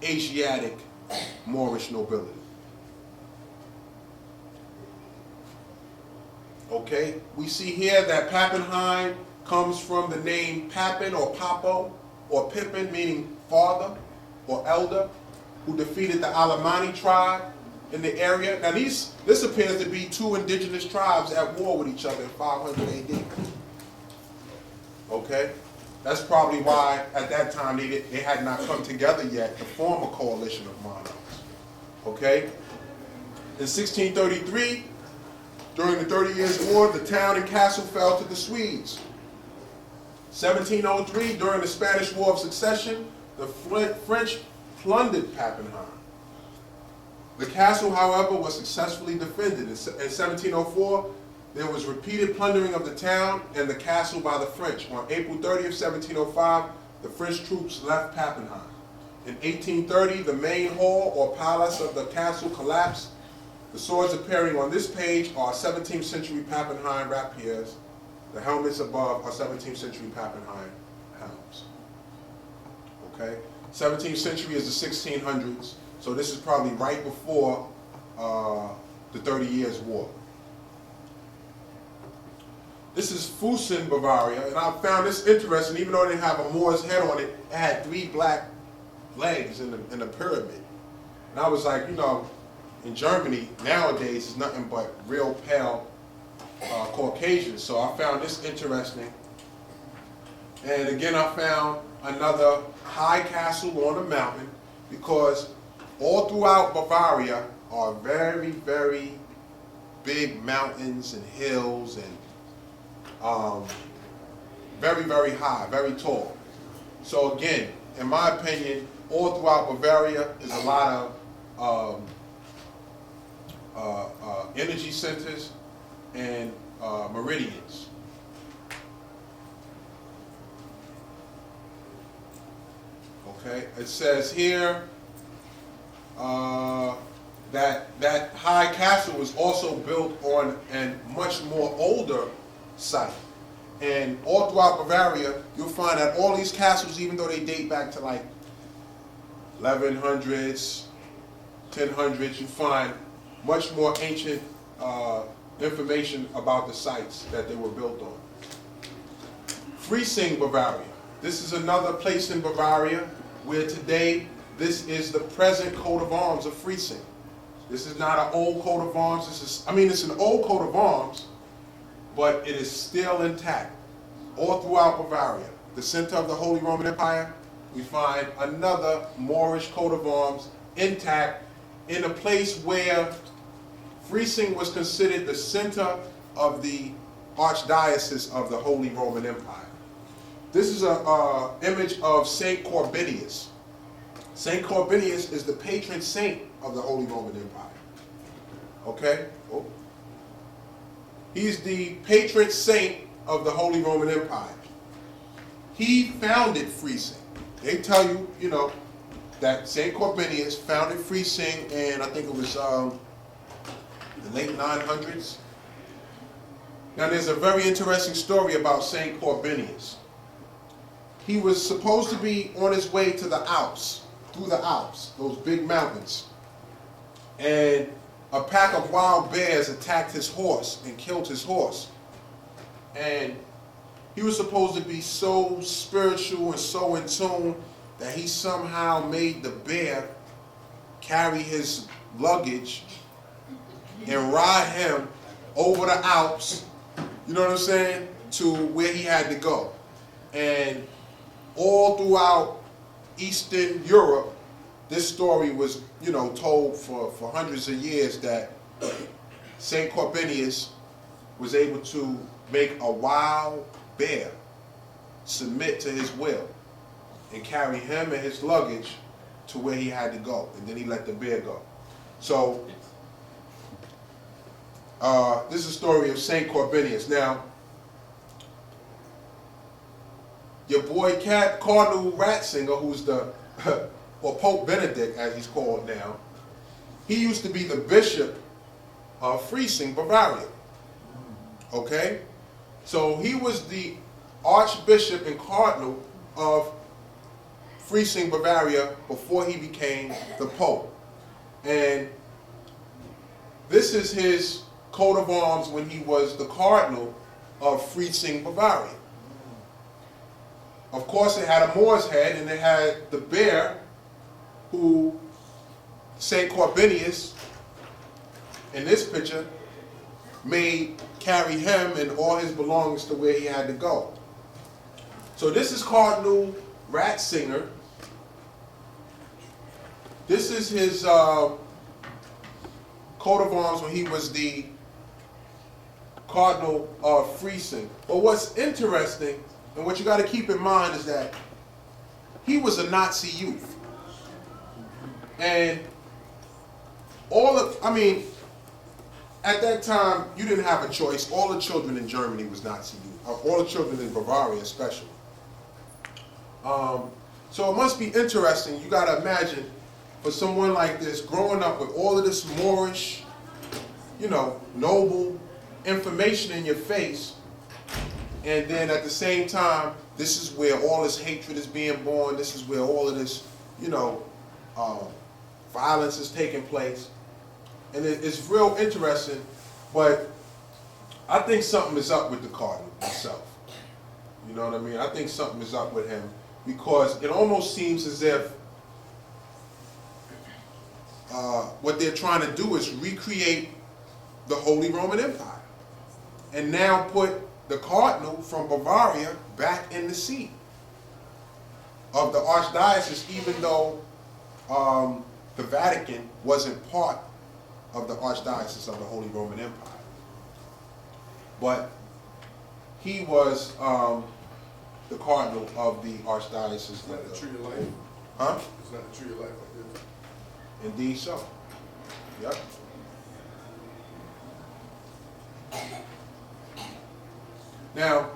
Speaker 13: Asiatic Moorish nobility. Okay, we see here that Pappenheim comes from the name Pappin or Papo or Pippin, meaning father or elder, who defeated the Alemanni tribe in the area. Now this appears to be two indigenous tribes at war with each other in 500 AD. Okay, that's probably why at that time they had not come together yet to form a coalition of monarchs. Okay, in 1633, during the 30 Years' War, the town and castle fell to the Swedes. 1703, during the Spanish War of Succession, the French plundered Pappenheim. The castle, however, was successfully defended. In 1704, there was repeated plundering of the town and the castle by the French. On April 30th, 1705, the French troops left Pappenheim. In 1830, the main hall or palace of the castle collapsed. The swords appearing on this page are 17th century Pappenheim rapiers. The helmets above are 17th century Pappenheim helms. Okay? 17th century is the 1600s, so this is probably right before the 30 Years' War. This is Fussen, Bavaria, and I found this interesting. Even though it didn't have a Moor's head on it, it had 3 black legs in the pyramid. And I was like, in Germany, nowadays, is nothing but real pale Caucasians. So I found this interesting. And again, I found another high castle on a mountain, because all throughout Bavaria are very, very big mountains and hills and very, very high, very tall. So again, in my opinion, all throughout Bavaria is a lot of energy centers and meridians. Okay, it says here that high castle was also built on a much more older site. And all throughout Bavaria, you'll find that all these castles, even though they date back to like 1100s, 1000s, you find much more ancient information about the sites that they were built on. Freising, Bavaria. This is another place in Bavaria where today this is the present coat of arms of Freising. This is not an old coat of arms. It's an old coat of arms, but it is still intact all throughout Bavaria. The center of the Holy Roman Empire, we find another Moorish coat of arms intact in a place where Freising was considered the center of the archdiocese of the Holy Roman Empire. This is an image of Saint Corbinius. Saint Corbinius is the patron saint of the Holy Roman Empire. Okay? Oh. He's the patron saint of the Holy Roman Empire. He founded Freising. They tell you, that Saint Corbinius founded Freising in, I think it was the late 900s. Now there's a very interesting story about Saint Corbinius. He was supposed to be on his way to the Alps, through the Alps, those big mountains. And a pack of wild bears attacked his horse and killed his horse. And he was supposed to be so spiritual and so in tune that he somehow made the bear carry his luggage and ride him over the Alps, you know what I'm saying, to where he had to go. And all throughout Eastern Europe, this story was, told for hundreds of years that Saint Corbinius was able to make a wild bear submit to his will and carry him and his luggage to where he had to go, and then he let the bear go. So this is a story of Saint Corbinius. Now, your boy Cardinal Ratzinger, who's the or Pope Benedict as he's called now, he used to be the bishop of Freising, Bavaria. Okay? So he was the Archbishop and Cardinal of Freising, Bavaria before he became the Pope. And this is his coat of arms when he was the Cardinal of Freising, Bavaria. Of course, it had a Moor's head, and it had the bear who St. Corbinius, in this picture, made carry him and all his belongings to where he had to go. So this is Cardinal Ratzinger. This is his coat of arms when he was the Cardinal of Freising. But what's interesting, and what you got to keep in mind, is that he was a Nazi youth. And at that time, you didn't have a choice. All the children in Germany was Nazi youth. All the children in Bavaria especially. So it must be interesting. You got to imagine, for someone like this, growing up with all of this Moorish, noble information in your face, and then at the same time, this is where all this hatred is being born. This is where all of this, violence is taking place. And it's real interesting, but I think something is up with the Cardinal himself. You know what I mean? I think something is up with him, because it almost seems as if what they're trying to do is recreate the Holy Roman Empire and now put the Cardinal from Bavaria back in the seat of the Archdiocese, even though the Vatican wasn't part of the Archdiocese of the Holy Roman Empire. But he was the Cardinal of the Archdiocese.
Speaker 18: It's not the tree of life.
Speaker 13: Huh?
Speaker 18: It's not the tree of life like this.
Speaker 13: Indeed so. Yep. Now,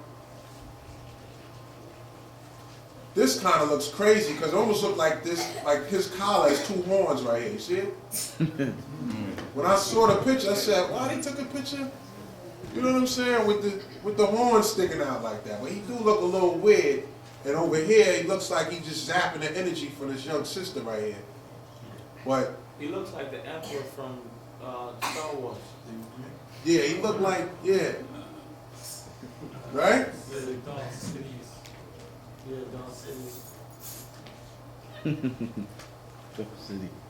Speaker 13: this kind of looks crazy because it almost looks like this, like his collar has two horns right here. You see it? When I saw the picture, I said, "Why they took a picture?" You know what I'm saying? With the horns sticking out like that. But he do look a little weird. And over here, he looks like he's just zapping the energy from his young sister right here. But
Speaker 19: he looks like the Anpu from Star Wars.
Speaker 13: Yeah, he looked like, yeah. Right?
Speaker 19: Yeah, the Darth Sidious. Yeah, Darth Sidious.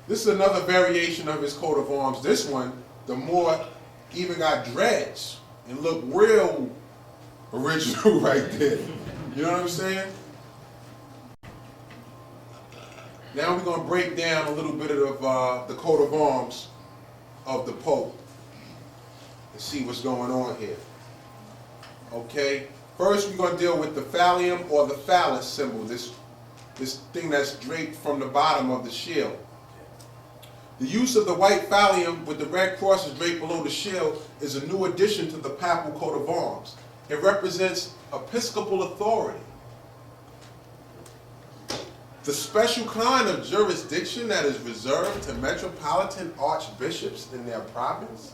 Speaker 13: This is another variation of his coat of arms. This one, the more, even got dreads and look real original right there. You know what I'm saying? Now we're going to break down a little bit of the coat of arms of the Pope and see what's going on here. Okay? First, we're going to deal with the phallium or the phallus symbol, this thing that's draped from the bottom of the shield. The use of the white phallium with the red crosses draped below the shield is a new addition to the papal coat of arms. It represents episcopal authority. The special kind of jurisdiction that is reserved to metropolitan archbishops in their province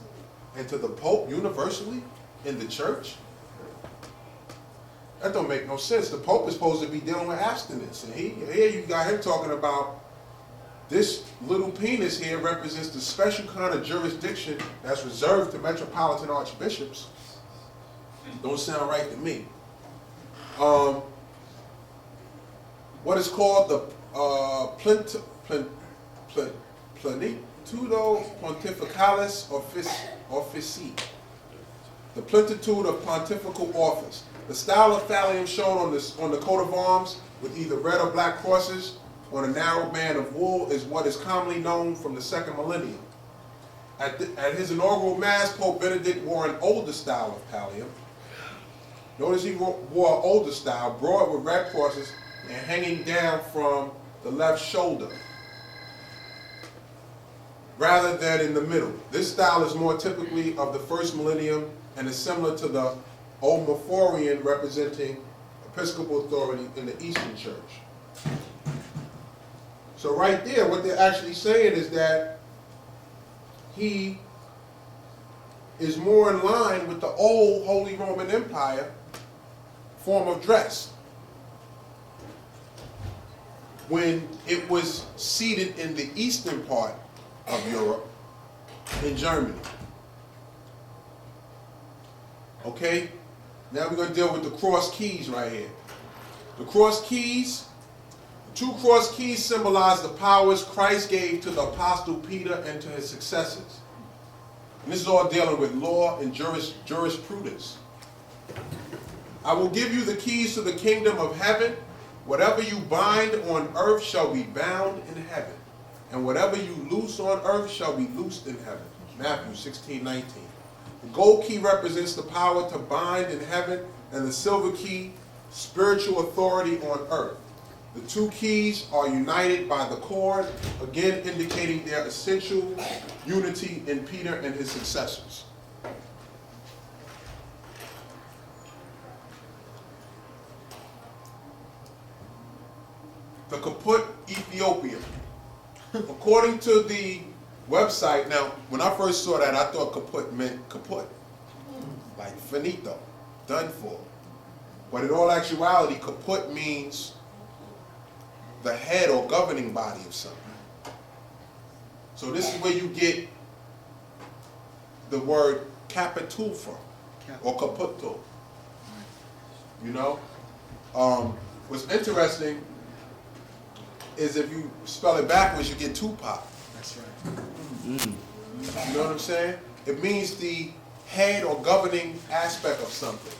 Speaker 13: and to the Pope universally in the church. That don't make no sense. The Pope is supposed to be dealing with abstinence. And here you got him talking about this little penis here represents the special kind of jurisdiction that's reserved to metropolitan archbishops. Don't sound right to me. What is called the Plenitudo Pontificalis Officii, the plenitude of pontifical office. The style of phallium shown on the coat of arms with either red or black crosses on a narrow band of wool is what is commonly known from the second millennium. At his inaugural mass, Pope Benedict wore an older style of pallium. Notice he wore an older style, broad with red crosses and hanging down from the left shoulder, rather than in the middle. This style is more typically of the first millennium and is similar to the Omophorian, representing episcopal authority in the Eastern Church. So right there, what they're actually saying is that he is more in line with the old Holy Roman Empire form of dress, when it was seated in the eastern part of Europe, in Germany. Okay? Now we're going to deal with the cross keys right here. The cross keys, the two cross keys symbolize the powers Christ gave to the Apostle Peter and to his successors. And this is all dealing with law and jurisprudence. I will give you the keys to the kingdom of heaven. Whatever you bind on earth shall be bound in heaven, and whatever you loose on earth shall be loosed in heaven. Matthew 16:19. The gold key represents the power to bind in heaven, and the silver key, spiritual authority on earth. The two keys are united by the cord, again indicating their essential unity in Peter and his successors. The kaput Ethiopian. According to the website, now when I first saw that, I thought kaput meant kaput, like finito, done for. But in all actuality, kaput means the head or governing body of something. So this is where you get the word capitul from, or caputo. You know? What's interesting is if you spell it backwards, you get Tupac.
Speaker 3: That's right.
Speaker 13: You know what I'm saying? It means the head or governing aspect of something.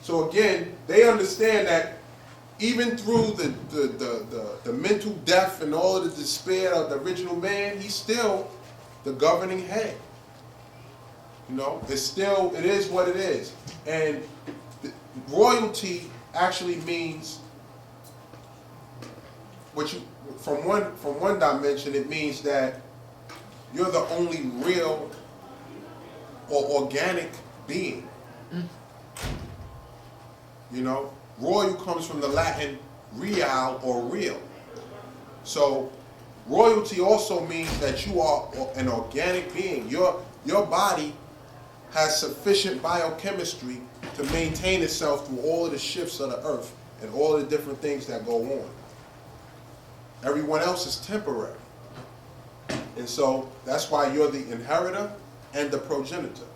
Speaker 13: So again, they understand that even through the mental death and all of the despair of the original man, he's still the governing head. You know, it is what it is. And royalty actually means from one dimension, it means that you're the only real or organic being. You know, royal comes from the Latin real or real. So royalty also means that you are an organic being. Your body has sufficient biochemistry to maintain itself through all of the shifts of the earth and all of the different things that go on. Everyone else is temporary. And so that's why you're the inheritor and the progenitor.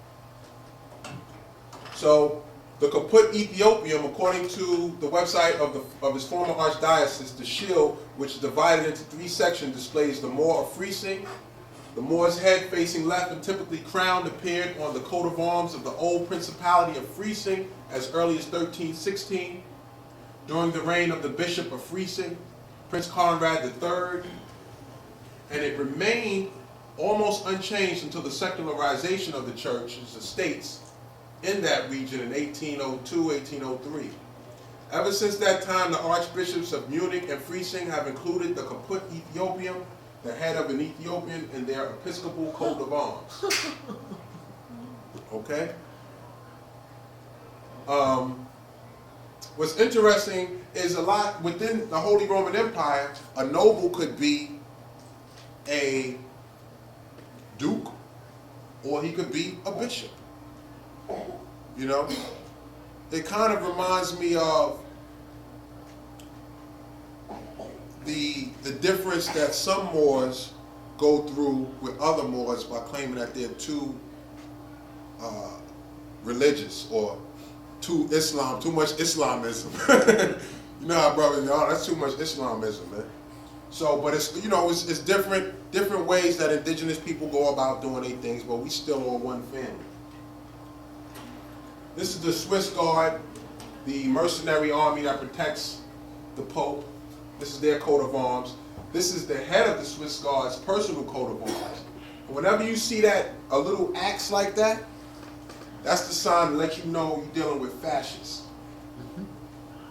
Speaker 13: So The kaput Ethiopium, according to the website of his former archdiocese, the shield, which is divided into 3 sections, displays the Moor of Freising. The Moor's head facing left and typically crowned appeared on the coat of arms of the old Principality of Freising as early as 1316. During the reign of the Bishop of Freising, Prince Conrad III, and it remained almost unchanged until the secularization of the church's estates in that region in 1802, 1803. Ever since that time, the archbishops of Munich and Freising have included the kaput Ethiopium, the head of an Ethiopian, in their episcopal coat of arms. Okay? What's interesting is a lot within the Holy Roman Empire, a noble could be a duke or he could be a bishop. You know? It kind of reminds me of the difference that some Moors go through with other Moors by claiming that they're too religious or too much Islamism. You know how brothers, oh, that's too much Islamism, man. So, but it's, you know, it's different ways that indigenous people go about doing their things, but we still all one family. This is the Swiss Guard, the mercenary army that protects the Pope. This is their coat of arms. This is the head of the Swiss Guard's personal coat of arms. And whenever you see that, a little axe like that, that's the sign to let you know you're dealing with fascists.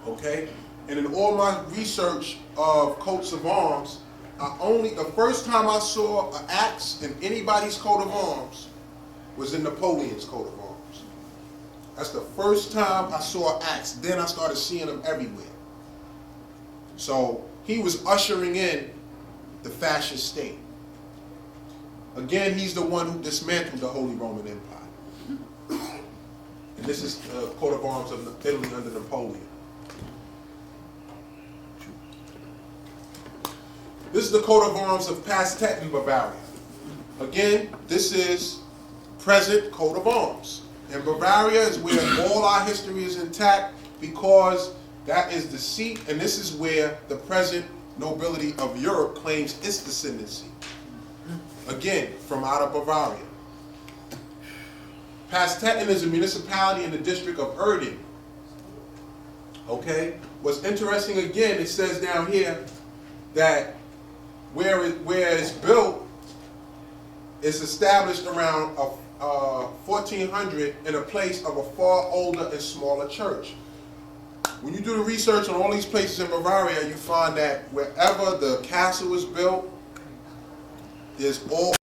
Speaker 13: Okay? And in all my research of coats of arms, the first time I saw an axe in anybody's coat of arms was in Napoleon's coat of arms. That's the first time I saw an axe. Then I started seeing them everywhere. So he was ushering in the fascist state. Again, he's the one who dismantled the Holy Roman Empire. And this is the coat of arms of Italy under Napoleon. This is the coat of arms of Pastet in Bavaria. Again, this is present coat of arms. And Bavaria is where all our history is intact because that is the seat, and this is where the present nobility of Europe claims its descendancy. Again, from out of Bavaria. Pastetten is a municipality in the district of Erding. Okay? What's interesting again, it says down here that where it's built, it's established around 1400 in a place of a far older and smaller church. When you do the research on all these places in Bavaria, you find that wherever the castle was built, there's all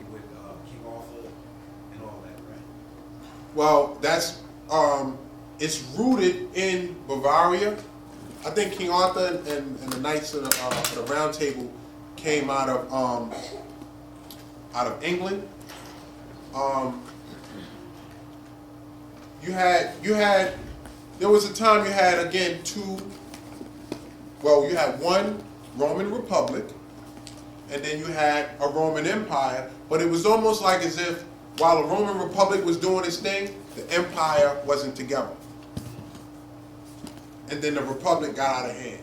Speaker 20: with King Arthur and all that, right?
Speaker 13: well, that's it's rooted in Bavaria. I think King Arthur and the Knights of the Round Table came out of England. There was a time you had again you had one Roman Republic, and then you had a Roman Empire, but it was almost like as if while the Roman Republic was doing its thing, the empire wasn't together. And then the Republic got out of hand.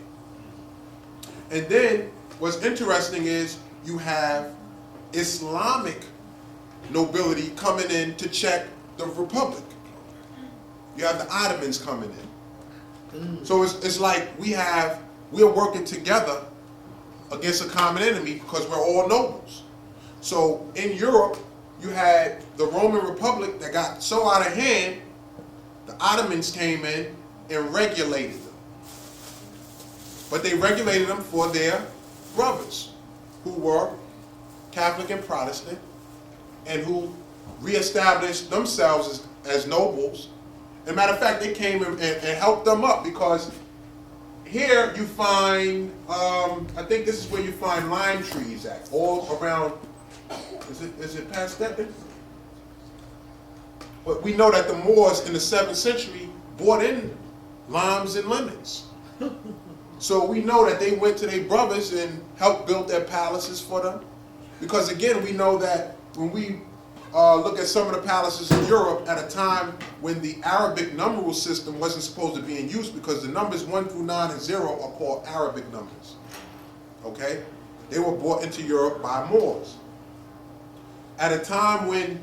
Speaker 13: And then what's interesting is you have Islamic nobility coming in to check the Republic. You have the Ottomans coming in. So it's like we're working together against a common enemy because we're all nobles. So in Europe, you had the Roman Republic that got so out of hand, the Ottomans came in and regulated them. But they regulated them for their brothers who were Catholic and Protestant and who reestablished themselves as nobles. As a matter of fact, they came and helped them up because here you find, I think this is where you find lime trees at, all around, is it past that? But we know that the Moors in the 7th century brought in limes and lemons. So we know that they went to their brothers and helped build their palaces for them Because again, we know that when we look at some of the palaces in Europe at a time when the Arabic numeral system wasn't supposed to be in use, because the numbers 1 through 9 and 0 are called Arabic numbers. Okay? They were brought into Europe by Moors. At a time when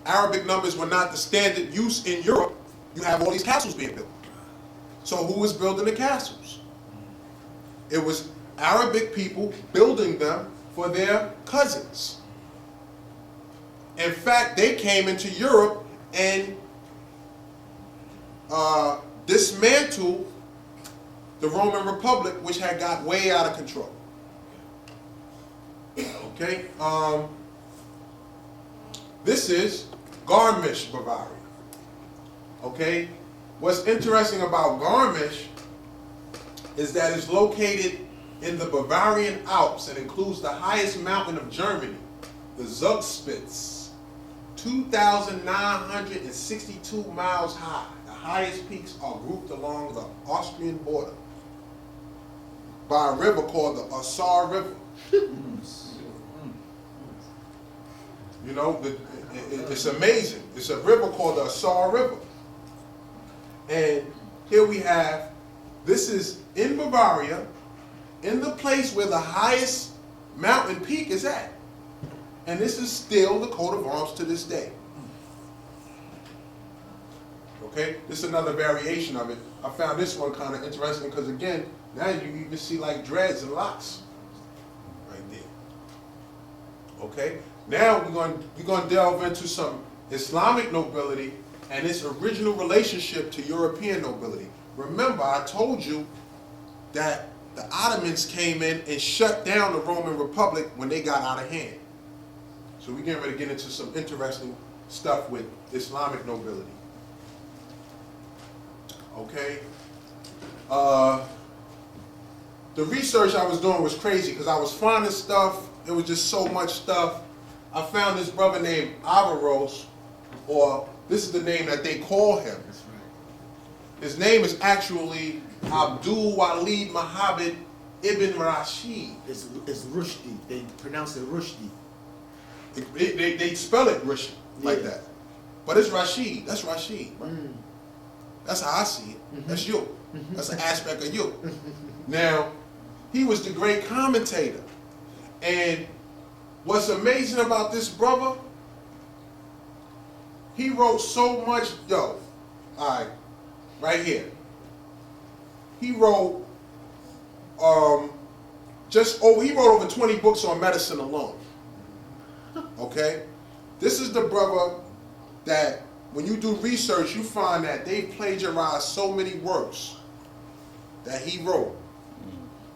Speaker 13: Arabic numbers were not the standard use in Europe, you have all these castles being built. So who was building the castles? It was Arabic people building them for their cousins. In fact, they came into Europe and dismantled the Roman Republic, which had got way out of control. Okay, this is Garmisch, Bavaria. Okay, what's interesting about Garmisch is that it's located in the Bavarian Alps and includes the highest mountain of Germany, the Zugspitze, 2,962 miles high. The highest peaks are grouped along the Austrian border by a river called the Osar River. You know, it's amazing. It's a river called the Osar River. And here we have, this is in Bavaria, in the place where the highest mountain peak is at. And this is still the coat of arms to this day. Okay, this is another variation of it. I found this one kind of interesting because again, now you even see like dreads and locks right there. Okay, now we're going to delve into some Islamic nobility and its original relationship to European nobility. Remember, I told you that the Ottomans came in and shut down the Roman Republic when they got out of hand. So we're getting ready to get into some interesting stuff with Islamic nobility. Okay. The research I was doing was crazy because I was finding stuff. It was just so much stuff. I found this brother named Averroes, or this is the name that they call him. His name is actually Abdul Walid Muhammad Ibn Rashid.
Speaker 3: It's Rushdie. They pronounce it Rushdie.
Speaker 13: They spell it Rashid like that. But it's Rashid. That's Rashid. Right? That's how I see it. That's you. That's an aspect of you. Now, he was the great commentator. And what's amazing about this brother, he wrote so much, right here. He wrote he wrote over 20 books on medicine alone. Okay? This is the brother that when you do research, you find that they plagiarized so many works that he wrote.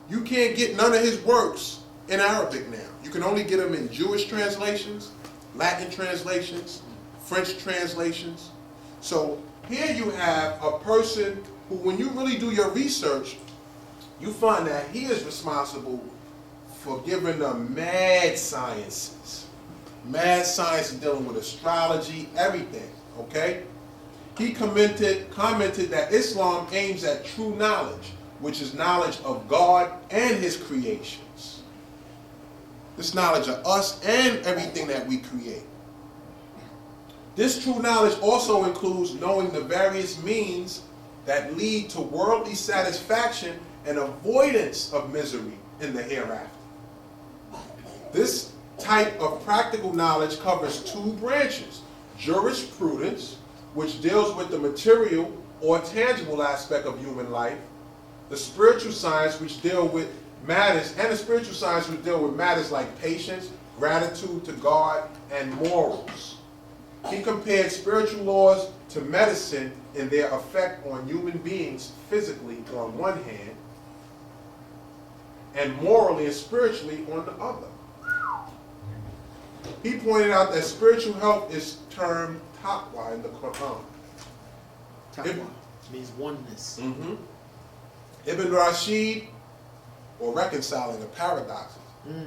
Speaker 13: You can't get none of his works in Arabic now. You can only get them in Jewish translations, Latin translations, French translations. So here you have a person who, when you really do your research, you find that he is responsible for giving them mad sciences. Mad science dealing with astrology, everything, okay? He commented that Islam aims at true knowledge, which is knowledge of God and his creations. This knowledge of us and everything that we create. This true knowledge also includes knowing the various means that lead to worldly satisfaction and avoidance of misery in the hereafter. This type of practical knowledge covers two branches: jurisprudence, which deals with the material or tangible aspect of human life, the spiritual science, which deal with matters, and the spiritual science which deal with matters like patience, gratitude to God, and morals. He compared spiritual laws to medicine in their effect on human beings physically on one hand, and morally and spiritually on the other. He pointed out that spiritual health is termed taqwa in the Quran.
Speaker 3: Taqwa means oneness.
Speaker 13: Ibn Rashid, or reconciling the paradoxes,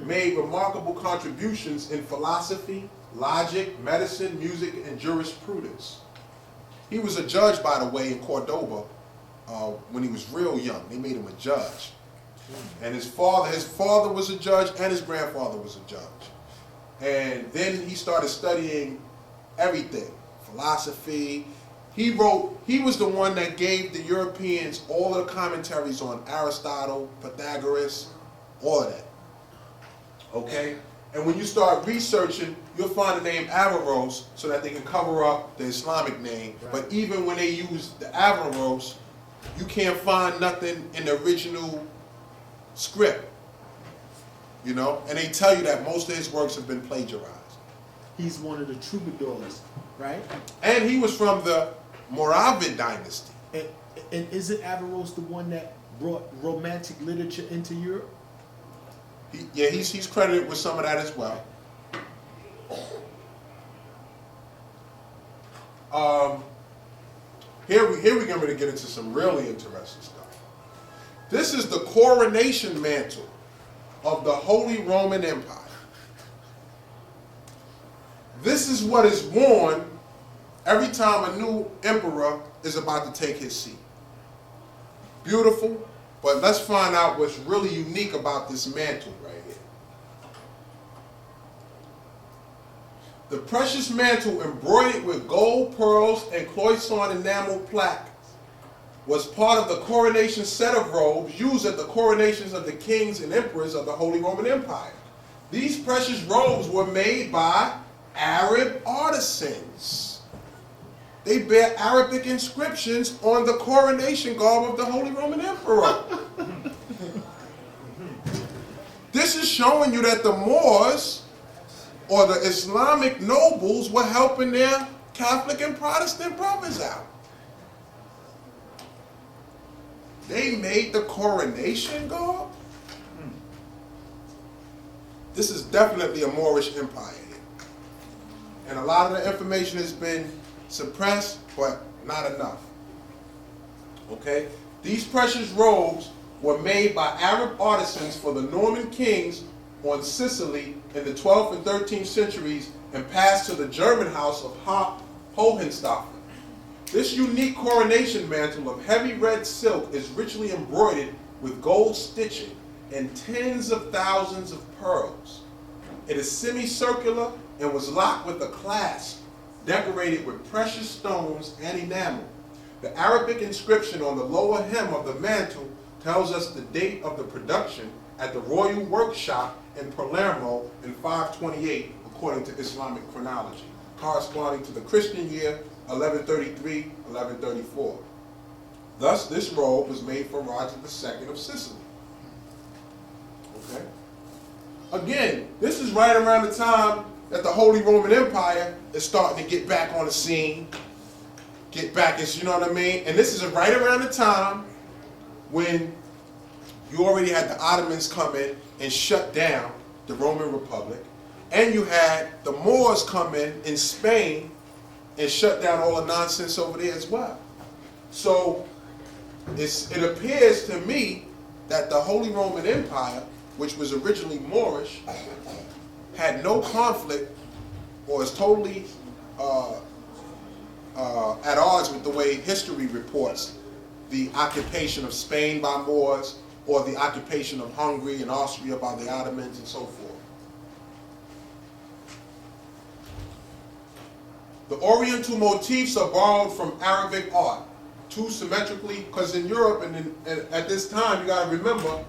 Speaker 13: made remarkable contributions in philosophy, logic, medicine, music, and jurisprudence. He was a judge, by the way, in Cordoba when he was real young. They made him a judge. And his father was a judge, and his grandfather was a judge. And then he started studying everything, philosophy. He was the one that gave the Europeans all of the commentaries on Aristotle, Pythagoras, all of that. Okay? And when you start researching, you'll find the name Averroes so that they can cover up the Islamic name. Right. But even when they use the Averroes, you can't find nothing in the original script. You know? And they tell you that most of his works have been plagiarized.
Speaker 3: He's one of the troubadours, right?
Speaker 13: And he was from the Moravid dynasty.
Speaker 3: And isn't Averroes the one that brought romantic literature into Europe?
Speaker 13: He's credited with some of that as well. Here we're going to get into some really interesting stuff. This is the coronation mantle of the Holy Roman Empire. This is what is worn every time a new emperor is about to take his seat. Beautiful, but let's find out what's really unique about this mantle right here. The precious mantle embroidered with gold, pearls, and cloisonne enamel plaque was part of the coronation set of robes used at the coronations of the kings and emperors of the Holy Roman Empire. These precious robes were made by Arab artisans. They bear Arabic inscriptions on the coronation garb of the Holy Roman Emperor. This is showing you that the Moors or the Islamic nobles were helping their Catholic and Protestant brothers out. They made the coronation garb? This is definitely a Moorish empire here. And a lot of the information has been suppressed, but not enough. Okay? These precious robes were made by Arab artisans for the Norman kings on Sicily in the 12th and 13th centuries and passed to the German house of Hohenstaufen. This unique coronation mantle of heavy red silk is richly embroidered with gold stitching and tens of thousands of pearls. It is semicircular and was locked with a clasp decorated with precious stones and enamel. The Arabic inscription on the lower hem of the mantle tells us the date of the production at the Royal Workshop in Palermo in 528, according to Islamic chronology, corresponding to the Christian year 1133-1134. Thus, this robe was made for Roger II of Sicily. Okay? Again, this is right around the time that the Holy Roman Empire is starting to get back on the scene, get back, you know what I mean? And this is right around the time when you already had the Ottomans come in and shut down the Roman Republic, and you had the Moors come in Spain and shut down all the nonsense over there as well. So it appears to me that the Holy Roman Empire, which was originally Moorish, had no conflict or is totally at odds with the way history reports the occupation of Spain by Moors or the occupation of Hungary and Austria by the Ottomans and so forth. The Oriental motifs are borrowed from Arabic art, two symmetrically, because in Europe and at this time, you got to remember,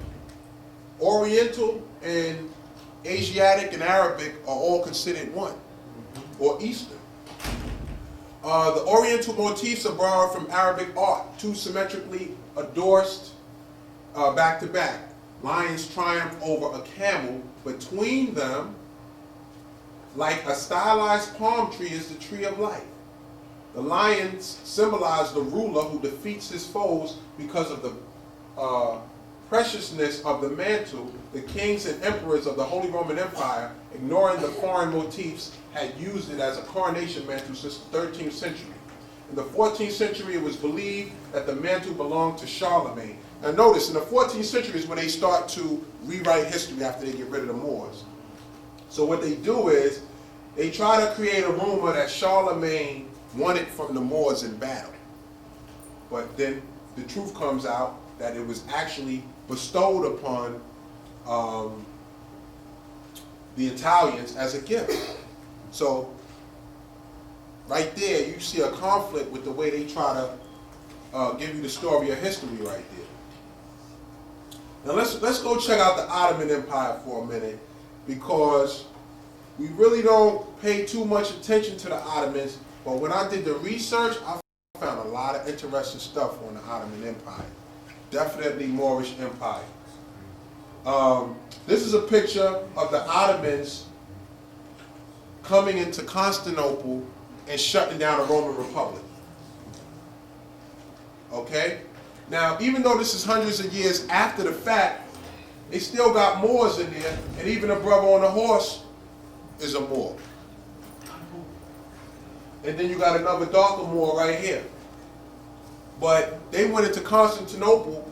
Speaker 13: Oriental and Asiatic and Arabic are all considered one, or Eastern. The Oriental motifs are borrowed from Arabic art, two symmetrically endorsed back to back. Lions triumph over a camel. Between them, like a stylized palm tree, is the tree of life. The lions symbolize the ruler who defeats his foes because of the preciousness of the mantle. The kings and emperors of the Holy Roman Empire, ignoring the foreign motifs, had used it as a coronation mantle since the 13th century. In the 14th century, it was believed that the mantle belonged to Charlemagne. Now notice, in the 14th century is when they start to rewrite history after they get rid of the Moors. So what they do is, they try to create a rumor that Charlemagne won it from the Moors in battle. But then the truth comes out that it was actually bestowed upon the Italians as a gift. So right there, you see a conflict with the way they try to give you the story of history right there. Now let's go check out the Ottoman Empire for a minute, because we really don't pay too much attention to the Ottomans, but when I did the research, I found a lot of interesting stuff on the Ottoman Empire. Definitely Moorish Empire. This is a picture of the Ottomans coming into Constantinople and shutting down the Roman Republic. Okay? Now, even though this is hundreds of years after the fact, they still got Moors in there, and even a brother on a horse is a Moor. And then you got another darker Moor right here. But they went into Constantinople,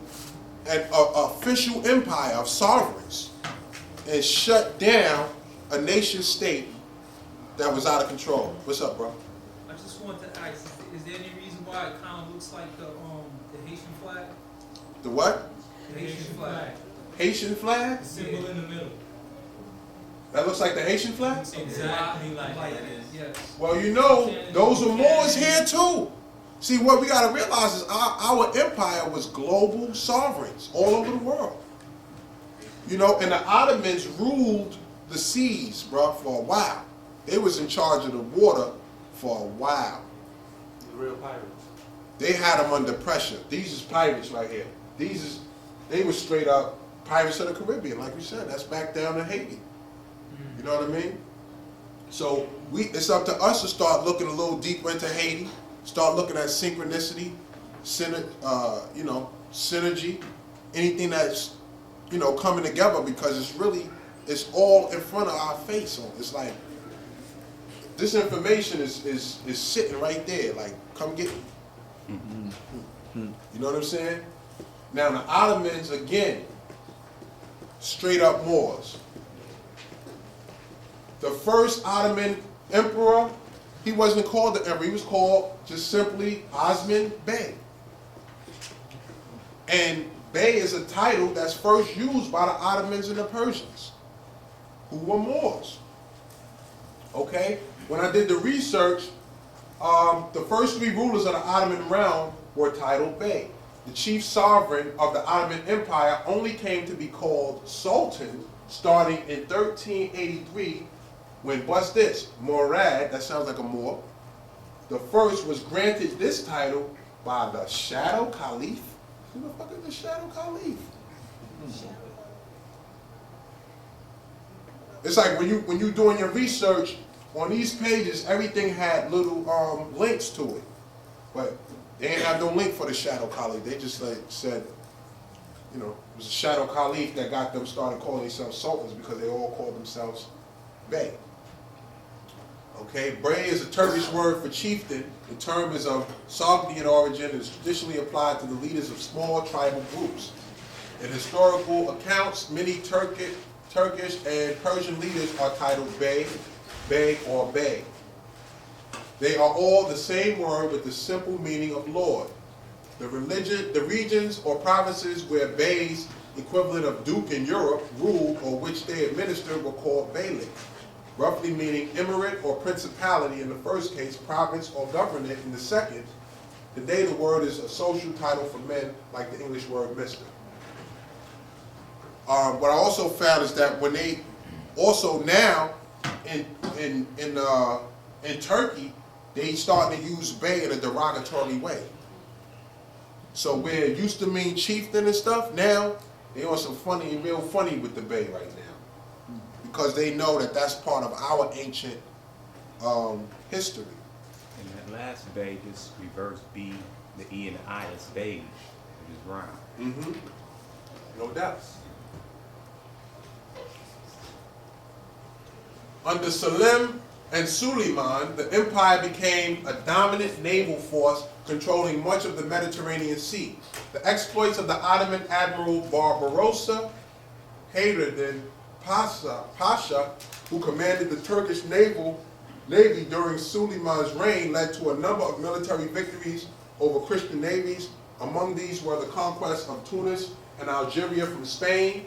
Speaker 13: an official empire of sovereigns, and shut down a nation state that was out of control. What's up, bro?
Speaker 16: I just wanted to ask, is there any reason why it kind of looks like the Haitian flag?
Speaker 13: The what?
Speaker 16: The Haitian flag.
Speaker 13: Haitian flag?
Speaker 16: The symbol in the middle.
Speaker 13: That looks like the Haitian flag?
Speaker 16: Exactly like that. Yes.
Speaker 13: Well, you know, those are Moors here too. See, what we got to realize is our empire was global sovereigns all over the world. You know, and the Ottomans ruled the seas, bro, for a while. They was in charge of the water for a while.
Speaker 19: The real pirates.
Speaker 13: They had them under pressure. These is pirates right here. They were straight up pirates of the Caribbean, like we said. That's back down to Haiti. You know what I mean? So it's up to us to start looking a little deeper into Haiti, start looking at synchronicity, synergy, anything that's, coming together, because it's all in front of our face. So it's like, this information is sitting right there, like, come get it. You know what I'm saying? Now the Ottomans, again, straight up Moors. The first Ottoman emperor, he wasn't called the emperor, he was called just simply Osman Bey. And Bey is a title that's first used by the Ottomans and the Persians, who were Moors. Okay? When I did the research, the first three rulers of the Ottoman realm were titled Bey. The chief sovereign of the Ottoman Empire only came to be called Sultan starting in 1383, when, what's this? Murad, that sounds like a Moor, the first was granted this title by the Shadow Caliph. Who the fuck is the Shadow Caliph? It's like when you doing your research, on these pages, everything had little links to it. But they ain't have no link for the Shadow Caliph. They just said, it was a Shadow Caliph that got them started calling themselves sultans, because they all called themselves Bey. Okay, Bey is a Turkish word for chieftain. The term is of Sogdian origin and is traditionally applied to the leaders of small tribal groups. In historical accounts, many Turkish and Persian leaders are titled Bey, or Bey. They are all the same word with the simple meaning of Lord. The regions or provinces where Beys, equivalent of duke in Europe, ruled or which they administered were called Beylik, roughly meaning emirate or principality in the first case, province or governorate in the second. Today the word is a social title for men, like the English word mister. What I also found is that when they also now in Turkey, they starting to use Bey in a derogatory way. So where it used to mean chieftain and stuff, now they on some real funny with the Bey right now, because they know that that's part of our ancient history.
Speaker 21: And that last Bey, just reverse B, the E and the I is beige, which is brown.
Speaker 13: Mm-hmm. No doubt. Under Salim and Suleiman, the empire became a dominant naval force controlling much of the Mediterranean Sea. The exploits of the Ottoman Admiral Barbarossa, Hayreddin Pasha, who commanded the Turkish Navy during Suleiman's reign, led to a number of military victories over Christian navies. Among these were the conquest of Tunis and Algeria from Spain.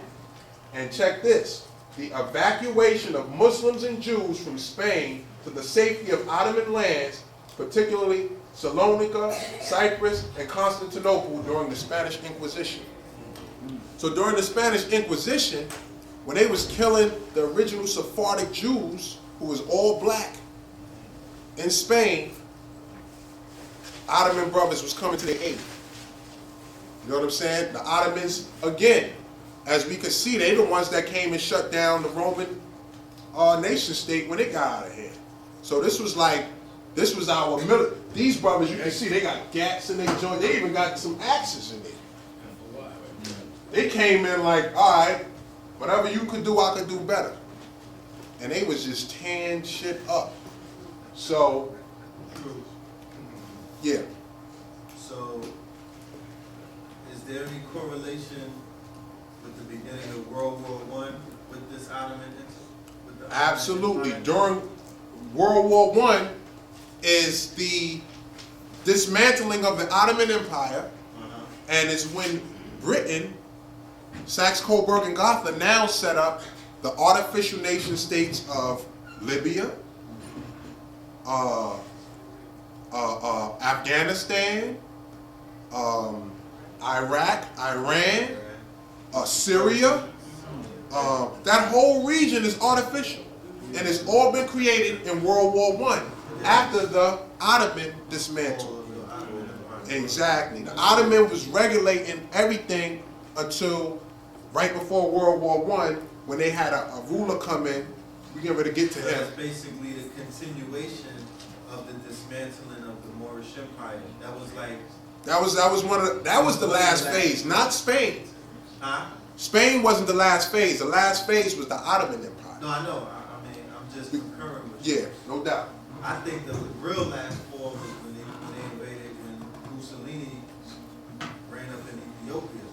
Speaker 13: And check this, the evacuation of Muslims and Jews from Spain to the safety of Ottoman lands, particularly Salonika, Cyprus, and Constantinople during the Spanish Inquisition. So during the Spanish Inquisition, when they was killing the original Sephardic Jews, who was all black, in Spain, Ottoman brothers was coming to their aid. You know what I'm saying? The Ottomans, again, as we could see, they the ones that came and shut down the Roman nation state when it got out of hand. So this was our military. These brothers, you can see, they got gats in their joint. They even got some axes in there. They came in like, all right, whatever you could do, I could do better. And they was just tearing shit up. So, yeah.
Speaker 9: So, is there any correlation with the beginning of World War I with this Ottoman?
Speaker 13: Absolutely. During World War I is the dismantling of the Ottoman Empire, and it's when Britain, Saxe-Coburg and Gotha now set up the artificial nation states of Libya, Afghanistan, Iraq, Iran, Syria. That whole region is artificial, and it's all been created in World War I after the Ottoman dismantle. Exactly. The Ottoman was regulating everything until right before World War I, when they had a ruler come in. We get ready to get to him.
Speaker 9: That's basically the continuation of the dismantling of the Moorish Empire. That was like
Speaker 13: that was the last phase, not Spain.
Speaker 9: Huh?
Speaker 13: Spain wasn't the last phase. The last phase was the Ottoman Empire.
Speaker 9: No, I know. I mean, I'm just concurring with you.
Speaker 13: Yeah, no doubt.
Speaker 9: I think the real last war was when they invaded and Mussolini ran up in Ethiopia.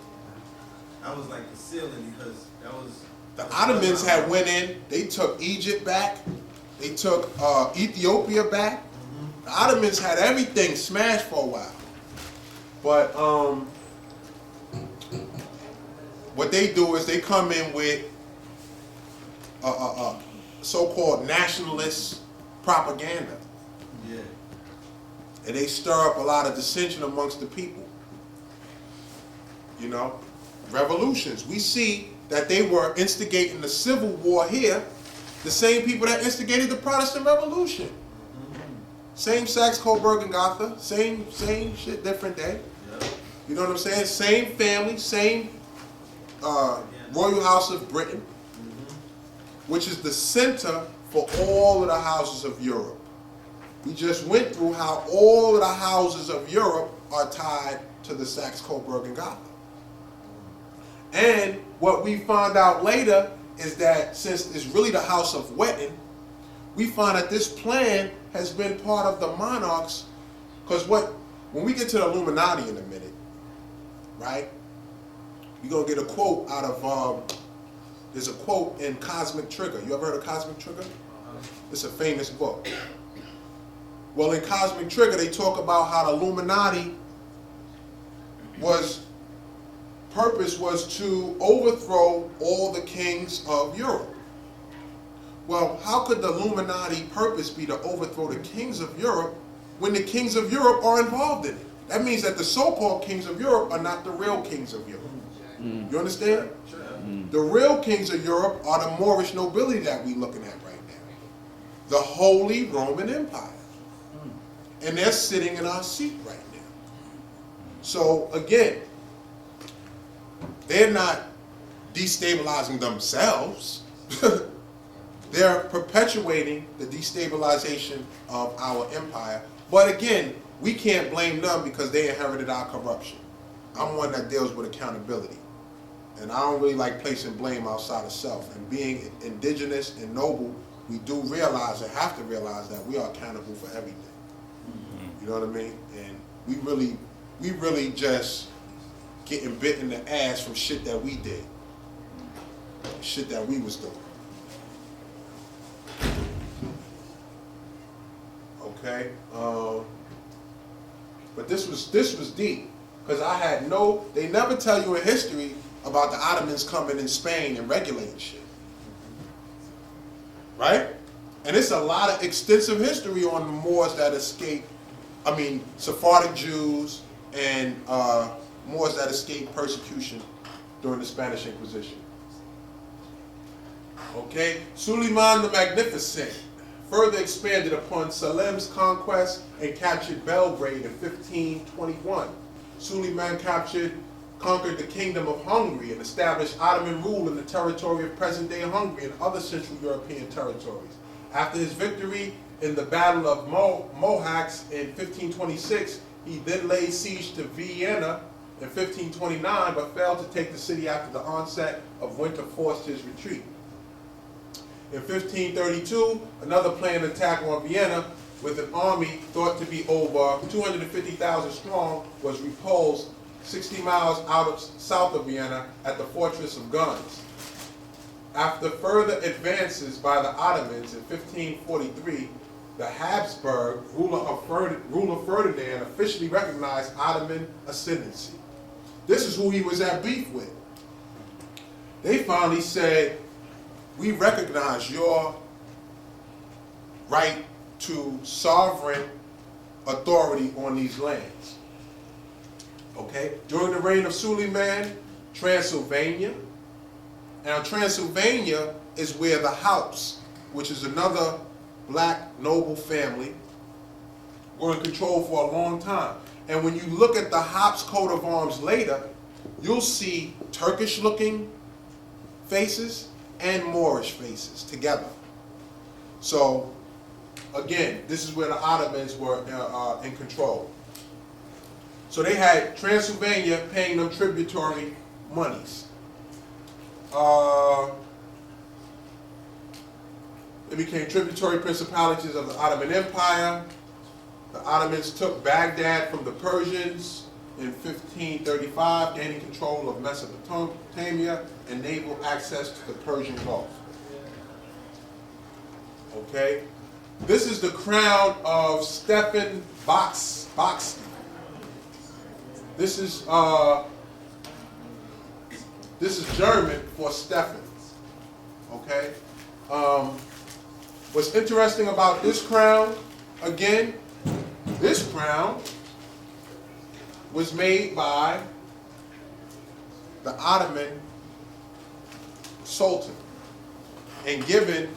Speaker 9: That was like the ceiling because that was...
Speaker 13: The Ottomans had went in, they took Egypt back, they took Ethiopia back. The Ottomans had everything smashed for a while. But what they do is they come in with so-called nationalist propaganda.
Speaker 9: Yeah.
Speaker 13: And they stir up a lot of dissension amongst the people. You know, revolutions. We see that they were instigating the Civil War here, the same people that instigated the Protestant Revolution. Same Saxe-Coburg and Gotha, same shit, different day. You know what I'm saying? Same family, same Royal House of Britain, which is the center for all of the houses of Europe. We just went through how all of the houses of Europe are tied to the Saxe-Coburg and Gotha. And what we found out later is that since it's really the House of Wettin, we find that this plan has been part of the monarchs, because when we get to the Illuminati in a minute, right, we're going to get a quote out of, there's a quote in Cosmic Trigger. You ever heard of Cosmic Trigger? It's a famous book. Well, in Cosmic Trigger, they talk about how the Illuminati purpose was to overthrow all the kings of Europe. Well, how could the Illuminati purpose be to overthrow the kings of Europe when the kings of Europe are involved in it? That means that the so-called kings of Europe are not the real kings of Europe. You understand? The real kings of Europe are the Moorish nobility that we're looking at right now. The Holy Roman Empire. And they're sitting in our seat right now. So, again, they're not destabilizing themselves. They're perpetuating the destabilization of our empire. But again, we can't blame them because they inherited our corruption. I'm one that deals with accountability. And I don't really like placing blame outside of self. And being indigenous and noble, we do realize and have to realize that we are accountable for everything. You know what I mean? And we really just getting bit in the ass from shit that we did. Shit that we was doing. Okay? But this was deep. Because they never tell you in history about the Ottomans coming in Spain and regulating shit. Right? And it's a lot of extensive history on the Moors that escaped, Sephardic Jews and Moors that escaped persecution during the Spanish Inquisition. Okay, Suleiman the Magnificent further expanded upon Salem's conquest and captured Belgrade in 1521. Suleiman conquered the Kingdom of Hungary and established Ottoman rule in the territory of present-day Hungary and other Central European territories. After his victory in the Battle of Mohacs in 1526, he then laid siege to Vienna in 1529, but failed to take the city after the onset of winter forced his retreat. In 1532, another planned attack on Vienna with an army thought to be over 250,000 strong was repulsed 60 miles south of Vienna at the Fortress of Guns. After further advances by the Ottomans in 1543, the Habsburg ruler Ferdinand officially recognized Ottoman ascendancy. This is who he was at beef with. They finally said, we recognize your right to sovereign authority on these lands. Okay? During the reign of Suleiman, Transylvania. Now, Transylvania is where the Haups, which is another black noble family, were in control for a long time. And when you look at the Haups coat of arms later, you'll see Turkish-looking faces and Moorish faces together. So, again, this is where the Ottomans were in control. So they had Transylvania paying them tributary monies. They became tributary principalities of the Ottoman Empire. The Ottomans took Baghdad from the Persians in 1535, gaining control of Mesopotamia and naval access to the Persian Gulf. Okay? This is the crown of Stefan Boxty. This is German for Stefan. Okay? What's interesting about this crown, again, this crown was made by the Ottoman Sultan and given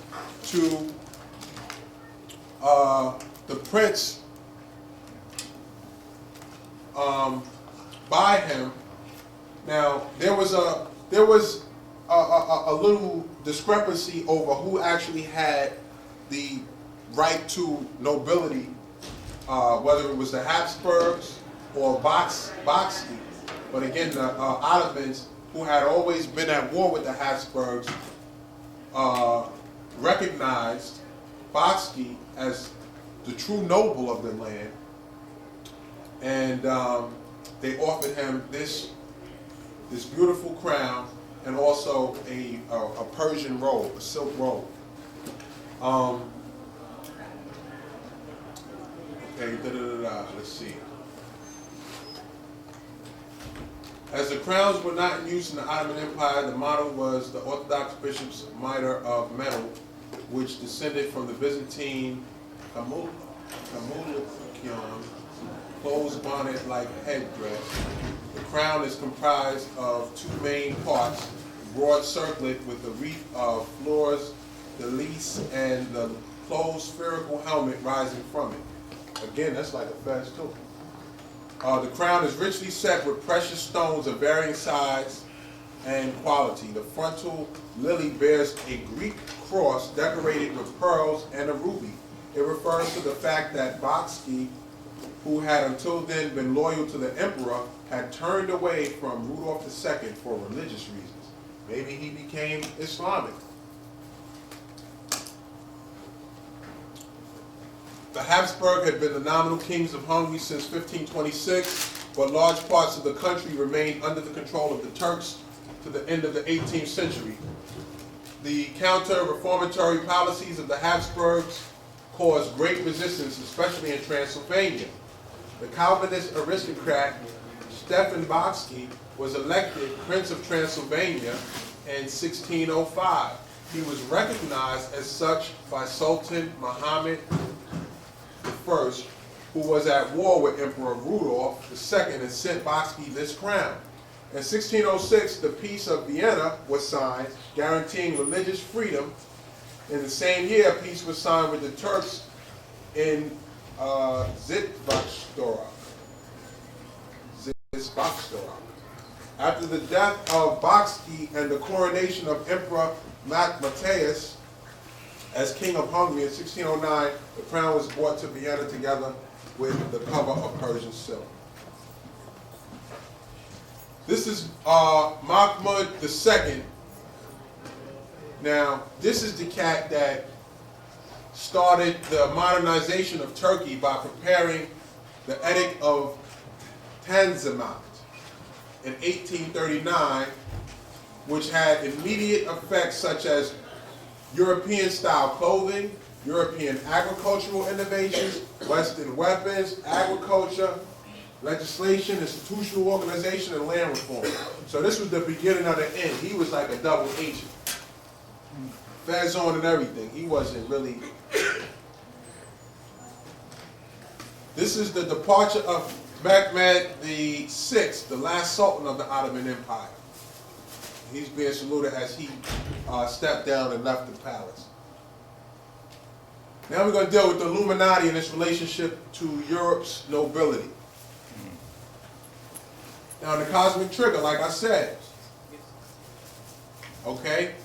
Speaker 13: to the prince by him. Now there was a little discrepancy over who actually had the right to nobility, whether it was the Habsburgs or Boxty. But again, the Ottomans, who had always been at war with the Habsburgs, recognized Boxty as the true noble of the land, and they offered him this beautiful crown and also a Persian robe, a silk robe. Okay, let's see. As the crowns were not in use in the Ottoman Empire, the motto was the Orthodox bishop's mitre of metal, which descended from the Byzantine Kamulukion, closed bonnet-like headdress. The crown is comprised of two main parts, broad circlet with a wreath of fleurs de lis and the closed spherical helmet rising from it. Again, that's like a fez too. The crown is richly set with precious stones of varying size and quality. The frontal lily bears a Greek cross decorated with pearls and a ruby. It refers to the fact that Boxty, who had until then been loyal to the emperor, had turned away from Rudolph II for religious reasons. Maybe he became Islamic. The Habsburg had been the nominal kings of Hungary since 1526, but large parts of the country remained under the control of the Turks to the end of the 18th century. The counter-reformatory policies of the Habsburgs caused great resistance, especially in Transylvania. The Calvinist aristocrat Stefan Bocsky was elected Prince of Transylvania in 1605. He was recognized as such by Sultan Muhammad I, who was at war with Emperor Rudolf II and sent Bocsky this crown. In 1606, the Peace of Vienna was signed, guaranteeing religious freedom. In the same year, peace was signed with the Turks in Zitvastorak. After the death of Bocsky and the coronation of Emperor Matthias as King of Hungary in 1609, the crown was brought to Vienna together with the cover of Persian silk. This is Mahmud II. Now, this is the cat that started the modernization of Turkey by preparing the Edict of Tanzimat in 1839, which had immediate effects such as European-style clothing, European agricultural innovations, Western weapons, agriculture, legislation, institutional organization, and land reform. So this was the beginning of the end. He was like a double agent. Fez on and everything. He wasn't really... This is the departure of Mehmed VI, the last sultan of the Ottoman Empire. He's being saluted as he stepped down and left the palace. Now we're going to deal with the Illuminati and its relationship to Europe's nobility. Now the Cosmic Trigger, like I said, okay,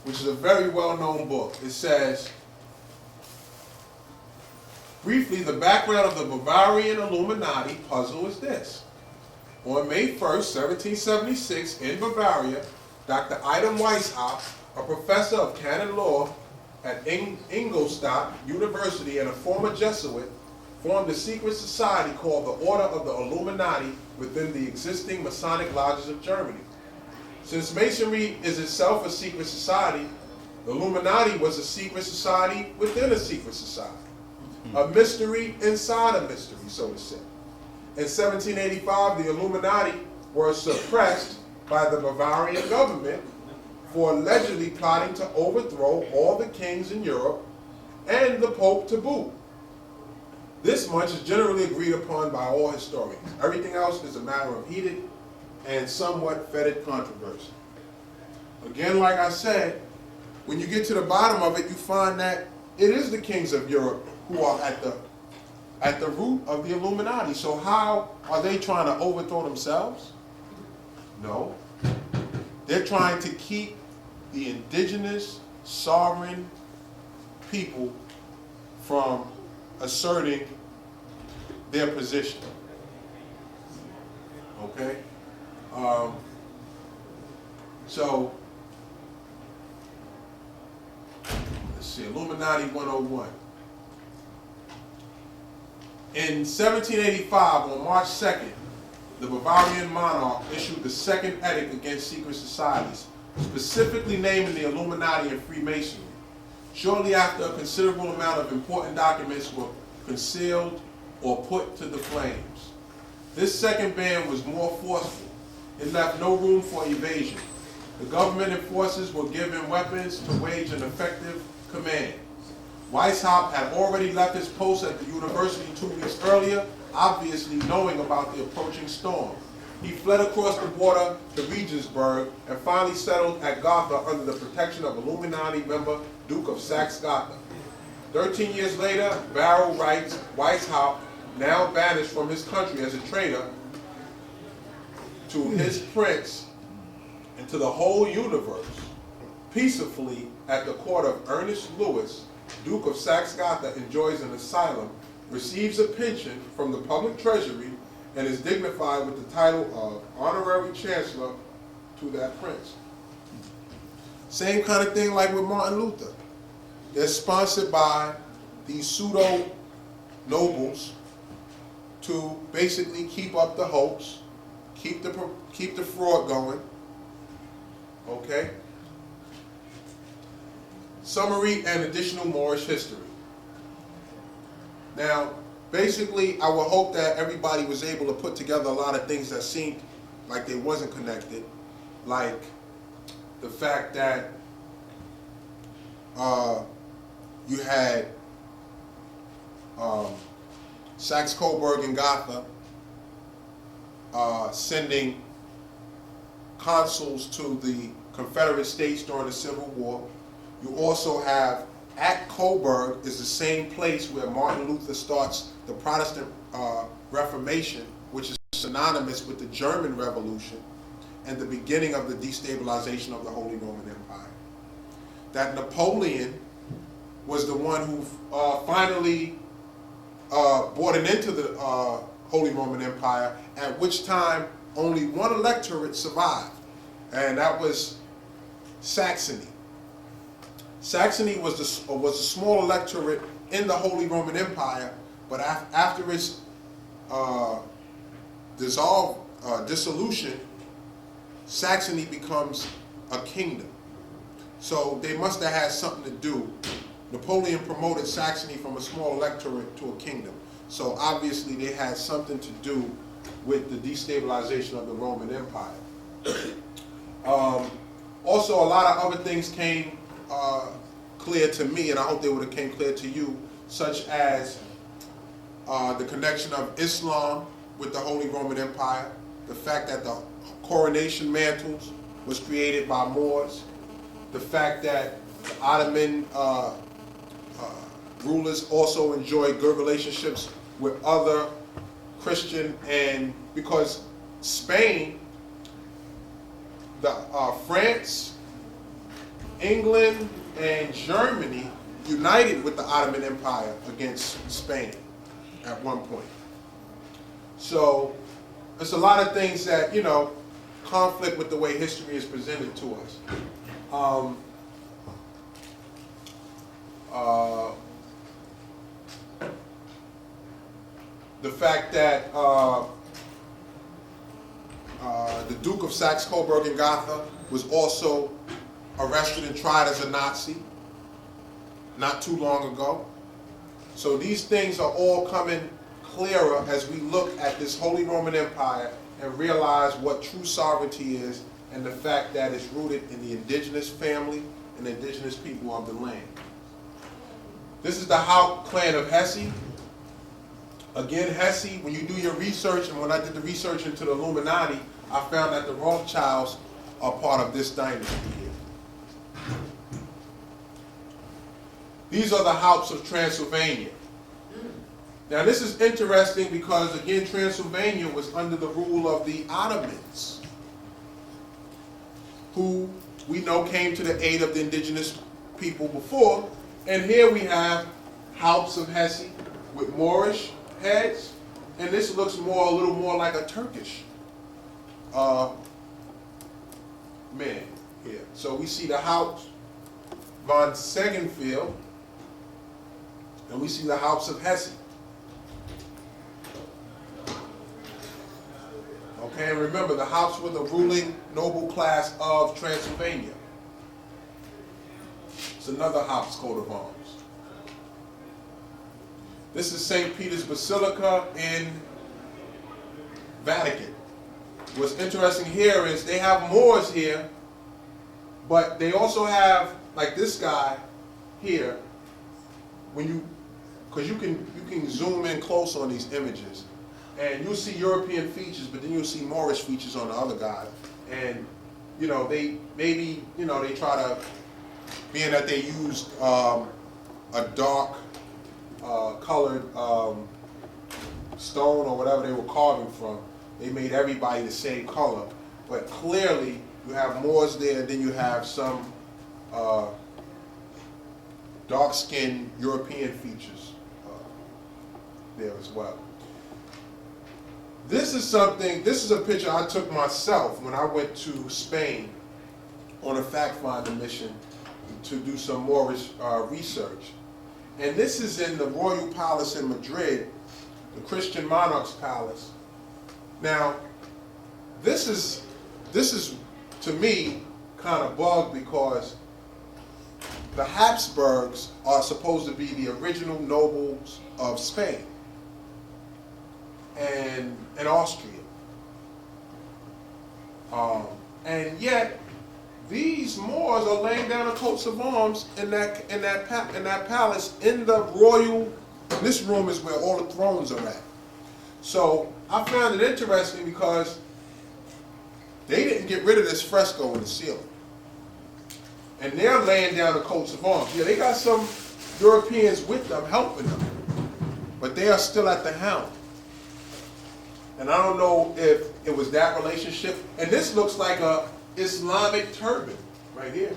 Speaker 13: which is a very well-known book. It says, briefly, the background of the Bavarian Illuminati puzzle is this. On May 1st, 1776, in Bavaria, Dr. Ida Weishaupt, a professor of canon law at Ingolstadt University and a former Jesuit, formed a secret society called the Order of the Illuminati within the existing Masonic lodges of Germany. Since Masonry is itself a secret society, the Illuminati was a secret society within a secret society. A mystery inside a mystery, so to say. In 1785, the Illuminati were suppressed by the Bavarian government for allegedly plotting to overthrow all the kings in Europe and the Pope to boot. This much is generally agreed upon by all historians. Everything else is a matter of heated and somewhat fetid controversy. Again, like I said, when you get to the bottom of it, you find that it is the kings of Europe who are at the root of the Illuminati. So how are they trying to overthrow themselves? No. They're trying to keep the indigenous, sovereign people from asserting their position. Okay? So, let's see, Illuminati 101. In 1785, on March 2nd, the Bavarian monarch issued the second edict against secret societies, specifically naming the Illuminati and Freemasonry. Shortly after, a considerable amount of important documents were concealed or put to the flames. This second ban was more forceful. It left no room for evasion. The government and forces were given weapons to wage an effective command. Weishaupt had already left his post at the university 2 weeks earlier, obviously knowing about the approaching storm. He fled across the border to Regensburg and finally settled at Gotha under the protection of Illuminati member Duke of Saxe-Gotha. 13 years later, Barrow writes, Weishaupt, now banished from his country as a traitor to his prince and to the whole universe, peacefully at the court of Ernest Louis, Duke of Saxe-Gotha, enjoys an asylum, receives a pension from the public treasury, and is dignified with the title of honorary chancellor to that prince. Same kind of thing like with Martin Luther. They're sponsored by these pseudo nobles to basically keep up the hoax, keep the fraud going. Okay? Summary and additional Moorish history. Now, basically, I would hope that everybody was able to put together a lot of things that seemed like they wasn't connected, like the fact that you had Saxe-Coburg and Gotha sending consuls to the Confederate States during the Civil War. You also have, at Coburg is the same place where Martin Luther starts the Protestant Reformation, which is synonymous with the German Revolution and the beginning of the destabilization of the Holy Roman Empire. That Napoleon was the one who finally brought it into the Holy Roman Empire, at which time only one electorate survived, and that was Saxony. Saxony was a small electorate in the Holy Roman Empire, but after its dissolution, Saxony becomes a kingdom. So they must have had something to do. Napoleon promoted Saxony from a small electorate to a kingdom. So obviously they had something to do with the destabilization of the Roman Empire. Also, a lot of other things came clear to me, and I hope they would have came clear to you, such as the connection of Islam with the Holy Roman Empire, the fact that the coronation mantles was created by Moors, the fact that the Ottoman rulers also enjoyed good relationships with other Christian, and because Spain, France, England, and Germany united with the Ottoman Empire against Spain at one point. So there's a lot of things that, you know, conflict with the way history is presented to us. The fact that the Duke of Saxe-Coburg and Gotha was also arrested and tried as a Nazi not too long ago. So these things are all coming clearer as we look at this Holy Roman Empire and realize what true sovereignty is, and the fact that it's rooted in the indigenous family and the indigenous people of the land. This is the Haupt clan of Hesse. Again, Hesse, when you do your research, and when I did the research into the Illuminati, I found that the Rothschilds are part of this dynasty here. These are the Haupts of Transylvania. Now this is interesting because, again, Transylvania was under the rule of the Ottomans, who we know came to the aid of the indigenous people before. And here we have Haupts of Hesse with Moorish heads, and this looks a little more like a Turkish man here. So we see the Haupt von Segenfeld, and we see the Haupts of Hesse. Okay, and remember, the Haupts were the ruling noble class of Transylvania. It's another Haupt's coat of arms. This is St. Peter's Basilica in Vatican. What's interesting here is they have Moors here, but they also have, like this guy here, because you can zoom in close on these images, and you'll see European features, but then you'll see Moorish features on the other guy. And you know, they try to, being that they used a dark colored stone or whatever they were carving from, they made everybody the same color. But clearly, you have Moors there, then you have some dark-skinned European features there as well. This is a picture I took myself when I went to Spain on a fact-finding mission to do some Moorish research. And this is in the Royal Palace in Madrid, the Christian monarch's palace. Now, this is to me kind of bugged, because the Habsburgs are supposed to be the original nobles of Spain. and Austria. And yet, these Moors are laying down the coats of arms in that palace in the royal. This room is where all the thrones are at. So I found it interesting because they didn't get rid of this fresco in the ceiling, and they're laying down the coats of arms. Yeah, they got some Europeans with them helping them, but they are still at the helm. And I don't know if it was that relationship. And this looks like a Islamic turban right here.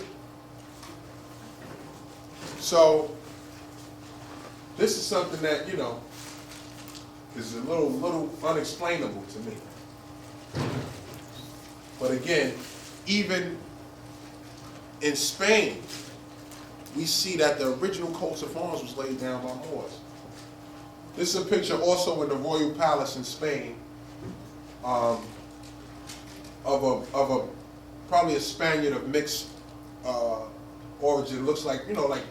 Speaker 13: So this is something that, you know, is a little unexplainable to me. But again, even in Spain, we see that the original coats of arms was laid down by Moors. This is a picture also in the royal palace in Spain of a probably a Spaniard of mixed origin. Looks like, you know, like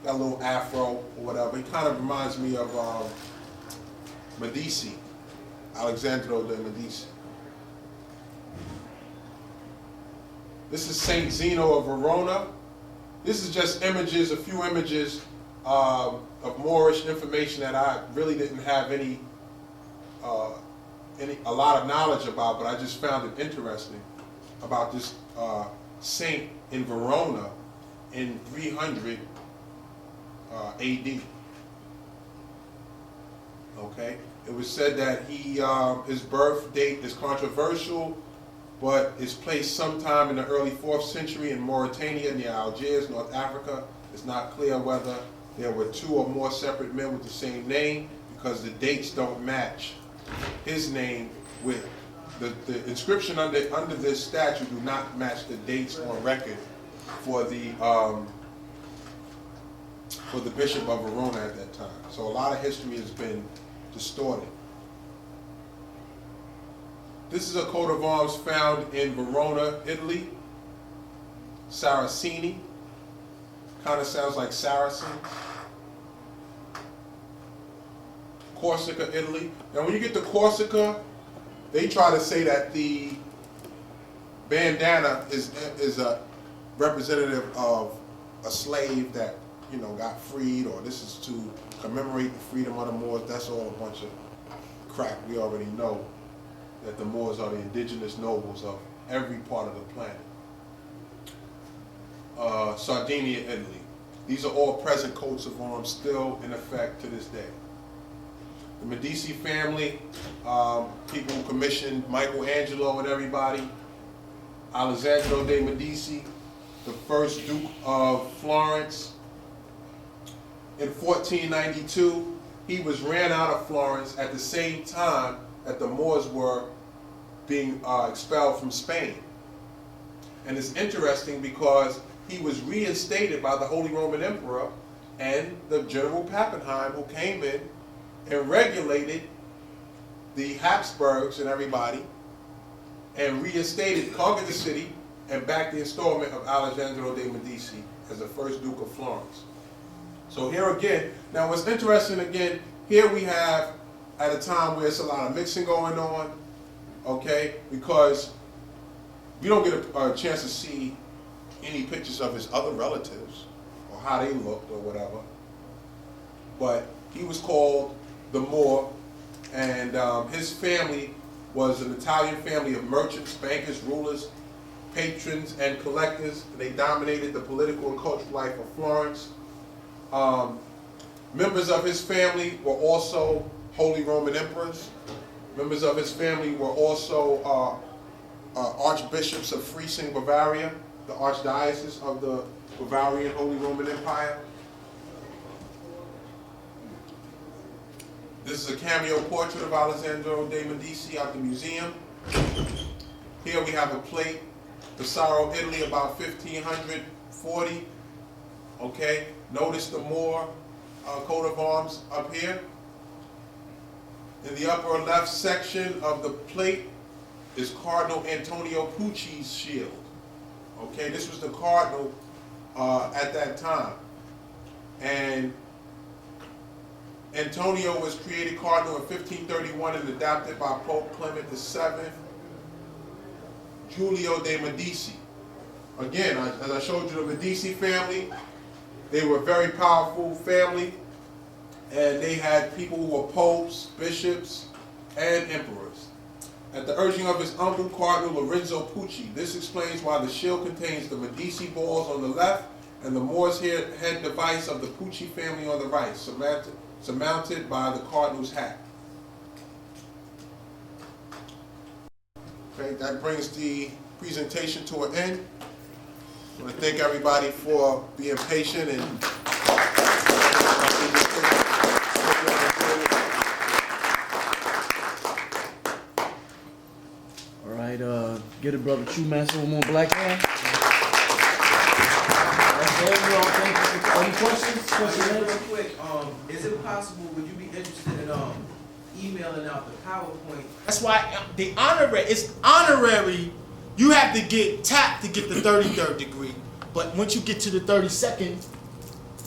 Speaker 13: got a little afro or whatever. He kind of reminds me of Medici, Alexandro de Medici. This is Saint Zeno of Verona. This is just images, a few images of Moorish information that I really didn't have a lot of knowledge about, but I just found it interesting about this saint in Verona in 300 AD. Okay, it was said that his birth date is controversial, but is placed sometime in the early 4th century in Mauritania near Algiers, North Africa. It's not clear whether there were 2 or more separate men with the same name, because the dates don't match his name with the inscription under this statue do not match the dates on record for the Bishop of Verona at that time. So a lot of history has been distorted. This is a coat of arms found in Verona, Italy. Saraceni. Kind of sounds like Saracen. Corsica, Italy. Now when you get to Corsica, they try to say that the bandana is a representative of a slave that, you know, got freed, or this is to commemorate the freedom of the Moors. That's all a bunch of crap. We already know that the Moors are the indigenous nobles of every part of the planet. Sardinia, Italy. These are all present coats of arms still in effect to this day. The Medici family, people who commissioned Michelangelo and everybody. Alessandro de' Medici, the first Duke of Florence. In 1492, he was ran out of Florence at the same time that the Moors were being expelled from Spain. And it's interesting because he was reinstated by the Holy Roman Emperor and the General Pappenheim, who came in and regulated the Habsburgs and everybody, and reinstated, conquered the city, and backed the installment of Alessandro de' Medici as the first Duke of Florence. So here again, now what's interesting again, here we have at a time where it's a lot of mixing going on, okay, because we don't get a chance to see any pictures of his other relatives or how they looked or whatever, but he was called the Moor, and his family was an Italian family of merchants, bankers, rulers, patrons, and collectors. They dominated the political and cultural life of Florence. Members of his family were also Holy Roman Emperors. Members of his family were also archbishops of Freising, Bavaria, the archdiocese of the Bavarian Holy Roman Empire. This is a cameo portrait of Alessandro de' Medici at the museum. Here we have a plate, Pesaro, Italy, about 1540. Okay, notice the Moor coat of arms up here. In the upper left section of the plate is Cardinal Antonio Pucci's shield. Okay, this was the cardinal at that time. And Antonio was created cardinal in 1531 and adopted by Pope Clement VII. Giulio de' Medici. Again, as I showed you, the Medici family, they were a very powerful family, and they had people who were popes, bishops, and emperors. At the urging of his uncle, Cardinal Lorenzo Pucci, this explains why the shield contains the Medici balls on the left and the Moor's head device of the Pucci family on the right, surmounted by the cardinal's hat. Okay, that brings the presentation to an end. I want to thank everybody for being patient and
Speaker 5: All right, get a brother True Master one more black man. Any questions?
Speaker 20: Real quick, is it possible, would you be interested in emailing out the PowerPoint?
Speaker 3: That's why the honorary, it's honorary. You have to get tapped to get the 33rd degree, but once you get to the 32nd,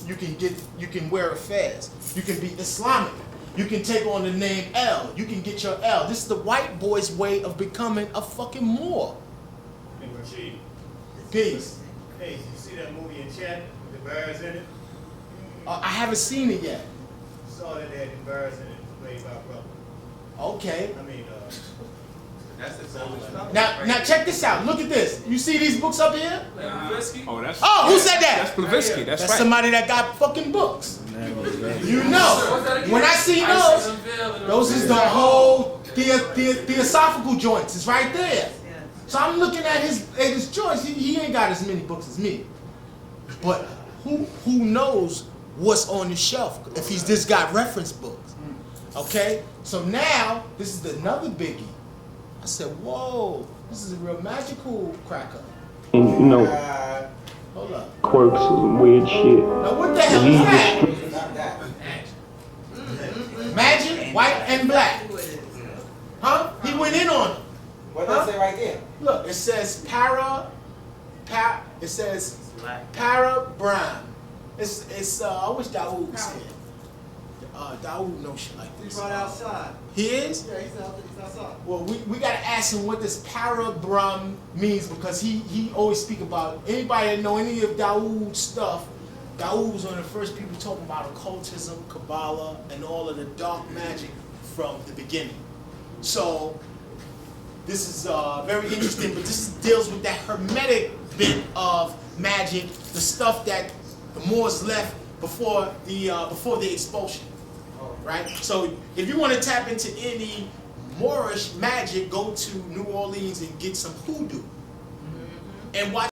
Speaker 3: you can wear a fez. You can be Islamic. You can take on the name L. You can get your L. This is the white boy's way of becoming a fucking Moor.
Speaker 8: Hey, Rashid.
Speaker 3: Peace.
Speaker 8: Hey, you see that movie in chat with the bears in it?
Speaker 3: I haven't seen it yet.
Speaker 8: Saw that they had the bears in it, played by brother.
Speaker 3: Okay.
Speaker 8: I mean,
Speaker 21: That's the same stuff.
Speaker 3: Now check this out. Look at this. You see these books up here?
Speaker 1: Oh, that's.
Speaker 3: Oh, who said that?
Speaker 1: That's Blavatsky. That's right.
Speaker 3: Somebody that got fucking books. You know. When I see those is the whole theosophical joints. It's right there. So I'm looking at his joints. He ain't got as many books as me. But who knows what's on the shelf if he's just got reference books? Okay? So now, this is another biggie. I said, whoa, this is a real magical cracker.
Speaker 22: And you know,
Speaker 3: Hold up.
Speaker 22: quirks and weird shit.
Speaker 3: Now what the hell is that? Magic, white and black. Huh? He went in on it.
Speaker 20: What does it say right there?
Speaker 3: Look, it says it says para brown. It's I wish Dawood was here. Dawood knows shit like this.
Speaker 20: He's right outside.
Speaker 3: He is?
Speaker 20: Yeah, he's outside.
Speaker 3: Well, we gotta ask him what this para brown means, because he always speak about, anybody that know any of Dawood's stuff, Dawood was one of the first people talking about occultism, Kabbalah, and all of the dark magic from the beginning. So this is very interesting, but this deals with that hermetic bit of magic, the stuff that the Moors left before the expulsion, right? So if you want to tap into any Moorish magic, go to New Orleans and get some hoodoo and watch